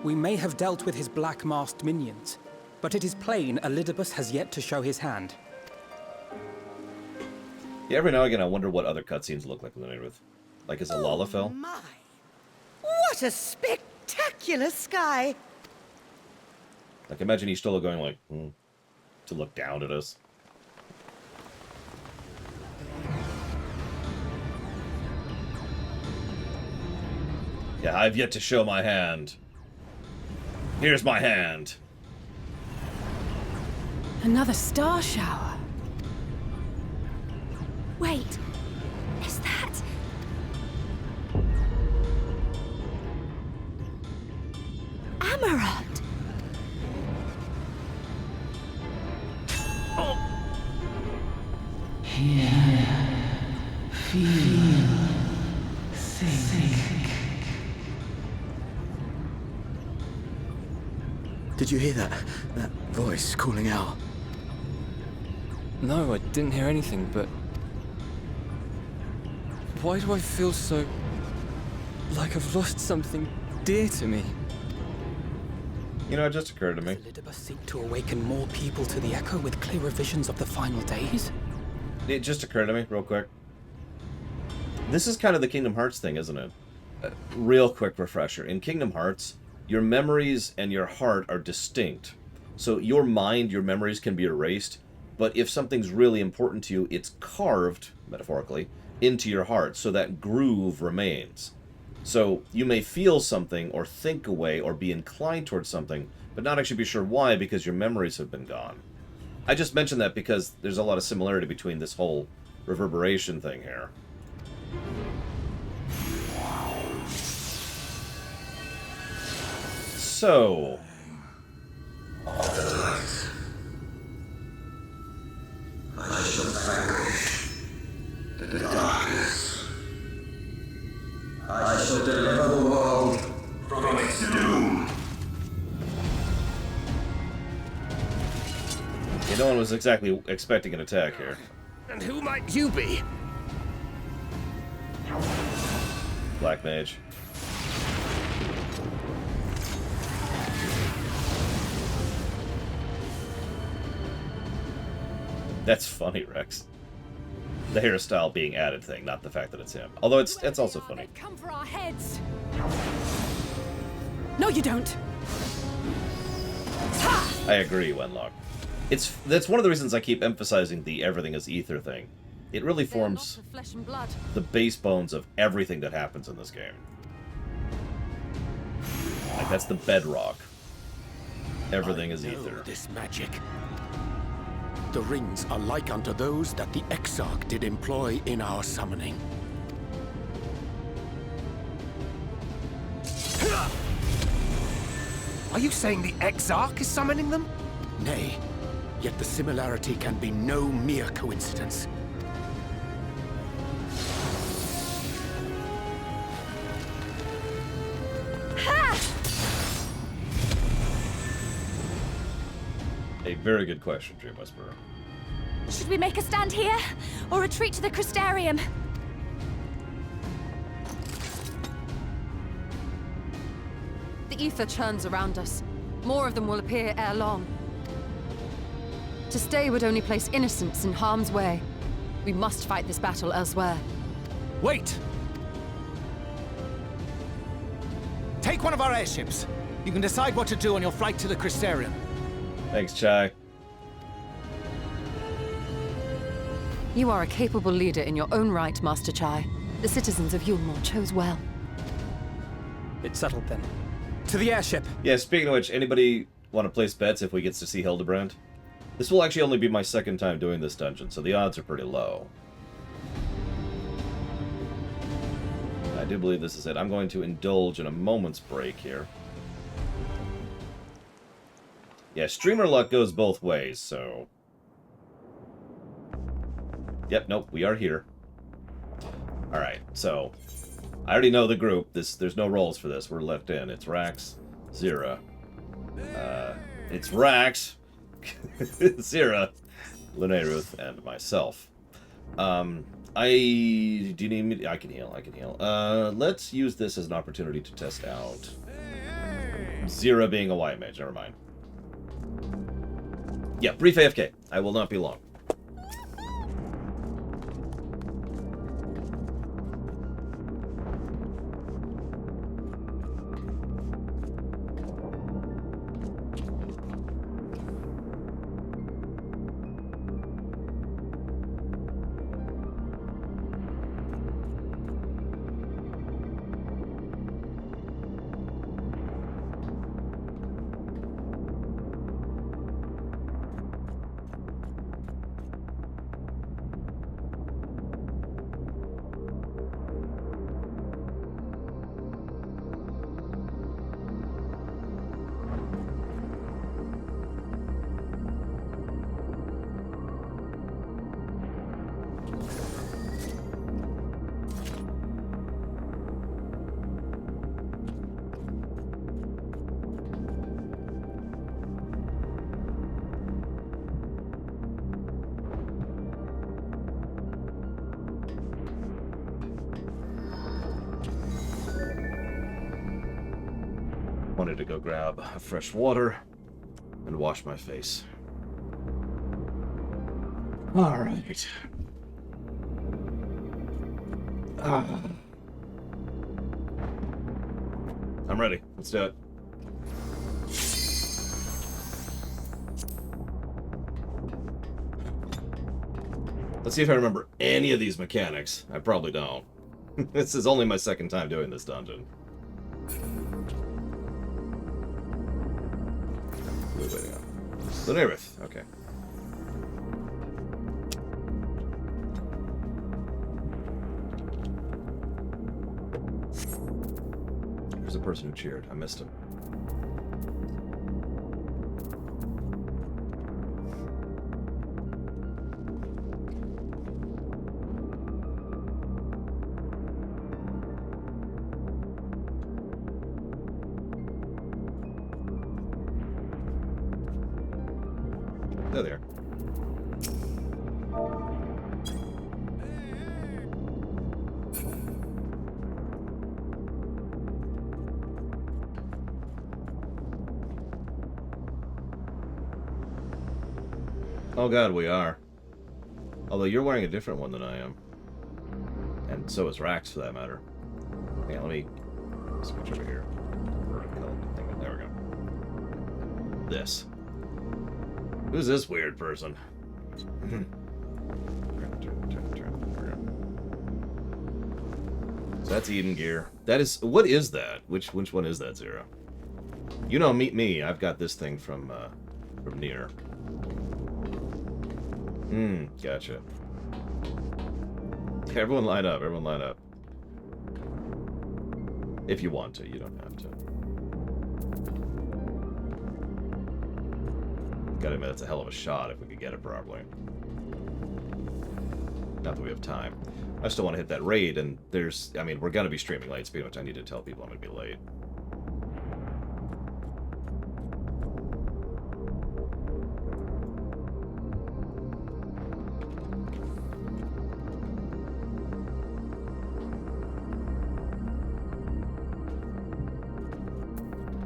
We may have dealt with his black-masked minions, but it is plain Elidibus has yet to show his hand. Yeah, every now and again I wonder what other cutscenes look like in the neighborhood. Like, is it Lalafell? Oh my! What a spectacular sky! Like, imagine Y'shtola going like, to look down at us. Yeah, I've yet to show my hand. Here's my hand. Another star shower. Wait, is that... Amarant? Oh. Here, feel, think. Did you hear that? That voice calling out? No, I didn't hear anything, but... Why do I feel so... like I've lost something dear to me? You know, it just occurred to me. Does Elidibus seek to awaken more people to the Echo with clearer visions of the final days? It just occurred to me, real quick. This is kind of the Kingdom Hearts thing, isn't it? Real quick refresher. In Kingdom Hearts, your memories and your heart are distinct. So your mind, your memories can be erased, but if something's really important to you, it's carved, metaphorically, into your heart, so that groove remains. So you may feel something, or think a way, or be inclined towards something, but not actually be sure why, because your memories have been gone. I just mentioned that because there's a lot of similarity between this whole reverberation thing here. So... I shall vanquish the darkness. I shall deliver the world from its doom. Yeah, no one was exactly expecting an attack here. And who might you be? Black Mage. That's funny, Rex. The hairstyle being added thing, not the fact that it's him. Although it's also funny. Come for our heads. No, you don't. I agree, Wenlock. That's one of the reasons I keep emphasizing the everything is ether thing. It really forms Flesh and blood. the base bones of everything that happens in this game. Like, that's the bedrock. Everything is ether. This magic. The rings are like unto those that the Exarch did employ in our summoning. Are you saying the Exarch is summoning them? Nay, yet the similarity can be no mere coincidence. A very good question, Dream Whisperer. Should we make a stand here, or retreat to the Crystarium? The ether churns around us. More of them will appear ere long. To stay would only place innocents in harm's way. We must fight this battle elsewhere. Wait! Take one of our airships. You can decide what to do on your flight to the Crystarium. Thanks, Chai. You are a capable leader in your own right, Master Chai. The citizens of Yulmore chose well. It's settled then. To the airship. Yeah, speaking of which, anybody want to place bets if we get to see Hildebrand? This will actually only be my second time doing this dungeon, so the odds are pretty low. I do believe this is it. I'm going to indulge in a moment's break here. Yeah, streamer luck goes both ways, so... Yep, nope, we are here. Alright, so... I already know the group. There's no roles for this. We're left in. It's Rax, Zira. It's Rax, Zira, Luneruth, and myself. Do you need me? I can heal. I can heal. Let's use this as an opportunity to test out Zira being a white mage. Never mind. Yeah, brief AFK. I will not be long. Wanted to go grab fresh water and wash my face. All right. I'm ready. Let's do it. Let's see if I remember any of these mechanics. I probably don't. This is only my second time doing this dungeon. Luneruth, okay. Here's the person who cheered. I missed him. There they are. Oh god, we are. Although you're wearing a different one than I am. And so is Rax, for that matter. Yeah, let me switch over here. Vertical thing. There we go. This. Who's this weird person? So that's Eden gear. That is... What is that? Which one is that, Zero? You know, meet me. I've got this thing from Nier. Gotcha. Everyone line up. Everyone line up. If you want to. You don't have to. Gotta admit, that's a hell of a shot if we could get it properly. Not that we have time. I still want to hit that raid, and there's... I mean, we're gonna be streaming late, speaking of which I need to tell people I'm gonna be late.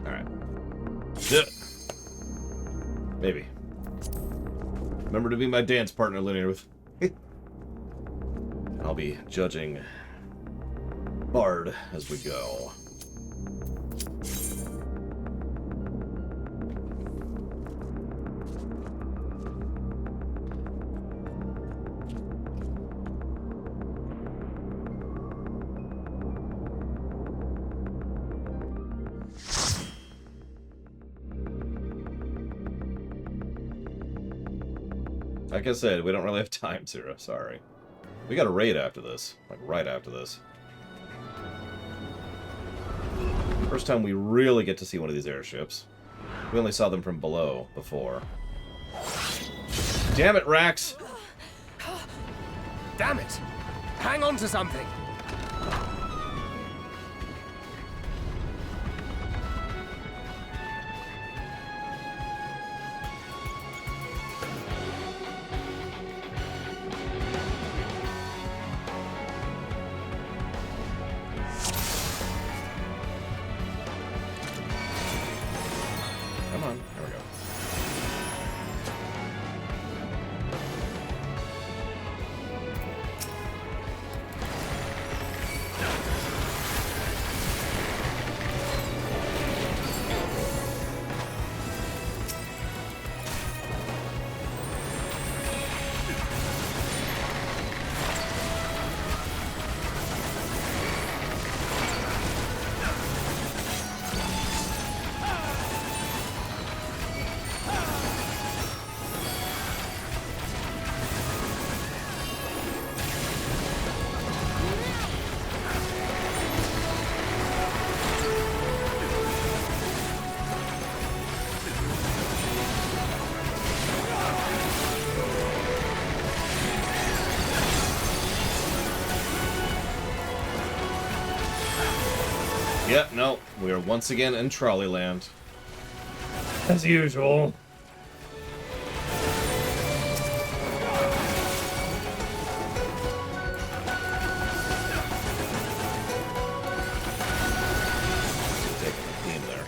Alright. Maybe. Remember to be my dance partner, Luneruth. I'll be judging Bard as we go. Like I said, we don't really have time, Zero. Sorry. We got a raid after this. Like, right after this. First time we really get to see one of these airships. We only saw them from below before. Damn it, Rax! Damn it! Hang on to something! Come on, there we go. Yep, no, we are once again in Trolley Land. As usual. Taking the theme there.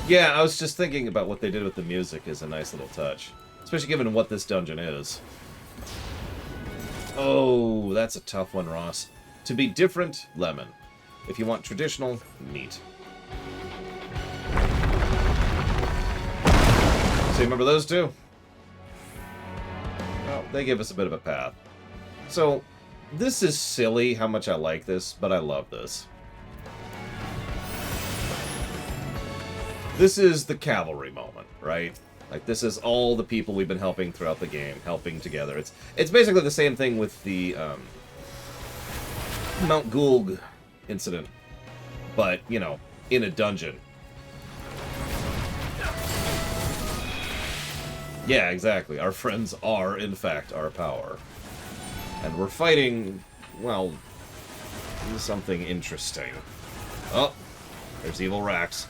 Yeah, I was just thinking about what they did with the music is a nice little touch. Especially given what this dungeon is. Oh, that's a tough one, Ross. To be different, lemon. If you want traditional, meat. So you remember those two? Well, they give us a bit of a path. So, this is silly how much I like this, but I love this. This is the cavalry moment, right? Like, this is all the people we've been helping throughout the game, helping together. It's basically the same thing with the Mount Gulg incident, but, you know, in a dungeon. Yeah, exactly. Our friends are, in fact, our power. And we're fighting, well, something interesting. Oh, there's Evil Rax.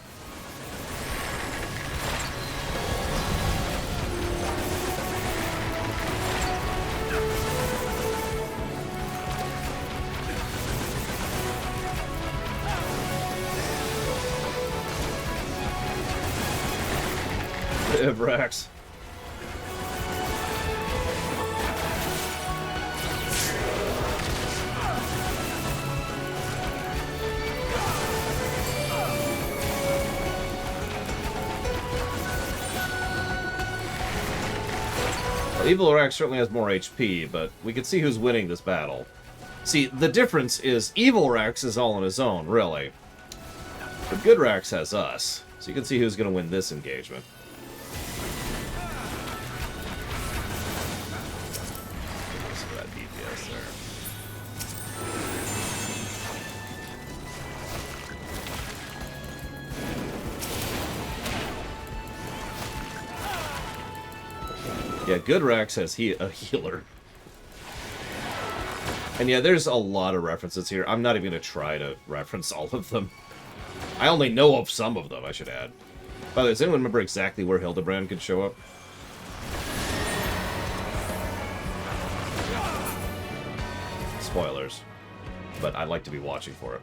Rax. Well, Evil Rax certainly has more HP, but we can see who's winning this battle. See, the difference is Evil Rax is all on his own, really. But Good Rax has us, so you can see who's going to win this engagement. Yeah, Good Rax has a healer. And yeah, there's a lot of references here. I'm not even going to try to reference all of them. I only know of some of them, I should add. By the way, does anyone remember exactly where Hildebrand could show up? Spoilers. But I'd like to be watching for it.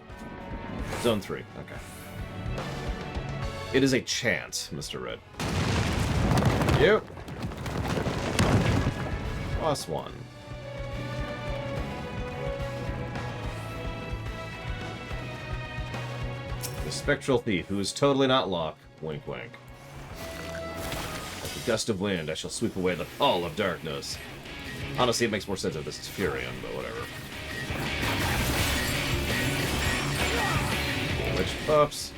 Zone 3, okay. It is a chance, Mr. Red. Yep. +1. a spectral thief who is totally not Locke. Wink, wink. Like a gust of wind, I shall sweep away the pall of darkness. Honestly, it makes more sense if this is Furion, but whatever. Witch pups.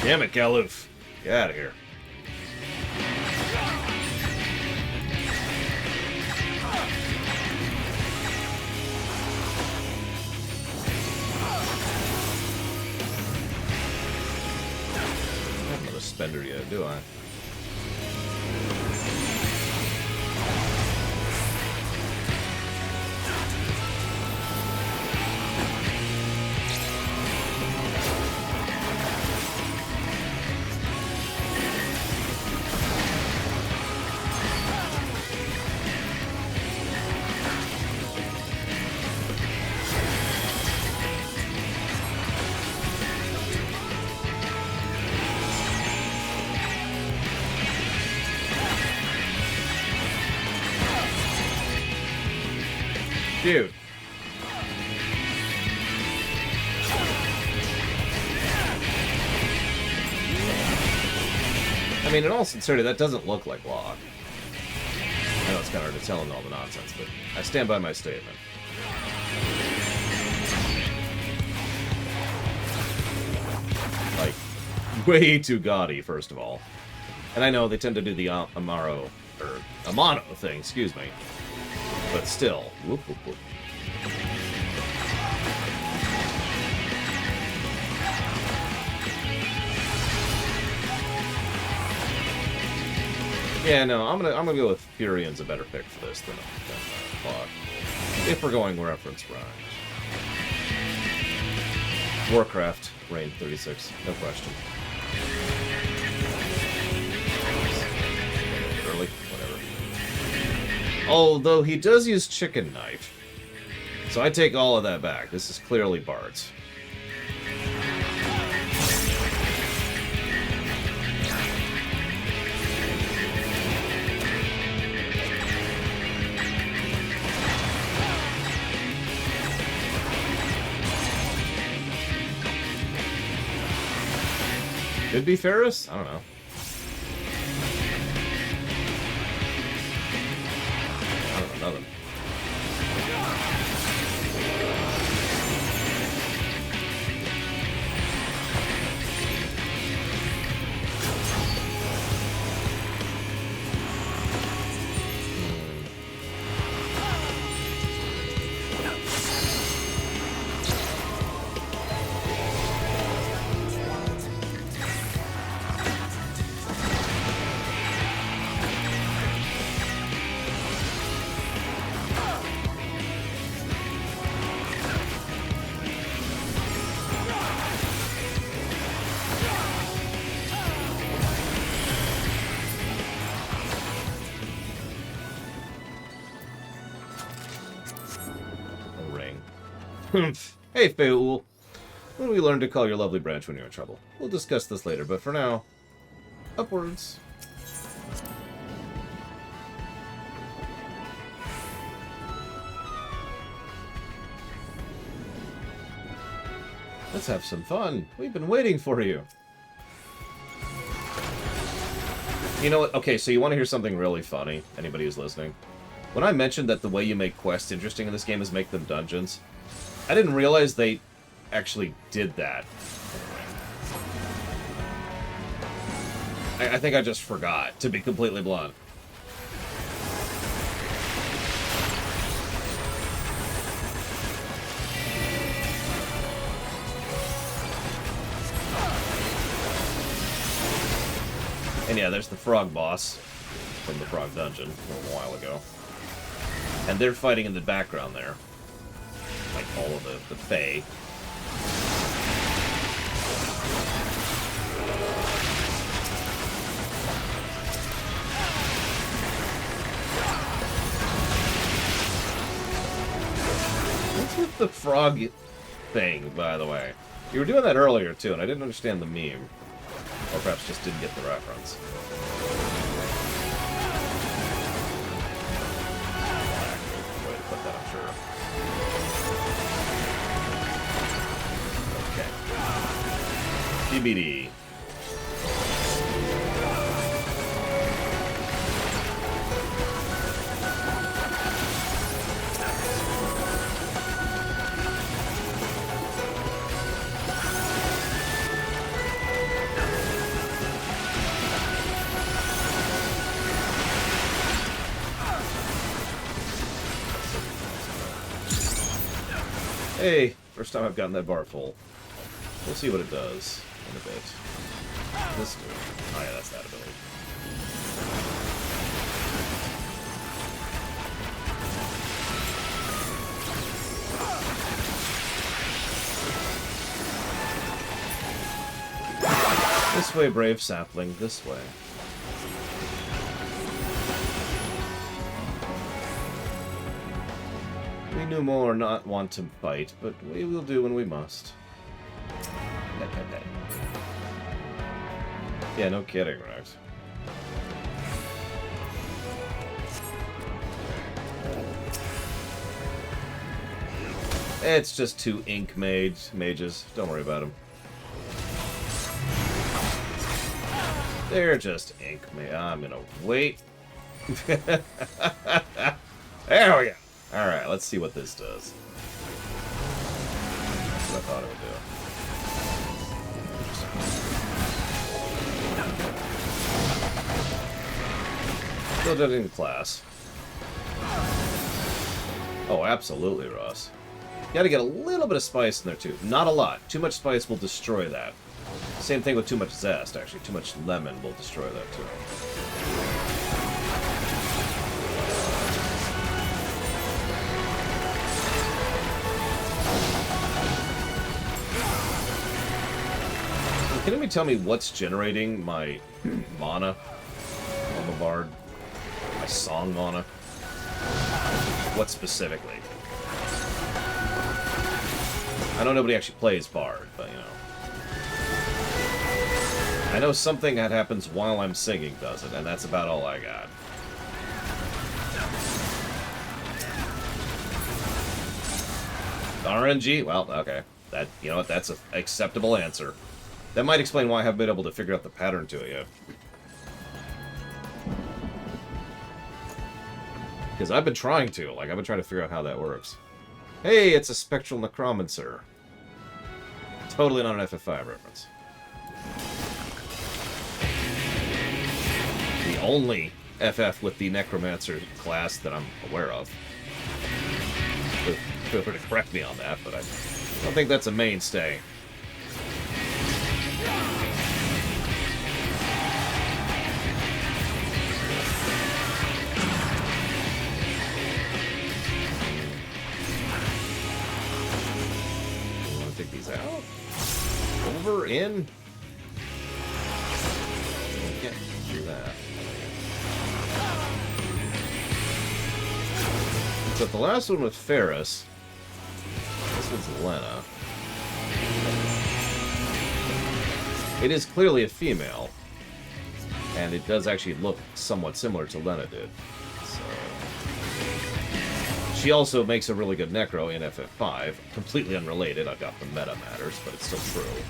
Damn it, Galoof. Get out of here. I don't have another spender yet, do I? Dude. I mean, in all sincerity, that doesn't look like Locke. I know it's kind of hard to tell in all the nonsense, but I stand by my statement. Like, way too gaudy, first of all. And I know they tend to do the Amano thing, excuse me. But still, whoop, whoop, whoop. Yeah, no, I'm gonna go with Furion's a better pick for this than Locke. If we're going reference range. Warcraft, range 36, no question. Early, whatever. Although he does use chicken knife. So I take all of that back. This is clearly Bart's. Could be Ferris? I don't know. I don't know nothing. Hey, Feul. When we learn to call your lovely branch when you're in trouble. We'll discuss this later, but for now, upwards. Let's have some fun. We've been waiting for you. You know what? Okay, so you want to hear something really funny? Anybody who's listening? When I mentioned that the way you make quests interesting in this game is make them dungeons, I didn't realize they actually did that. I think I just forgot, to be completely blunt. And yeah, there's the frog boss from the frog dungeon a little while ago. And they're fighting in the background there. Like all of the Fae. What's with the frog thing, by the way? You were doing that earlier, too, and I didn't understand the meme. Or perhaps just didn't get the reference. Way to put that, I'm sure. TBD. Hey, first time I've gotten that bar full. We'll see what it does in a bit. This dude. Oh yeah, that's that ability. This way, brave sapling, this way. We knew more not want to fight, but we will do when we must. Yeah, no kidding, right? It's just two ink mages. Don't worry about them. They're just ink mages. I'm gonna wait. There we go. Alright, let's see what this does. That's what I thought it would do. Still judging the class. Oh, absolutely, Ross. You gotta get a little bit of spice in there, too. Not a lot. Too much spice will destroy that. Same thing with too much zest, actually. Too much lemon will destroy that, too. Can anybody tell me what's generating my mana on the bard? My song mana? What specifically? I know nobody actually plays bard, but you know. I know something that happens while I'm singing does it, and that's about all I got. RNG? Well, okay. That, you know what, that's an acceptable answer. That might explain why I haven't been able to figure out the pattern to it yet. Because I've been trying to. Like, I've been trying to figure out how that works. Hey, it's a spectral necromancer. Totally not an FF5 reference. The only FF with the necromancer class that I'm aware of. Feel free to correct me on that, but I don't think that's a mainstay. Take these out. Over, in. We can't do that. So the last one with Ferris. This one's Lena. It is clearly a female. And it does actually look somewhat similar to Lena did. So. She also makes a really good Necro in FF5. Completely unrelated. I got the meta matters, but it's still true.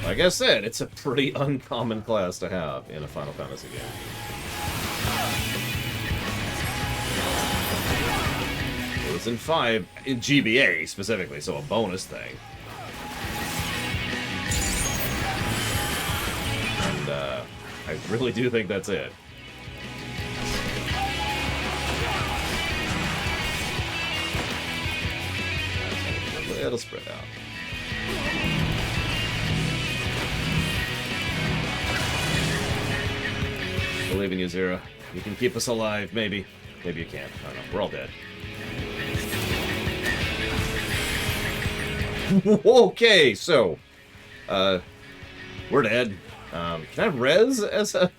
Like I said, it's a pretty uncommon class to have in a Final Fantasy game. It was in 5, in GBA specifically, so a bonus thing. And, I really do think that's it. It'll spread out. Believe in you, Zero. You can keep us alive, maybe. Maybe you can't. I don't know. We're all dead. We're dead. Can I res as a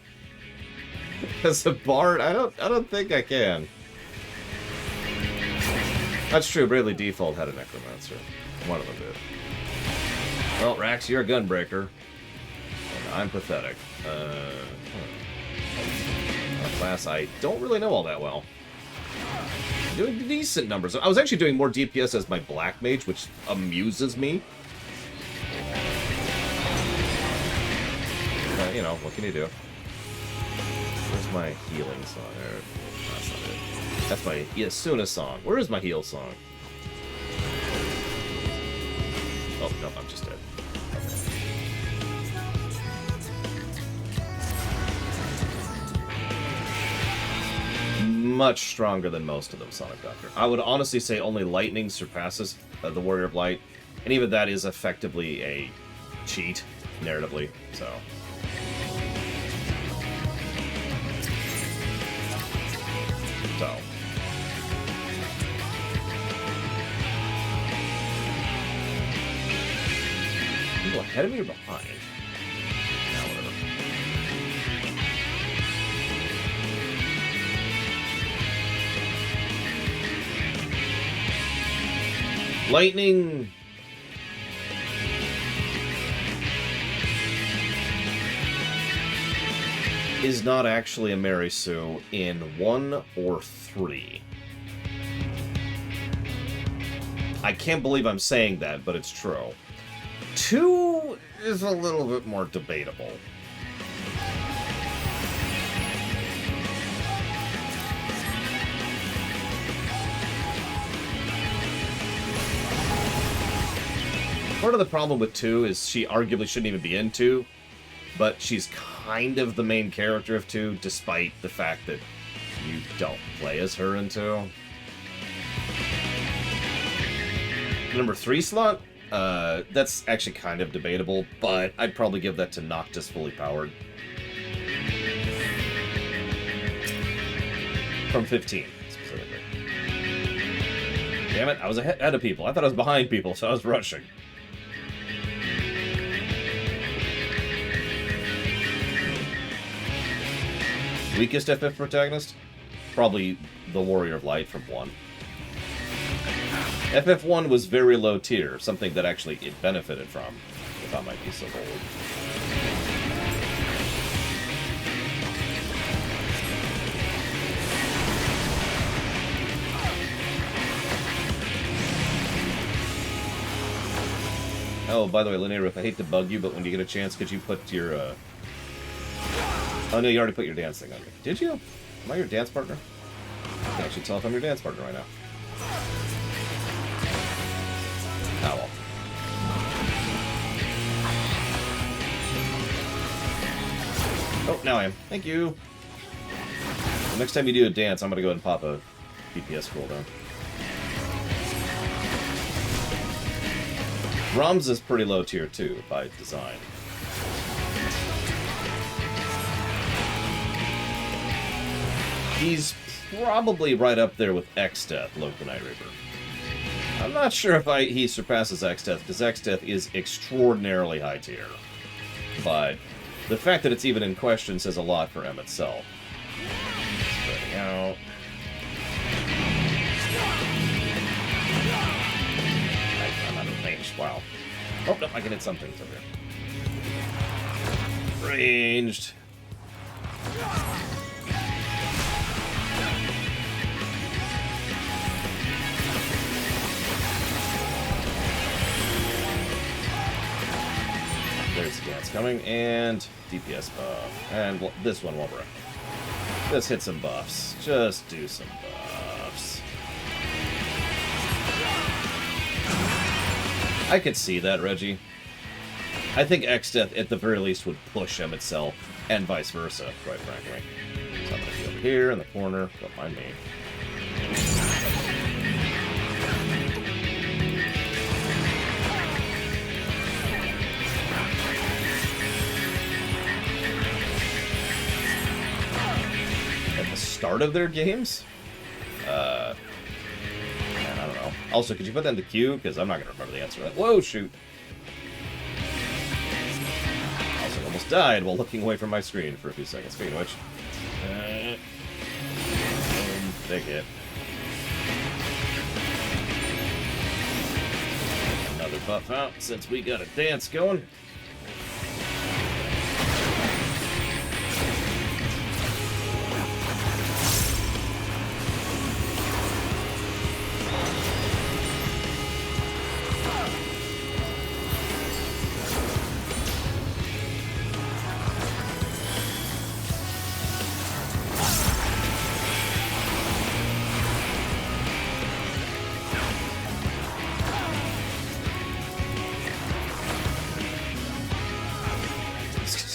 bard? I don't think I can. That's true. Bravely Default had a necromancer. One of them did. Well, Rax, you're a gunbreaker. And I'm pathetic. Class I don't really know all that well. I'm doing decent numbers. I was actually doing more DPS as my Black Mage, which amuses me. You know, what can you do? Where's my healing song? That's not it. That's my Yasuna song. Where is my heal song? Oh, no, I'm just dead. Okay. Much stronger than most of them, Sonic Doctor. I would honestly say only Lightning surpasses the Warrior of Light, and even that is effectively a cheat, narratively, so... People ahead of me or behind? Now, whatever. Lightning! Is not actually a Mary Sue in 1 or 3. I can't believe I'm saying that, but it's true. 2 is a little bit more debatable. Part of the problem with 2 is she arguably shouldn't even be in 2, but she's kind of the main character of 2, despite the fact that you don't play as her in 2. Number 3 slot? That's actually kind of debatable, but I'd probably give that to Noctis fully powered. From 15, specifically. Damn it, I was ahead of people. I thought I was behind people, so I was rushing. Weakest FF protagonist? Probably the Warrior of Light from 1. FF1 was very low tier, something that actually it benefited from, if I might be so bold. Oh, by the way, Linnea Roof, I hate to bug you, but when you get a chance, could you put your, Oh, no, you already put your dance thing on me. Did you? Am I your dance partner? I can't actually tell if I'm your dance partner right now. Oh, well. Oh, now I am. Thank you. The next time you do a dance, I'm going to go ahead and pop a DPS cooldown. Rom's is pretty low tier, too, by design. He's probably right up there with X-Death, Loke the Night Reaper. I'm not sure if he surpasses X-Death, because X-Death is extraordinarily high tier. But the fact that it's even in question says a lot for M itself. Spreading out. I'm out of range. Wow. Oh, no, I can hit some things over here. Ranged. There's the dance coming, and DPS buff. And this one won't work. Let's hit some buffs. Just do some buffs. I could see that, Reggie. I think X-Death, at the very least, would push him itself, and vice versa, quite frankly. So I'm going to be over here in the corner. Don't mind me. Start of their games? Man, I don't know. Also, could you put that in the queue? Because I'm not going to remember the answer to that. Whoa, shoot. died while looking away from my screen for a few seconds. Speaking of which... big hit. Another buff out since we got a dance going.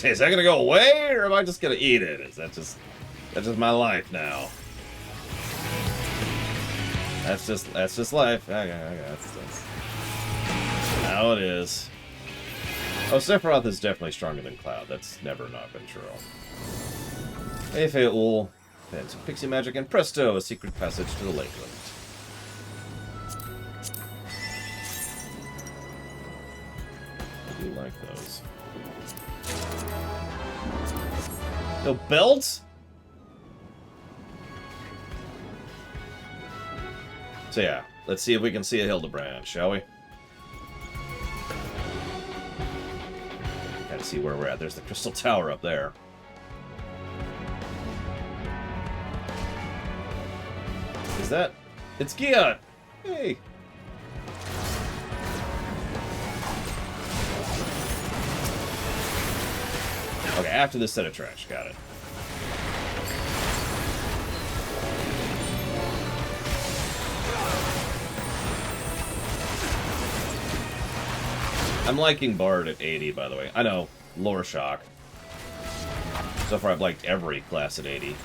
Is that gonna go away, or am I just gonna eat it? Is that's just my life now? That's just life. That's how it is. Oh, Sephiroth is definitely stronger than Cloud. That's never not been true. Hey, Faeul. Then some pixie magic, and presto, a secret passage to the Lakeland. I do like those. No belts? So yeah, let's see if we can see a Hildebrand, shall we? Gotta see where we're at. There's the Crystal Tower up there. Is that... It's Giat! Hey! Okay, after this set of trash. Got it. I'm liking Bard at 80, by the way. I know, lore shock. So far I've liked every class at 80.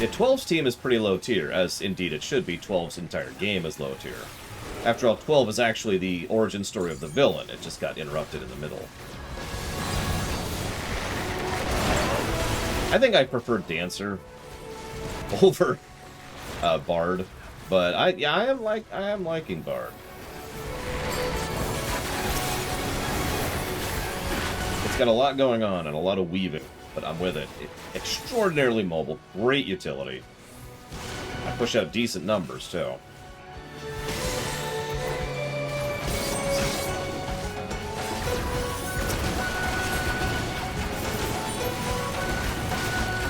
Yeah, 12's team is pretty low tier, as indeed it should be. 12's entire game is low tier. After all, 12 is actually the origin story of the villain. It just got interrupted in the middle. I think I prefer Dancer over Bard, but I am liking Bard. It's got a lot going on and a lot of weaving, but I'm with it. Extraordinarily mobile, great utility. I push out decent numbers too.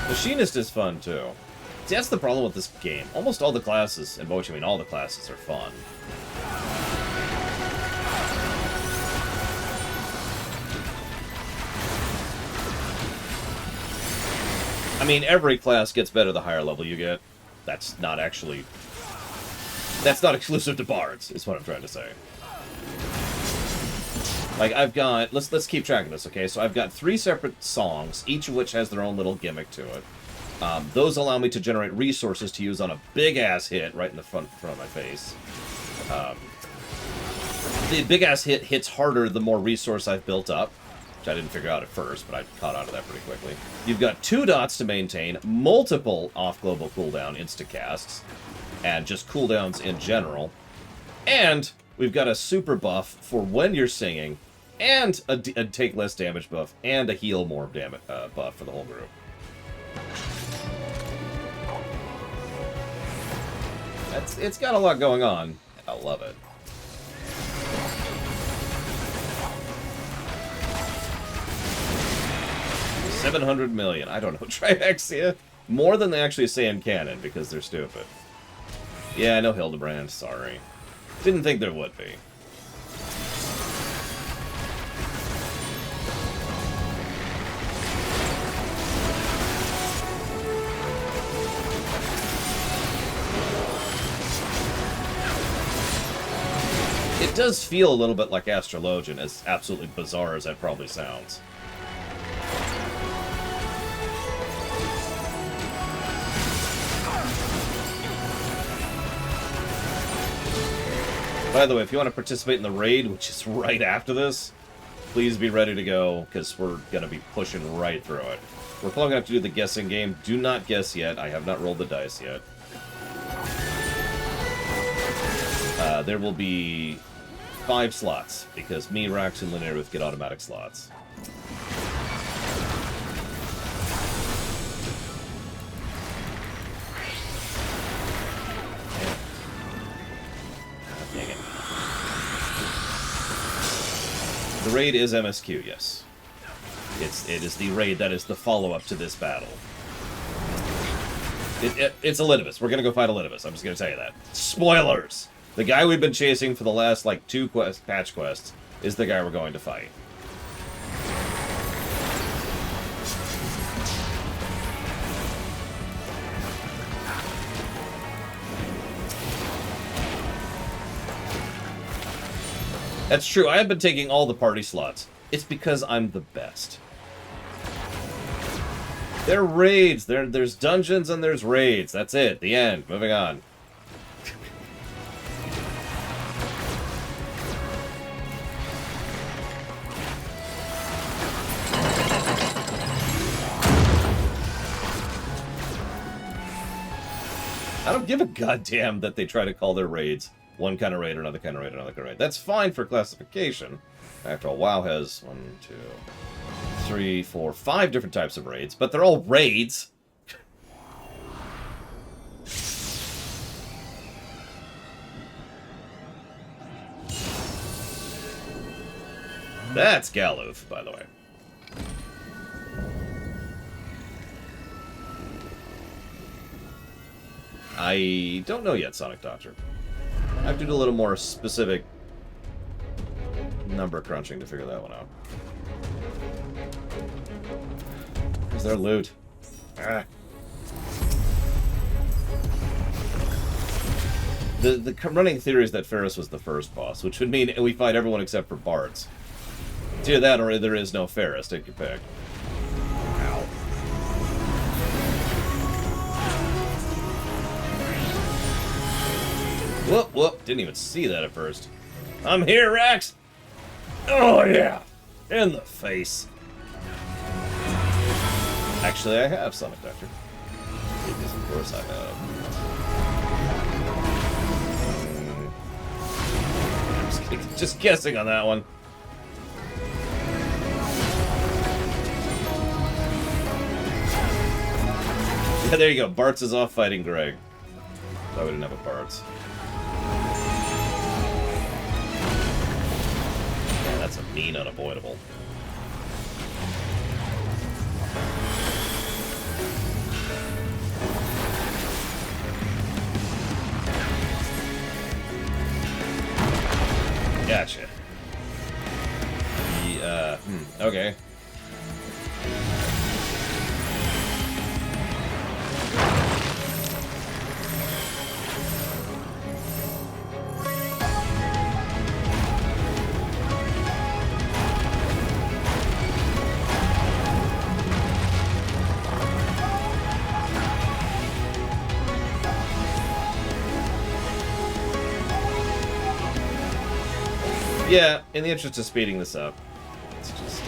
Machinist is fun, too. See, that's the problem with this game. Almost all the classes, and by which I mean all the classes, are fun. I mean, every class gets better the higher level you get. That's not actually... That's not exclusive to bards, is what I'm trying to say. Like, I've got... Let's keep track of this, okay? So I've got 3 separate songs, each of which has their own little gimmick to it. Those allow me to generate resources to use on a big-ass hit right in the front of my face. The big-ass hit hits harder the more resource I've built up, which I didn't figure out at first, but I caught on to that pretty quickly. You've got 2 dots to maintain, multiple off-global cooldown insta-casts, and just cooldowns in general. And we've got a super buff for when you're singing, and a take less damage buff, and a heal more damage buff for the whole group. It's got a lot going on. I love it. $700 million. I don't know. Triexia? More than they actually say in canon, because they're stupid. Yeah, I know Hildebrand. Sorry. Didn't think there would be. It does feel a little bit like Astrologian, as absolutely bizarre as that probably sounds. By the way, if you want to participate in the raid, which is right after this, please be ready to go, because we're going to be pushing right through it. We're probably going to have to do the guessing game. Do not guess yet. I have not rolled the dice yet. There will be 5 slots, because me, Rax, and Linearith get automatic slots. Dang it. The raid is MSQ, yes. It is the raid that is the follow-up to this battle. It's Elidibus. We're gonna go fight Elidibus. I'm just gonna tell you that. Spoilers! The guy we've been chasing for the last, like, 2 patch quests is the guy we're going to fight. That's true. I have been taking all the party slots. It's because I'm the best. They're raids. There's dungeons and there's raids. That's it. The end. Moving on. I don't give a goddamn that they try to call their raids one kind of raid, another kind of raid, another kind of raid. That's fine for classification. After all, WoW has 1, 2, 3, 4, 5 different types of raids, but they're all raids. That's Galuth, by the way. I don't know yet, Sonic Doctor. I have to do a little more specific number crunching to figure that one out. Where's their loot? Ah. The running theory is that Ferris was the first boss, which would mean we fight everyone except for Bards. It's either that or there is no Ferris. Take your pick. Ow. Whoop, whoop. Didn't even see that at first. I'm here, Rax! Oh, yeah! In the face. Actually, I have Sonic Doctor. Because, of course, I have. I'm just guessing on that one. Yeah, there you go. Bartz is off fighting Greg. Thought we didn't have a Bartz. Yeah, that's a mean unavoidable. Gotcha. Okay. Yeah, in the interest of speeding this up, it's just,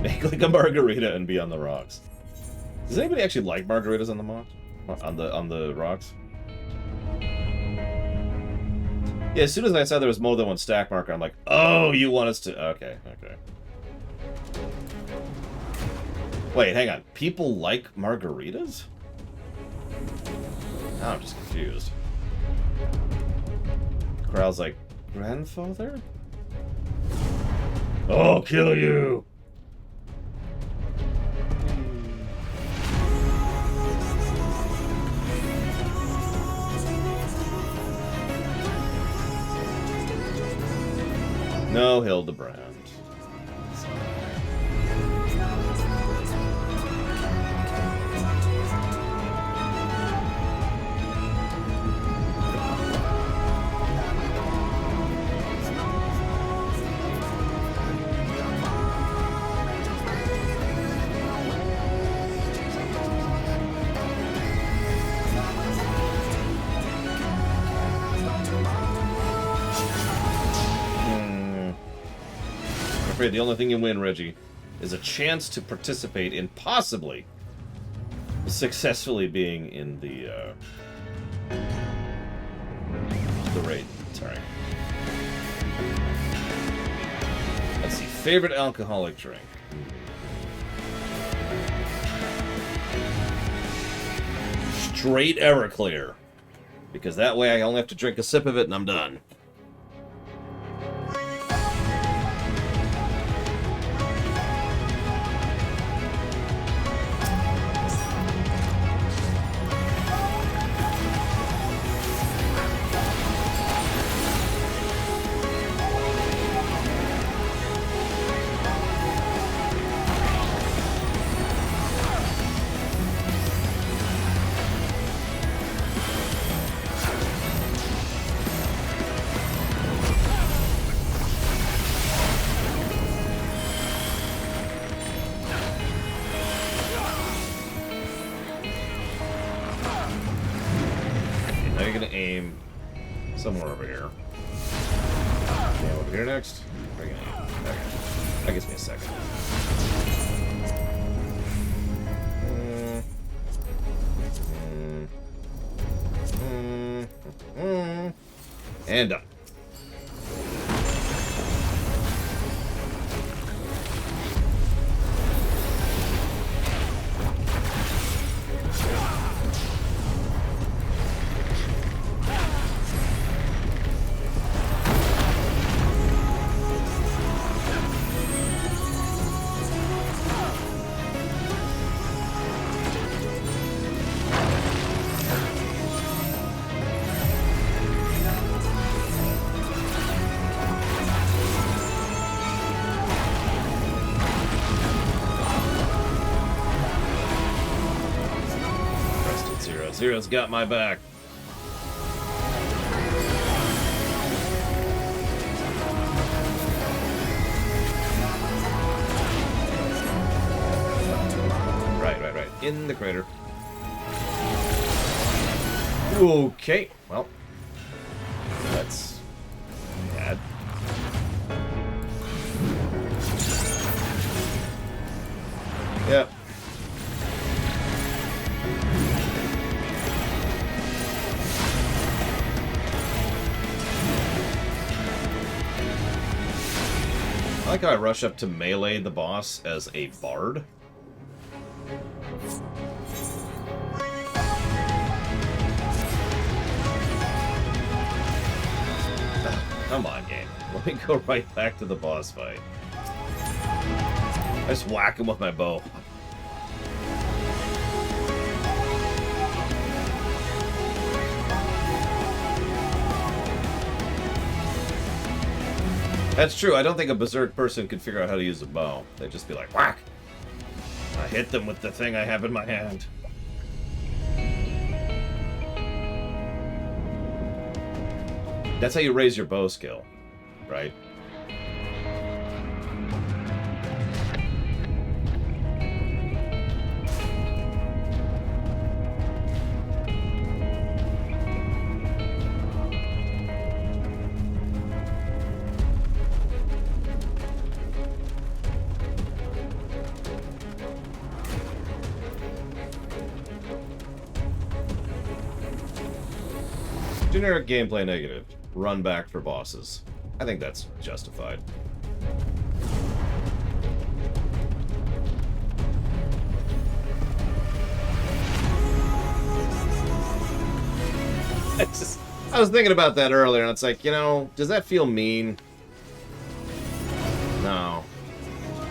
make like a margarita and be on the rocks. Does anybody actually like margaritas on the rocks? On the rocks? Yeah, as soon as I saw there was more than one stack marker, I'm like, oh, you want us to... Okay, okay. Wait, hang on. People like margaritas? Now I'm just confused. Corral's like, grandfather? I'll kill you! No, Hildebrand. afraid the only thing you win, Reggie, is a chance to participate in possibly successfully being in the raid. Sorry. Let's see. Favorite alcoholic drink. Straight Everclear. Because that way I only have to drink a sip of it and I'm done. Somewhere over here. Okay, over here next. Okay. That gives me a second. And done. Zero's got my back. Right. In the crater. Okay, well. That's bad. Yep. I like how I rush up to melee the boss as a bard. Come on, game. Let me go right back to the boss fight. I just whack him with my bow. That's true. I don't think a berserk person could figure out how to use a bow. They'd just be like, whack! I hit them with the thing I have in my hand. That's how you raise your bow skill, right? Generic gameplay negative. Run back for bosses. I think that's justified. I was thinking about that earlier, and it's like, you know, does that feel mean? No.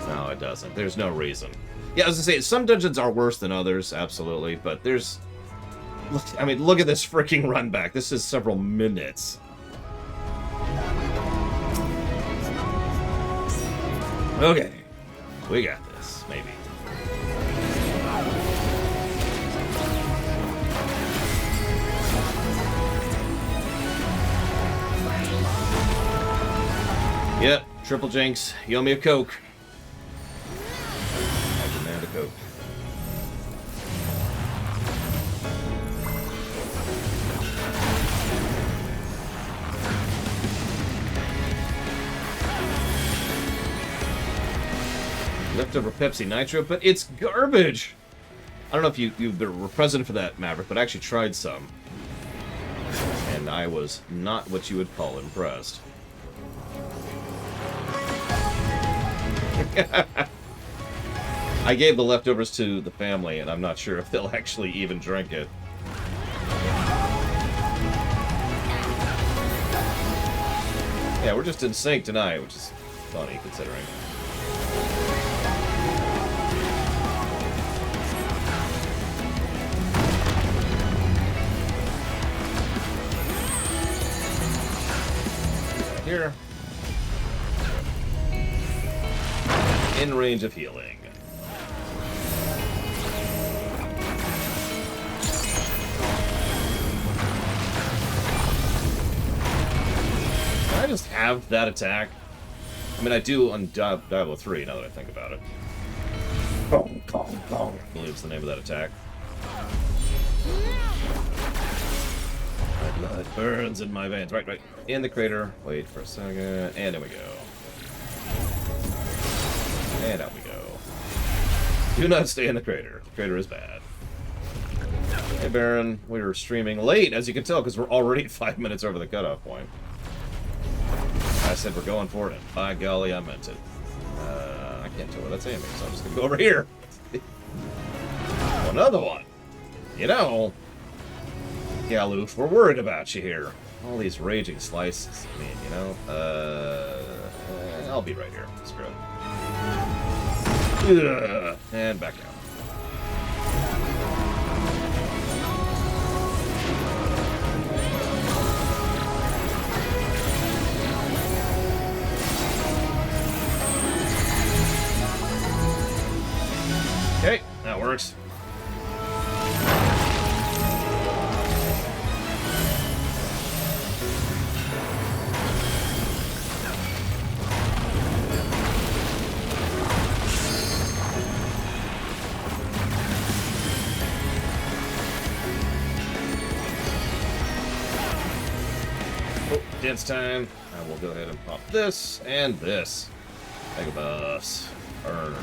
No, it doesn't. There's no reason. Yeah, I was gonna say, some dungeons are worse than others, absolutely, but there's... I mean, look at this freaking run back. This is several minutes. Okay. We got this, maybe. Yep, triple jinx. You owe me a Coke. I demand a Coke. Leftover Pepsi Nitro, but it's garbage! I don't know if you were present for that, Maverick, but I actually tried some. And I was not what you would call impressed. I gave the leftovers to the family, and I'm not sure if they'll actually even drink it. Yeah, we're just in sync tonight, which is funny, considering. Here. In range of healing. Can I just have that attack? I mean, I do on Diablo 3, now that I think about it. Gong, gong, gong. I believe it's the name of that attack. My blood burns in my veins. Right. In the crater. Wait for a second. And there we go. And out we go. Do not stay in the crater. The crater is bad. Hey, Baron. We're streaming late, as you can tell, because we're already 5 minutes over the cutoff point. I said we're going for it, and by golly, I meant it. I can't tell where that's aiming, so I'm just going to go over here. Oh, another one. You know, Galoof, we're worried about you here. All these raging slices. I mean, you know, I'll be right here. Screw it. And back out. Okay, that works. Oh, dance time. I will go ahead and pop this and this. Mega buffs. Burn.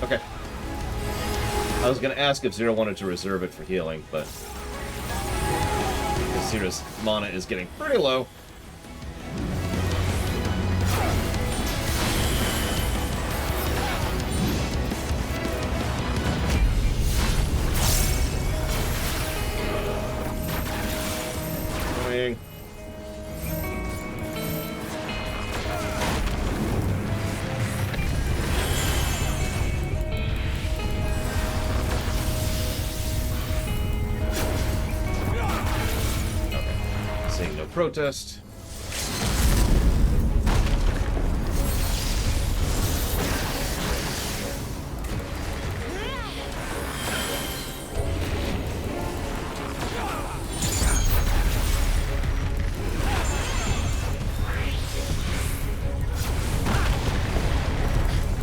Okay. I was going to ask if Zero wanted to reserve it for healing, but Zero's mana is getting pretty low. Annoying. Seeing no protest.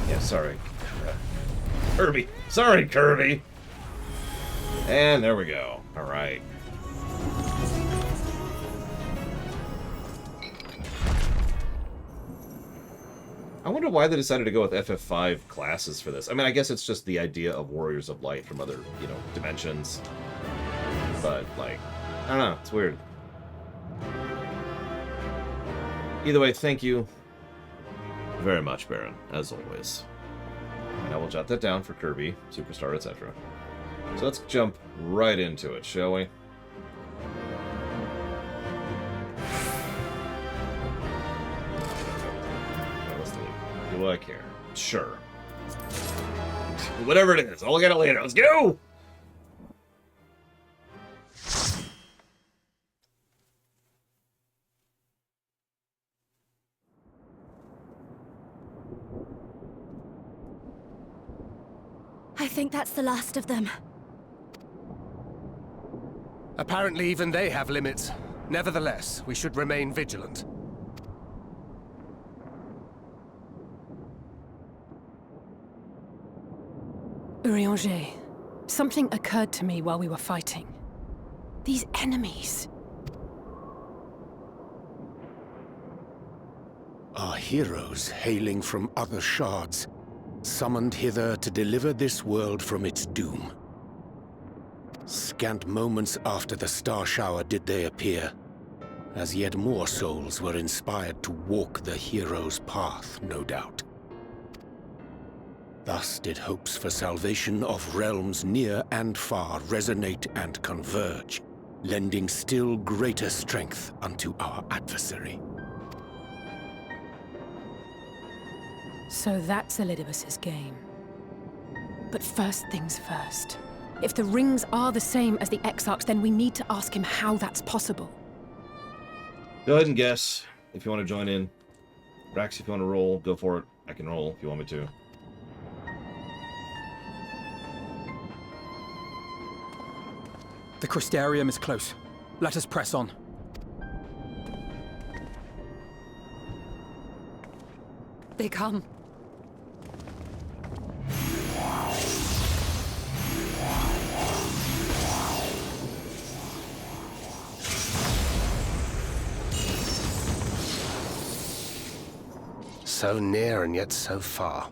Yeah, sorry. Kirby. Sorry, Kirby. And there we go. All right. I wonder why they decided to go with FF5 classes for this. I mean, I guess it's just the idea of Warriors of Light from other, you know, dimensions. But, like, I don't know. It's weird. Either way, thank you very much, Baron, as always. And I will jot that down for Kirby, Superstar, etc. So let's jump right into it, shall we? Do I care? Sure. Whatever it is, I'll look at it later. Let's go! I think that's the last of them. Apparently even they have limits. Nevertheless, we should remain vigilant. Urianger, something occurred to me while we were fighting. These enemies. Are heroes hailing from other shards, summoned hither to deliver this world from its doom. Scant moments after the star shower did they appear, as yet more souls were inspired to walk the hero's path, no doubt. Thus did hopes for salvation of realms near and far resonate and converge, lending still greater strength unto our adversary. So that's Elidibus's game. But first things first. If the rings are the same as the Exarchs, then we need to ask him how that's possible. Go ahead and guess if you want to join in. Rax, if you want to roll, go for it. I can roll if you want me to. The Crystarium is close. Let us press on. They come. So near and yet so far.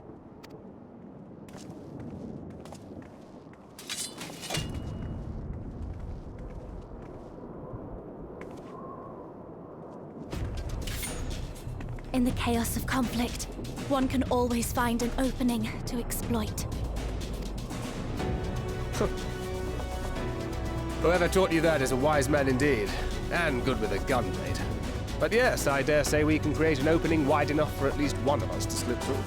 In the chaos of conflict, one can always find an opening to exploit. Whoever taught you that is a wise man indeed, and good with a gun blade. But yes, I dare say we can create an opening wide enough for at least one of us to slip through.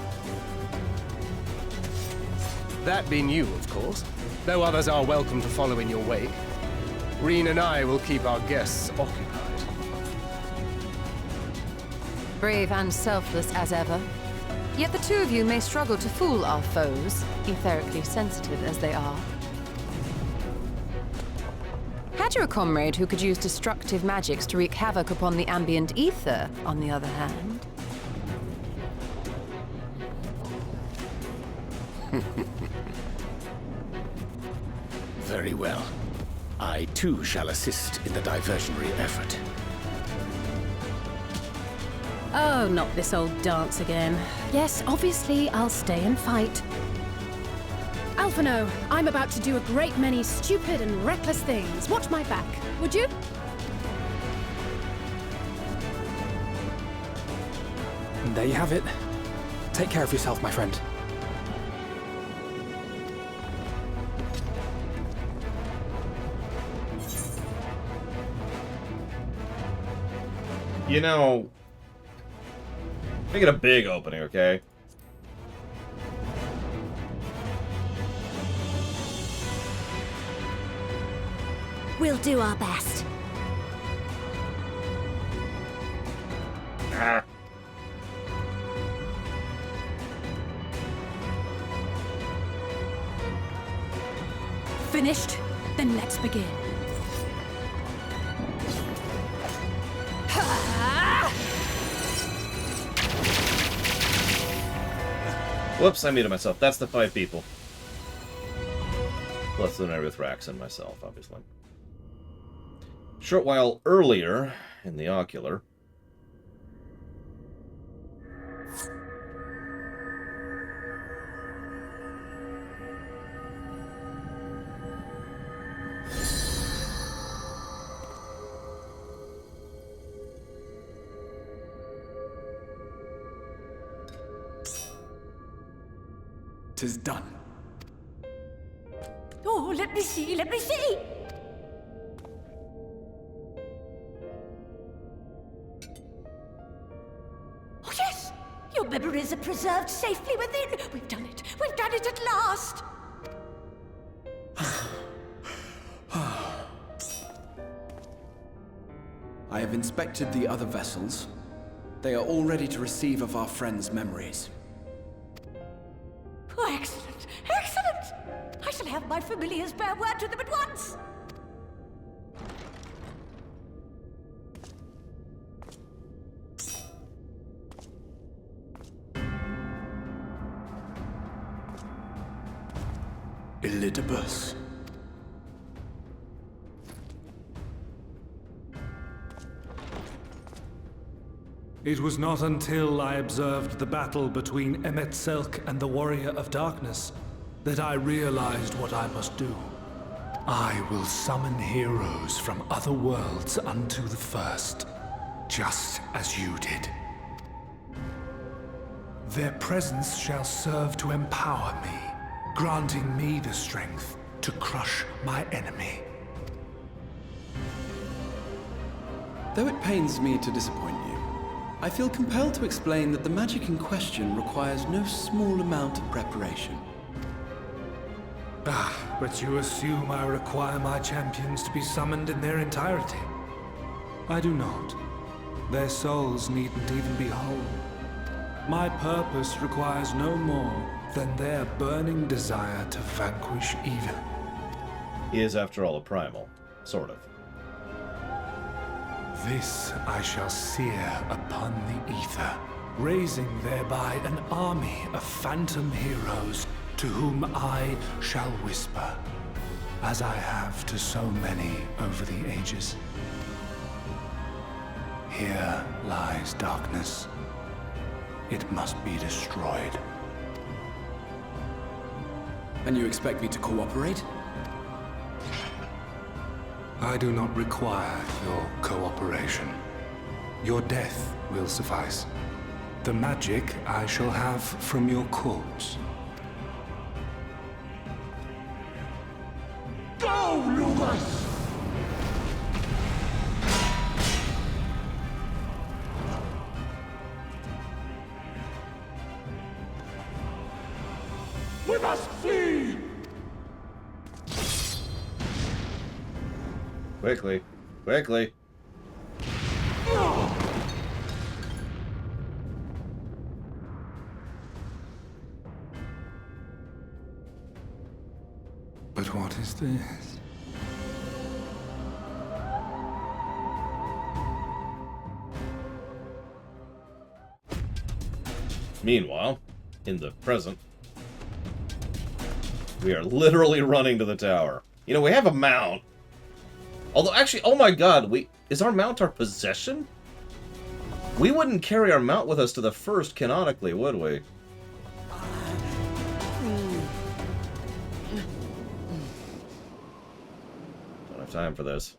That being you, of course, though others are welcome to follow in your wake. Reen and I will keep our guests occupied. Brave and selfless as ever. Yet the two of you may struggle to fool our foes, etherically sensitive as they are. Had you a comrade who could use destructive magics to wreak havoc upon the ambient ether, on the other hand? Very well. I too shall assist in the diversionary effort. Oh, not this old dance again. Yes, obviously I'll stay and fight. Alphino, I'm about to do a great many stupid and reckless things. Watch my back, would you? And there you have it. Take care of yourself, my friend. You know, make it a big opening, okay? We'll do our best. Ah. Finished? Then let's begin. Whoops, I muted myself. That's the 5 people. Plus the night with Rax and myself, obviously. Short while earlier, in the ocular. Tis done. Oh, let me see, let me see! Oh, yes! Your memories are preserved safely within. We've done it at last! I have inspected the other vessels. They are all ready to receive of our friends' memories. Oh, excellent! Excellent! I shall have my familiars bear word to them at once! Elidibus. It was not until I observed the battle between Emet-Selch and the Warrior of Darkness that I realized what I must do. I will summon heroes from other worlds unto the first, just as you did. Their presence shall serve to empower me, granting me the strength to crush my enemy. Though it pains me to disappoint you, I feel compelled to explain that the magic in question requires no small amount of preparation. Ah, but you assume I require my champions to be summoned in their entirety. I do not. Their souls needn't even be whole. My purpose requires no more than their burning desire to vanquish evil. He is, after all, a primal. Sort of. This I shall sear upon the ether, raising thereby an army of phantom heroes to whom I shall whisper, as I have to so many over the ages. Here lies darkness. It must be destroyed. And you expect me to cooperate? I do not require your cooperation. Your death will suffice. The magic I shall have from your corpse. Go, Lucas! We must flee! Quickly. Quickly. But what is this? Meanwhile, in the present, we are literally running to the tower. You know, we have a mount. Although, actually, oh my god, is our mount our possession? We wouldn't carry our mount with us to the first canonically, would we? Don't have time for this.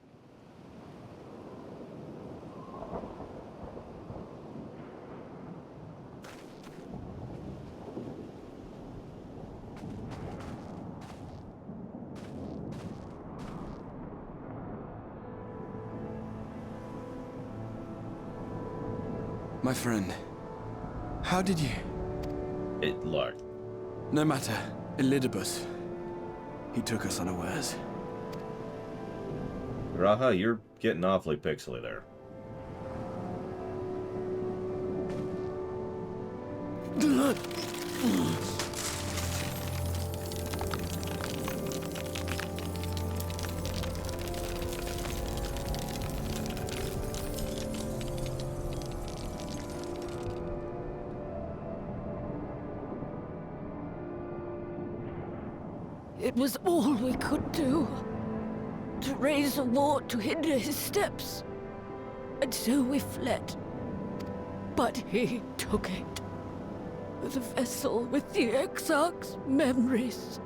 My friend, how did you... Look. No matter. Elidibus. He took us unawares. Raha, you're getting awfully pixely there. It was all we could do. To raise a war to hinder his steps. And so we fled. But he took it. The vessel with the Exarch's memories.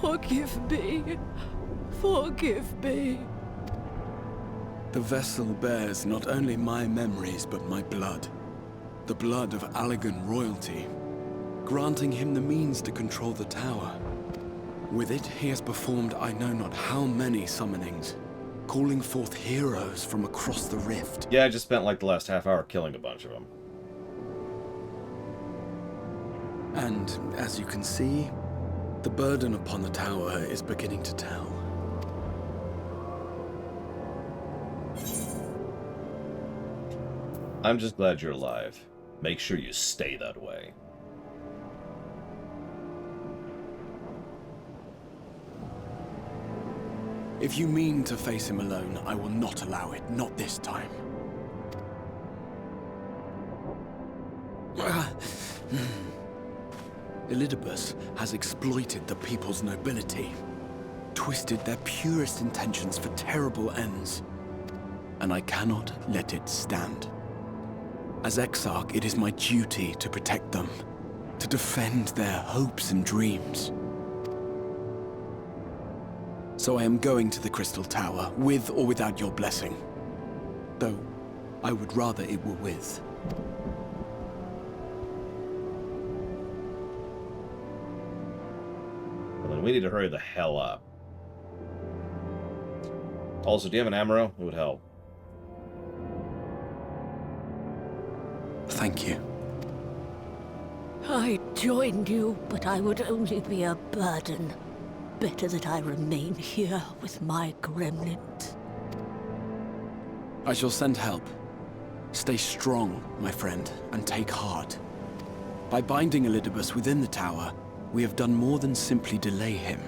Forgive me. Forgive me. The vessel bears not only my memories, but my blood. The blood of Allegan royalty, granting him the means to control the tower. With it, he has performed I know not how many summonings, calling forth heroes from across the rift. Yeah, I just spent like the last half hour killing a bunch of them. And, as you can see, the burden upon the tower is beginning to tell. I'm just glad you're alive. Make sure you stay that way. If you mean to face him alone, I will not allow it. Not this time. Elidibus has exploited the people's nobility, twisted their purest intentions for terrible ends, and I cannot let it stand. As Exarch, it is my duty to protect them, to defend their hopes and dreams. So I am going to the Crystal Tower, with or without your blessing. Though, I would rather it were with. Well, then we need to hurry the hell up. Also, do you have an ammo? It would help. Thank you. I joined you, but I would only be a burden. Better that I remain here with my gremlins. I shall send help. Stay strong, my friend, and take heart. By binding Elidibus within the tower, we have done more than simply delay him.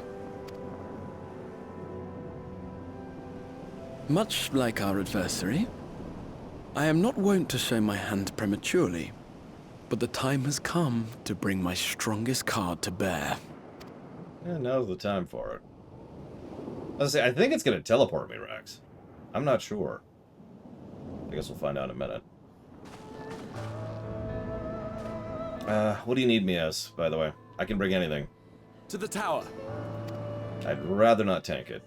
Much like our adversary, I am not wont to show my hand prematurely, but the time has come to bring my strongest card to bear. Yeah, now's the time for it. I think it's going to teleport me, Rex. I'm not sure. I guess we'll find out in a minute. What do you need me as, by the way? I can bring anything. To the tower. I'd rather not tank it.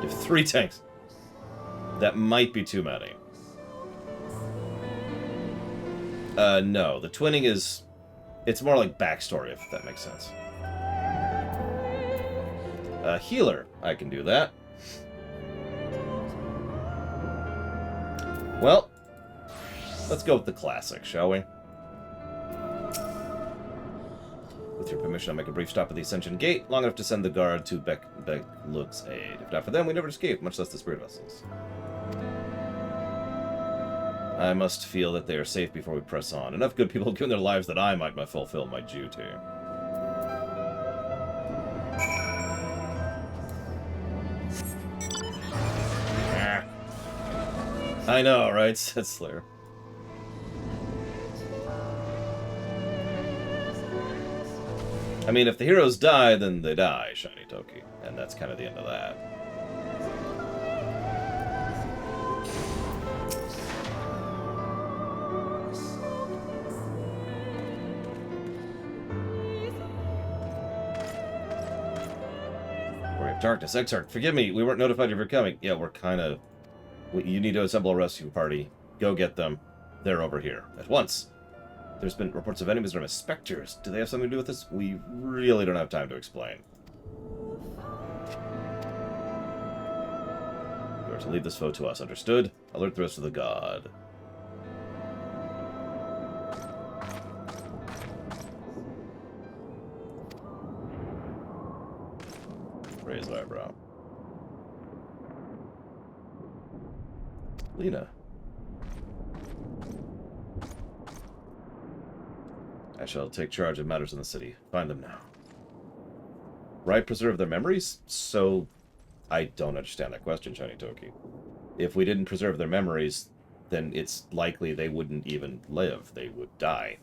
You have 3 tanks. That might be too many. No. The twinning is... It's more like backstory, if that makes sense. Healer. I can do that. Well, let's go with the classic, shall we? With your permission, I'll make a brief stop at the Ascension Gate, long enough to send the guard to Beck-Lug's aid. If not for them, we never escape, much less the spirit vessels. I must feel that they are safe before we press on. Enough good people have given their lives that I might fulfill my duty. I know, right? Said Slayer. I mean, if the heroes die, then they die, Shiny Toki. And that's kind of the end of that. Warrior of Darkness, Exarch, forgive me, we weren't notified of your coming. Yeah, we're kind of... You need to assemble a rescue party. Go get them. They're over here. At once. There's been reports of enemies known as specters. Do they have something to do with this? We really don't have time to explain. You are to leave this foe to us. Understood? Alert the rest of the god. Raise eyebrow. Lena. I shall take charge of matters in the city. Find them now. Right, preserve their memories? So, I don't understand that question, Shiny Toki. If we didn't preserve their memories, then it's likely they wouldn't even live. They would die.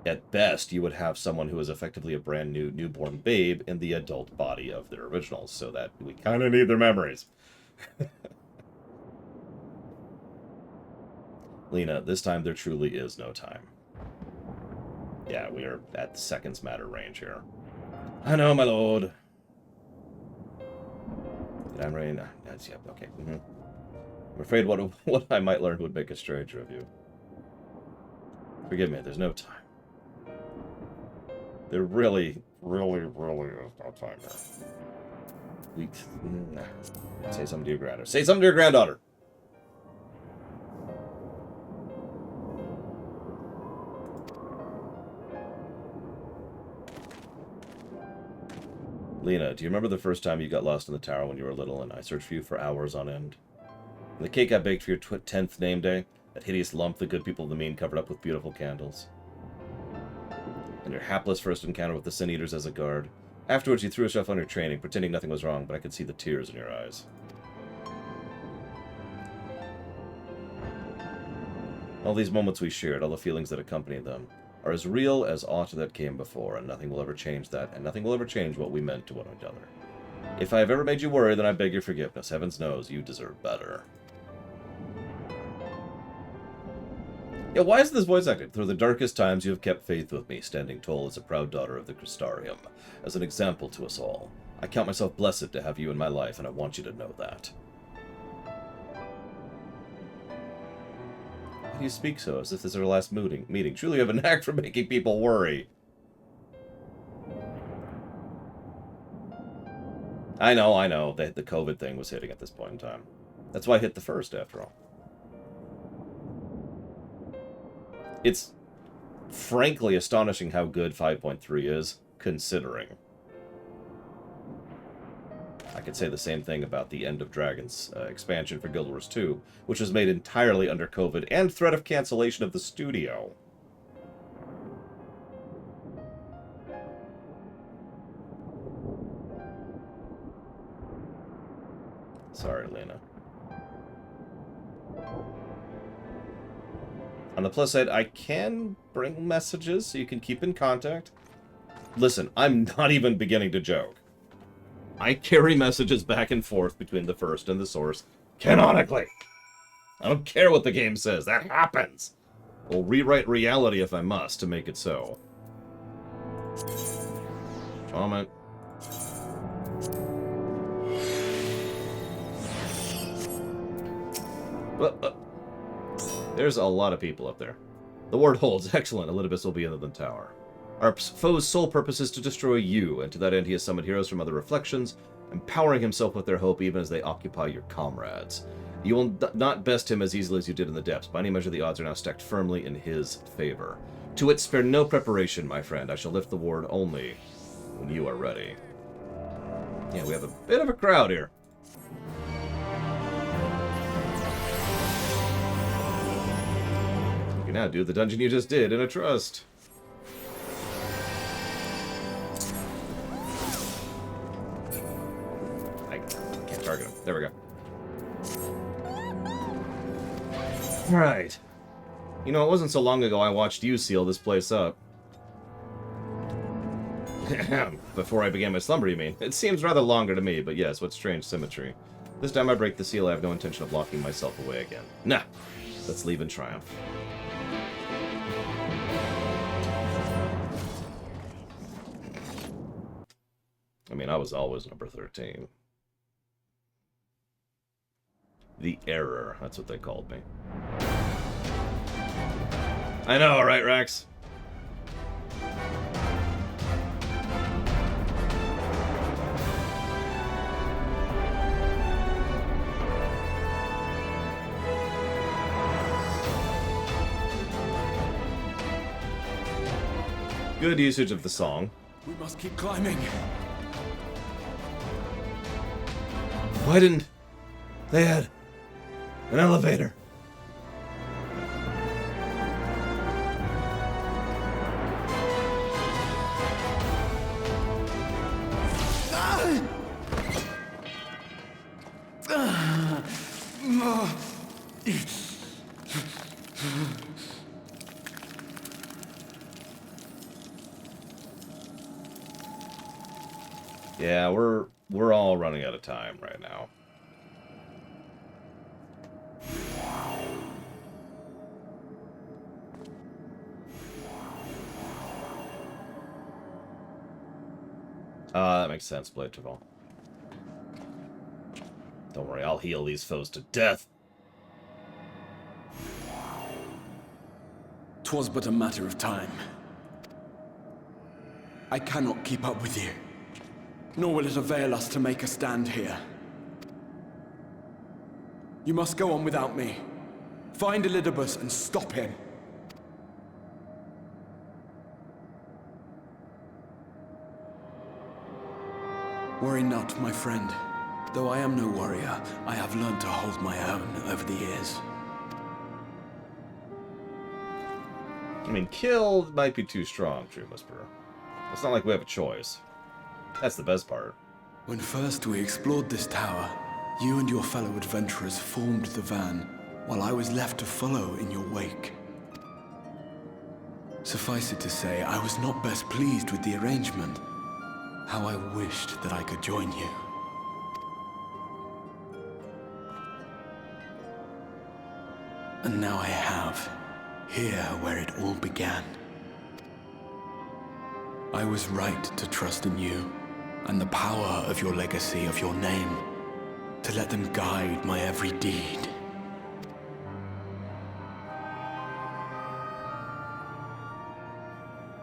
At best, you would have someone who is effectively a brand new newborn babe in the adult body of their originals, so that we kind of need their memories. Lena, this time there truly is no time. Yeah, we are at the seconds matter range here. I know, my lord. Did I rain? That's, yep, okay. I'm afraid what I might learn would make a stranger of you. Forgive me, there's no time. There really, really, really is no time here. Say something to your granddaughter. Say something to your granddaughter! Lena, do you remember the first time you got lost in the tower when you were little and I searched for you for hours on end? And the cake I baked for your 10th name day? That hideous lump the good people of the mean covered up with beautiful candles? And your hapless first encounter with the Sin Eaters as a guard? Afterwards you threw yourself on your training, pretending nothing was wrong, but I could see the tears in your eyes. All these moments we shared, all the feelings that accompany them, are as real as aught that came before, and nothing will ever change that, and nothing will ever change what we meant to one another. If I have ever made you worry, then I beg your forgiveness. Heavens knows you deserve better. Yeah, why is this voice acting? Through the darkest times you have kept faith with me, standing tall as a proud daughter of the Crystarium, as an example to us all. I count myself blessed to have you in my life, and I want you to know that. Why do you speak so, as if this is our last meeting? Truly you have a knack for making people worry. I know. The COVID thing was hitting at this point in time. That's why I hit the first, after all. It's frankly astonishing how good 5.3 is, considering. I could say the same thing about the End of Dragons expansion for Guild Wars 2, which was made entirely under COVID and threat of cancellation of the studio. Sorry, Lena. On the plus side, I can bring messages so you can keep in contact. Listen, I'm not even beginning to joke. I carry messages back and forth between the first and the source canonically. I don't care what the game says. That happens. I'll rewrite reality if I must to make it so. Moment. There's a lot of people up there. The word holds. Excellent. Elidibus will be in the tower. Our foe's sole purpose is to destroy you, and to that end he has summoned heroes from other reflections, empowering himself with their hope even as they occupy your comrades. You will not best him as easily as you did in the depths. By any measure, the odds are now stacked firmly in his favor. To it, spare no preparation, my friend. I shall lift the ward only when you are ready. Yeah, we have a bit of a crowd here. You can now do the dungeon you just did in a trust. Target him. There we go. Right. You know, it wasn't so long ago I watched you seal this place up. Before I began my slumber, you mean? It seems rather longer to me, but yes, what strange symmetry. This time I break the seal, I have no intention of locking myself away again. Nah. Let's leave in triumph. I mean, I was always number 13. The Error. That's what they called me. I know, right, Rax? Good usage of the song. We must keep climbing. Why didn't they add an elevator? Yeah, we're all running out of time right now. That makes sense, Blade Travel. Don't worry, I'll heal these foes to death. 'Twas but a matter of time. I cannot keep up with you, nor will it avail us to make a stand here. You must go on without me. Find Elidibus and stop him. Worry not, my friend. Though I am no warrior, I have learned to hold my own over the years. I mean, kill might be too strong, True Whisperer. It's not like we have a choice. That's the best part. When first we explored this tower, you and your fellow adventurers formed the van, while I was left to follow in your wake. Suffice it to say, I was not best pleased with the arrangement. How I wished that I could join you. And now I have, here where it all began. I was right to trust in you, and the power of your legacy, of your name, to let them guide my every deed.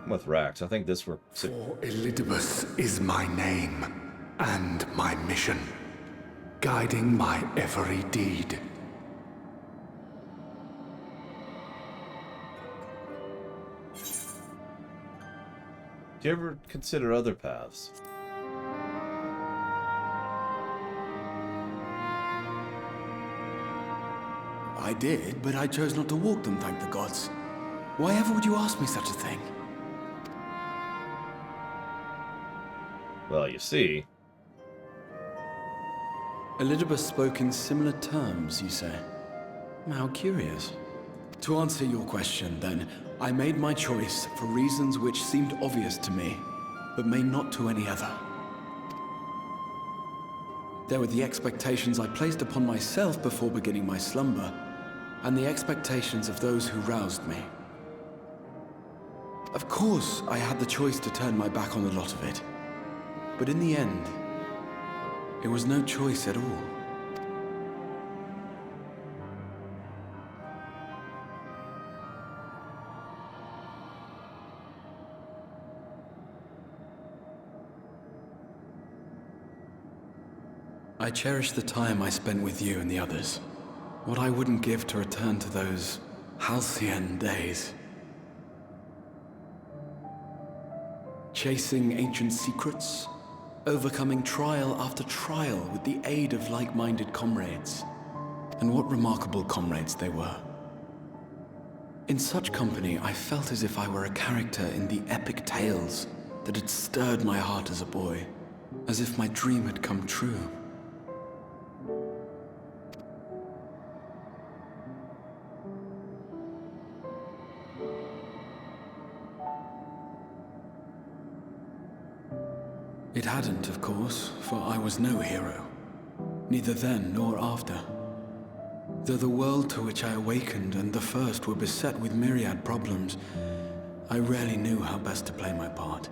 With Rax, I think this were... For Elidibus is my name, and my mission, guiding my every deed. Do you ever consider other paths? I did, but I chose not to walk them, thank the gods. Why ever would you ask me such a thing? Well, you see... Elidibus spoke in similar terms, you say? How curious. To answer your question, then, I made my choice for reasons which seemed obvious to me, but may not to any other. There were the expectations I placed upon myself before beginning my slumber, and the expectations of those who roused me. Of course, I had the choice to turn my back on a lot of it, but in the end, it was no choice at all. I cherish the time I spent with you and the others. What I wouldn't give to return to those halcyon days. Chasing ancient secrets, overcoming trial after trial with the aid of like-minded comrades. And what remarkable comrades they were. In such company, I felt as if I were a character in the epic tales that had stirred my heart as a boy, as if my dream had come true. It hadn't, of course, for I was no hero, neither then nor after. Though the world to which I awakened and the first were beset with myriad problems, I rarely knew how best to play my part.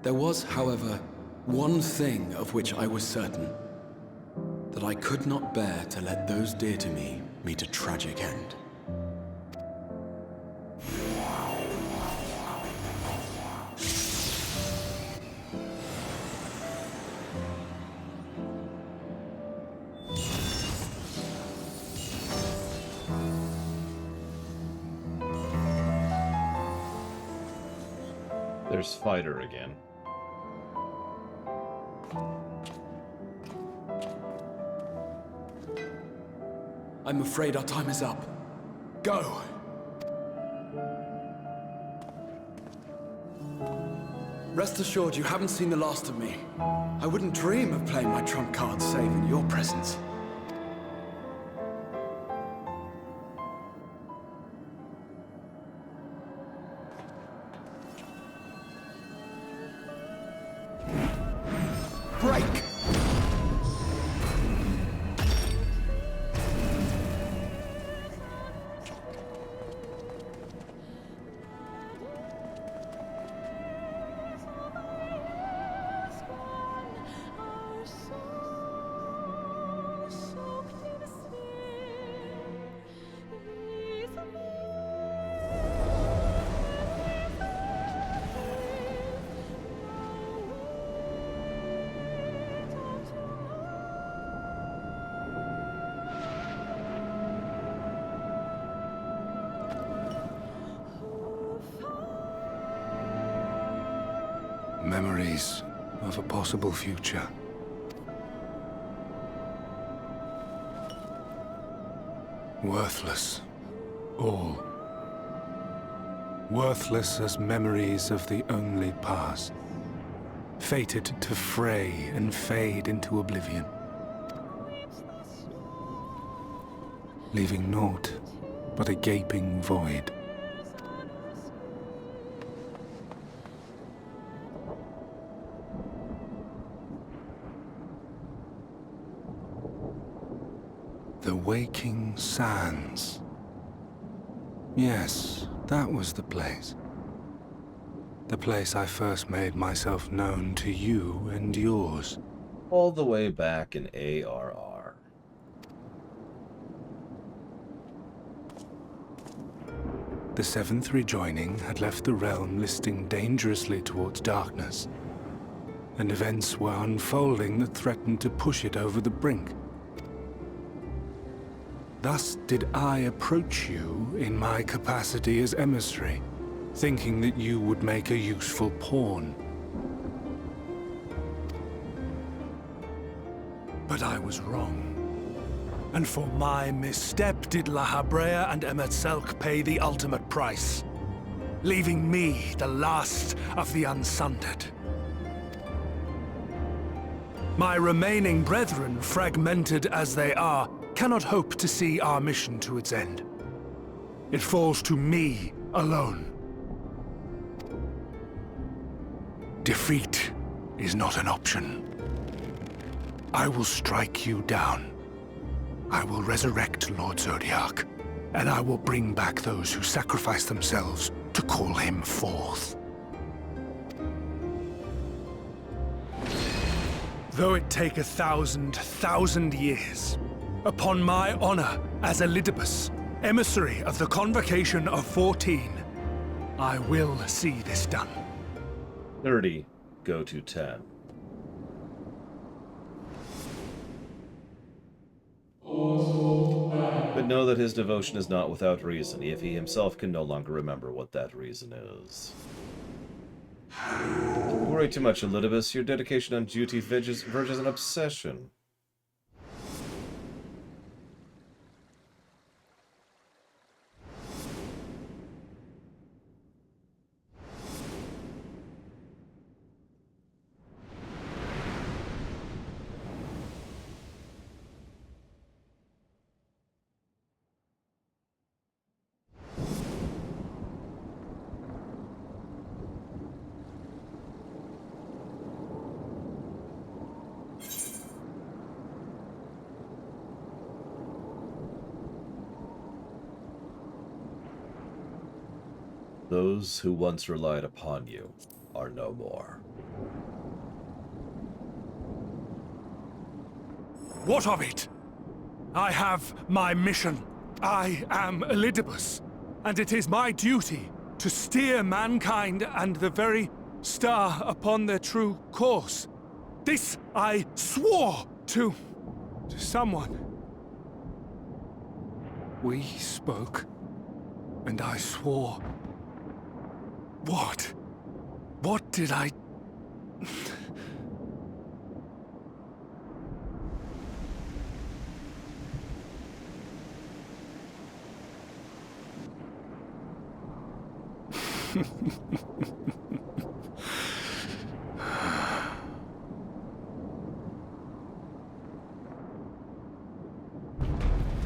There was, however, one thing of which I was certain, that I could not bear to let those dear to me meet a tragic end. There's Fighter again. I'm afraid our time is up. Go! Rest assured you haven't seen the last of me. I wouldn't dream of playing my trump card save in your presence. Break! Memories of a possible future. Worthless. All. Worthless as memories of the only past. fated to fray and fade into oblivion, leaving naught but a gaping void. The Waking Sands. Yes, that was the place. The place I first made myself known to you and yours. All the way back in ARR. The Seventh Rejoining had left the realm listing dangerously towards darkness, and events were unfolding that threatened to push it over the brink. Thus did I approach you in my capacity as emissary, thinking that you would make a useful pawn. But I was wrong. And for my misstep did La Habrea and Emetzelk pay the ultimate price, leaving me the last of the Unsundered. My remaining brethren, fragmented as they are, cannot hope to see our mission to its end. It falls to me alone. Defeat is not an option. I will strike you down. I will resurrect Lord Zodiac, and I will bring back those who sacrifice themselves to call him forth. Though it take 1,000 years, upon my honor as Elidibus, emissary of the Convocation of 14, I will see this done. 30, go to 10. But know that his devotion is not without reason, if he himself can no longer remember what that reason is. You worry too much, Elidibus. Your dedication on duty verges an obsession. Those who once relied upon you are no more. What of it? I have my mission. I am Elidibus, and it is my duty to steer mankind and the very star upon their true course. This I swore to someone. We spoke, and I swore. What? What did I...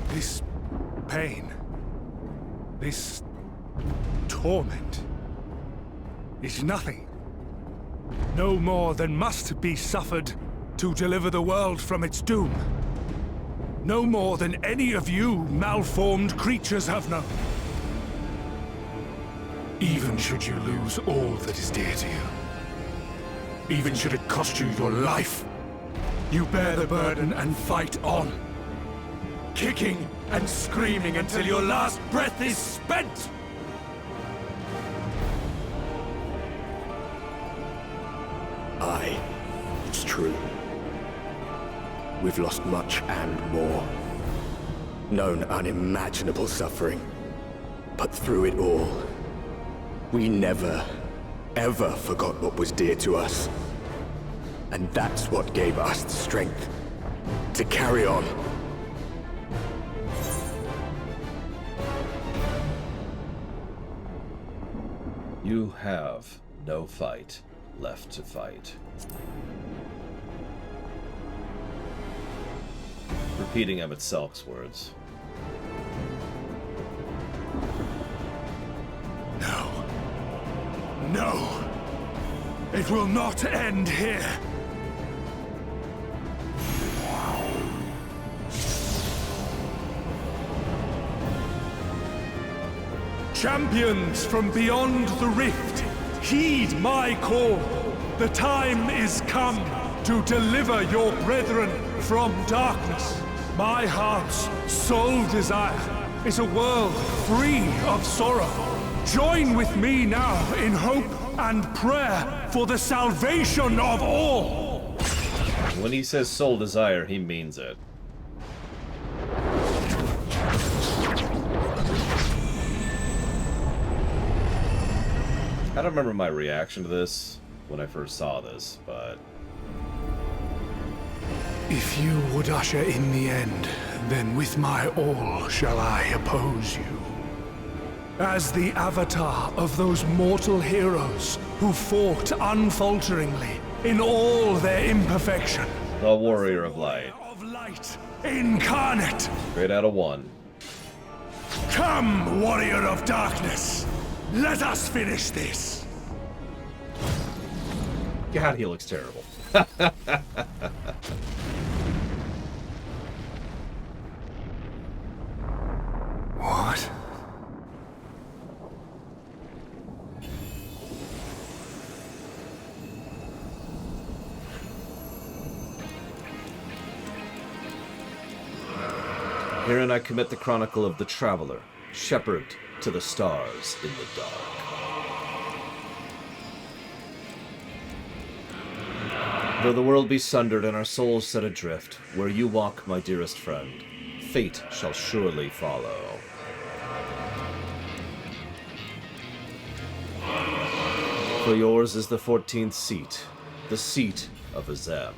This pain, this torment, is nothing. No more than must be suffered to deliver the world from its doom. No more than any of you malformed creatures have known. Even should you lose all that is dear to you, even should it cost you your life, you bear the burden and fight on, kicking and screaming until your last breath is spent! Aye, it's true. We've lost much and more. Known unimaginable suffering. But through it all, we never, ever forgot what was dear to us. And that's what gave us the strength to carry on. You have no fight left to fight. Repeating Emmett Selk's words. No! It will not end here! Champions from beyond the rift, heed my call. The time is come to deliver your brethren from darkness. My heart's sole desire is a world free of sorrow. Join with me now in hope and prayer for the salvation of all. When he says sole desire, he means it. I don't remember my reaction to this when I first saw this, but... If you would usher in the end, then with my all shall I oppose you. As the avatar of those mortal heroes who fought unfalteringly in all their imperfection. The Warrior of Light. Incarnate! Straight out of 1. Come, Warrior of Darkness! Let us finish this! God, he looks terrible. What? Herein I commit the chronicle of the traveler, shepherd to the stars in the dark. Though the world be sundered and our souls set adrift, where you walk, my dearest friend, fate shall surely follow. For yours is the 14th seat, the seat of Azem.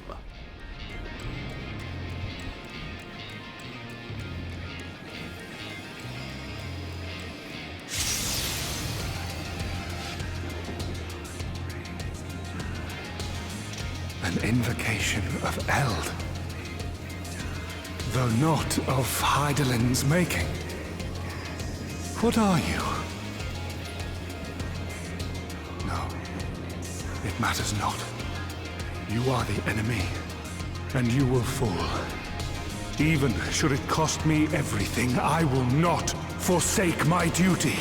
An invocation of Eld. Though not of Heidelin's making. What are you? No, it matters not. You are the enemy, and you will fall. Even should it cost me everything, I will not forsake my duty.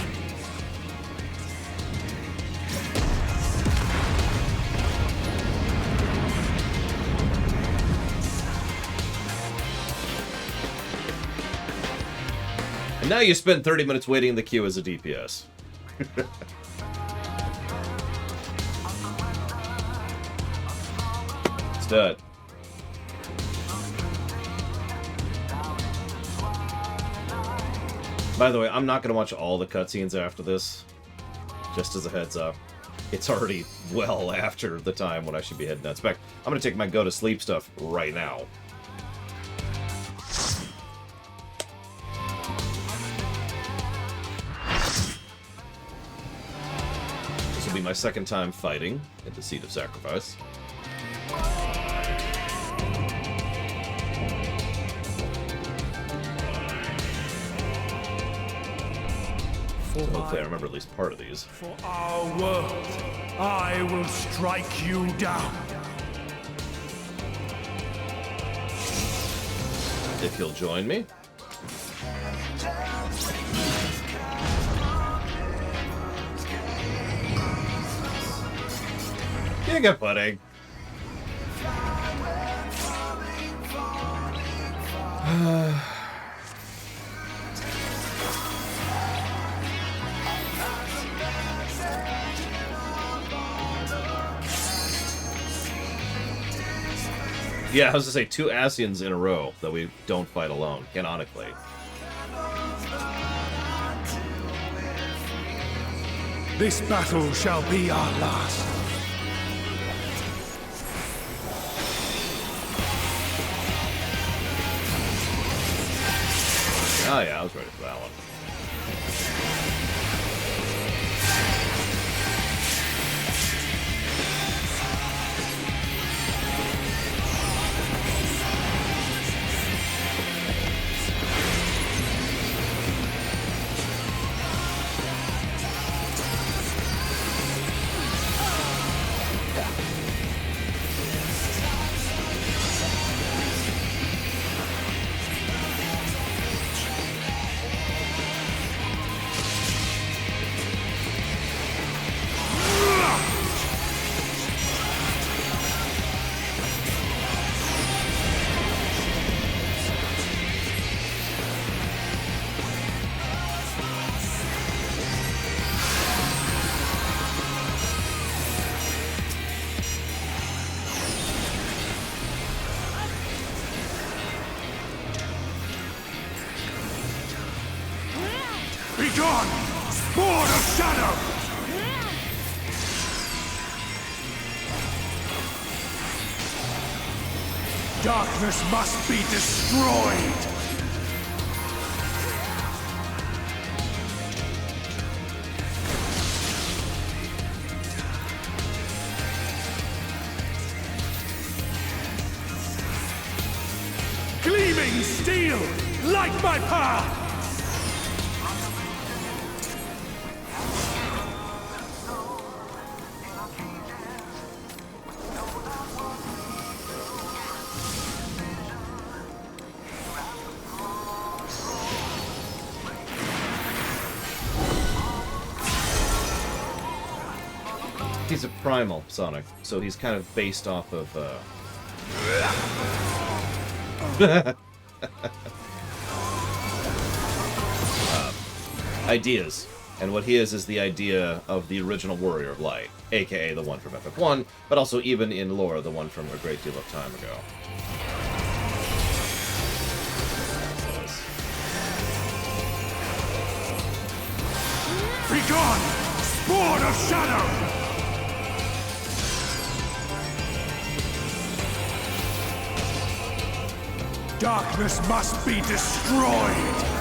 And now you spend 30 minutes waiting in the queue as a DPS. Let's do it. By the way, I'm not going to watch all the cutscenes after this. Just as a heads up. It's already well after the time when I should be heading nuts. In fact, I'm going to take my go-to-sleep stuff right now. This will be my second time fighting at the Seat of Sacrifice. So hopefully I remember at least part of these. For our world, I will strike you down. If you'll join me. Giga pudding. Yeah, I was to say 2 Asians in a row that we don't fight alone, canonically. This battle shall be our last. Oh yeah, I was ready for that one. shadow! Darkness must be destroyed! Gleaming steel! Light my path! He's a primal Sonic, so he's kind of based off of, ideas. And what he is the idea of the original Warrior of Light, aka the one from FF1, but also even in lore, the one from a great deal of time ago. Begone! Spawn of shadow! Darkness must be destroyed!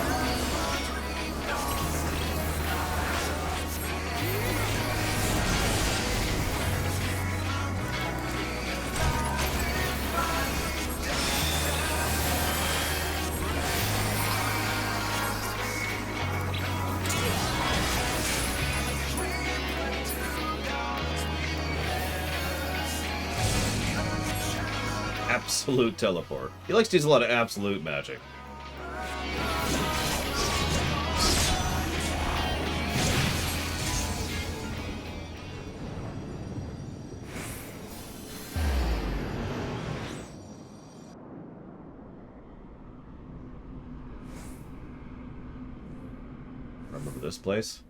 Absolute teleport. He likes to use a lot of absolute magic. Remember this place?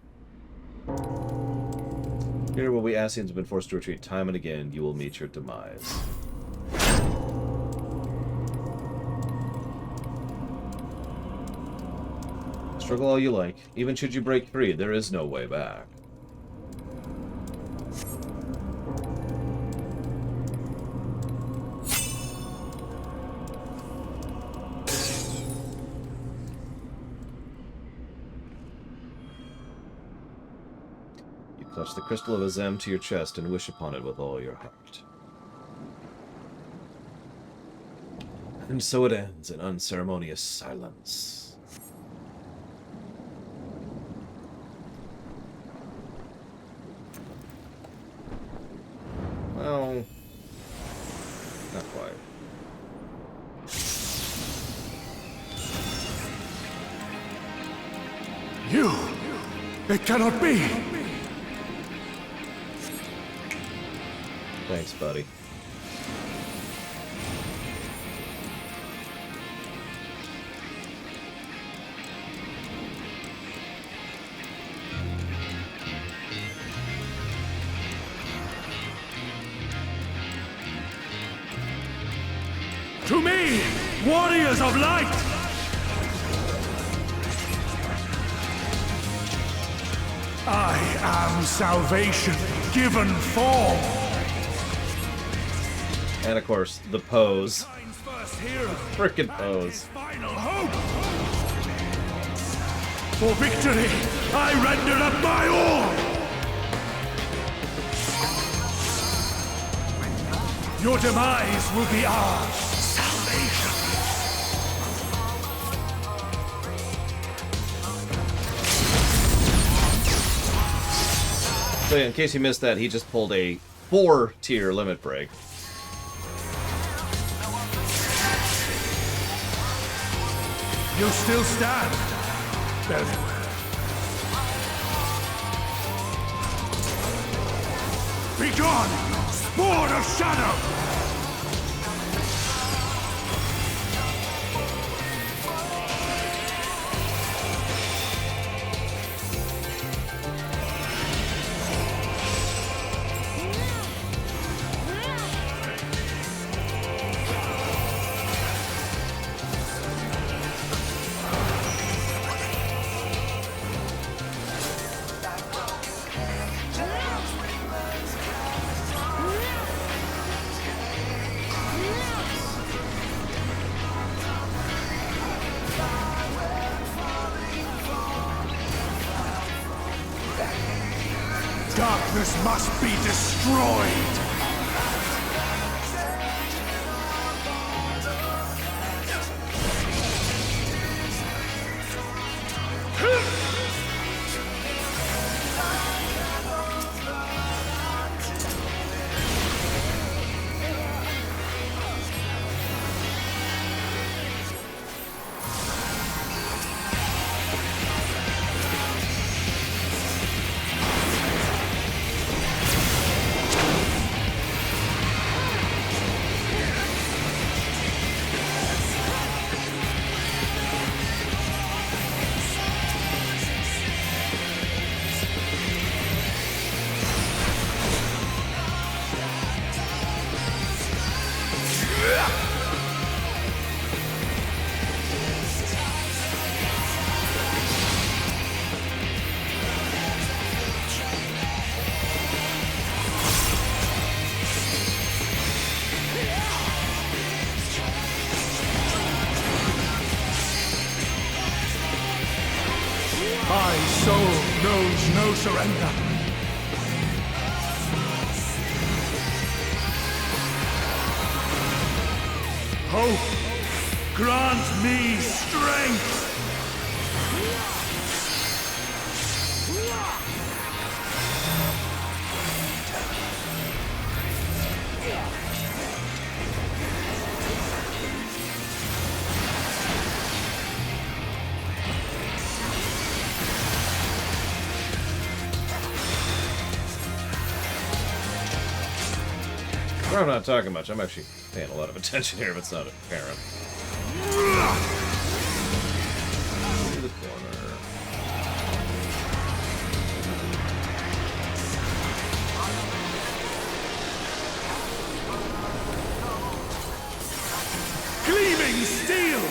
Here, where we Ascians have been forced to retreat time and again, you will meet your demise. Struggle all you like. Even should you break free, there is no way back. You clutch the crystal of Azem to your chest and wish upon it with all your heart. And so it ends in unceremonious silence. Well, not quite. You! It cannot be! Thanks, buddy. To me, warriors of light! I am salvation given form! And of course, the pose. Frickin' pose. Final hope! For victory, I render up my all! Your demise will be ours! So yeah, in case you missed that, he just pulled a 4-tier limit break. You still stand? Very well. Begone! Spawn of shadow! Darkness must be destroyed! My soul knows no surrender. Hope, grant me strength! I'm not talking much. I'm actually paying a lot of attention here if it's not apparent. To the corner. Gleaming steel!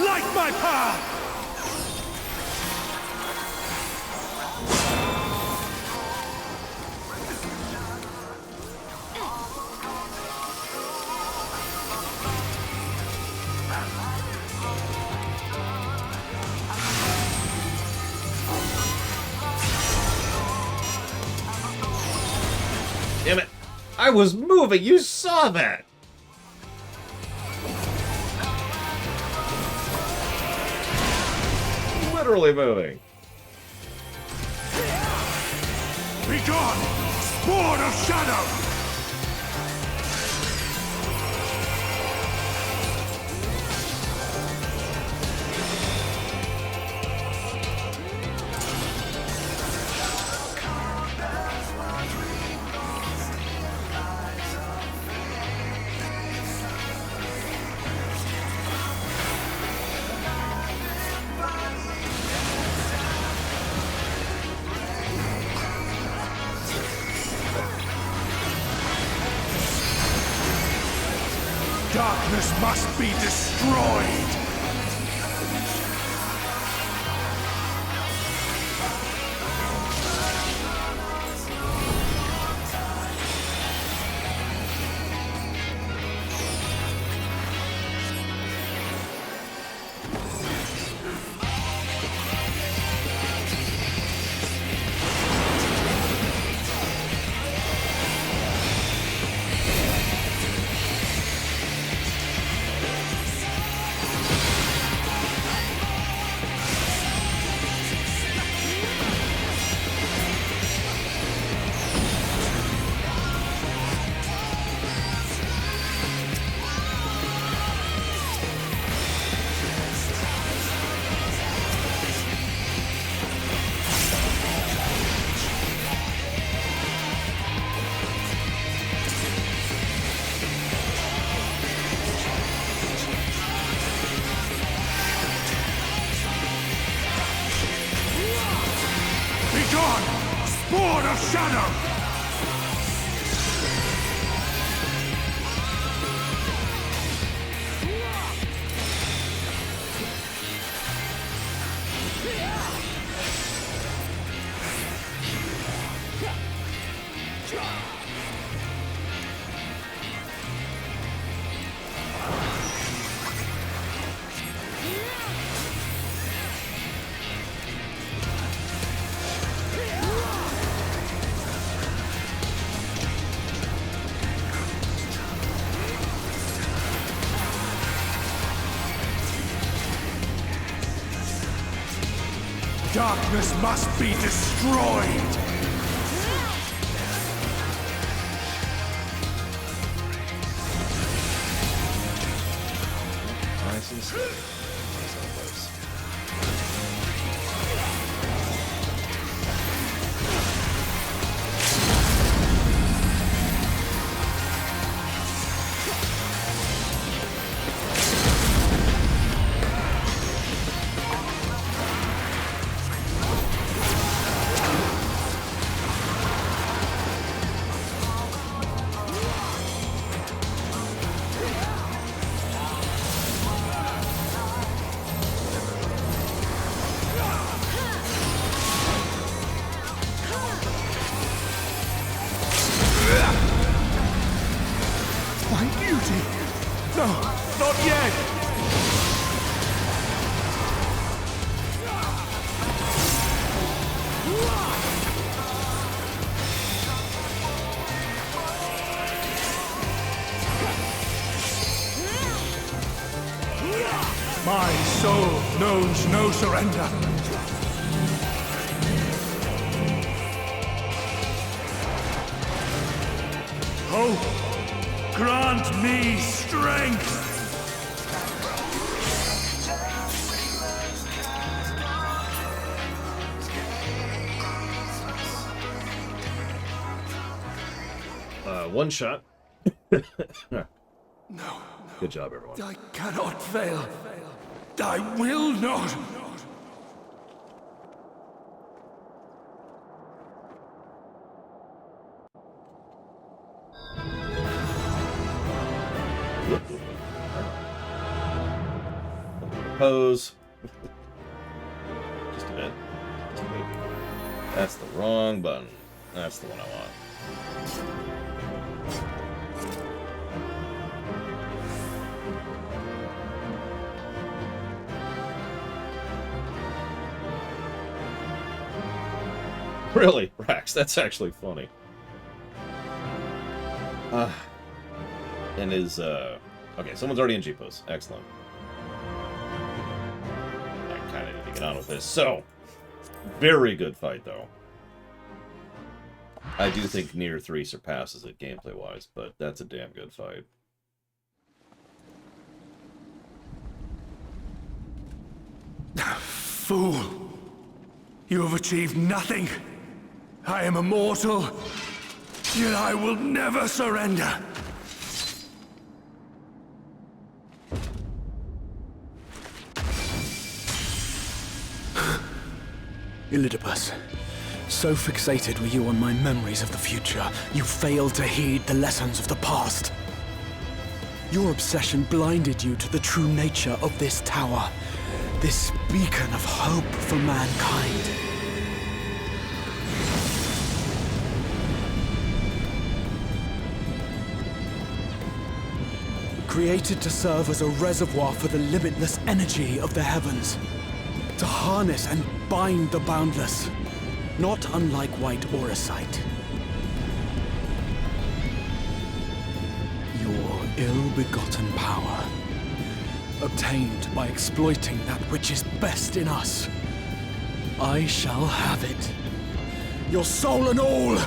Light my path! Damn it! I was moving! You saw that! Literally moving. Be gone! Spawn of Shadow! Darkness must be destroyed! Spawn of Shadow! Darkness must be destroyed! Nice and steady. Nice and close. My soul knows no surrender. Hope, grant me strength. One shot. No. Good job, everyone. I cannot fail. I will not. Pose. Just a bit. Just a bit. That's the wrong button. That's the one I want. Really, Rax, that's actually funny. And is, okay, someone's already in G-pose. Excellent. I kind of need to get on with this. So, very good fight, though. I do think Nier 3 surpasses it gameplay-wise, but that's a damn good fight. Fool! You have achieved nothing! I am immortal, yet I will never surrender! Elidibus, so fixated were you on my memories of the future, you failed to heed the lessons of the past. Your obsession blinded you to the true nature of this tower, this beacon of hope for mankind. Created to serve as a reservoir for the limitless energy of the heavens. To harness and bind the boundless. Not unlike white auracite. Your ill-begotten power. Obtained by exploiting that which is best in us. I shall have it. Your soul and all!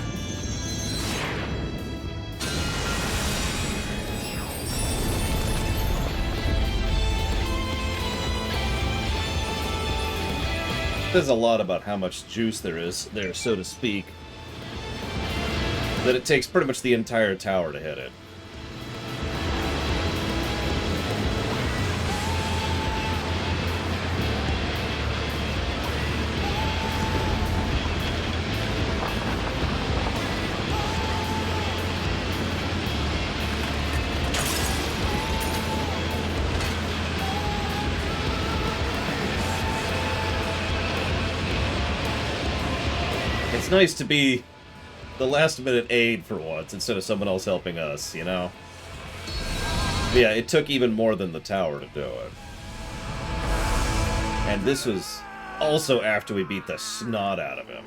There's a lot about how much juice there is there, so to speak, that it takes pretty much the entire tower to hit it. It's nice to be the last-minute aid for once, instead of someone else helping us, you know? But yeah, it took even more than the tower to do it. And this was also after we beat the snot out of him.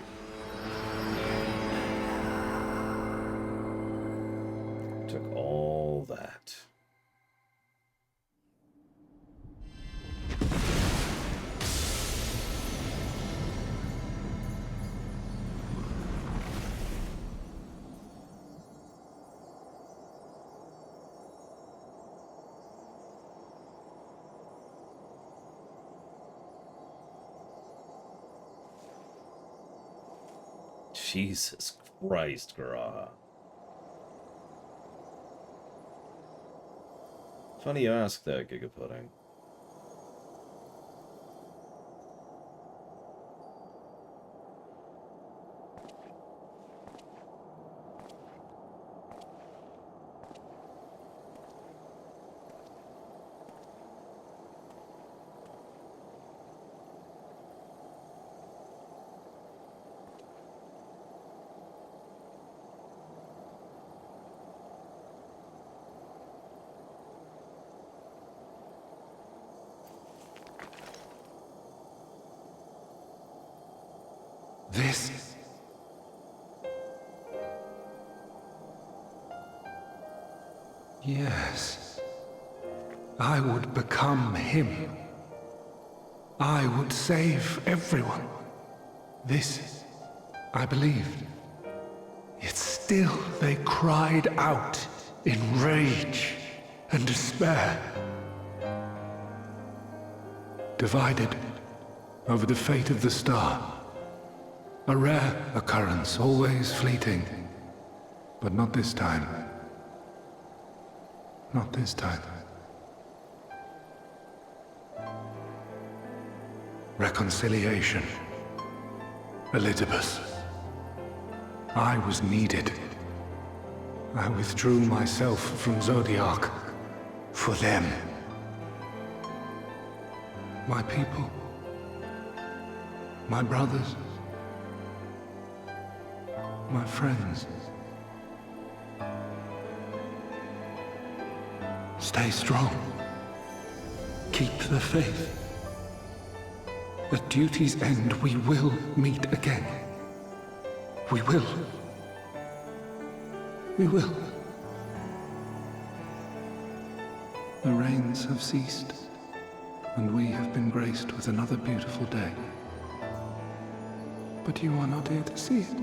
Took all that. Jesus Christ, Garaha. Funny you ask that, Gigapudding. This. Yes. I would become him. I would save everyone. This, I believed. Yet still they cried out in rage and despair. Divided over the fate of the star. A rare occurrence, always fleeting. But not this time. Not this time. Reconciliation. Elidibus. I was needed. I withdrew myself from Zodiac. For them. My people. My brothers. My friends. Stay strong. Keep the faith. At duty's end, we will meet again. We will. We will. The rains have ceased, and we have been graced with another beautiful day. But you are not here to see it.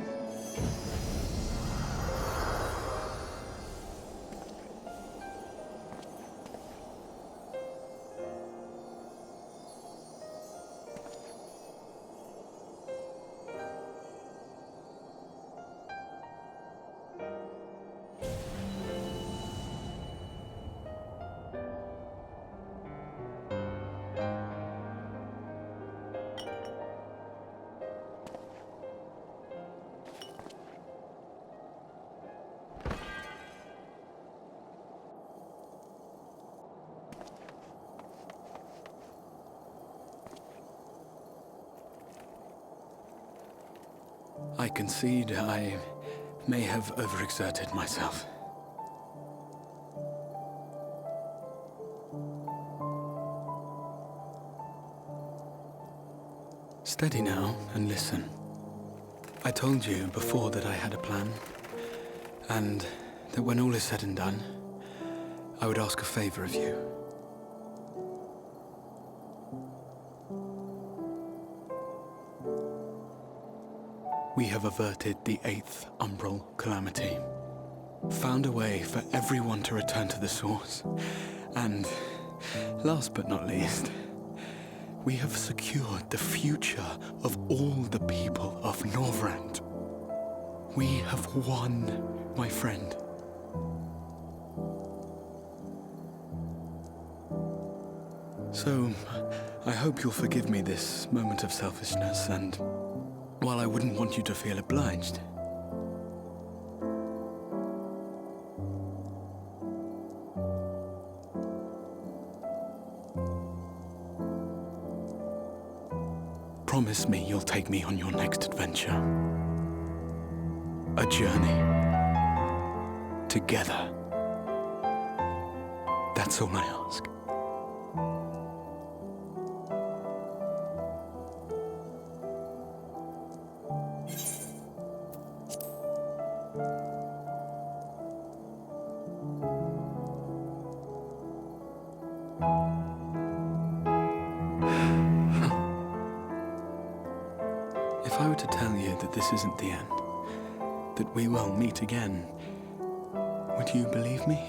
I concede I may have overexerted myself. Steady now and listen. I told you before that I had a plan, and that when all is said and done, I would ask a favor of you. We have averted the 8th Umbral Calamity. Found a way for everyone to return to the source. And, last but not least, we have secured the future of all the people of Norvrand. We have won, my friend. So, I hope you'll forgive me this moment of selfishness, and while I wouldn't want you to feel obliged, promise me you'll take me on your next adventure. A journey. Together. That's all I ask. If I were to tell you that this isn't the end, that we will meet again, would you believe me?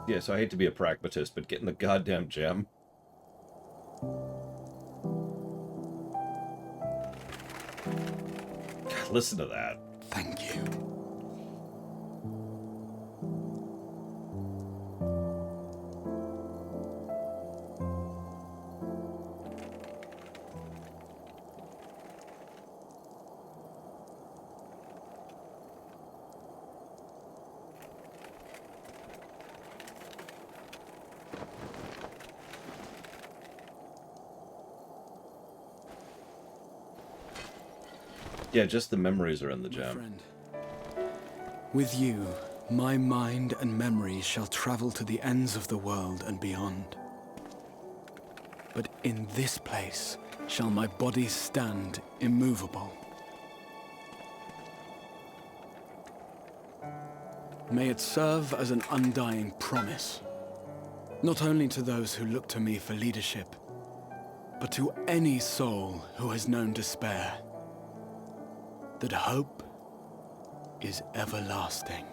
Yeah, so I hate to be a pragmatist, but getting the goddamn gem. God, listen to that. Thank you. Yeah, just the memories are in the gem. Friend, with you, my mind and memories shall travel to the ends of the world and beyond. But in this place shall my body stand immovable. May it serve as an undying promise, not only to those who look to me for leadership, but to any soul who has known despair, that hope is everlasting.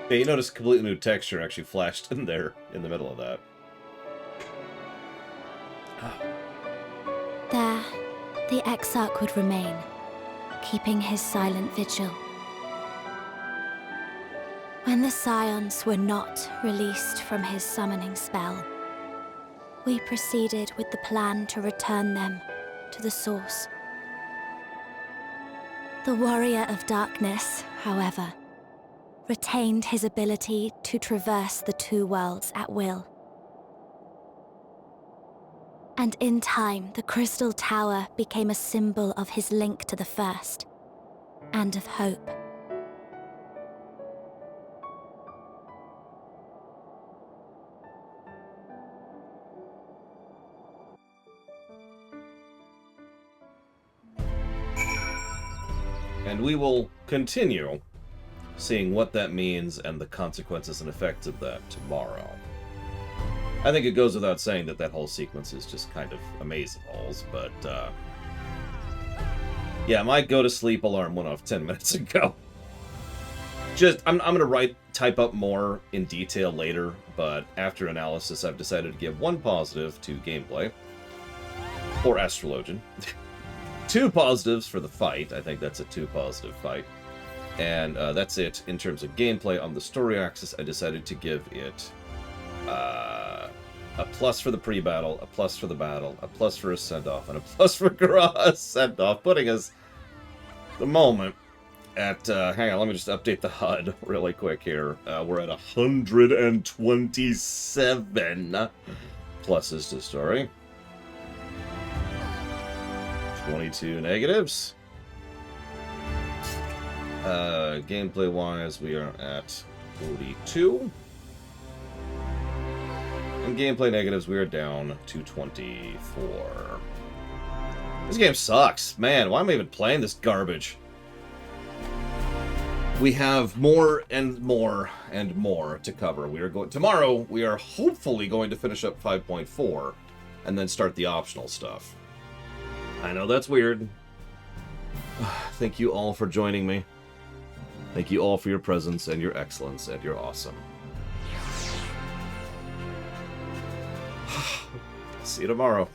Yeah, you notice a completely new texture actually flashed in there in the middle of that. There, the Exarch would remain, keeping his silent vigil. When the Scions were not released from his summoning spell, we proceeded with the plan to return them to the source. The Warrior of Darkness, however, retained his ability to traverse the two worlds at will. And in time, the Crystal Tower became a symbol of his link to the First, and of hope. And we will continue seeing what that means and the consequences and effects of that tomorrow. I think it goes without saying that that whole sequence is just kind of amazeballs, but yeah, my go-to-sleep alarm went off 10 minutes ago. Just, I'm gonna type up more in detail later, but after analysis, I've decided to give 1 positive to gameplay, or Astrologian. 2 positives for the fight. I think that's a 2 positive fight. And that's it in terms of gameplay. On the story axis, I decided to give it a plus for the pre-battle, a plus for the battle, a plus for a send-off, and a plus for Gara's send-off, putting us, the moment, at, hang on, let me just update the HUD really quick here. We're at 127 pluses to story. 22 negatives. Gameplay-wise, we are at 42. And gameplay negatives, we are down to 24. This game sucks. Man, why am I even playing this garbage? We have more and more and more to cover. We are going tomorrow, we are hopefully going to finish up 5.4 and then start the optional stuff. I know that's weird. Thank you all for joining me. Thank you all for your presence and your excellence, and you're awesome. See you tomorrow.